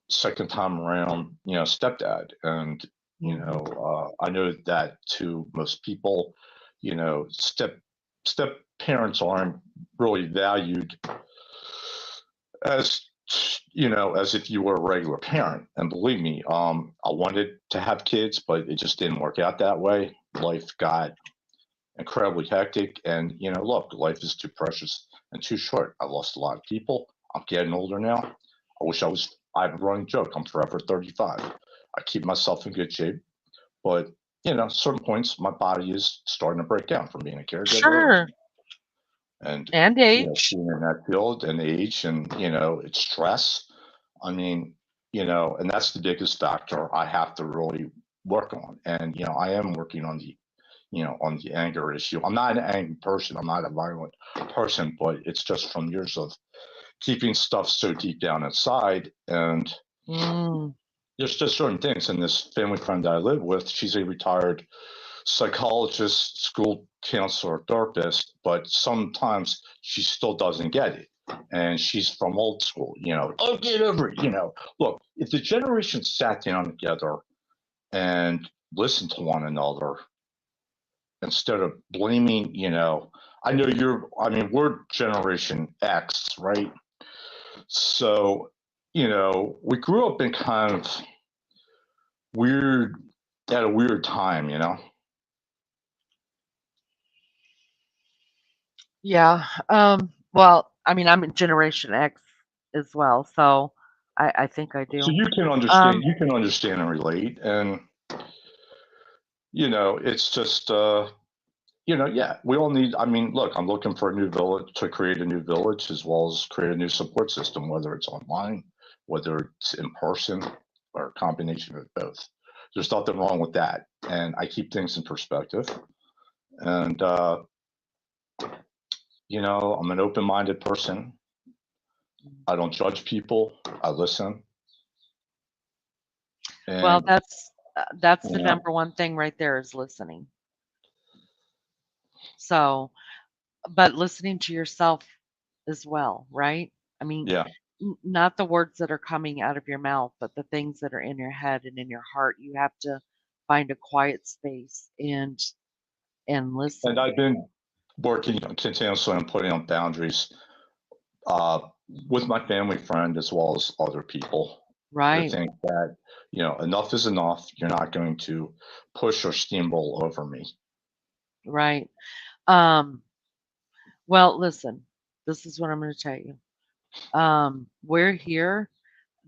second time around, stepdad. And, I know that to most people, step parents aren't really valued as as if you were a regular parent. And believe me, I wanted to have kids, but it just didn't work out that way. Life got incredibly hectic, and look, life is too precious and too short. I lost a lot of people. I'm getting older now. I have a running joke, I'm forever 35. I keep myself in good shape, but certain points my body is starting to break down from being a caregiver. Sure. And age. being in that field and age, and it's stress. I mean, and that's the biggest factor I have to really work on. And I am working on the on the anger issue. I'm not an angry person. I'm not a violent person, but it's just from years of keeping stuff so deep down inside. And there's just certain things. And this family friend that I live with, she's a retired psychologist, school counselor, therapist, but sometimes she still doesn't get it. And she's from old school, oh, get over it. Look, if the generation sat down together and listened to one another instead of blaming, I know we're Generation X, right? So, we grew up in kind of at a weird time, Yeah. Well, I'm in Generation X as well, so I think I do. So you can understand and relate, and it's just yeah, we all need. Look, I'm looking for a new village to create a new village as well as create a new support system, whether it's online, whether it's in person, or a combination of both. There's nothing wrong with that, and I keep things in perspective, and I'm an open-minded person. I don't judge people. I listen. Well, And, that's the number one thing right there is listening. So, but listening to yourself as well, right? yeah. Not the words that are coming out of your mouth, but the things that are in your head and in your heart. You have to find a quiet space and listen. And I've been working continuously on putting on boundaries with my family friend as well as other people. Right. I think that, enough is enough. You're not going to push or steamroll over me. Right. Well, listen, this is what I'm going to tell you. We're here.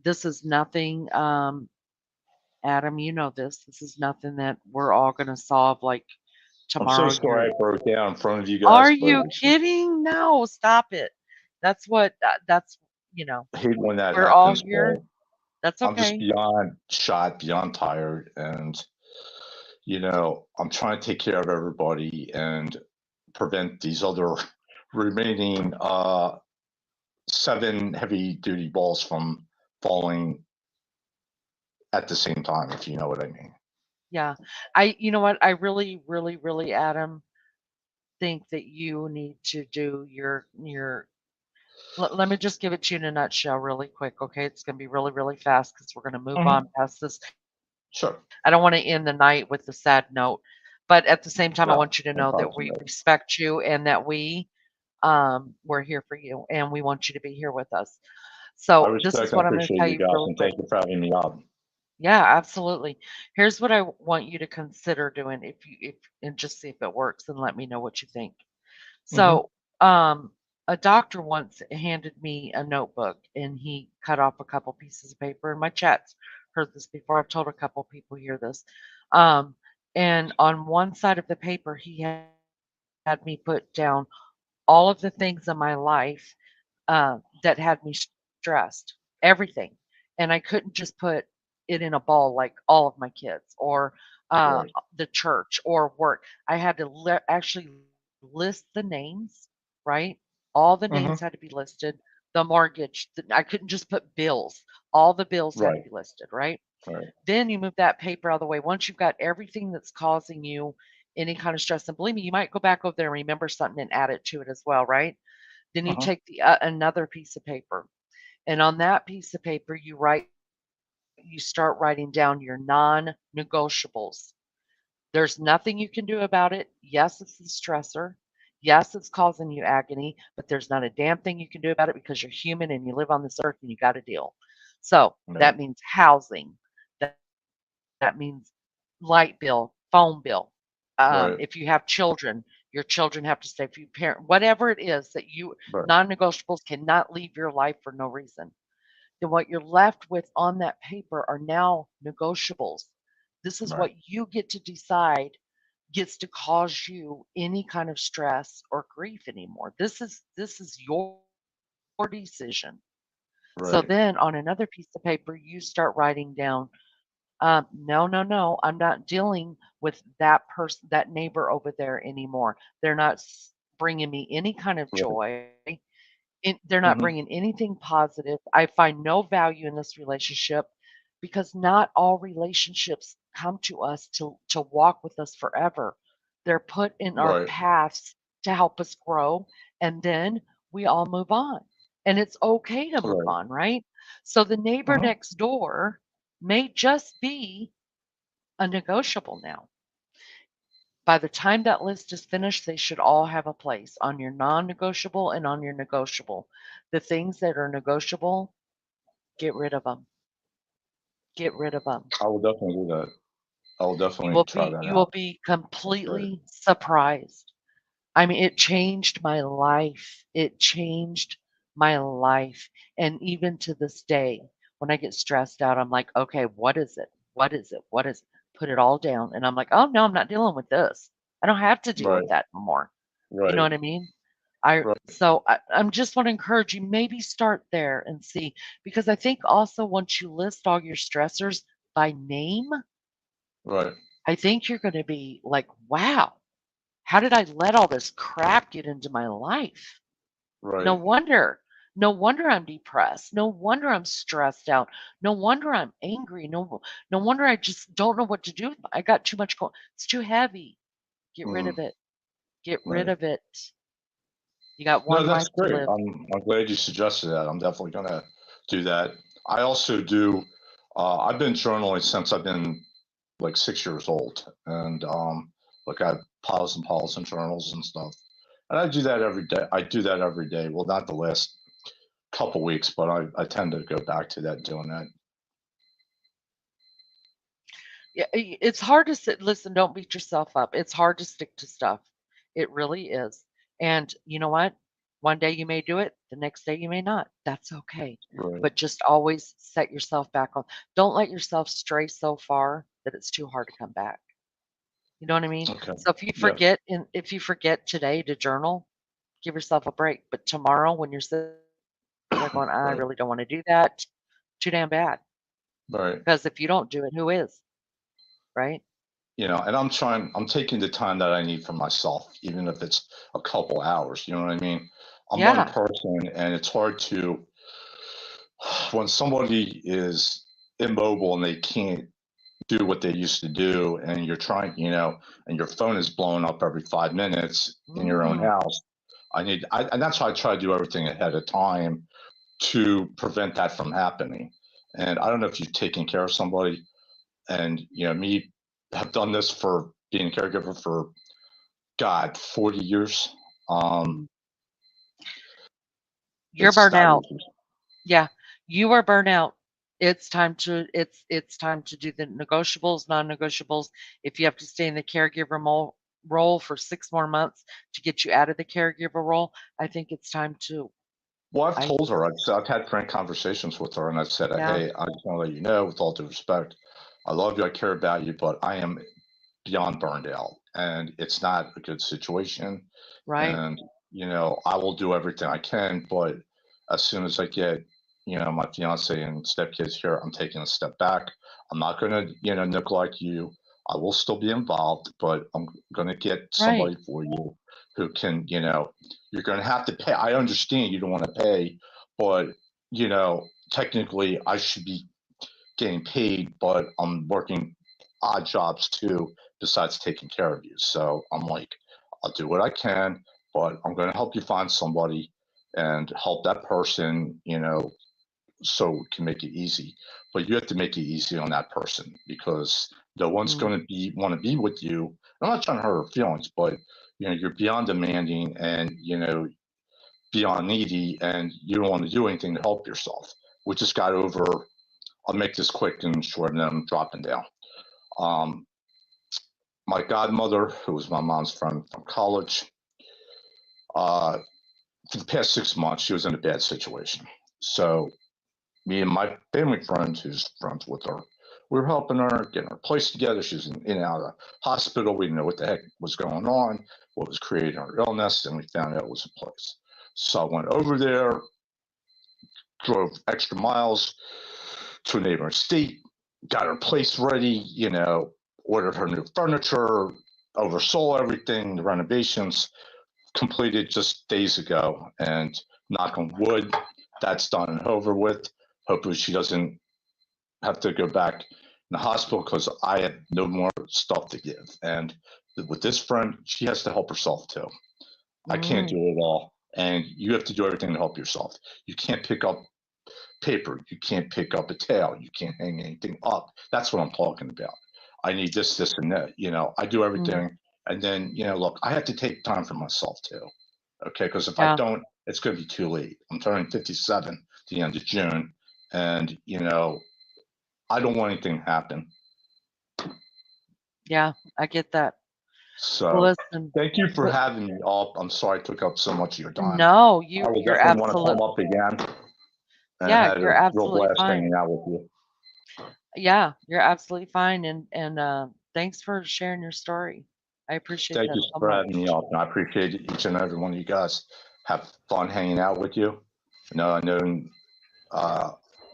This is nothing, Adam, you know this. This is nothing that we're all going to solve like tomorrow. I'm so sorry I broke down in front of you guys. Are you kidding? No, stop it. That's what, that's, I hate when that we're happens. all here. That's I'm just okay. beyond shot, beyond tired. And, I'm trying to take care of everybody and prevent these other remaining 7 heavy duty balls from falling at the same time, if you know what I mean. Yeah. You know what? I really, really, really, Adam, think that you need to do let me just give it to you in a nutshell really quick, okay? It's going to be really, really fast because we're going to move on past this. Sure. I don't want to end the night with a sad note, but at the same time, I No, want you to know that we respect you and that we're here for you and we want you to be here with us. So this is what I'm going to tell you real quick. Thank you for having me on. Yeah, absolutely. Here's what I want you to consider doing and just see if it works and let me know what you think. So, a doctor once handed me a notebook and he cut off a couple pieces of paper, and my chat's heard this before. I've told a couple people hear this. And on one side of the paper, he had me put down all of the things in my life that had me stressed, everything. And I couldn't just put it in a ball like all of my kids or Right. the church or work. I had to actually list the names, right? All the names had to be listed. The mortgage, I couldn't just put bills. All the bills had to be listed, right? Right. Then you move that paper out of the way. Once you've got everything that's causing you any kind of stress, and believe me, you might go back over there and remember something and add it to it as well, right? Then you take another piece of paper, and on that piece of paper, you start writing down your non-negotiables. There's nothing you can do about it. Yes, it's the stressor. Yes, it's causing you agony, but there's not a damn thing you can do about it because you're human and you live on this earth and you got to deal. So that means housing. That means light bill, phone bill. If you have children, your children have to stay. If you parent, whatever it is that non-negotiables cannot leave your life for no reason. Then what you're left with on that paper are now negotiables. This is what you get to decide gets to cause you any kind of stress or grief anymore. This is your decision. So then on another piece of paper, you start writing down No, I'm not dealing with that person, that neighbor over there anymore. They're not bringing me any kind of Right. joy. They're not Mhm. bringing anything positive. I find no value in this relationship because not all relationships come to us to walk with us forever. They're put in our Right. paths to help us grow, and then we all move on. And it's okay to move Right. on, right? So the neighbor Mhm. next door may just be a negotiable now. By the time that list is finished, they should all have a place on your non-negotiable and on your negotiable. The things that are negotiable, get rid of them. Get rid of them. I will definitely do that. I will You definitely will try be that you will out. be That's great. completely surprised. I mean, it changed my life. It changed my life. And even to this day, when I get stressed out, I'm like, okay, what is it? What is it? What is it? Put it all down. And I'm like, oh no, I'm not dealing with this. I don't have to deal with Right. that no more. You know Right. what I mean? I'm just want to encourage you, maybe start there and see, because I think also once you list all your stressors by name, Right. I think you're going to be like, wow, how did I let all this crap get into my life? No Right. wonder. No wonder I'm depressed. No wonder I'm stressed out. No wonder I'm angry. No wonder I just don't know what to do. I got too much going. It's too heavy. Get rid of Mm. it. Get rid Right. of it. You got No, one that's life to great. live. I'm glad you suggested that. I'm definitely gonna do that. I also do. I've been journaling since I've been like 6 years old, and like I have piles and piles and journals and stuff. And I do that every day. I do that every day. Well, not the last couple weeks, but I tend to go back to that, doing that. Yeah, it's hard to sit. Listen, don't beat yourself up. It's hard to stick to stuff. It really is. And you know what? One day you may do it, the next day you may not. That's okay. Right. But just always set yourself back on. Don't let yourself stray so far that it's too hard to come back. You know what I mean? Okay. So Yep. if you forget today to journal, give yourself a break. But tomorrow when you're sitting there going, I Right. really don't want to do that, too damn bad. Right. Because if you don't do it, who is? Right? And I'm taking the time that I need for myself, even if it's a couple hours. You know what I mean? I'm one Yeah. person, and it's hard to, when somebody is immobile and they can't do what they used to do, and you're trying, and your phone is blowing up every 5 minutes in your own Mm. house. And that's why I try to do everything ahead of time to prevent that from happening. And I don't know if you've taken care of somebody, and me have done this for being a caregiver for 40 years. Um, Mm. You're it's burnt not out. easy. Yeah, you are burnt out. It's time to do the negotiables, non-negotiables. If you have to stay in the caregiver role for 6 more months to get you out of the caregiver role, I think it's time to Well, I've I told her, I've had frank conversations with her, and I've said, yeah, hey, I just want to let you know, with all due respect, I love you, I care about you, but I am beyond burned out, and it's not a good situation. right, And I will do everything I can, but as soon as I get my fiance and stepkids here, I'm taking a step back. I'm not going to neglect you. I will still be involved, but I'm going to get right, somebody for you who can, you're going to have to pay. I understand you don't want to pay, but technically I should be getting paid, but I'm working odd jobs too, besides taking care of you. So I'm like, I'll do what I can, but I'm going to help you find somebody and help that person, so we can make it easy. But you have to make it easy on that person, because no one's mm, going to want to be with you. I'm not trying to hurt her feelings, but you're beyond demanding, and beyond needy, and you don't want to do anything to help yourself. We just got over. I'll make this quick and short, and then I'm dropping down. Um, my godmother, who was my mom's friend from college, uh, for the past 6 months, she was in a bad situation. So me and my family friend, who's friends with her, we were helping her, getting her place together. She was in and out of the hospital. We didn't know what the heck was going on, what was creating her illness, and we found out it was a place. So I went over there, drove extra miles to a neighboring state, got her place ready, ordered her new furniture, oversaw everything, the renovations completed just days ago. And knock on wood, that's done and over with. Hopefully she doesn't have to go back in the hospital because I have no more stuff to give. And with this friend, she has to help herself too. I can't do it all. And you have to do everything to help yourself. You can't pick up paper. You can't pick up a towel. You can't hang anything up. That's what I'm talking about. I need this, and that. I do everything. And then, look, I have to take time for myself too. Okay. Because if I don't, it's going to be too late. I'm turning 57 at the end of June. And, I don't want anything to happen. Yeah, I get that. So Listen, thank you for having me up. I'm sorry I took up so much of your time. no, I would you're definitely want to absolutely, come up again. And yeah, I had you're a real absolutely blast fine. hanging out with you. Yeah, you're absolutely fine. And thanks for sharing your story. I appreciate Thank that you so for much. having me up. And I appreciate each and every one of you guys. Have fun hanging out with you. I know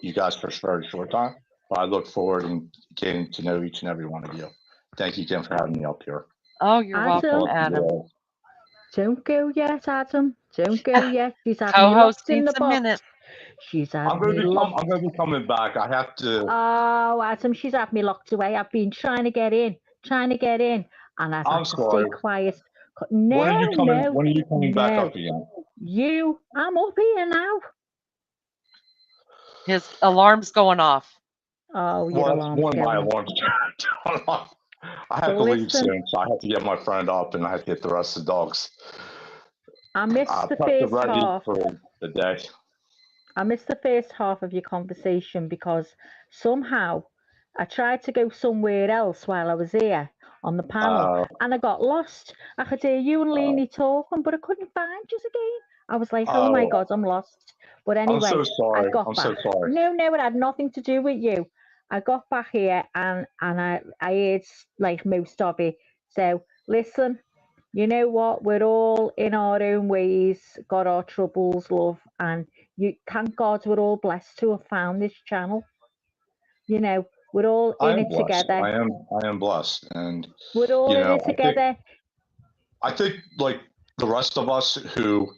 you guys for a very short time, but I look forward to getting to know each and every one of you. Thank you again for having me up here. Oh, you're welcome, Adam. Adam. Don't go yet, Adam. Don't go yet. She's had me Co-host locked in needs the a box. minute. She's had I'm going me to locked. be coming back. I have to. Oh, Adam, she's had me locked away. I've been trying to get in, and I've I'm had to sorry. stay quiet. When are you coming back no. up again? I'm up here now. His alarm's going off. Oh, your Well, that's alarm's one of my going. alarms. I have to leave soon, so I have to get my friend up and I have to get the rest of the dogs. I missed the first half. For the day. I missed the first half of your conversation because somehow I tried to go somewhere else while I was here on the panel and I got lost. I could hear you and Lainey talking, but I couldn't find you again. I was like, oh my God, I'm lost. But anyway, I'm so sorry. I got back. So sorry. No, it had nothing to do with you. I got back here and I heard like most of it. So listen, you know what? We're all in our own ways, got our troubles, love, and thank God we're all blessed to have found this channel. We're all in it together. I am blessed, and we're all in it together. I think like the rest of us who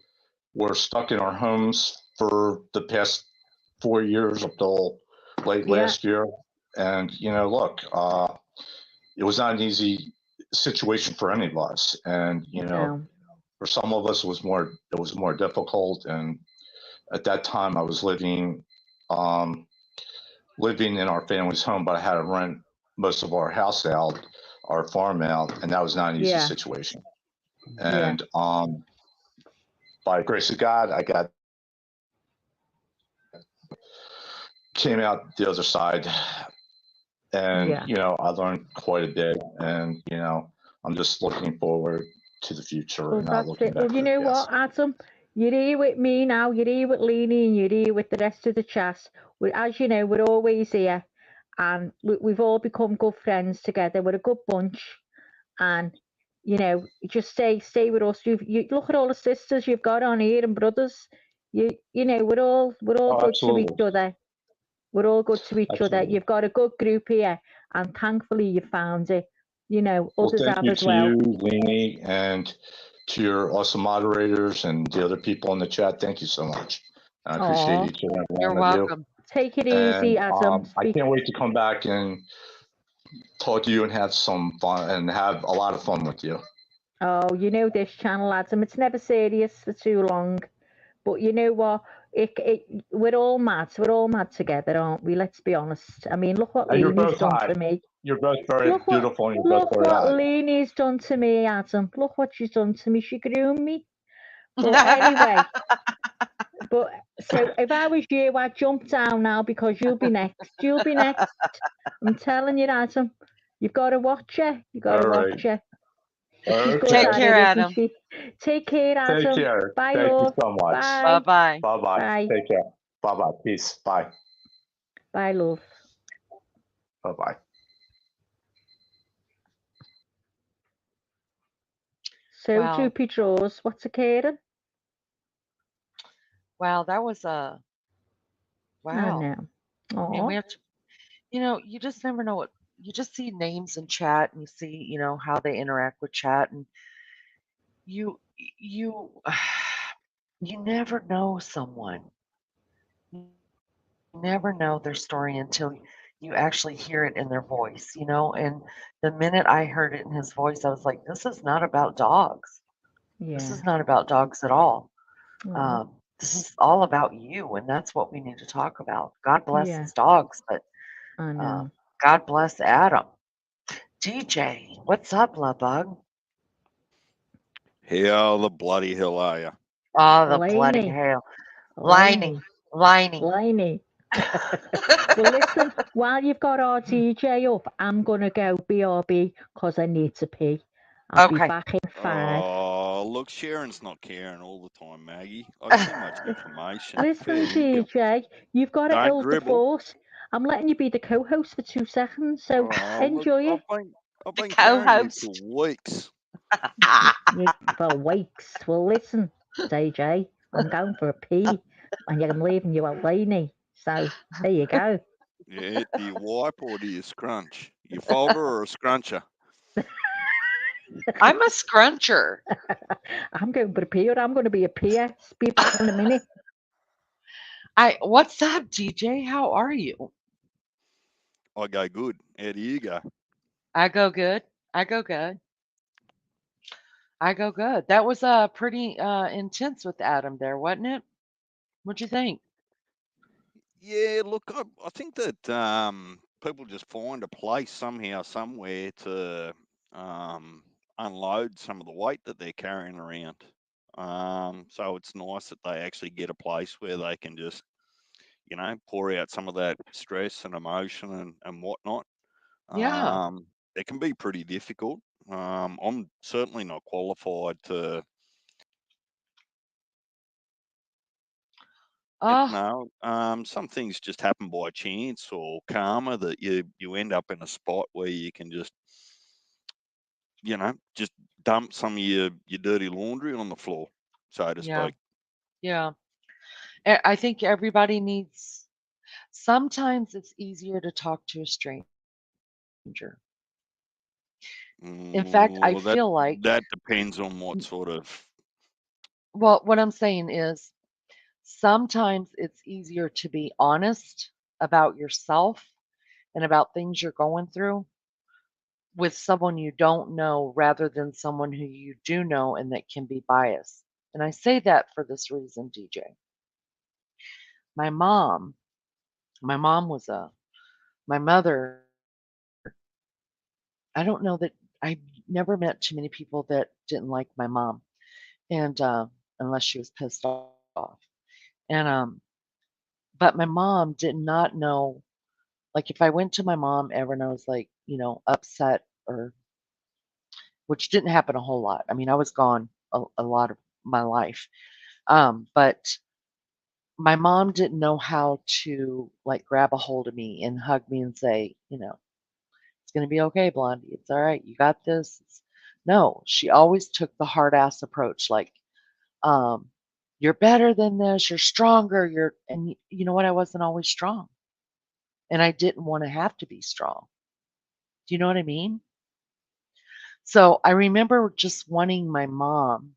were stuck in our homes for the past 4 years up till late last year, and look, it was not an easy situation for any of us, and for some of us it was more difficult. And at that time I was living in our family's home, but I had to rent most of our house out, our farm out, and that was not an easy situation. And by the grace of God, I came out the other side, and I learned quite a bit, and I'm just looking forward to the future. Well, and not looking back. Well, you know what, Adam? You're here with me now, you're here with Lainey, and you're here with the rest of the chat. As you know, we're always here, and we've all become good friends together. We're a good bunch, and just stay with us. You look at all the sisters you've got on here and brothers. We're all good to each other. We're all good to each other. You've got a good group here, and thankfully you found it. Others have as well. Thank you to you, Lainey, and to your awesome moderators and the other people in the chat. Thank you so much. I appreciate each and every one of you. You're welcome. Take it easy, Adam. I can't wait to come back and talk to you and have some fun and have a lot of fun with you. Oh, this channel, Adam. It's never serious for too long. But you know what? We're all mad. We're all mad together, aren't we? Let's be honest. I mean, look what Lainey's done for me. You're both very beautiful. And look what Lainey's done to me, Adam. Look what she's done to me. She groomed me. But anyway, so if I was you, I'd jump down now because you'll be next. You'll be next. I'm telling you, Adam. You've got to watch her. You've got to watch her. Take care, Adam. Take care, Adam. Take care. Bye, Thank love. you so much. Bye-bye. Bye-bye. Bye. Take care. Bye-bye. Peace. Bye. Bye, love. Bye-bye. So, Droopy Draws, what's occurring? Wow, that was a... Wow. I know. I mean, You know, you just never know what you just see names in chat and you see, how they interact with chat and you you never know someone. You never know their story until you actually hear it in their voice. And the minute I heard it in his voice, I was like, this is not about dogs. This Yeah. is not about dogs at all. Oh, This is all about you, and that's what we need to talk about. God bless yeah. his dogs, but I uh, know. God bless Adam. DJ, what's up, love bug? How the bloody hell are you? Oh, the bloody Laney. hell. Lining, Laney. lining. Laney. Well, listen, while you've got our DJ up, I'm going to go BRB because I need to pee. I'll be Okay. back in 5. Oh, look, Sharon's not caring all the time, Maggie. Too much information. Listen, Fair dinkum. DJ, you've got to Don't hold the dribble. fort. I'm letting you be the co-host for 2 seconds, so Oh, look, enjoy it. I've The been carrying you co-host. for weeks. For weeks. Well, listen, DJ, I'm going for a pee, and I'm leaving you a Laney. So there you go. Yeah, do you wipe or do you scrunch? You folder or a scruncher? I'm a scruncher. I'm going for a pee, or I'm going to be a PS. Be back in a minute. What's up, DJ? How are you? I go good. How do you go? I go good. I go good. I go good. That was pretty intense with Adam there, wasn't it? What'd you think? Yeah, look, I think that people just find a place somehow, somewhere to unload some of the weight that they're carrying around. So it's nice that they actually get a place where they can just, pour out some of that stress and emotion and whatnot. Yeah. It can be pretty difficult. I'm certainly not qualified to, Oh, no. Some things just happen by chance or karma that you end up in a spot where you can just dump some of your dirty laundry on the floor, so to yeah. speak. Yeah. I think everybody needs. Sometimes it's easier to talk to a stranger. In fact, I Well, that feel like, that depends on what sort of. well, what I'm saying is sometimes it's easier to be honest about yourself and about things you're going through with someone you don't know rather than someone who you do know and that can be biased. And I say that for this reason, DJ. My mom, my mom was my mother, I don't know that I never met too many people that didn't like my mom. And unless she was pissed off. And but my mom did not know, like if I went to my mom ever and I was like, upset or which didn't happen a whole lot. I mean, I was gone a lot of my life. But my mom didn't know how to like grab a hold of me and hug me and say, it's going to be okay, Blondie. It's all right. You got this. No, she always took the hard ass approach, like, um, you're better than this. You're stronger. And you know what? I wasn't always strong, and I didn't want to have to be strong. Do you know what I mean? So I remember just wanting my mom,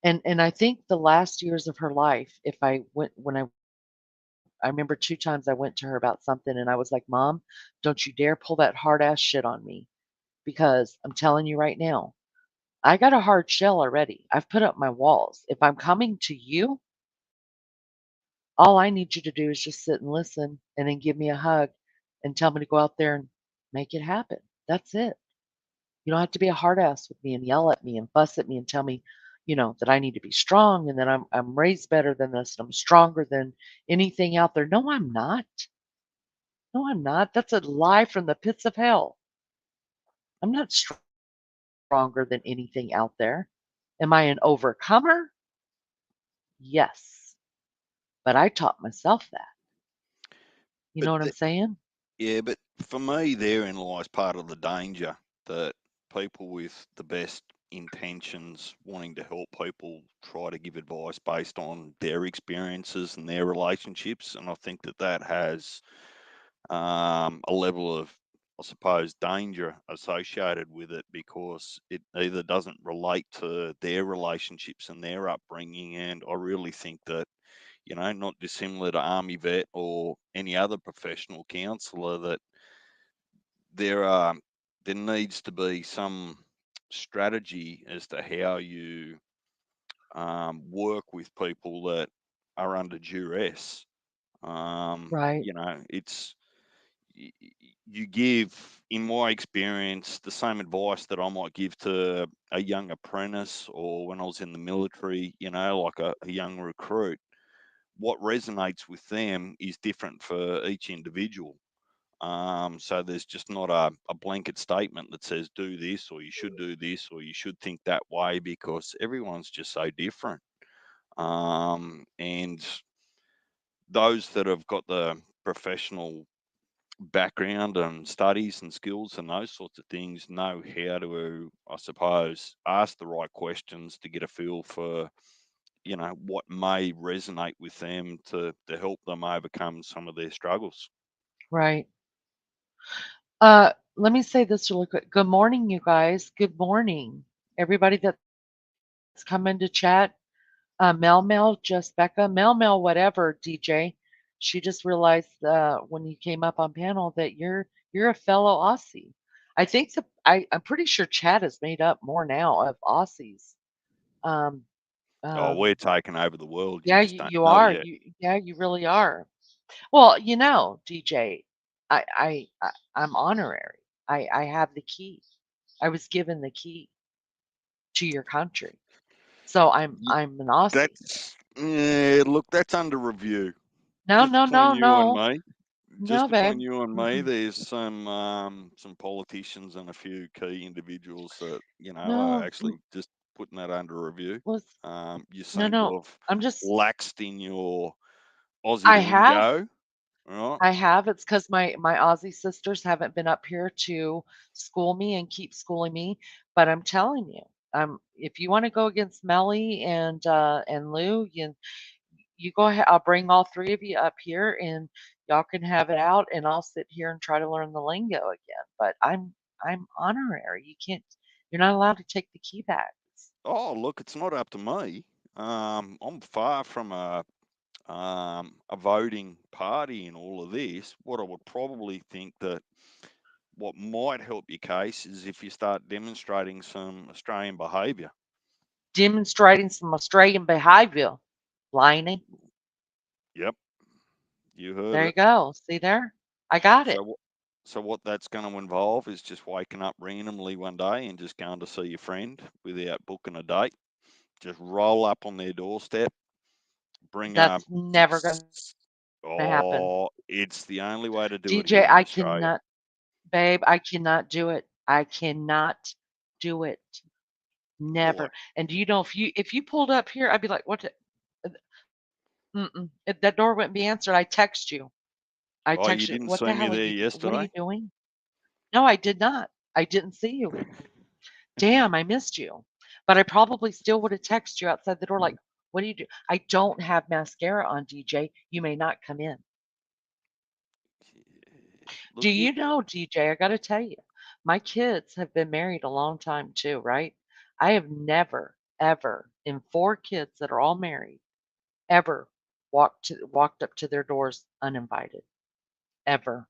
and I think the last years of her life, if I went when I remember 2 times I went to her about something and I was like, "Mom, don't you dare pull that hard ass shit on me because I'm telling you right now, I got a hard shell already. I've put up my walls. If I'm coming to you, all I need you to do is just sit and listen and then give me a hug and tell me to go out there and make it happen. That's it. You don't have to be a hard ass with me and yell at me and fuss at me and tell me, that I need to be strong and that I'm raised better than this and I'm stronger than anything out there. No, I'm not. No, I'm not. That's a lie from the pits of hell. I'm not stronger than anything out there. Am I an overcomer? Yes. But I taught myself that. You But know what I'm saying? yeah, but for me, therein lies part of the danger that people with the best intentions, wanting to help people, try to give advice based on their experiences and their relationships, and I think that has a level of, I suppose, danger associated with it, because it either doesn't relate to their relationships and their upbringing. And I really think that, not dissimilar to Army vet or any other professional counsellor, that there needs to be some strategy as to how you work with people that are under duress. Right. It's you give, in my experience, the same advice that I might give to a young apprentice, or when I was in the military, like a young recruit. What resonates with them is different for each individual. So there's just not a blanket statement that says do this, or you should do this, or you should think that way, because everyone's just so different. And those that have got the professional background and studies and skills and those sorts of things know how to, I suppose, ask the right questions to get a feel for, what may resonate with them to help them overcome some of their struggles. Right. Let me say this really quick. Good morning, you guys. Good morning, everybody that's come into chat. Mel, just Becca, Mel, whatever, DJ. She just realized when you came up on panel that you're a fellow Aussie. I think I'm pretty sure chat is made up more now of Aussies. Um, Oh, we're taking over the world. You yeah, just don't you know are. yet. Yeah, you really are. Well, DJ, I'm honorary. I have the key. I was given the key to your country. So Ye- I'm an Aussie. Look, that's under review. No, Just no, between no, you and no. me. Just No, between babe. you and me, Mm-mm. there's some politicians and a few key individuals that are No, actually just putting that under review. let's You no, seem no. to have I'm just laxed in your Aussie I have. lingo, right? I have. It's because my Aussie sisters haven't been up here to school me and keep schooling me. But I'm telling you, if you want to go against Melly and Lou, you go ahead. I'll bring all three of you up here and y'all can have it out and I'll sit here and try to learn the lingo again. But I'm honorary. You're not allowed to take the key back. Oh, look, it's not up to me. I'm far from a voting party in all of this. What I would probably think that what might help your case is if you start demonstrating some Australian behaviour. Demonstrating some Australian behavior. Bliney. Yep, you heard There you it. go. See there? I got it. So what that's going to involve is just waking up randomly one day and just going to see your friend without booking a date. Just roll up on their doorstep, bring up. That's never gonna happen. Oh, it's the only way to do it DJ, here in I Australia. cannot, babe, I cannot do it. I cannot do it. Well, Never. And do you know if you pulled up here, I'd be like, what? If that door wouldn't be answered, I text you. I oh, you text you. didn't What the see me hell are there what are you yesterday? doing? No, I did not. I didn't see you. Damn, I missed you. But I probably still would have texted you outside the door like, what do you do? I don't have mascara on, DJ. You may not come in. Look, Do you know, DJ, I gotta tell you, my kids have been married a long time too, right? I have never, ever, in 4 kids that are all married, ever walked up to their doors uninvited. Ever.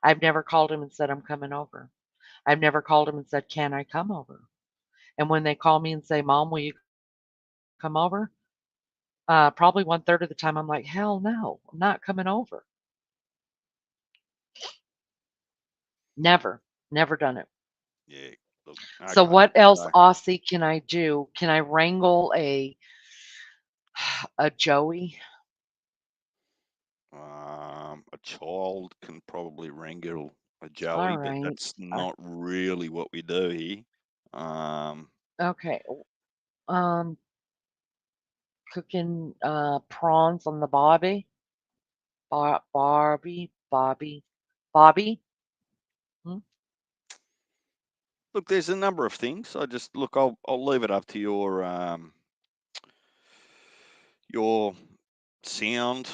I've never called them and said, "I'm coming over." I've never called them and said, "Can I come over?" And when they call me and say, "Mom, will you come over?" Probably 1/3 of the time I'm like, "Hell no, I'm not coming over." Never. Never done it. yeah, look, So okay. what else So, Aussie can I do? Can I wrangle a Joey? a child can probably wrangle a Joey, All but right. that's not really what we do here. Okay. Um, cooking prawns on the Bobby. Bobby. Hmm? Look, there's a number of things. I'll leave it up to your sound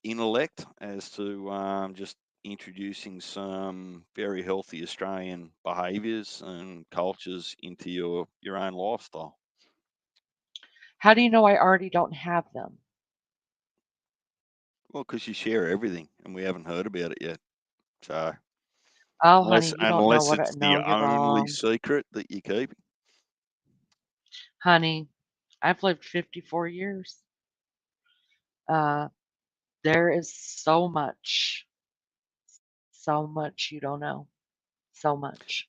intellect as to just introducing some very healthy Australian behaviours and cultures into your own lifestyle. How do you know I already don't have them? Well, because you share everything, and we haven't heard about it yet. So Oh, honey, you don't know unless what it's no, the you're only wrong. secret that you keep. Honey, I've lived 54 years. There is so much you don't know. So much.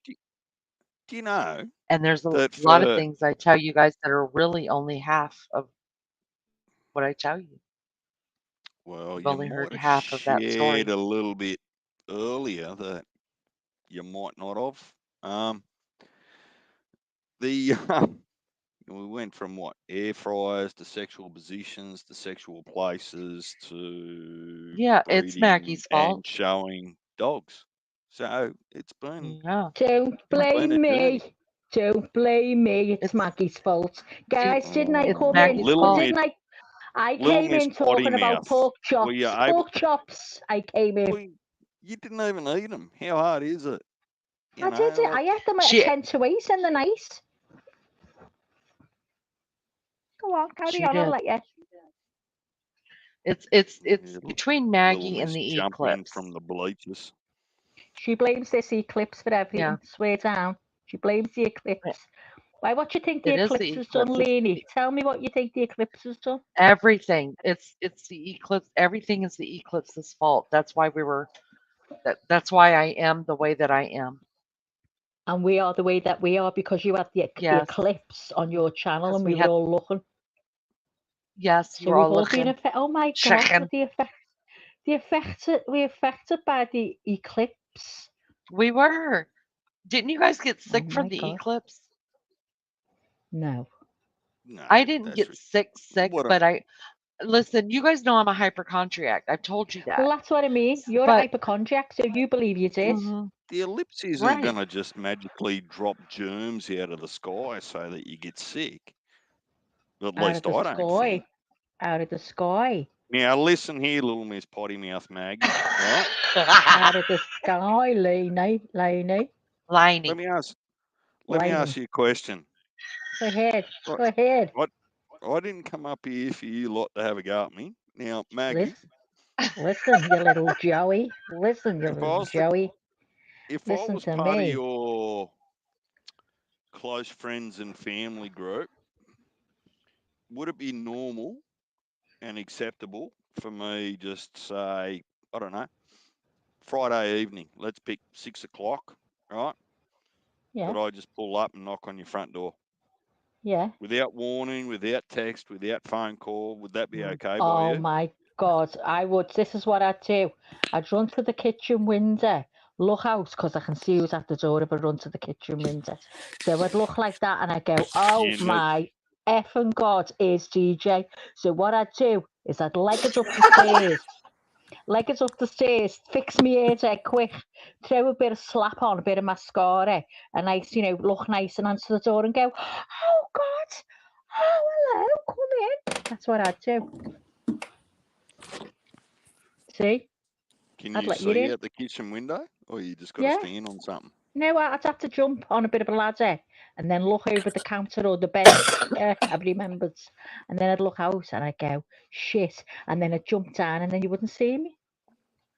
Do you know And there's a that lot of for things I tell you guys that are really only half of what I tell you. well, You've you only heard might have half of that shared story. a little bit earlier that you might not have. The we went from what, air fryers to sexual positions to sexual places to Yeah, it's breeding Maggie's fault. and showing dogs. So it's been Yeah. Don't been a blame me. journey. Don't blame me. It's It's Maggie's fault. see, Guys, didn't I it's come in? Maggie's Little fault. Didn't Miss I Little came Miss in Potty talking about Mouth. pork Were you chops. able? Pork chops. I came in. Well, you didn't even eat them. How hard is it? You I did it. know, I ate them at She 10 to 8 in the night. Go on, carry she on. I'll did. let you. It's Little between Little Maggie and Miss the jumping in eclipse. from the bleachers. She blames this eclipse for everything. Yeah. Swear down. She blames the eclipse. Why? What do you think the It is eclipse the has done, eclipse. Leanie? Tell me what you think the eclipse has done. Everything. It's the eclipse. Everything is the eclipse's fault. That's why that's why I am the way that I am. And we are the way that we are because you had the Yes. eclipse on your channel Because and we we were had all looking. yes, you So were we've all all been looking. affected. Oh my God, Checking. we affected by the eclipse. We were. Didn't you guys get Oh sick from my the God. eclipse? No. No, I didn't that's get sick, what. but listen, you guys know I'm a hypochondriac. I've told you Well, that. that's what I mean. You're a But hypochondriac, so you believe you did. The ellipse isn't right. going to just magically drop germs out of the sky so that you get sick. At Out least of the I don't sky. think. Out of the sky. Now listen here, Little Miss Potty Mouth Maggie. Right? Out of the sky, Lainey. Let Lining. me ask Lightning. you a question. Go ahead. Right. Go ahead. I didn't come up here for you lot to have a go at me. Now, Maggie, Listen, you little Joey. Listen, you if I little was Joey. if I Listen was to part of me. your close friends and family group, would it be normal and acceptable for me just say, I don't know, Friday evening, let's pick 6 o'clock, right? Yeah. Could I just pull up and knock on your front door? Yeah. Without warning, without text, without phone call, would that be okay by Oh you? my God. I would. This is what I'd do. I'd run to the kitchen window, look out, because I can see who's at the door if I run to the kitchen window. So I'd look like that and I'd go, oh You know, my effing God, is DJ. So what I'd do is I'd leg it up the stairs. Leg it up the stairs, fix me hair dead quick, throw a bit of slap on, a bit of mascara, and nice, look nice and answer the door and go, oh God, oh hello, come in. That's what I'd do. See? can I'd you let you see in. out the kitchen window, or you just got Yeah. to stand on something? No, I'd have to jump on a bit of a ladder and then look over the counter or the bench. Yeah, I remembered. And then I'd look out and I'd go, shit. And then I'd jump down and then you wouldn't see me.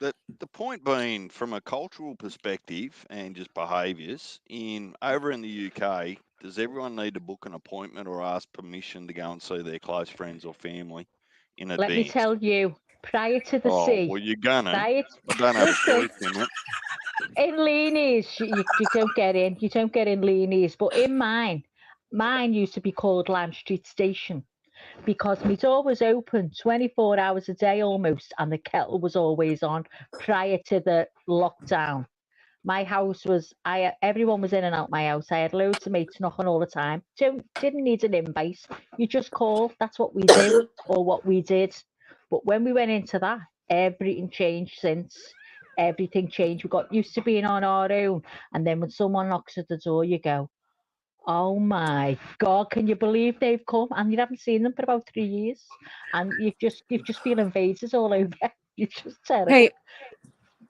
The point being, from a cultural perspective and just behaviours, over in the UK, does everyone need to book an appointment or ask permission to go and see their close friends or family in advance? Let me tell you, prior to the sea. Well, you're gonna. Prior I don't have a listen, choice in it. in Leanies, you don't get in. You don't get in Leanies. But in mine used to be called Lime Street Station because my door was open 24 hours a day almost, and the kettle was always on prior to the lockdown. My house was, everyone was in and out my house. I had loads of mates knocking all the time. Didn't need an invite. You just call. That's what we do or what we did. But when we went into that, everything changed since. Everything changed. We got used to being on our own. And then when someone knocks at the door, you go, oh my God, can you believe they've come? And you haven't seen them for about 3 years. And you just feel invaders all over. You're just terrible. Hey,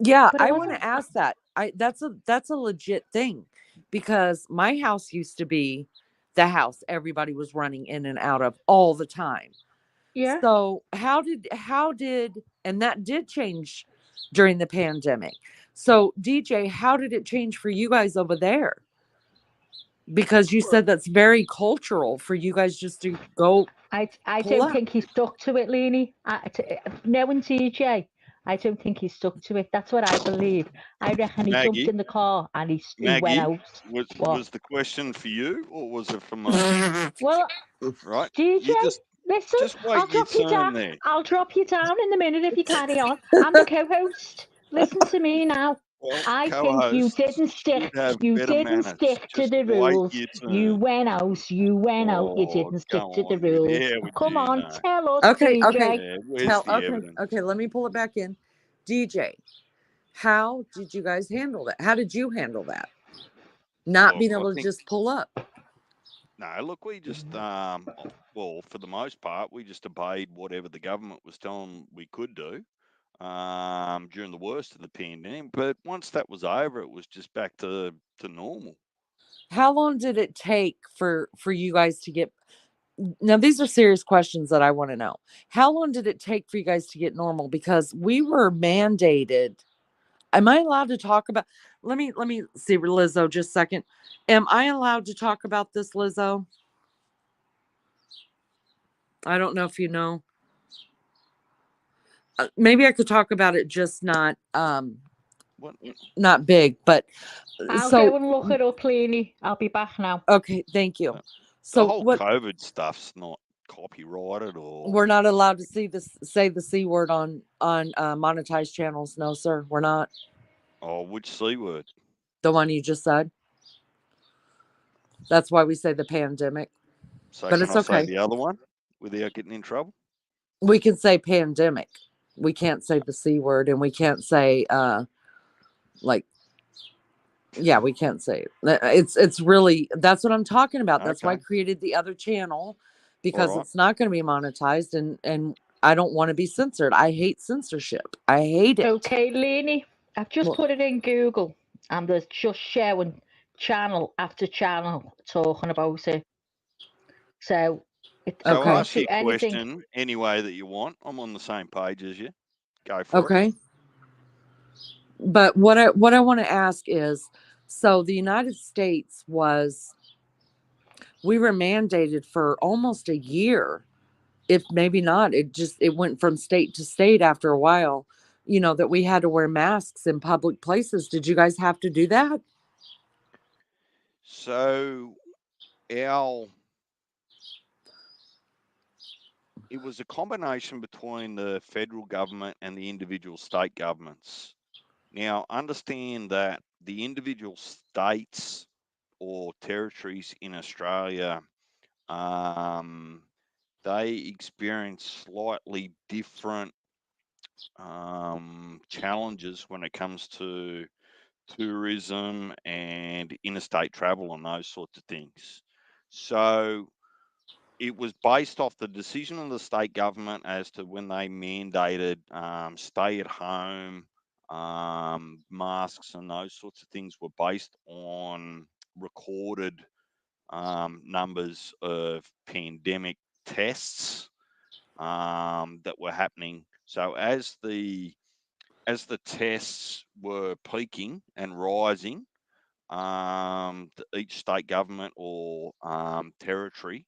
yeah, But it I want wasn't. to ask that. That's a legit thing because my house used to be the house everybody was running in and out of all the time. Yeah. So how did and that did change during the pandemic. So DJ, how did it change for you guys over there? Because you said that's very cultural for you guys just to go I pull don't up. think he stuck to it, Leanie. Knowing TJ, I don't think he stuck to it. That's what I believe. I reckon he jumped Maggie, in the car and he went Maggie, out. was What? the question for you or was it for me? Well, Right? DJ, You listen, just I'll wait your drop you down. turn there. I'll drop you down in a minute if you carry on. I'm the co-host. Listen to me now. Well, I think you co-hosts didn't should stick. have You better didn't manners. stick to Just the wait rules. your You turn. went out. You went out. You Oh, didn't stick go to the on with rules. yeah, with Come you on, know. tell us, Okay, DJ. okay. Yeah, where's the evidence? Okay, let me pull it back in. DJ, how did you guys handle that? How did you handle that? Not Look, being I able to think just pull up. no, look, we just well, for the most part, we just obeyed whatever the government was telling we could do during the worst of the pandemic. But once that was over, it was just back to normal. How long did it take for you guys to get now these are serious questions that I want to know. How long did it take for you guys to get normal? Because we were mandated. Am I allowed to talk about let me see Lizzo just a second. Am I allowed to talk about this, Lizzo? I don't know if you know. Maybe I could talk about it, just not What? not big, but I'll so go and look it up, Leanie. I'll be back now. okay, thank you. The So whole what COVID stuff's not copyrighted or we're not allowed to say the C word on monetized channels. No, sir, we're not. which C word? The one you just said. That's why we say the pandemic. So But can it's I say okay. the other one without getting in trouble? We can say pandemic. We can't say the C word, and we can't say like yeah, we can't say it. It's really that's what I'm talking about. That's why I Okay, created the other channel all because right. it's not going to be monetized and I don't want to be censored. I hate censorship. I hate it. Okay, Leanie. I've just Well, put it in Google and there's just showing channel after channel talking about it. So So okay. ask honestly, your anything. question any way that you want. I'm on the same page as you. Go for it. Okay. But what I want to ask is, so the United States we were mandated for almost a year, if maybe not. It went from state to state after a while, that we had to wear masks in public places. Did you guys have to do that? So it was a combination between the federal government and the individual state governments. Now, understand that the individual states or territories in Australia, they experience slightly different challenges when it comes to tourism and interstate travel and those sorts of things. So it was based off the decision of the state government as to when they mandated stay at home, masks, and those sorts of things were based on recorded numbers of pandemic tests that were happening. So as the tests were peaking and rising, each state government or territory,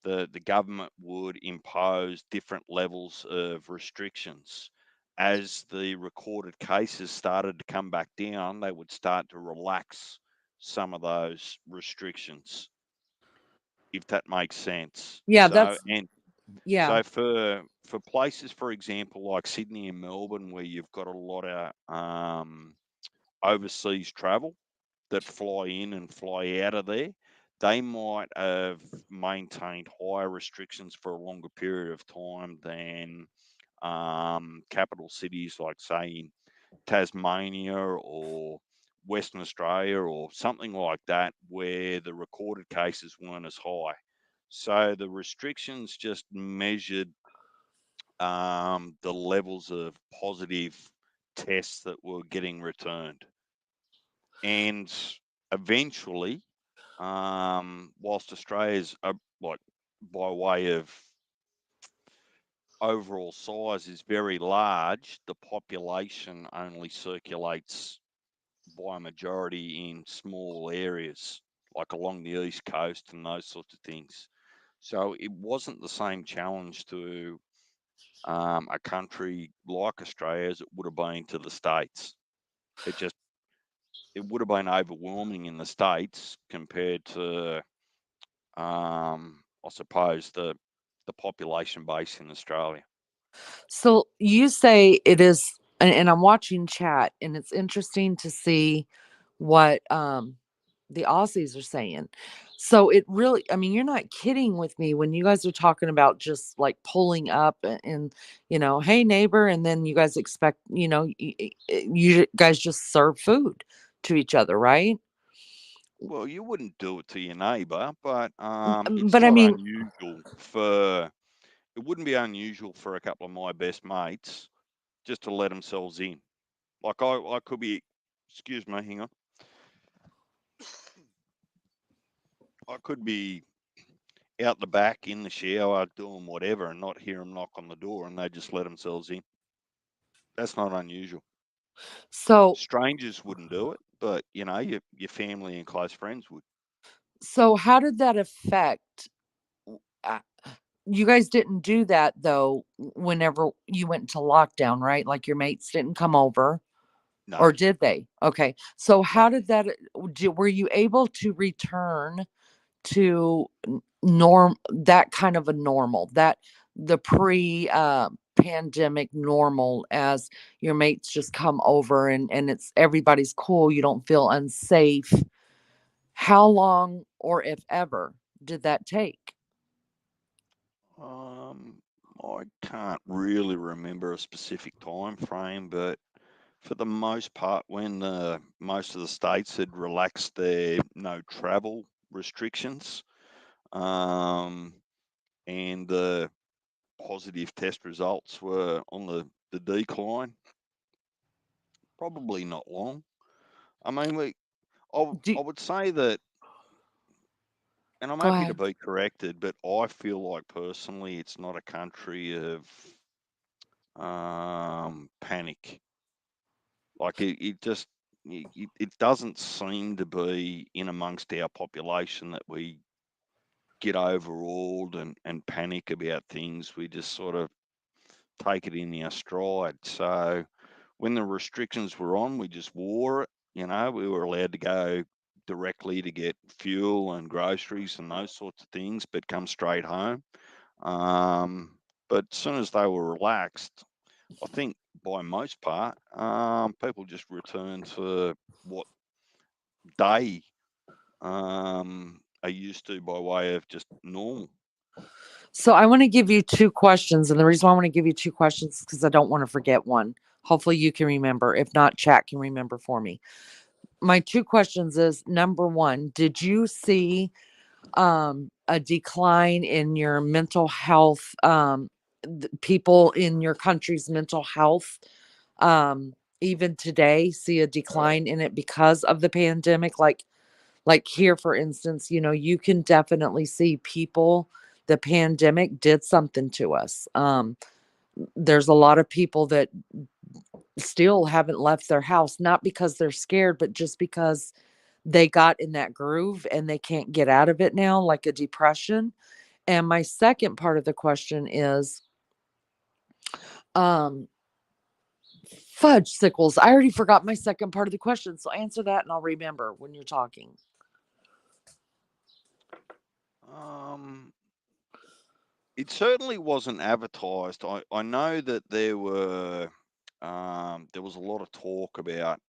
the government would impose different levels of restrictions. As the recorded cases started to come back down, they would start to relax some of those restrictions, if that makes sense. Yeah, So yeah. for places, for example, like Sydney and Melbourne, where you've got a lot of overseas travel that fly in and fly out of there, they might have maintained higher restrictions for a longer period of time than capital cities like, say, in Tasmania or Western Australia or something like that, where the recorded cases weren't as high. So the restrictions just measured the levels of positive tests that were getting returned. And eventually, whilst Australia's like by way of overall size is very large, the population only circulates by a majority in small areas, like along the east coast and those sorts of things. So it wasn't the same challenge to a country like Australia as it would have been to the States. It would have been overwhelming in the States compared to, I suppose, the population base in Australia. So you say it is, and I'm watching chat, and it's interesting to see what the Aussies are saying. So it really, I mean, you're not kidding with me when you guys are talking about just like pulling up and hey neighbor, and then you guys expect, you guys just serve food to each other, right? Well, you wouldn't do it to your neighbour, but it's But I not mean, unusual for. It wouldn't be unusual for a couple of my best mates just to let themselves in. Like I could be, excuse me, hang on. I could be out the back in the shower doing whatever and not hear them knock on the door, and they just let themselves in. That's not unusual. so Strangers wouldn't do it, but your family and close friends would. so how did that affect? uh, You guys didn't do that though whenever you went into lockdown, right? Like your mates didn't come over, No, or did they? Okay. So how no. did that were you able to return to that kind of a normal, that the pre pandemic normal, as your mates just come over and it's everybody's cool, you don't feel unsafe? How long, or if ever, did that take? I can't really remember a specific time frame, but for the most part, when most of the states had relaxed their no travel restrictions, and the positive test results were on the decline, probably not long. I mean, I Do, would say that, and I'm go happy to ahead. be corrected, but I feel like personally, it's not a country of panic. Like it doesn't seem to be in amongst our population that we get overawed and panic about things. We just sort of take it in our stride. So when the restrictions were on, we just wore it. We were allowed to go directly to get fuel and groceries and those sorts of things, but come straight home. But as soon as they were relaxed, I think by most part, people just return to what they are used to by way of just normal. So I want to give you two questions. And the reason why I want to give you two questions is because I don't want to forget one. Hopefully you can remember. If not, chat can remember for me. My two questions is, number one, did you see a decline in your mental health, people in your country's mental health, even today, see a decline in it because of the pandemic? Like here, for instance, you can definitely see people, the pandemic did something to us. There's a lot of people that still haven't left their house, not because they're scared, but just because they got in that groove and they can't get out of it now, like a depression. And my second part of the question is, um, fudge sickles. I already forgot my second part of the question. So answer that and I'll remember when you're talking. It certainly wasn't advertised. I know that there was a lot of talk about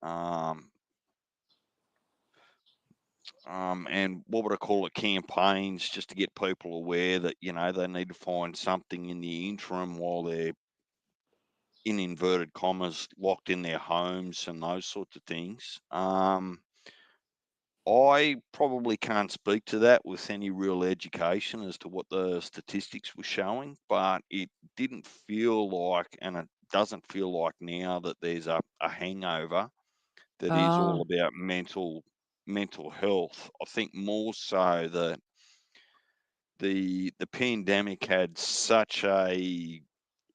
and what would I call it, campaigns just to get people aware that they need to find something in the interim while they're, in inverted commas, locked in their homes and those sorts of things. I probably can't speak to that with any real education as to what the statistics were showing, but it didn't feel like, and it doesn't feel like now, that there's a hangover that is all Oh, about mental health. I think more so that the pandemic had such a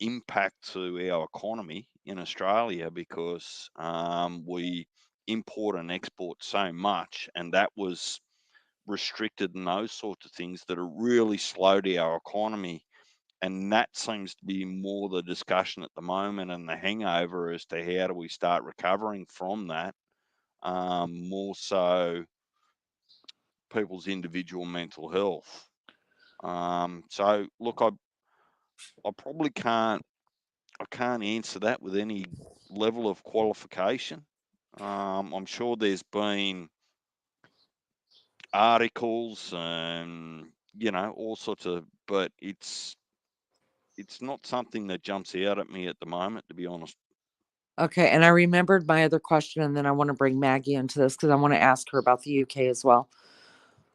impact to our economy in Australia because we import and export so much, and that was restricted and those sorts of things that are really slowed our economy. And that seems to be more the discussion at the moment and the hangover as to how do we start recovering from that, more so people's individual mental health. So look, I probably I can't answer that with any level of qualification. I'm sure there's been articles and all sorts of, but it's not something that jumps out at me at the moment, to be honest. okay. And I remembered my other question, and then I want to bring Maggie into this because I want to ask her about the UK as well.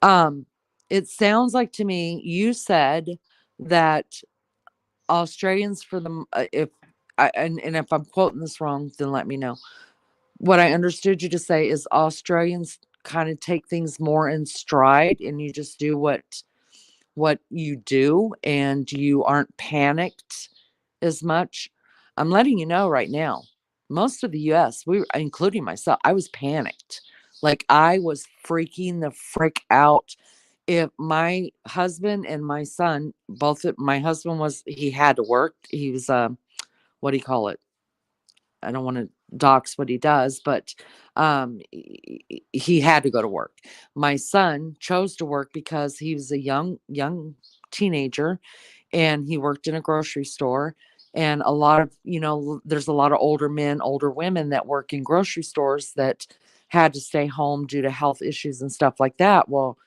Um, it sounds like to me you said that Australians for the if I and if I'm quoting this wrong, then let me know. What I understood you to say is Australians kind of take things more in stride, and you just do what you do, and you aren't panicked as much. I'm letting you know right now. Most of the US, including myself, I was panicked. Like I was freaking the frick out. If my husband and my son, my husband he had to work. He was what do you call it? I don't want to dox what he does, but he had to go to work. My son chose to work because he was a young teenager, and he worked in a grocery store. And a lot of there's a lot of older men, older women that work in grocery stores that had to stay home due to health issues and stuff like that. Well,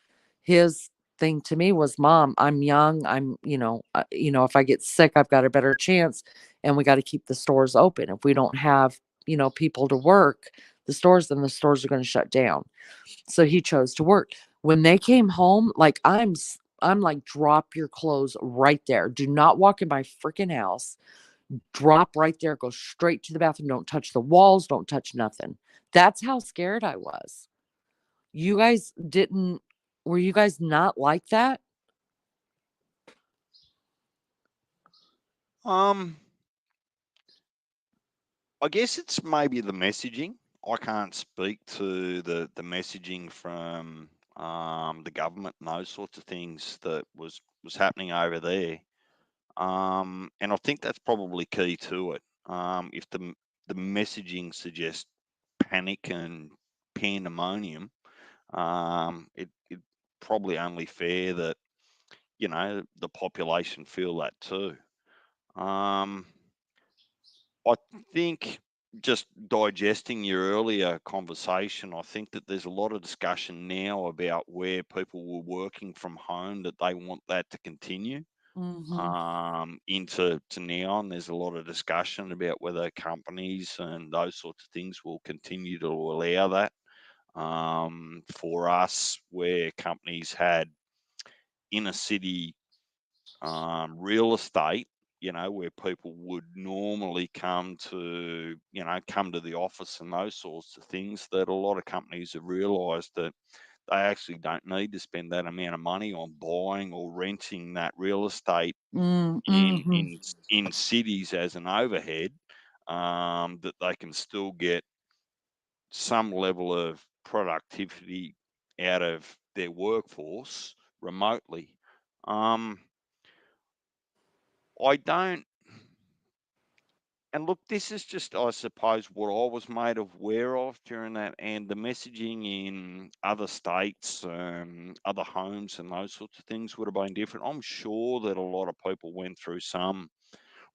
his thing to me was, Mom, I'm young. If I get sick, I've got a better chance, and we got to keep the stores open. If we don't have, people to work then the stores are going to shut down. So he chose to work. When they came home, like I'm like, drop your clothes right there. Do not walk in my freaking house. Drop right there. Go straight to the bathroom. Don't touch the walls. Don't touch nothing. That's how scared I was. You guys didn't, were you guys not like that? Um, I guess it's maybe the messaging. I can't speak to the messaging from the government and those sorts of things that was happening over there. And I think that's probably key to it. If the messaging suggests panic and pandemonium, it probably only fair that the population feel that too. Um, I think just digesting your earlier conversation, I think that there's a lot of discussion now about where people were working from home, that they want that to continue Mm-hmm. into now, and there's a lot of discussion about whether companies and those sorts of things will continue to allow that. For us, where companies had inner city real estate, where people would normally come to the office and those sorts of things, that a lot of companies have realised that they actually don't need to spend that amount of money on buying or renting that real estate in Mm-hmm. in in cities as an overhead, that they can still get some level of productivity out of their workforce remotely. Um, I don't, and look, this is just, I suppose, what I was made aware of during that, and the messaging in other states, other homes, and those sorts of things would have been different. I'm sure that a lot of people went through some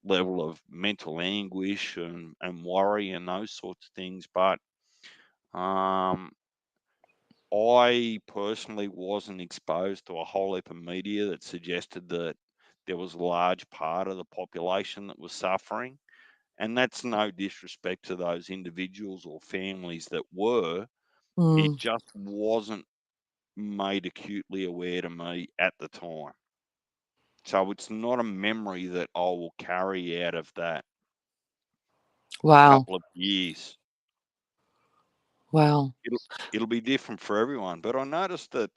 level of mental anguish and worry and those sorts of things, but um, I personally wasn't exposed to a whole heap of media that suggested that there was a large part of the population that was suffering. And that's no disrespect to those individuals or families that were, Mm, It just wasn't made acutely aware to me at the time. So it's not a memory that I will carry out of that wow. couple of years. Wow. It'll be different for everyone. But I noticed that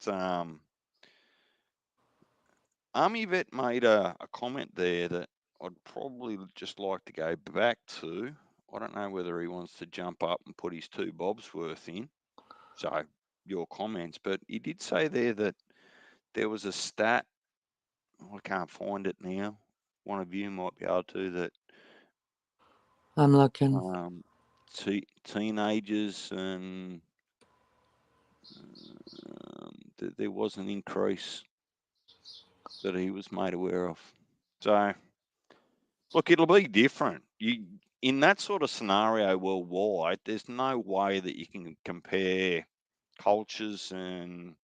Army Vet made a comment there that I'd probably just like to go back to. I don't know whether he wants to jump up and put his 2 bobs worth in. So your comments, but he did say there that there was a stat. I can't find it now. One of you might be able to. That I'm looking. teenagers and there was an increase that he was made aware of. So, look, it'll be different. In that sort of scenario worldwide, there's no way that you can compare cultures and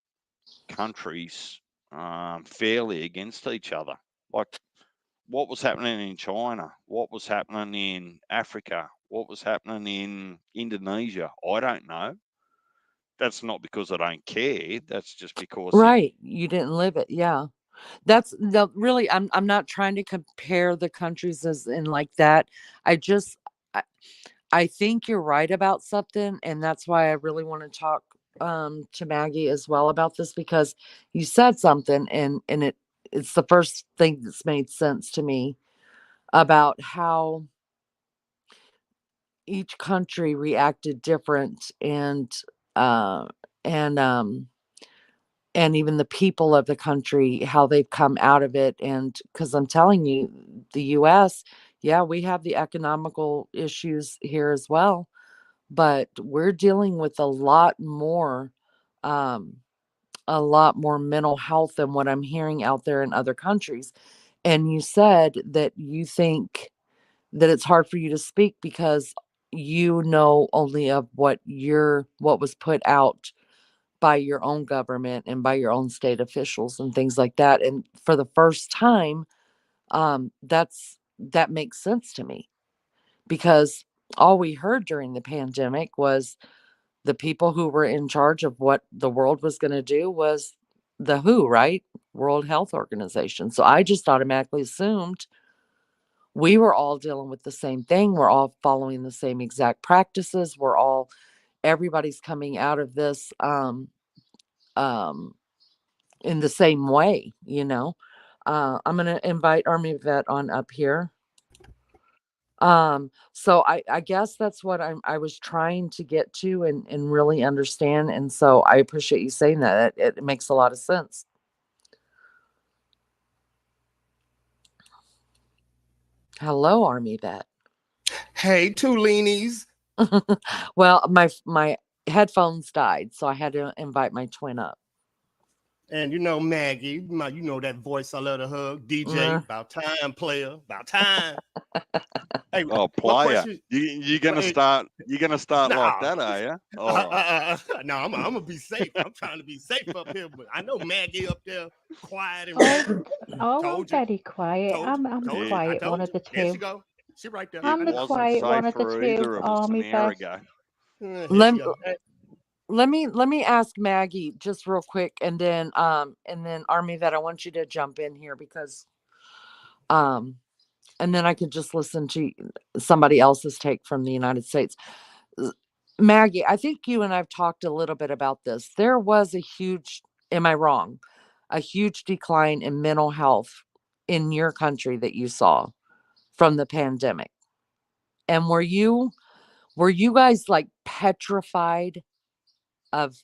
countries fairly against each other. Like what was happening in China, what was happening in Africa, what was happening in Indonesia, I don't know. That's not because I don't care. That's just because Right. You didn't live it. Yeah. That's the really I'm not trying to compare the countries as in like that. I just I think you're right about something, and that's why I really want to talk to Maggie as well about this, because you said something and it's the first thing that's made sense to me about how each country reacted different, uh and um and even the people of the country, how they've come out of it. And because I'm telling you, the US, yeah, we have the economical issues here as well, but we're dealing with um a lot more mental health than what I'm hearing out there in other countries. And you said that you think that it's hard for you to speak because you know only of what was put out by your own government and by your own state officials and things like that. And for the first time, that makes sense to me, because all we heard during the pandemic was the people who were in charge of what the world was going to do was the WHO, right? World Health Organization. So I just automatically assumed we were all dealing with the same thing. We're all following the same exact practices. Everybody's coming out of this um, in the same way, you know. I'm going to invite Army Vet on up here. So I guess that's what I was trying to get to and really understand. And so I appreciate you saying that. It makes a lot of sense. Hello, Army Vet. Hey, Tulini's. Well, my headphones died, so I had to invite my twin up. And you know Maggie, you know that voice I love to hug. DJ, about time, player, about time. Hey, oh, player, you're gonna start like that, are you? No, I'm gonna be safe. I'm trying to be safe up here, but I know Maggie up there, quiet and I'm very quiet. I'm quiet one of the two. There she go. She right there. I'm the quiet one of the two. Army Vet. Let me ask Maggie just real quick, and then Army Vet, I want you to jump in here because and then I could just listen to somebody else's take from the United States. Maggie, I think you and I've talked a little bit about this. There was a huge, am I wrong? A huge decline in mental health in your country that you saw from the pandemic. And were you guys like petrified of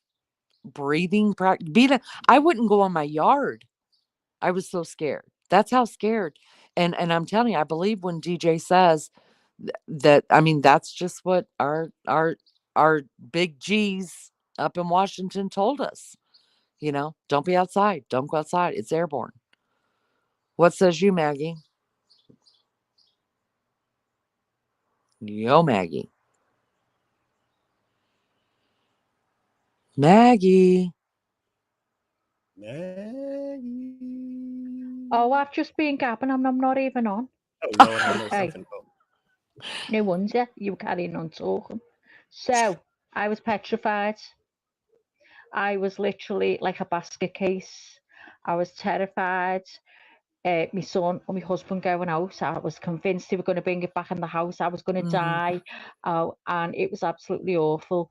breathing practice? I wouldn't go on my yard. I was so scared. That's how scared. And I'm telling you, I believe when DJ says that, I mean, that's just what our big G's up in Washington told us. You know, don't be outside. Don't go outside. It's airborne. What says you, Maggie? Yo, Maggie. Maggie. Oh, I've just been gabbing. I'm not even on. Oh, Lord, I know something. No wonder you were carrying on talking. So, I was petrified. I was literally like a basket case. I was terrified. My son and my husband going out. I was convinced they were going to bring it back in the house. I was going to die. And it was absolutely awful.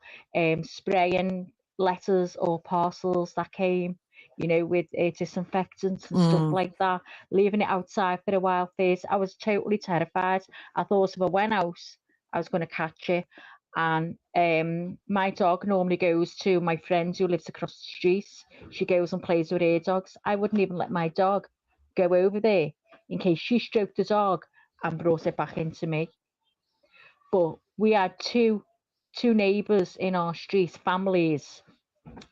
Spraying letters or parcels that came, with disinfectants and stuff like that, leaving it outside for a while first. I was totally terrified. I thought if I went out, I was going to catch it. And my dog normally goes to my friend who lives across the street. She goes and plays with her dogs. I wouldn't even let my dog go over there in case she stroked the dog and brought it back into me. But we had two neighbours in our street, families,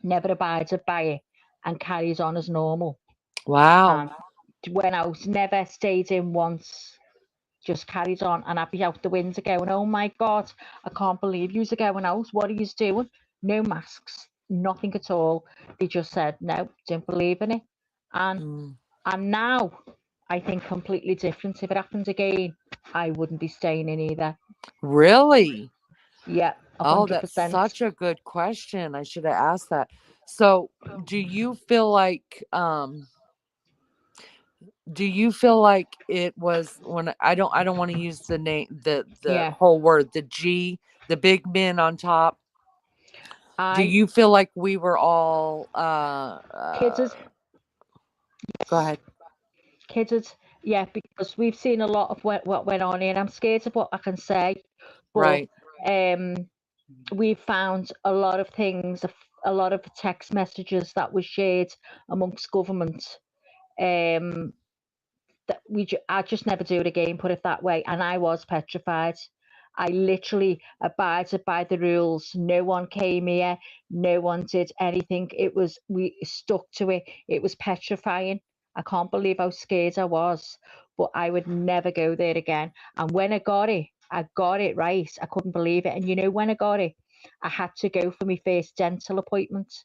never abided by it and carried on as normal. Wow. Went out, never stayed in once, just carried on. And I'd be out the window going, oh my God, I can't believe you're going out. What are you doing? No masks, nothing at all. They just said, no, didn't believe in it. And now I think completely different. If it happened again, I wouldn't be staying in either. Really? Yeah, 100%. Oh, that's such a good question. I should have asked that. So, do you feel like it was when I don't want to use the name the whole word, the G, the big men on top. Do you feel like we were all kidded? Go ahead. Kidded, yeah, because we've seen a lot of what went on here. I'm scared of what I can say, but right. We found a lot of things, a lot of text messages that were shared amongst government. That I just never do it again, put it that way. And I was petrified. I literally abided by the rules. No one came here. No one did anything. We stuck to it. It was petrifying. I can't believe how scared I was, but I would never go there again. And when I got it right. I couldn't believe it. And when I got it, I had to go for my first dental appointment.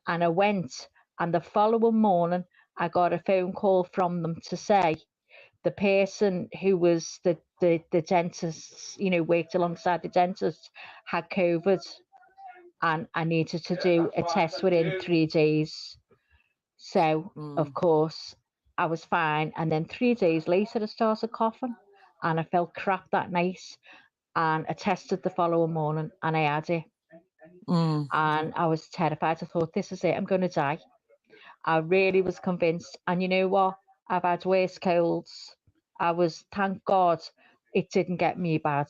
And I went, and the following morning, I got a phone call from them to say the person who was the dentist, worked alongside the dentist, had COVID, and I needed to do a test within 3 days. So, of course, I was fine. And then 3 days later, I started coughing, and I felt crap that night. And I tested the following morning, and I had it. And I was terrified. I thought, this is it. I'm going to die. I really was convinced. And you know what? I've had worse colds. Thank God, it didn't get me bad.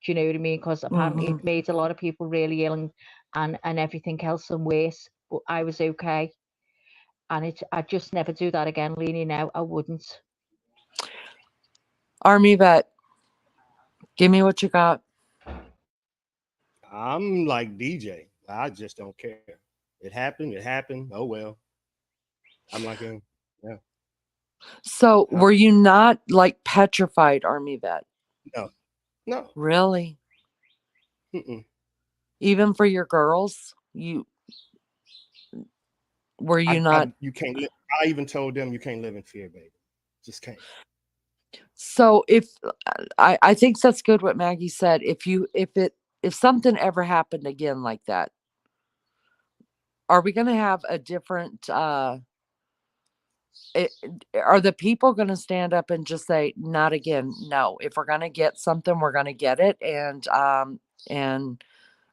Do you know what I mean? Because apparently it made a lot of people really ill and everything else and worse. But I was okay. And I just never do that again, Leanie. Now I wouldn't. Army vet, give me what you got. I'm like DJ. I just don't care. It happened. It happened. Oh well. I'm like him. Yeah. So were you not like petrified, Army vet? No. Really? Mm-mm. Even for your girls, were you not? You can't live. I even told them you can't live in fear, baby. Just can't. So if I think that's good what Maggie said. If something ever happened again like that, are we going to have a different? Are the people going to stand up and just say not again? No. If we're going to get something, we're going to get it, and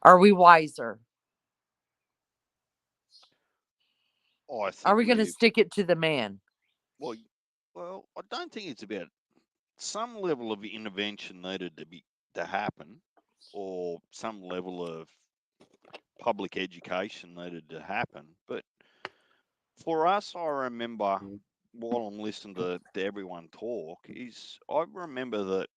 are we wiser? Are we going to stick it to the man? Well, I don't think it's about some level of intervention needed to happen, or some level of public education needed to happen. But for us, I remember while I'm listening to everyone talk, I remember that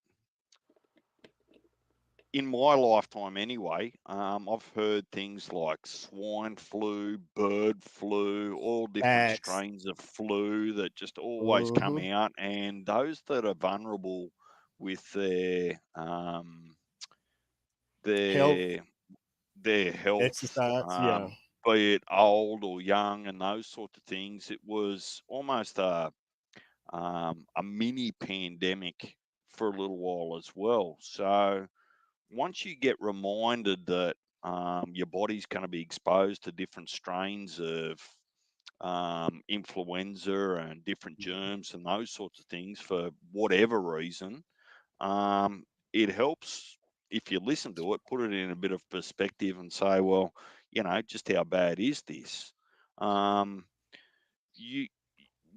in my lifetime anyway, I've heard things like swine flu, bird flu, all different strains of flu that just always come out. And those that are vulnerable with their health, exercise, be it old or young and those sorts of things, it was almost a mini pandemic for a little while as well. So once you get reminded that Your body's going to be exposed to different strains of influenza and different germs and those sorts of things for whatever reason. It helps if you listen to it, put it in a bit of perspective and say, well, just how bad is this?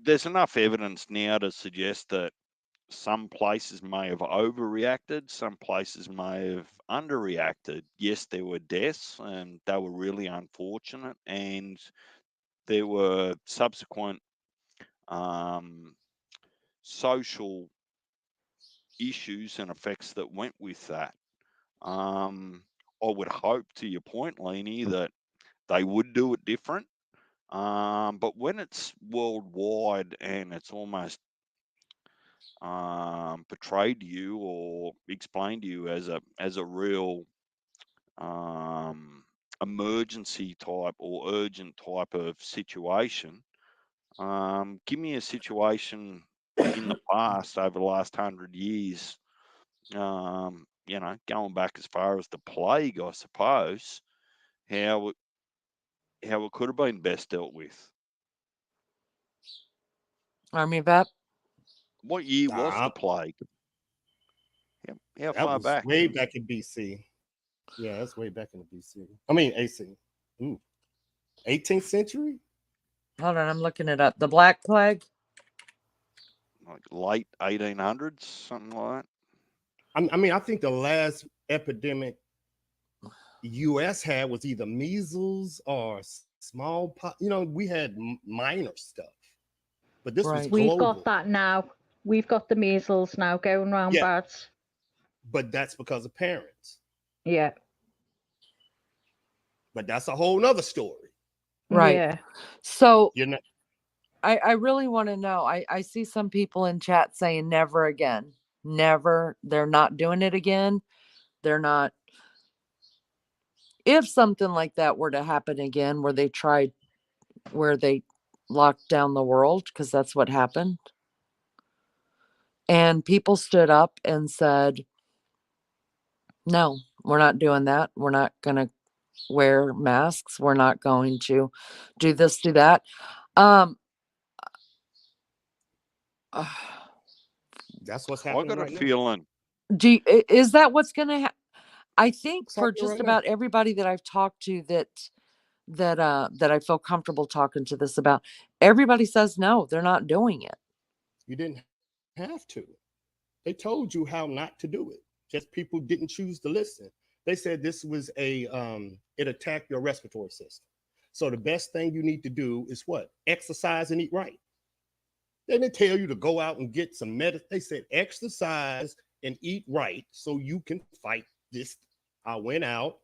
There's enough evidence now to suggest that some places may have overreacted, some places may have underreacted. Yes, there were deaths and they were really unfortunate, and there were subsequent social issues and effects that went with that. I would hope, to your point, Leanie, that they would do it different. But when it's worldwide and it's almost portrayed to you or explained to you as a real emergency type or urgent type of situation, give me a situation in the past over the last 100 years, going back as far as the plague, I suppose, how it could have been best dealt with. Army vet. What year was Nah, the plague? How that far was back? way back in BC. Yeah, that's way back in the BC. I mean AC. 18th century? Hold on, I'm looking it up. The Black Plague. Like late 1800s, something like that. I mean, I think the last epidemic U.S. had was either measles or smallpox. We had minor stuff, but this was Right. global. We've got that now. We've got the measles now going round Yeah. bad. But that's because of parents. Yeah. But that's a whole nother story. Right. Yeah. So You're not. I really want to know. I see some people in chat saying never again. Never. They're not doing it again. They're not. If something like that were to happen again, where they locked down the world, because that's what happened, and people stood up and said, no, we're not doing that. We're not going to wear masks. We're not going to do this, do that. That's what's I happening. got a right now. feeling. Is that what's going to happen? I think It's for happening just right about everybody that I've talked to that I feel comfortable talking to this about, everybody says no, they're not doing it. You didn't have to. They told you how not to do it. Just people didn't choose to listen. They said this was it attacked your respiratory system. So the best thing you need to do is what? Exercise and eat right. They didn't tell you to go out and get some medicine. They said exercise and eat right so you can fight this. I went out,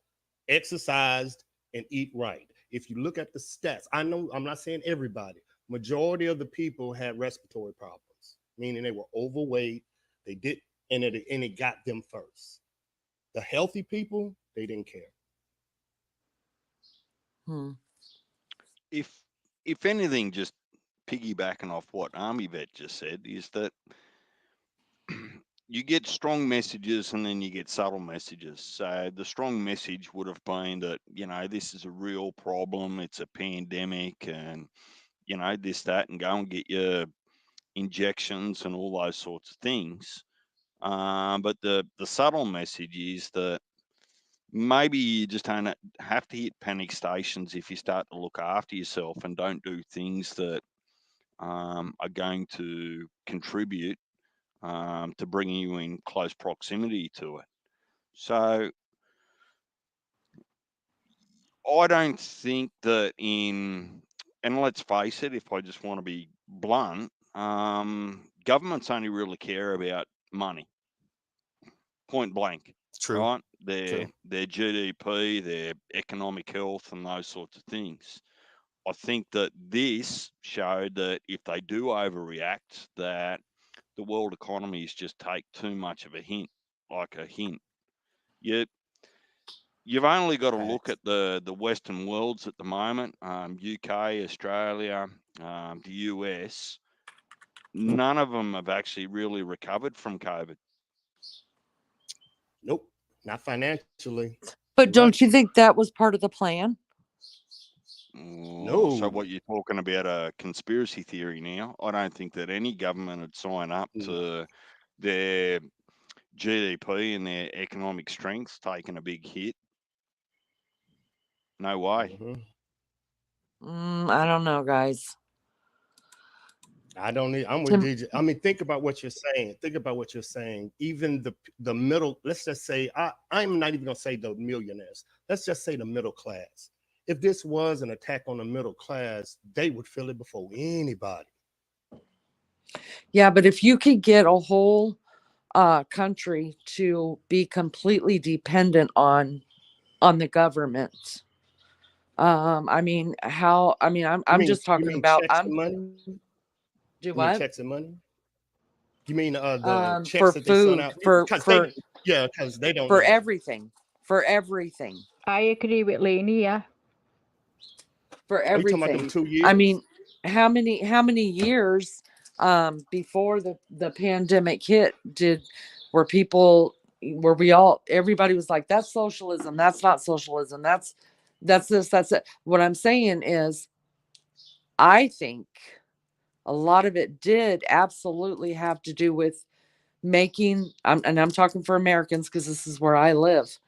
exercised, and eat right. If you look at the stats, I know I'm not saying everybody. Majority of the people had respiratory problems, meaning they were overweight. They did, and it got them first. The healthy people, they didn't care. If anything, just piggybacking off what Army Vet just said, is that you get strong messages and then you get subtle messages. So the strong message would have been that, this is a real problem. It's a pandemic and, this, that, and go and get your injections and all those sorts of things. But the subtle message is that maybe you just don't have to hit panic stations if you start to look after yourself and don't do things that are going to contribute to bringing you in close proximity to it. So I don't think that and let's face it, if I just want to be blunt, governments only really care about money, point blank. True. Right? Their GDP, their economic health, and those sorts of things. I think that this showed that if they do overreact, that the world economies just take too much of a hint. You've only got to look at the Western worlds at the moment, UK, Australia, the US. None of them have actually really recovered from COVID. Nope, not financially. But don't you think that was part of the plan? Oh, so No. what you're talking about a conspiracy theory now? I don't think that any government would sign up Mm. to their GDP and their economic strength taking a big hit. No way. I don't know, guys. I don't need. I'm with Tim- DJ. I mean, think about what you're saying. Think about what you're saying. Even the middle. Let's just say I'm not even gonna say the millionaires. Let's just say the middle class. If this was an attack on the middle class, they would feel it before anybody. Yeah, but if you could get a whole country to be completely dependent on the government, I mean, how? I mean, I'm just You talking mean about. checks and money? Do You mean what? checks and money? You mean the checks For that they send food, out? for Because they don't for know. everything, for everything, I agree with Lainey, yeah. for Are you talking about them everything. 2 years? I mean, how many years before the pandemic hit were people were we all everybody was like, that's socialism, that's not socialism, that's this, that's it. What I'm saying is, I think a lot of it did absolutely have to do with making, and I'm talking for Americans because this is where I live,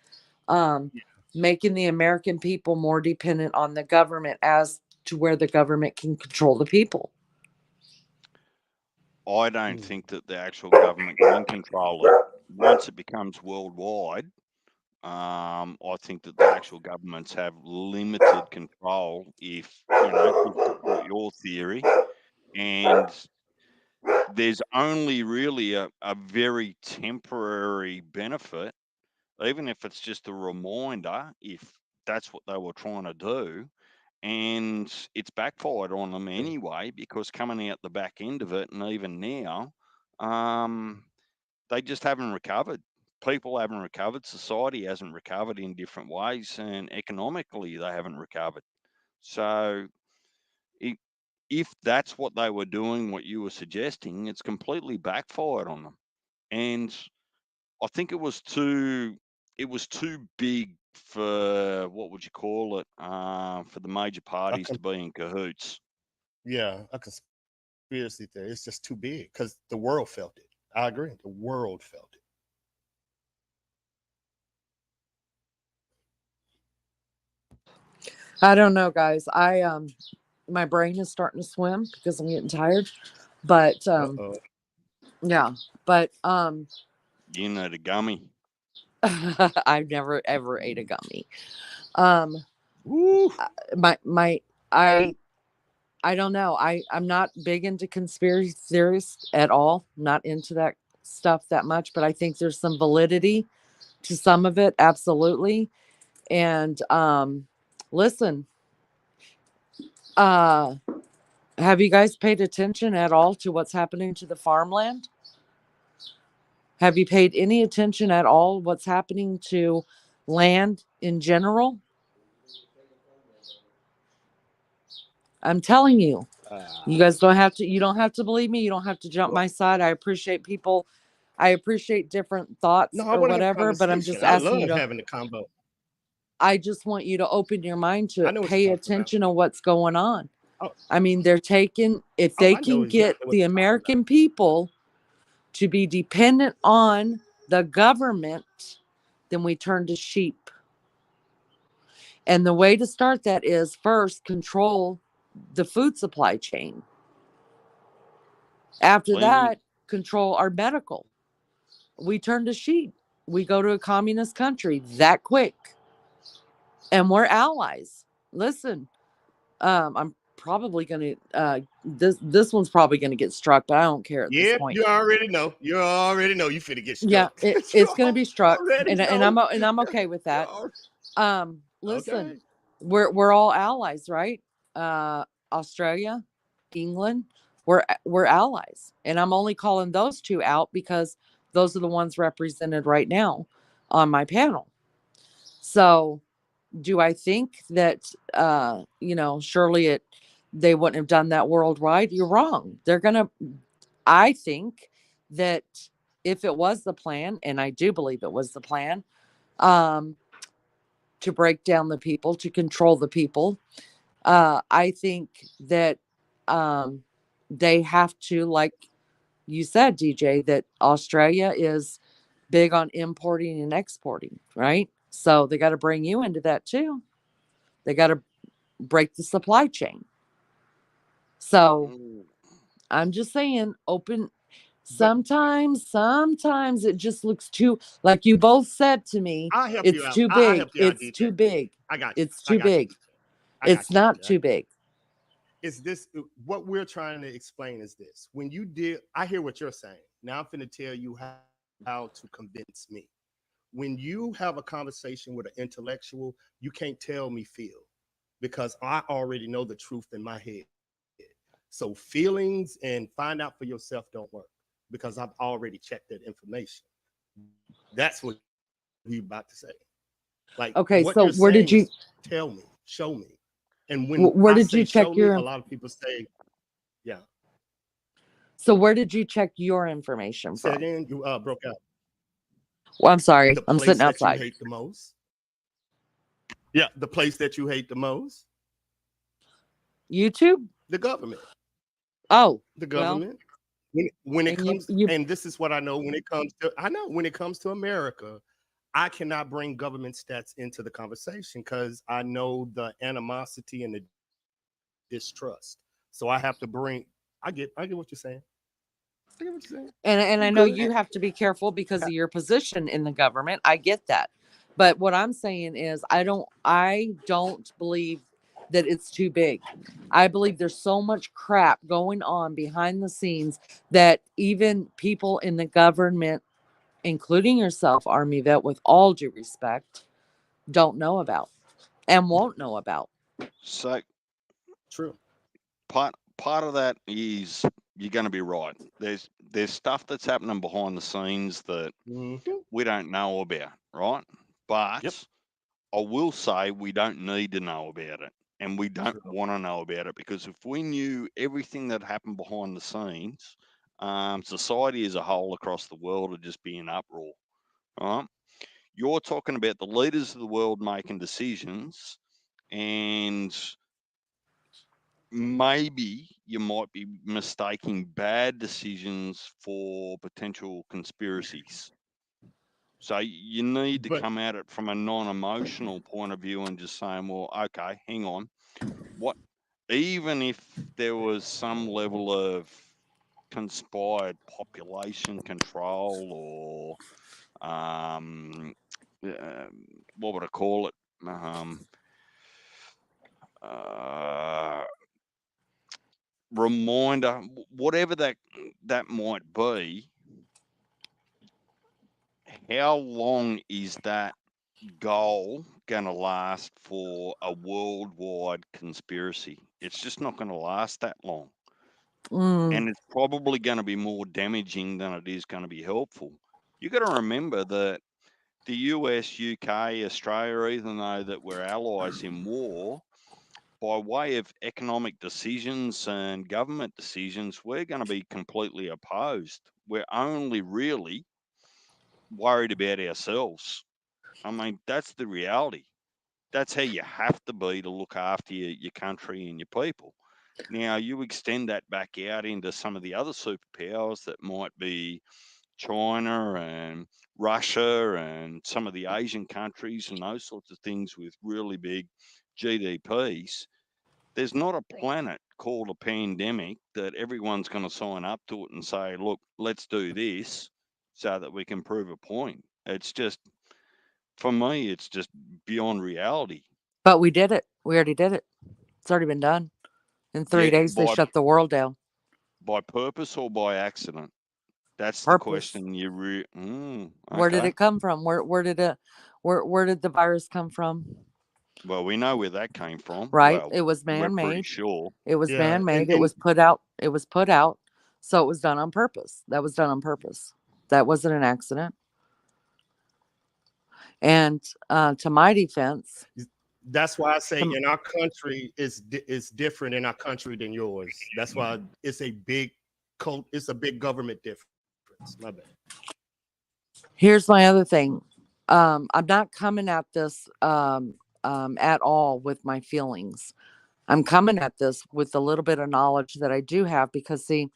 making the American people more dependent on the government as to where the government can control the people. I don't think that the actual government can control it. Once it becomes worldwide, I think that the actual governments have limited control if, to support your theory. And there's only really a very temporary benefit, even if it's just a reminder, if that's what they were trying to do. And it's backfired on them anyway, because coming out the back end of it, and even now, they just haven't recovered. People haven't recovered. Society hasn't recovered in different ways, and economically, they haven't recovered. So, if that's what they were doing, what you were suggesting, it's completely backfired on them. And I think it was too big for, what would you call it, for the major parties to be in cahoots. Yeah, a conspiracy theory. It's just too big because the world felt it. I agree. The world felt it. I don't know, guys. My brain is starting to swim because I'm getting tired. But yeah, but You need a gummy. I've never ever ate a gummy. Woo. I don't know. I'm not big into conspiracy theories at all. Not into that stuff that much, but I think there's some validity to some of it, absolutely. And listen, have you guys paid attention at all to what's happening to the farmland? Have you paid any attention at all what's happening to land in general? I'm telling you, you guys don't have to, you don't have to believe me. You don't have to jump my side. I appreciate people. I appreciate different thoughts No, I or want to have a whatever, but I'm just conversation. I asking you love to, having the combo. I just want you to open your mind to I it. know what Pay you're talking about. attention to what's going on. Oh, I mean, they're taking, if oh, they I know can get exactly what the you're talking about. American people to be dependent on the government, then we turn to sheep. And the way to start that is first control the food supply chain. After Lainey, that, control our medical. We turn to sheep. We go to a communist country that quick. And we're allies. Listen, I'm probably going to, this one's probably going to get struck, but I don't care at this Yep, point. you already know. You already know you finna get struck. Yeah, it's going to be struck, already and I'm know. okay with that. Listen, Okay. we're all allies, right? Australia, England, we're allies, and I'm only calling those two out because those are the ones represented right now on my panel. So, do I think that surely they wouldn't have done that worldwide? You're wrong. I think that if it was the plan, and I do believe it was the plan, to break down the people, to control the people. I think that they have to, like you said, DJ, that Australia is big on importing and exporting, right? So they got to bring you into that too. They got to break the supply chain. So I'm just saying, open. Sometimes it just looks too, like you both said to me, I'll help you it's out. too I'll big. help you out, It's DJ. too big. I got you. It's too big. It's not too big. Is this what we're trying to explain? Is this when you did? I hear what you're saying. Now I'm going to tell you how to convince me. When you have a conversation with an intellectual, you can't tell me feel, because I already know the truth in my head. So feelings and find out for yourself don't work, because I've already checked that information. That's what you're about to say. Like, Okay, what so you're where did saying you is, tell me, show me. And when where I did say you check show your me, a lot of people say, yeah. So where did you check your information Say from? again, you broke out. Well, I'm sorry. The I'm place sitting that outside. you hate the most. Yeah, the place that you hate the most. YouTube? The government. Oh, The well, government. When it and comes, you and this is what I know when it comes to, when it comes to America, I cannot bring government stats into the conversation because I know the animosity and the distrust. So I have to bring. I get what you're saying. I get what you're saying. and I You know good. you have to be careful because of your position in the government. I get that. But what I'm saying is I don't believe that it's too big. I believe there's so much crap going on behind the scenes that even people in the government, including yourself, Army Vet, with all due respect, don't know about and won't know about. So True. part of that is you're going to be right. There's stuff that's happening behind the scenes that we don't know about, right? But Yep. I will say we don't need to know about it, and we don't want to know about it, because if we knew everything that happened behind the scenes, society as a whole across the world would just be in uproar. Right? You're talking about the leaders of the world making decisions, and maybe you might be mistaking bad decisions for potential conspiracies. So you need to But come at it from a non-emotional point of view and just saying, well, okay, hang on. What, even if there was some level of conspired population control or what would I call it? Reminder, whatever that might be, how long is that goal going to last for a worldwide conspiracy? It's just not going to last that long. And it's probably going to be more damaging than it is going to be helpful. You got to remember that the US, UK, Australia, even though that we're allies in war, by way of economic decisions and government decisions, we're going to be completely opposed. We're only really worried about ourselves. I mean, that's the reality. That's how you have to be to look after your country and your people. Now, you extend that back out into some of the other superpowers that might be China and Russia and some of the Asian countries and those sorts of things with really big GDPs. There's not a planet called a pandemic that everyone's going to sign up to it and say, look, let's do this so that we can prove a point. It's just, for me, it's just beyond reality. But we did it. We already did it. It's already been done. In 3 days, they shut the world down. By purpose or by accident? That's Purpose. the question. Okay. Where did it come from? Where did the virus come from? Well, we know where that came from. Right. Well, It was we're pretty man-made. sure. It was Yeah, man-made. and- It was put out. So it was done on purpose. That was done on purpose. That wasn't an accident. And to my defense, that's why I say in our country is different in our country than yours. That's why it's a big government difference. My bad. Here's my other thing. I'm not coming at this at all with my feelings. I'm coming at this with a little bit of knowledge that I do have because, see,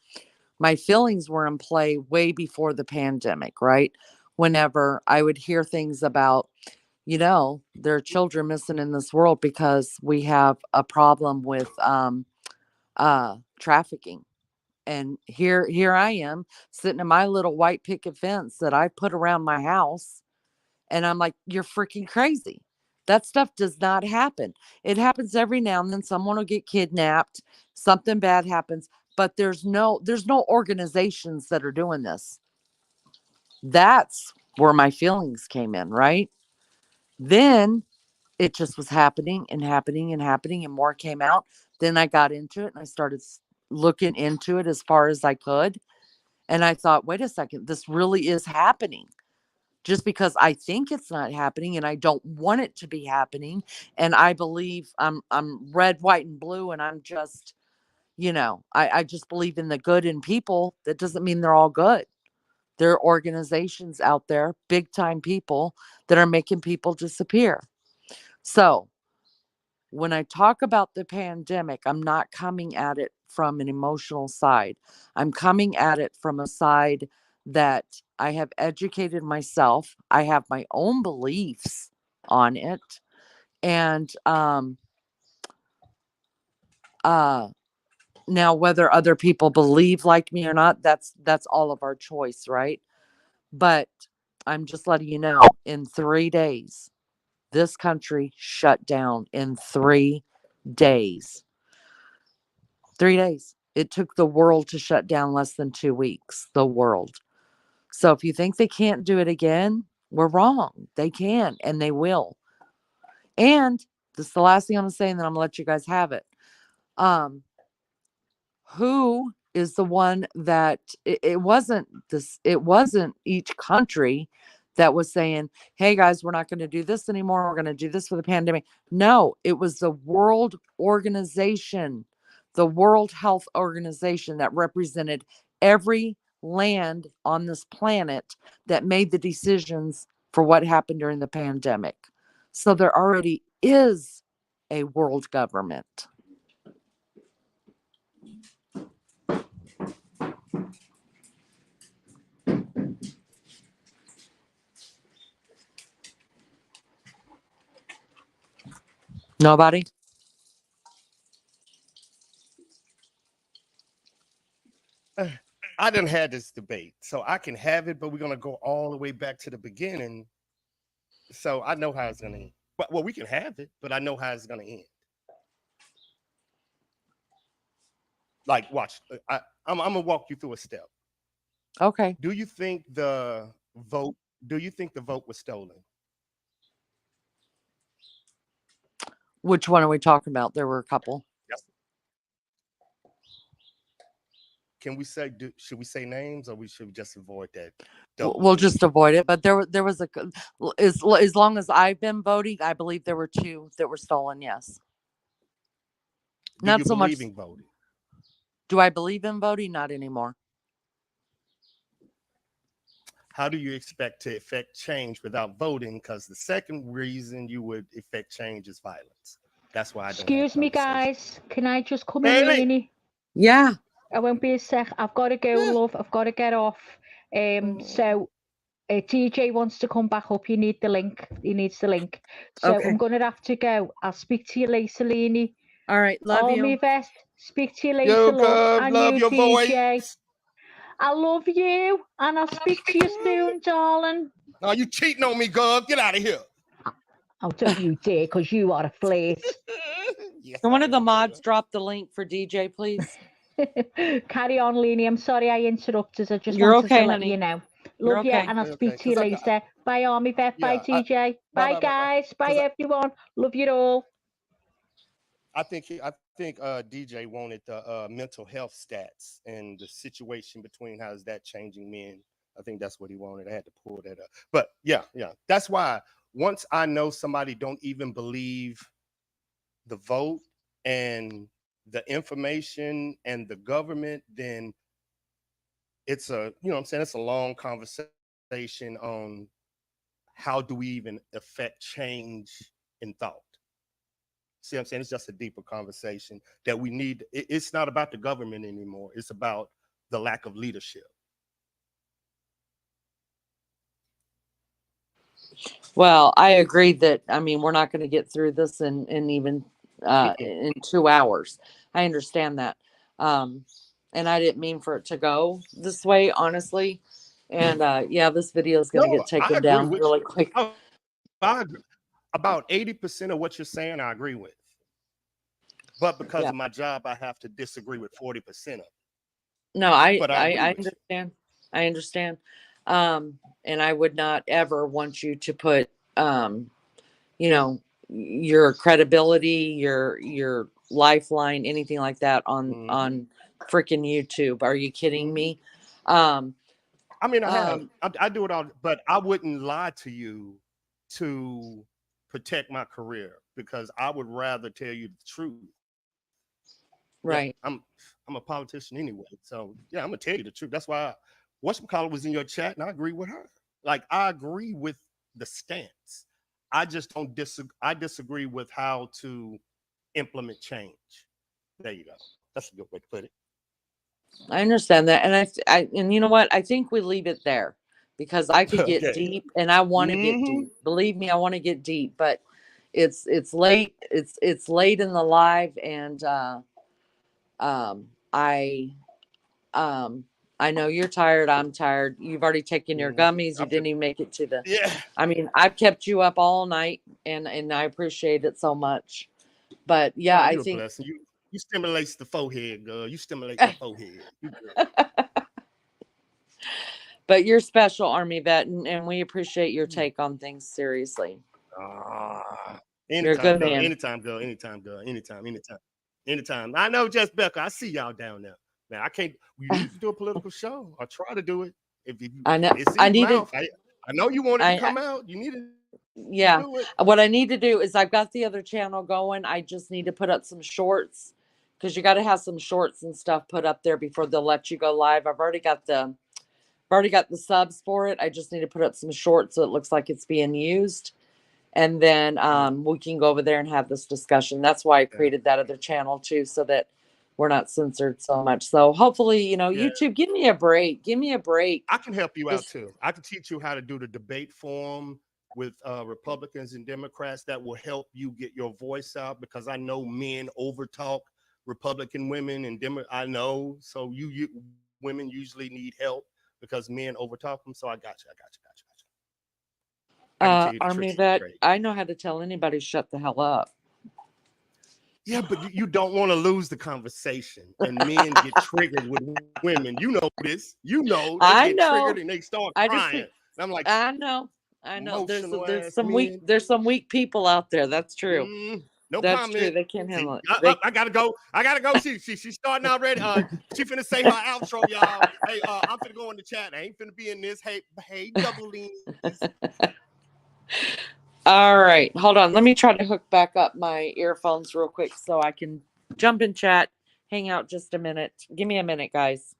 my feelings were in play way before the pandemic, right? Whenever I would hear things about, there are children missing in this world because we have a problem with trafficking. And here I am sitting in my little white picket fence that I put around my house. And I'm like, you're freaking crazy. That stuff does not happen. It happens every now and then. Someone will get kidnapped. Something bad happens, but there's no organizations that are doing this. That's where my feelings came in, right? Then it just was happening and happening and happening, and more came out. Then I got into it and I started looking into it as far as I could. And I thought, wait a second, this really is happening. Just because I think it's not happening and I don't want it to be happening. And I believe I'm red, white, and blue. And I'm just, I just believe in the good in people. That doesn't mean they're all good. There are organizations out there, big time people that are making people disappear. So when I talk about the pandemic, I'm not coming at it from an emotional side. I'm coming at it from a side that I have educated myself. I have my own beliefs on it. And now whether other people believe like me or not, that's all of our choice, right? But I'm just letting you know, in 3 days, this country shut down in 3 days. 3 days. It took the world to shut down less than 2 weeks, the world. So if you think they can't do it again, we're wrong. They can and they will. And this is the last thing I'm going to say, and then I'm going to let you guys have it. Who is the one that it wasn't each country that was saying, hey guys, we're not going to do this anymore. We're going to do this for the pandemic. No, it was the World Organization, the World Health Organization that represented every land on this planet that made the decisions for what happened during the pandemic. So there already is a world government. Nobody? I didn't have this debate, so I can have it, but we're gonna go all the way back to the beginning. So I know how it's gonna end. Well, we can have it, but I know how it's gonna end. Like, watch. I'm gonna walk you through a step. Okay. Do you think the vote was stolen? Which one are we talking about? There were a couple. Yes. Can we say? Should we say names, or we should just avoid that? We'll just avoid it. But there was as long as I've been voting, I believe there were 2 that were stolen. Yes. Not so much. In voting? Do I believe in voting? Not anymore. How do you expect to effect change without voting? Because the second reason you would effect change is violence. That's why I don't. Excuse me, guys. Can I just come in, Lainey? Yeah. I won't be a sec. I've got to go, love. I've got to get off. So DJ wants to come back up. He needs the link. So Okay. I'm going to have to go. I'll speak to you later, Lainey. All right. Love you. Me best. Speak to you later, love. And love you, your DJ. voice. I love you, and I'll speak to you soon, darling. Oh, you cheating on me, Gov. Get out of here. Oh, don't you dare, because you are a flirt. Yes, Can one of the mods drop the link for DJ, please? Carry on, Lainey. I'm sorry I interrupted. I just You're wanted okay, to let honey. you know. You're Love you, okay. and I'll speak to you 'Cause later. Bye, Army Vet. Bye, TJ. Bye, guys. Bye, everyone. Love you all. I think DJ wanted the mental health stats and the situation between how is that changing men. I think that's what he wanted. I had to pull that up. But yeah. That's why once I know somebody don't even believe the vote and the information and the government, then it's a, it's a long conversation on how do we even affect change in thought? See what I'm saying? It's just a deeper conversation that we need. It's not about the government anymore. It's about the lack of leadership. Well, I agree that, I mean, we're not going to get through this in even in 2 hours. I understand that. And I didn't mean for it to go this way, honestly. And yeah, this video is going to No, get I taken agree down with really you. quick. I agree. About 80% of what you're saying, I agree with. But because Yeah. of my job, I have to disagree with 40% of it. No, I But I agree with you. understand. I understand. And I would not ever want you to put, you know, your credibility, your lifeline, anything like that on freaking YouTube. Are you kidding me? I mean, I do it all, but I wouldn't lie to you to protect my career because I would rather tell you the truth. Right. Yeah, I'm a politician anyway, so yeah, I'm gonna tell you the truth. That's why whatchamacallit was in your chat, and I agree with her. Like I agree with the stance. I just don't disagree. I disagree with how to implement change. There you go. That's a good way to put it. I understand that, and and you know what? I think we leave it there because I could get Okay. deep, and I want to get deep. Believe me, I want to get deep, but it's late. It's late in the live, and I know you're tired. I'm tired. You've already taken your gummies. You didn't even make it to the. Yeah. I mean, I've kept you up all night, and I appreciate it so much. But yeah, I think. Blessing. You stimulates the forehead, girl. You stimulate the forehead. But you're special, Army vet, and we appreciate your take on things. Seriously. You're a good man. Anytime, girl. Anytime. I know, Jess Becker. I see y'all down there. Man, I can't. We need to do a political show. I'll try to do it. If you, I know. I know you wanted to come out. You need to. Yeah. What I need to do is I've got the other channel going. I just need to put up some shorts because you got to have some shorts and stuff put up there before they'll let you go live. I've already got the subs for it. I just need to put up some shorts so it looks like it's being used. And then we can go over there and have this discussion. That's why I created that other channel too, so that we're not censored so much. So hopefully, YouTube, give me a break. Give me a break. I can help you out too. I can teach you how to do the debate forum with Republicans and Democrats. That will help you get your voice out because I know men overtalk Republican women and I know. So you women usually need help because men overtalk them. So I got you. Army vet, I know how to tell anybody shut the hell up. Yeah, but you don't want to lose the conversation, and men get triggered with women. You know this. You know they get triggered and they start crying. And I'm like, I know. There's some weak people out there. That's true. No That's comment. True. They can't handle it. I gotta go. She's starting already. She finna say her outro, y'all. Hey, I'm finna go in the chat. I ain't finna be in this. Hey, double leans. All right, hold on. Let me try to hook back up my earphones real quick so I can jump in chat, hang out just a minute. Give me a minute, guys.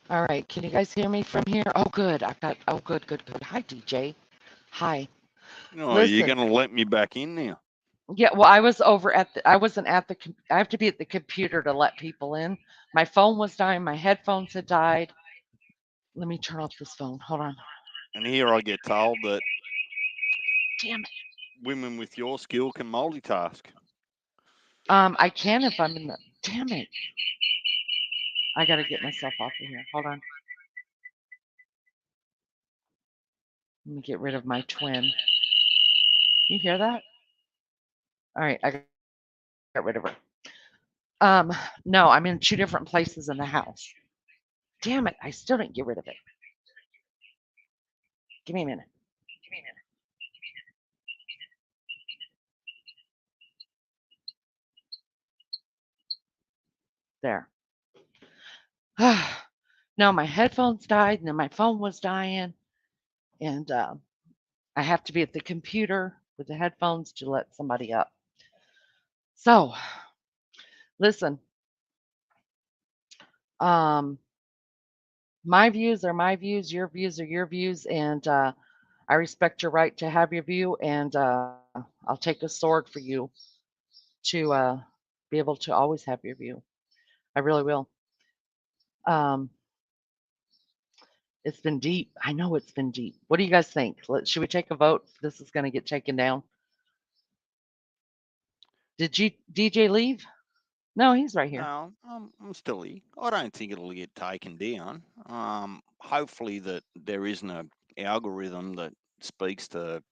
All right, can you guys hear me from here? Oh, good. Good. Hi, DJ. Hi. No, you're going to let me back in now. Yeah, well, I was over I wasn't at the, I have to be at the computer to let people in. My phone was dying. My headphones had died. Let me turn off this phone. Hold on. And here I get told that damn it, women with your skill can multitask. I can if I'm in the, damn it. I got to get myself off of here. Hold on. Let me get rid of my twin. You hear that? All right, I got rid of her. No, I'm in 2 different places in the house. Damn it, I still didn't get rid of it. Give me a minute. There. No, my headphones died, and then my phone was dying, and I have to be at the computer with the headphones to let somebody up. So, listen, um, my views are my views, your views are your views, and I respect your right to have your view, and I'll take a sword for you to be able to always have your view. I really will. Um, it's been deep. I know it's been deep. What do you guys think? Should we take a vote? This is going to get taken down. Did DJ leave? No, he's right here. No, I'm still here. I don't think it'll get taken down. Hopefully that there isn't an algorithm that speaks to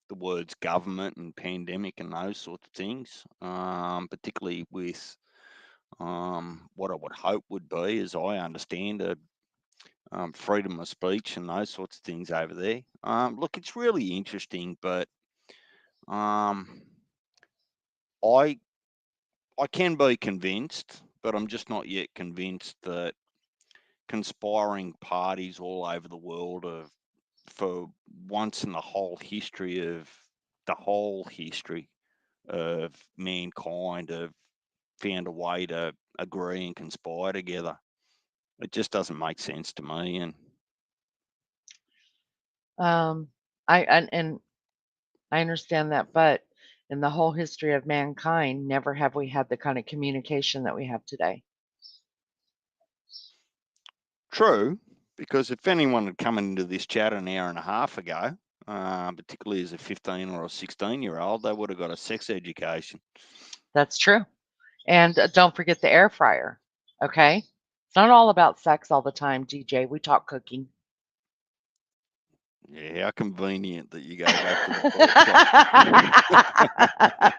the words government and pandemic and those sorts of things, particularly with what I would hope would be, as I understand it, freedom of speech and those sorts of things over there. Look, it's really interesting, but I can be convinced, but I'm just not yet convinced that conspiring parties all over the world have, for once in the whole history of mankind, have found a way to agree and conspire together. It just doesn't make sense to me. And And I understand that, but in the whole history of mankind, never have we had the kind of communication that we have today. true, because if anyone had come into this chat an hour and a half ago, particularly as a 15 or a 16-year-old, they would have got a sex education. That's true. And don't forget the air fryer. Okay. It's not all about sex all the time, DJ. We talk cooking. Yeah, how convenient that you go back to the pork chop.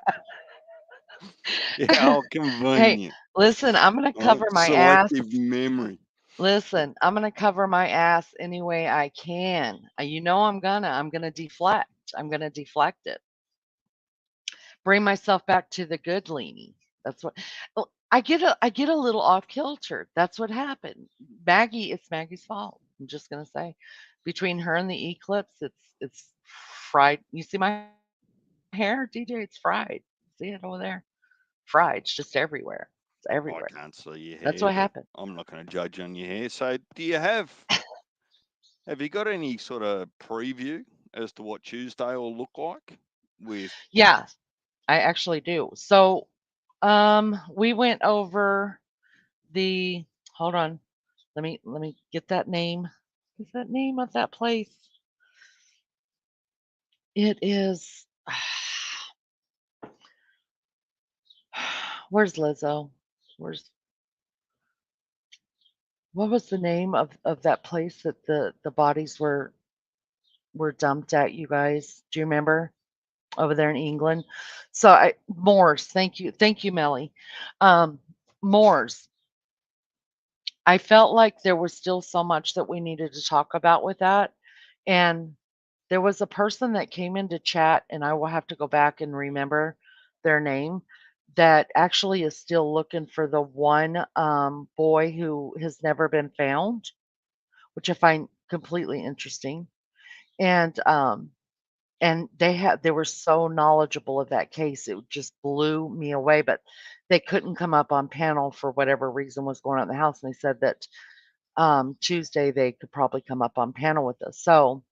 Yeah, how Hey, convenient. listen, I'm going to cover my ass. Selective memory. Listen, I'm going to cover my ass any way I can. You know I'm going to deflect. I'm going to deflect it. Bring myself back to the good leaning. That's what I get a little off kilter. That's what happened. Maggie, it's Maggie's fault. I'm just going to say between her and the eclipse, it's fried. You see my hair, DJ? It's fried. See it over there? Fried. It's just everywhere. It's everywhere. I can't see your hair. That's what but happened. I'm not going to judge on your hair. So, do you have you got any sort of preview as to what Tuesday will look like? Yeah, I actually do. So, we went over the. Hold on. Let me get that name. Is that name of that place? It is. Where's Lizzo? What was the name of that place that the bodies were dumped at, you guys? Do you remember? Over there in England. So Moors, thank you, Melly. Moors. I felt like there was still so much that we needed to talk about with that. And there was a person that came into chat, and I will have to go back and remember their name, that actually is still looking for the one boy who has never been found, which I find completely interesting. And they were so knowledgeable of that case. It just blew me away, but they couldn't come up on panel for whatever reason was going on in the house. And they said that Tuesday they could probably come up on panel with us. So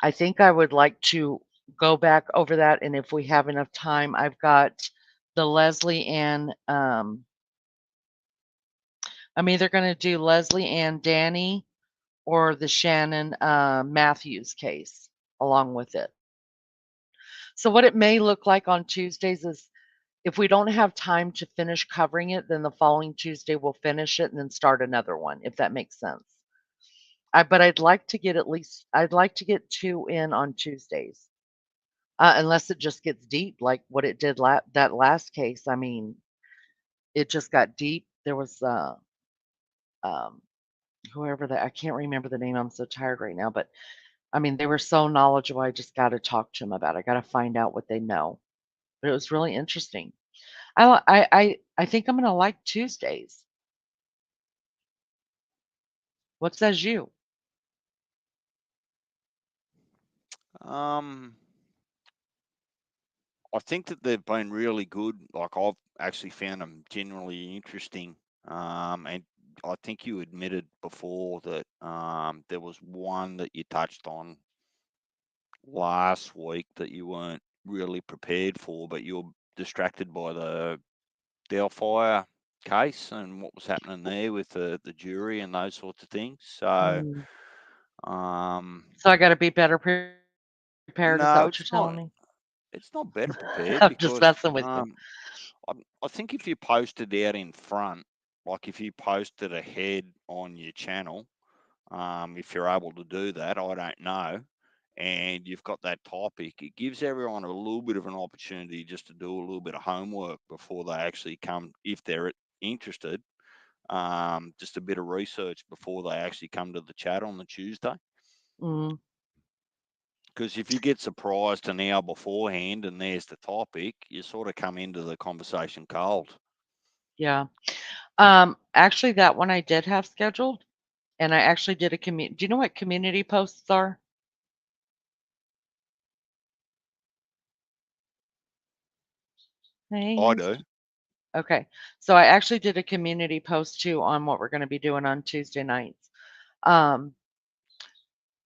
I think I would like to go back over that. And if we have enough time, I've got the Leslie Ann. I'm either going to do Leslie Ann Danny or the Shannon Matthews case along with it. So what it may look like on Tuesdays is if we don't have time to finish covering it, then the following Tuesday we'll finish it and then start another one, if that makes sense. But I'd like to get two in on Tuesdays, unless it just gets deep like what it did that last case. I mean, it just got deep. There was whoever that, I can't remember the name. I'm so tired right now, but I mean, they were so knowledgeable. I just got to talk to them about it. I got to find out what they know. But it was really interesting. I think I'm going to like Tuesdays. What says you? I think that they've been really good. Like I've actually found them genuinely interesting. And I think you admitted before that there was one that you touched on last week that you weren't really prepared for, but you were distracted by the Delphi case and what was happening there with the jury and those sorts of things. So, Mm. um, So I got to be better prepared. Is that no, what you're telling me? it's not better prepared I'm just because messing with you. I think if you posted out in front, like if you posted ahead on your channel, if you're able to do that, I don't know, and you've got that topic, it gives everyone a little bit of an opportunity just to do a little bit of homework before they actually come, if they're interested, just a bit of research before they actually come to the chat on the Tuesday. Mm. Because if you get surprised an hour beforehand and there's the topic, you sort of come into the conversation cold. Yeah. Actually, that one I did have scheduled, and I actually did a community. Do you know what community posts are? Hey, I do. okay. So I actually did a community post too on what we're going to be doing on Tuesday nights.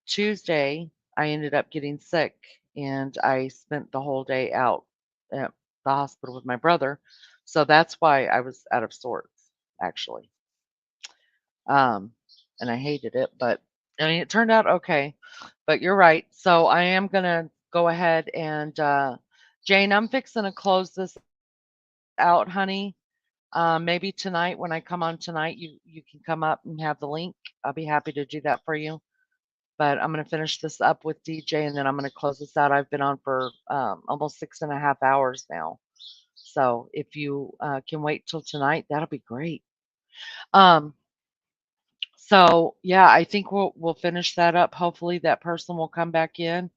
Tuesday, I ended up getting sick and I spent the whole day out at the hospital with my brother. So that's why I was out of sorts, actually. Um, and I hated it, but I mean, it turned out okay. But you're right. So I am going to go ahead and, Jane, I'm fixing to close this out, honey. Maybe tonight when I come on tonight, you can come up and have the link. I'll be happy to do that for you. But I'm going to finish this up with DJ and then I'm going to close this out. I've been on for almost 6.5 hours now. So if you can wait till tonight, that'll be great. So yeah, I think we'll finish that up. Hopefully that person will come back in.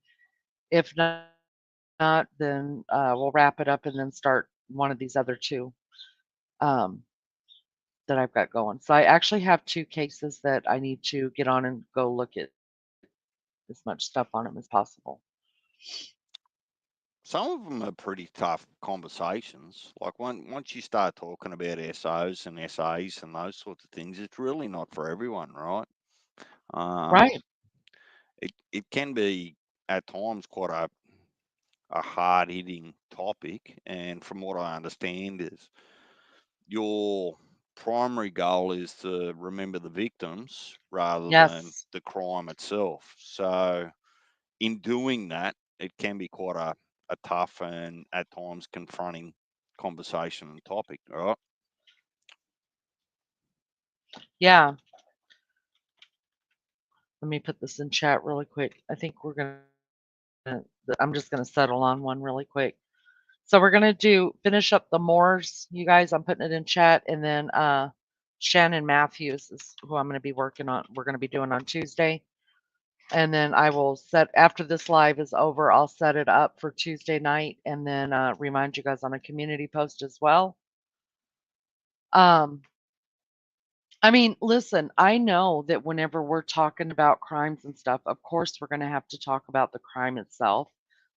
If not, then we'll wrap it up and then start one of these other two um, that I've got going. So I actually have 2 cases that I need to get on and go look at as much stuff on them as possible. Some of them are pretty tough conversations. Like once you start talking about SOs and SAs and those sorts of things, it's really not for everyone, right? Right. It can be at times quite a hard hitting topic, and from what I understand is your primary goal is to remember the victims rather than Yes. the crime itself. So in doing that, it can be quite a tough and at times confronting conversation and topic, right? Yeah. Let me put this in chat really quick. I think we're going to, I'm just going to settle on one really quick. So we're going to finish up the Moors, you guys. I'm putting it in chat. And then Shannon Matthews is who I'm going to be working on. We're going to be doing on Tuesday. And then I will set, after this live is over, I'll set it up for Tuesday night and then remind you guys on a community post as well. I mean, listen, I know that whenever we're talking about crimes and stuff, of course, we're going to have to talk about the crime itself.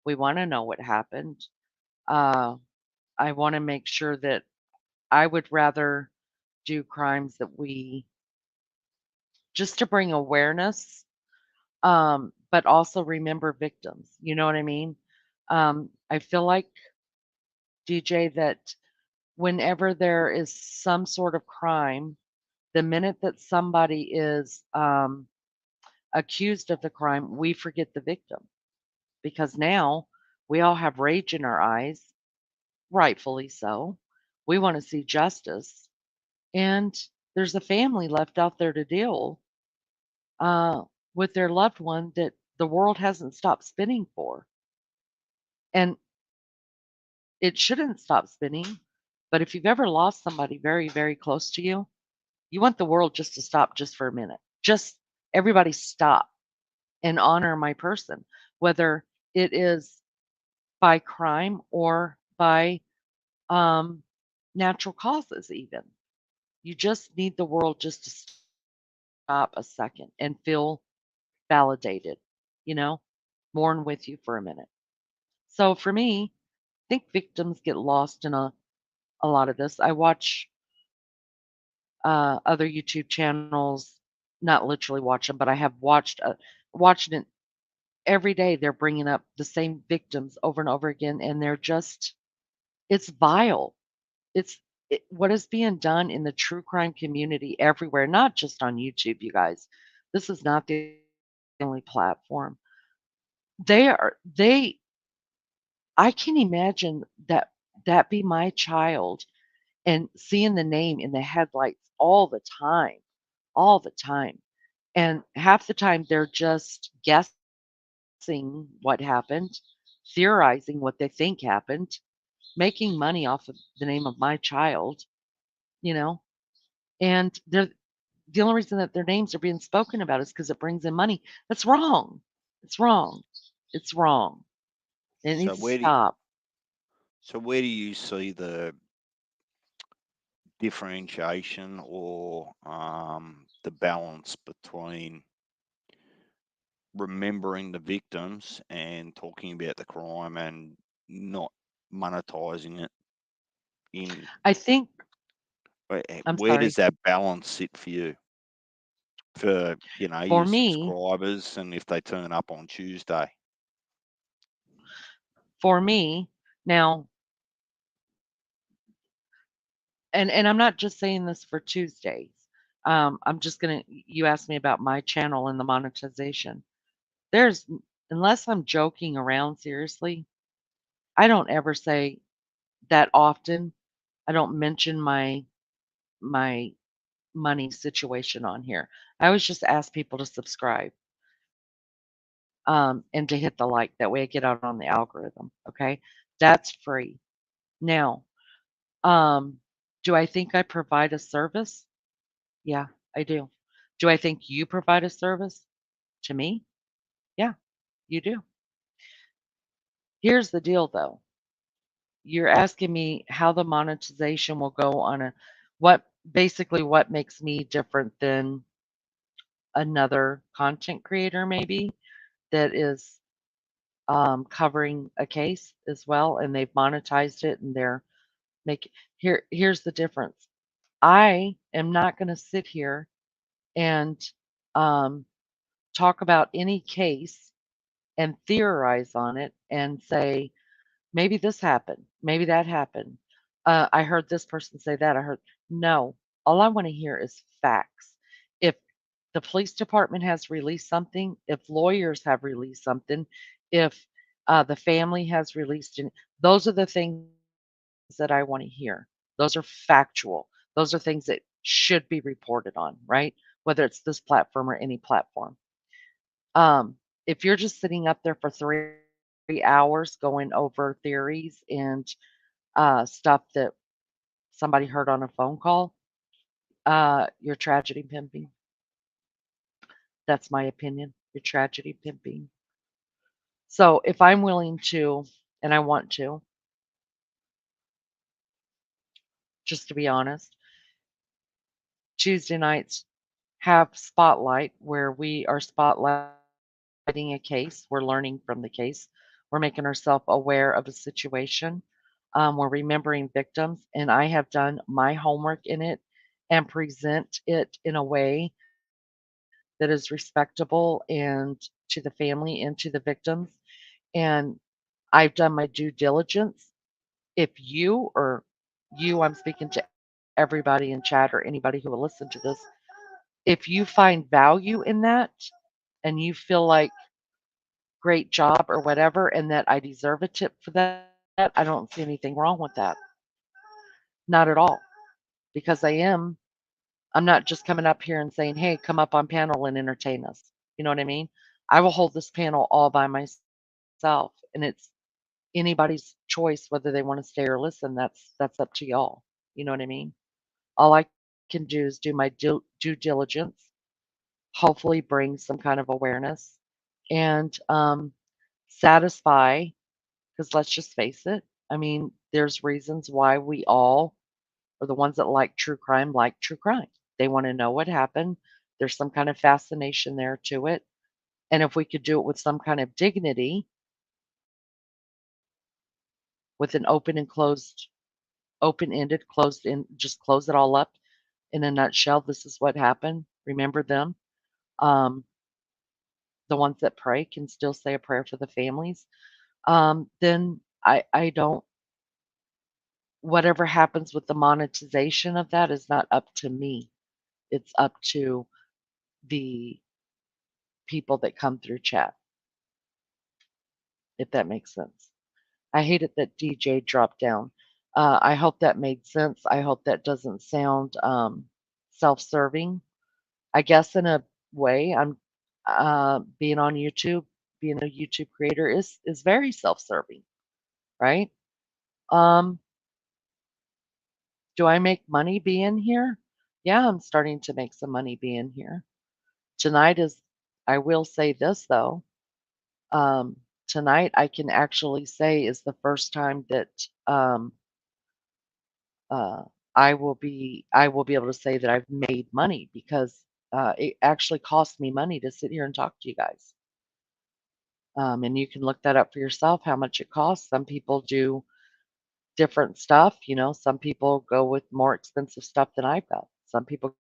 We want to know what happened. Uh, I want to make sure that I would rather do crimes that we just to bring awareness, but also remember victims. You know what I mean? I feel like, DJ, that whenever there is some sort of crime, the minute that somebody is accused of the crime, we forget the victim because now we all have rage in our eyes, rightfully so. We want to see justice. And there's a family left out there to deal uh, with their loved one that the world hasn't stopped spinning for. And it shouldn't stop spinning. But if you've ever lost somebody very, very close to you, you want the world just to stop just for a minute. Just everybody stop and honor my person, whether it is by crime or by natural causes, even. You just need the world just to stop a second and feel validated, you know, mourn with you for a minute. So for me, I think victims get lost in a lot of this. I watch other YouTube channels, not literally watch them, but I have watching it every day. They're bringing up the same victims over and over again, and it's vile. What is being done in the true crime community everywhere, not just on YouTube, you guys. This is not the only platform. They I can imagine that be my child and seeing the name in the headlights all the time, all the time. And half the time they're just guessing what happened, theorizing what they think happened, making money off of the name of my child, you know. And the only reason that their names are being spoken about is because it brings in money. That's wrong. It's wrong. It's wrong. It So needs to where do stop. you see the differentiation or the balance between remembering the victims and talking about the crime and not monetizing it in I think I'm where does sorry. that balance sit for you? For For your me, subscribers and if they turn up on Tuesday. for me, now, and I'm not just saying this for Tuesdays. I'm just gonna you asked me about my channel and the monetization. There's unless I'm joking around seriously, I don't ever say that often. I don't mention my money situation on here. I always just ask people to subscribe and to hit the like. That way I get out on the algorithm. Okay. That's free. Now, um, do I think I provide a service? Yeah, I do. Do I think you provide a service to me? Yeah, you do. Here's the deal though. You're asking me how the monetization will go on what makes me different than another content creator maybe that is covering a case as well and they've monetized it and they're making here's the difference. I am not going to sit here and um, talk about any case and theorize on it and say, maybe this happened, maybe that happened. I heard this person say that. No, all I want to hear is facts. If the police department has released something, if lawyers have released something, if the family has released it, those are the things that I want to hear. Those are factual. Those are things that should be reported on, right? Whether it's this platform or any platform. If you're just sitting up there for 3 hours going over theories and stuff that somebody heard on a phone call, you're tragedy pimping. That's my opinion. You're tragedy pimping. So if I'm willing to, and I want to, just to be honest, Tuesday nights have spotlight where we are spotlighting a case. We're learning from the case. We're making ourselves aware of a situation. We're remembering victims, and I have done my homework in it and present it in a way that is respectable and to the family and to the victims. And I've done my due diligence. If I'm speaking to everybody in chat or anybody who will listen to this, if you find value in that and you feel like great job or whatever, and that I deserve a tip for that, I don't see anything wrong with that. Not at all. Because I'm not just coming up here and saying, hey, come up on panel and entertain us. You know what I mean? I will hold this panel all by myself, and it's anybody's choice whether they want to stay or listen. That's up to y'all. You know what I mean? All I can do is do my due diligence, hopefully bring some kind of awareness, and satisfy. Because let's just face it, I mean, there's reasons why we all, or the ones that like true crime, They want to know what happened. There's some kind of fascination there to it. And if we could do it with some kind of dignity, with an open and closed, open-ended, closed in, just close it all up in a nutshell. This is what happened. Remember them. The ones that pray can still say a prayer for the families. Then I don't, whatever happens with the monetization of that is not up to me. It's up to the people that come through chat, if that makes sense. I hate it that DJ dropped down. I hope that made sense. I hope that doesn't sound self-serving. I guess in a way, I'm being on YouTube, being a YouTube creator is very self-serving, right? Do I make money being here? Yeah, I'm starting to make some money being here. Tonight is, I will say this though, tonight I can actually say is the first time that I will be able to say that I've made money because it actually cost me money to sit here and talk to you guys. And you can look that up for yourself, how much it costs. Some people do different stuff, you know, some people go with more expensive stuff than I've got. Some people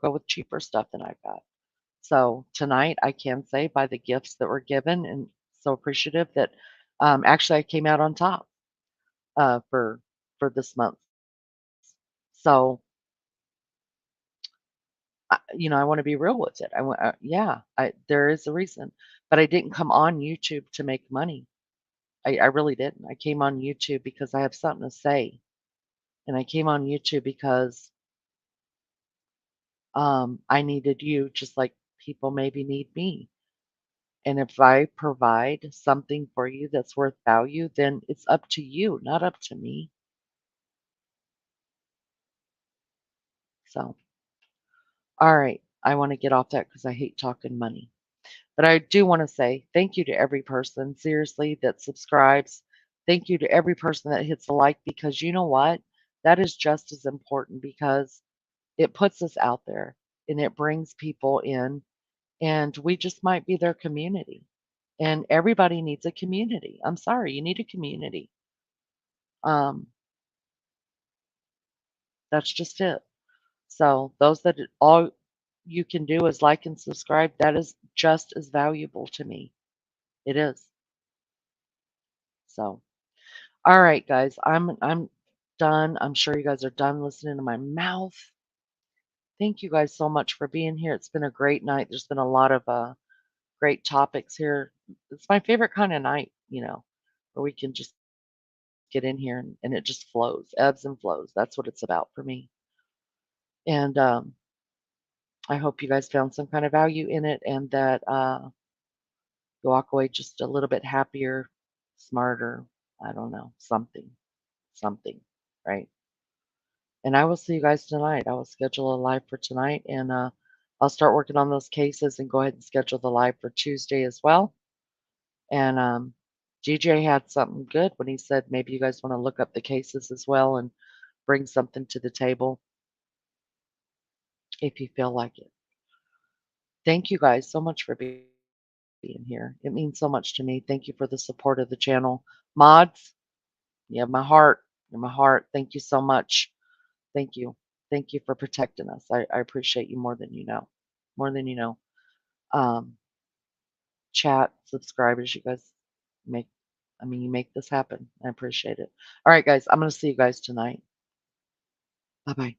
go with cheaper stuff than I've got. So tonight I can say by the gifts that were given and so appreciative that actually I came out on top for this month. So you know, I want to be real with it. Yeah, there is a reason, but I didn't come on YouTube to make money. I really didn't. I came on YouTube because I have something to say, and I came on YouTube because I needed you, just like people maybe need me. And if I provide something for you that's worth value, then it's up to you, not up to me. So, all right, I want to get off that because I hate talking money. But I do want to say thank you to every person, seriously, that subscribes. Thank you to every person that hits a like because you know what? That is just as important because it puts us out there and it brings people in, and we just might be their community. And everybody needs a community. I'm sorry, you need a community. Um, that's just it. So those that all you can do is like and subscribe. That is just as valuable to me. It is. So, all right, guys, I'm done. I'm sure you guys are done listening to my mouth. Thank you guys so much for being here. It's been a great night. There's been a lot of great topics here. It's my favorite kind of night, you know, where we can just get in here and it just flows, ebbs and flows. That's what it's about for me. And I hope you guys found some kind of value in it and that you walk away just a little bit happier, smarter. I don't know, something, right? And I will see you guys tonight. I will schedule a live for tonight and I'll start working on those cases and go ahead and schedule the live for Tuesday as well. And DJ had something good when he said maybe you guys want to look up the cases as well and bring something to the table if you feel like it. Thank you guys so much for being here. It means so much to me. Thank you for the support of the channel. Mods, you have my heart. You're my heart. Thank you so much. Thank you. Thank you for protecting us. I appreciate you more than you know. More than you know. Chat, subscribers, you guys make, I mean, you make this happen. I appreciate it. All right, guys, I'm going to see you guys tonight. Bye-bye.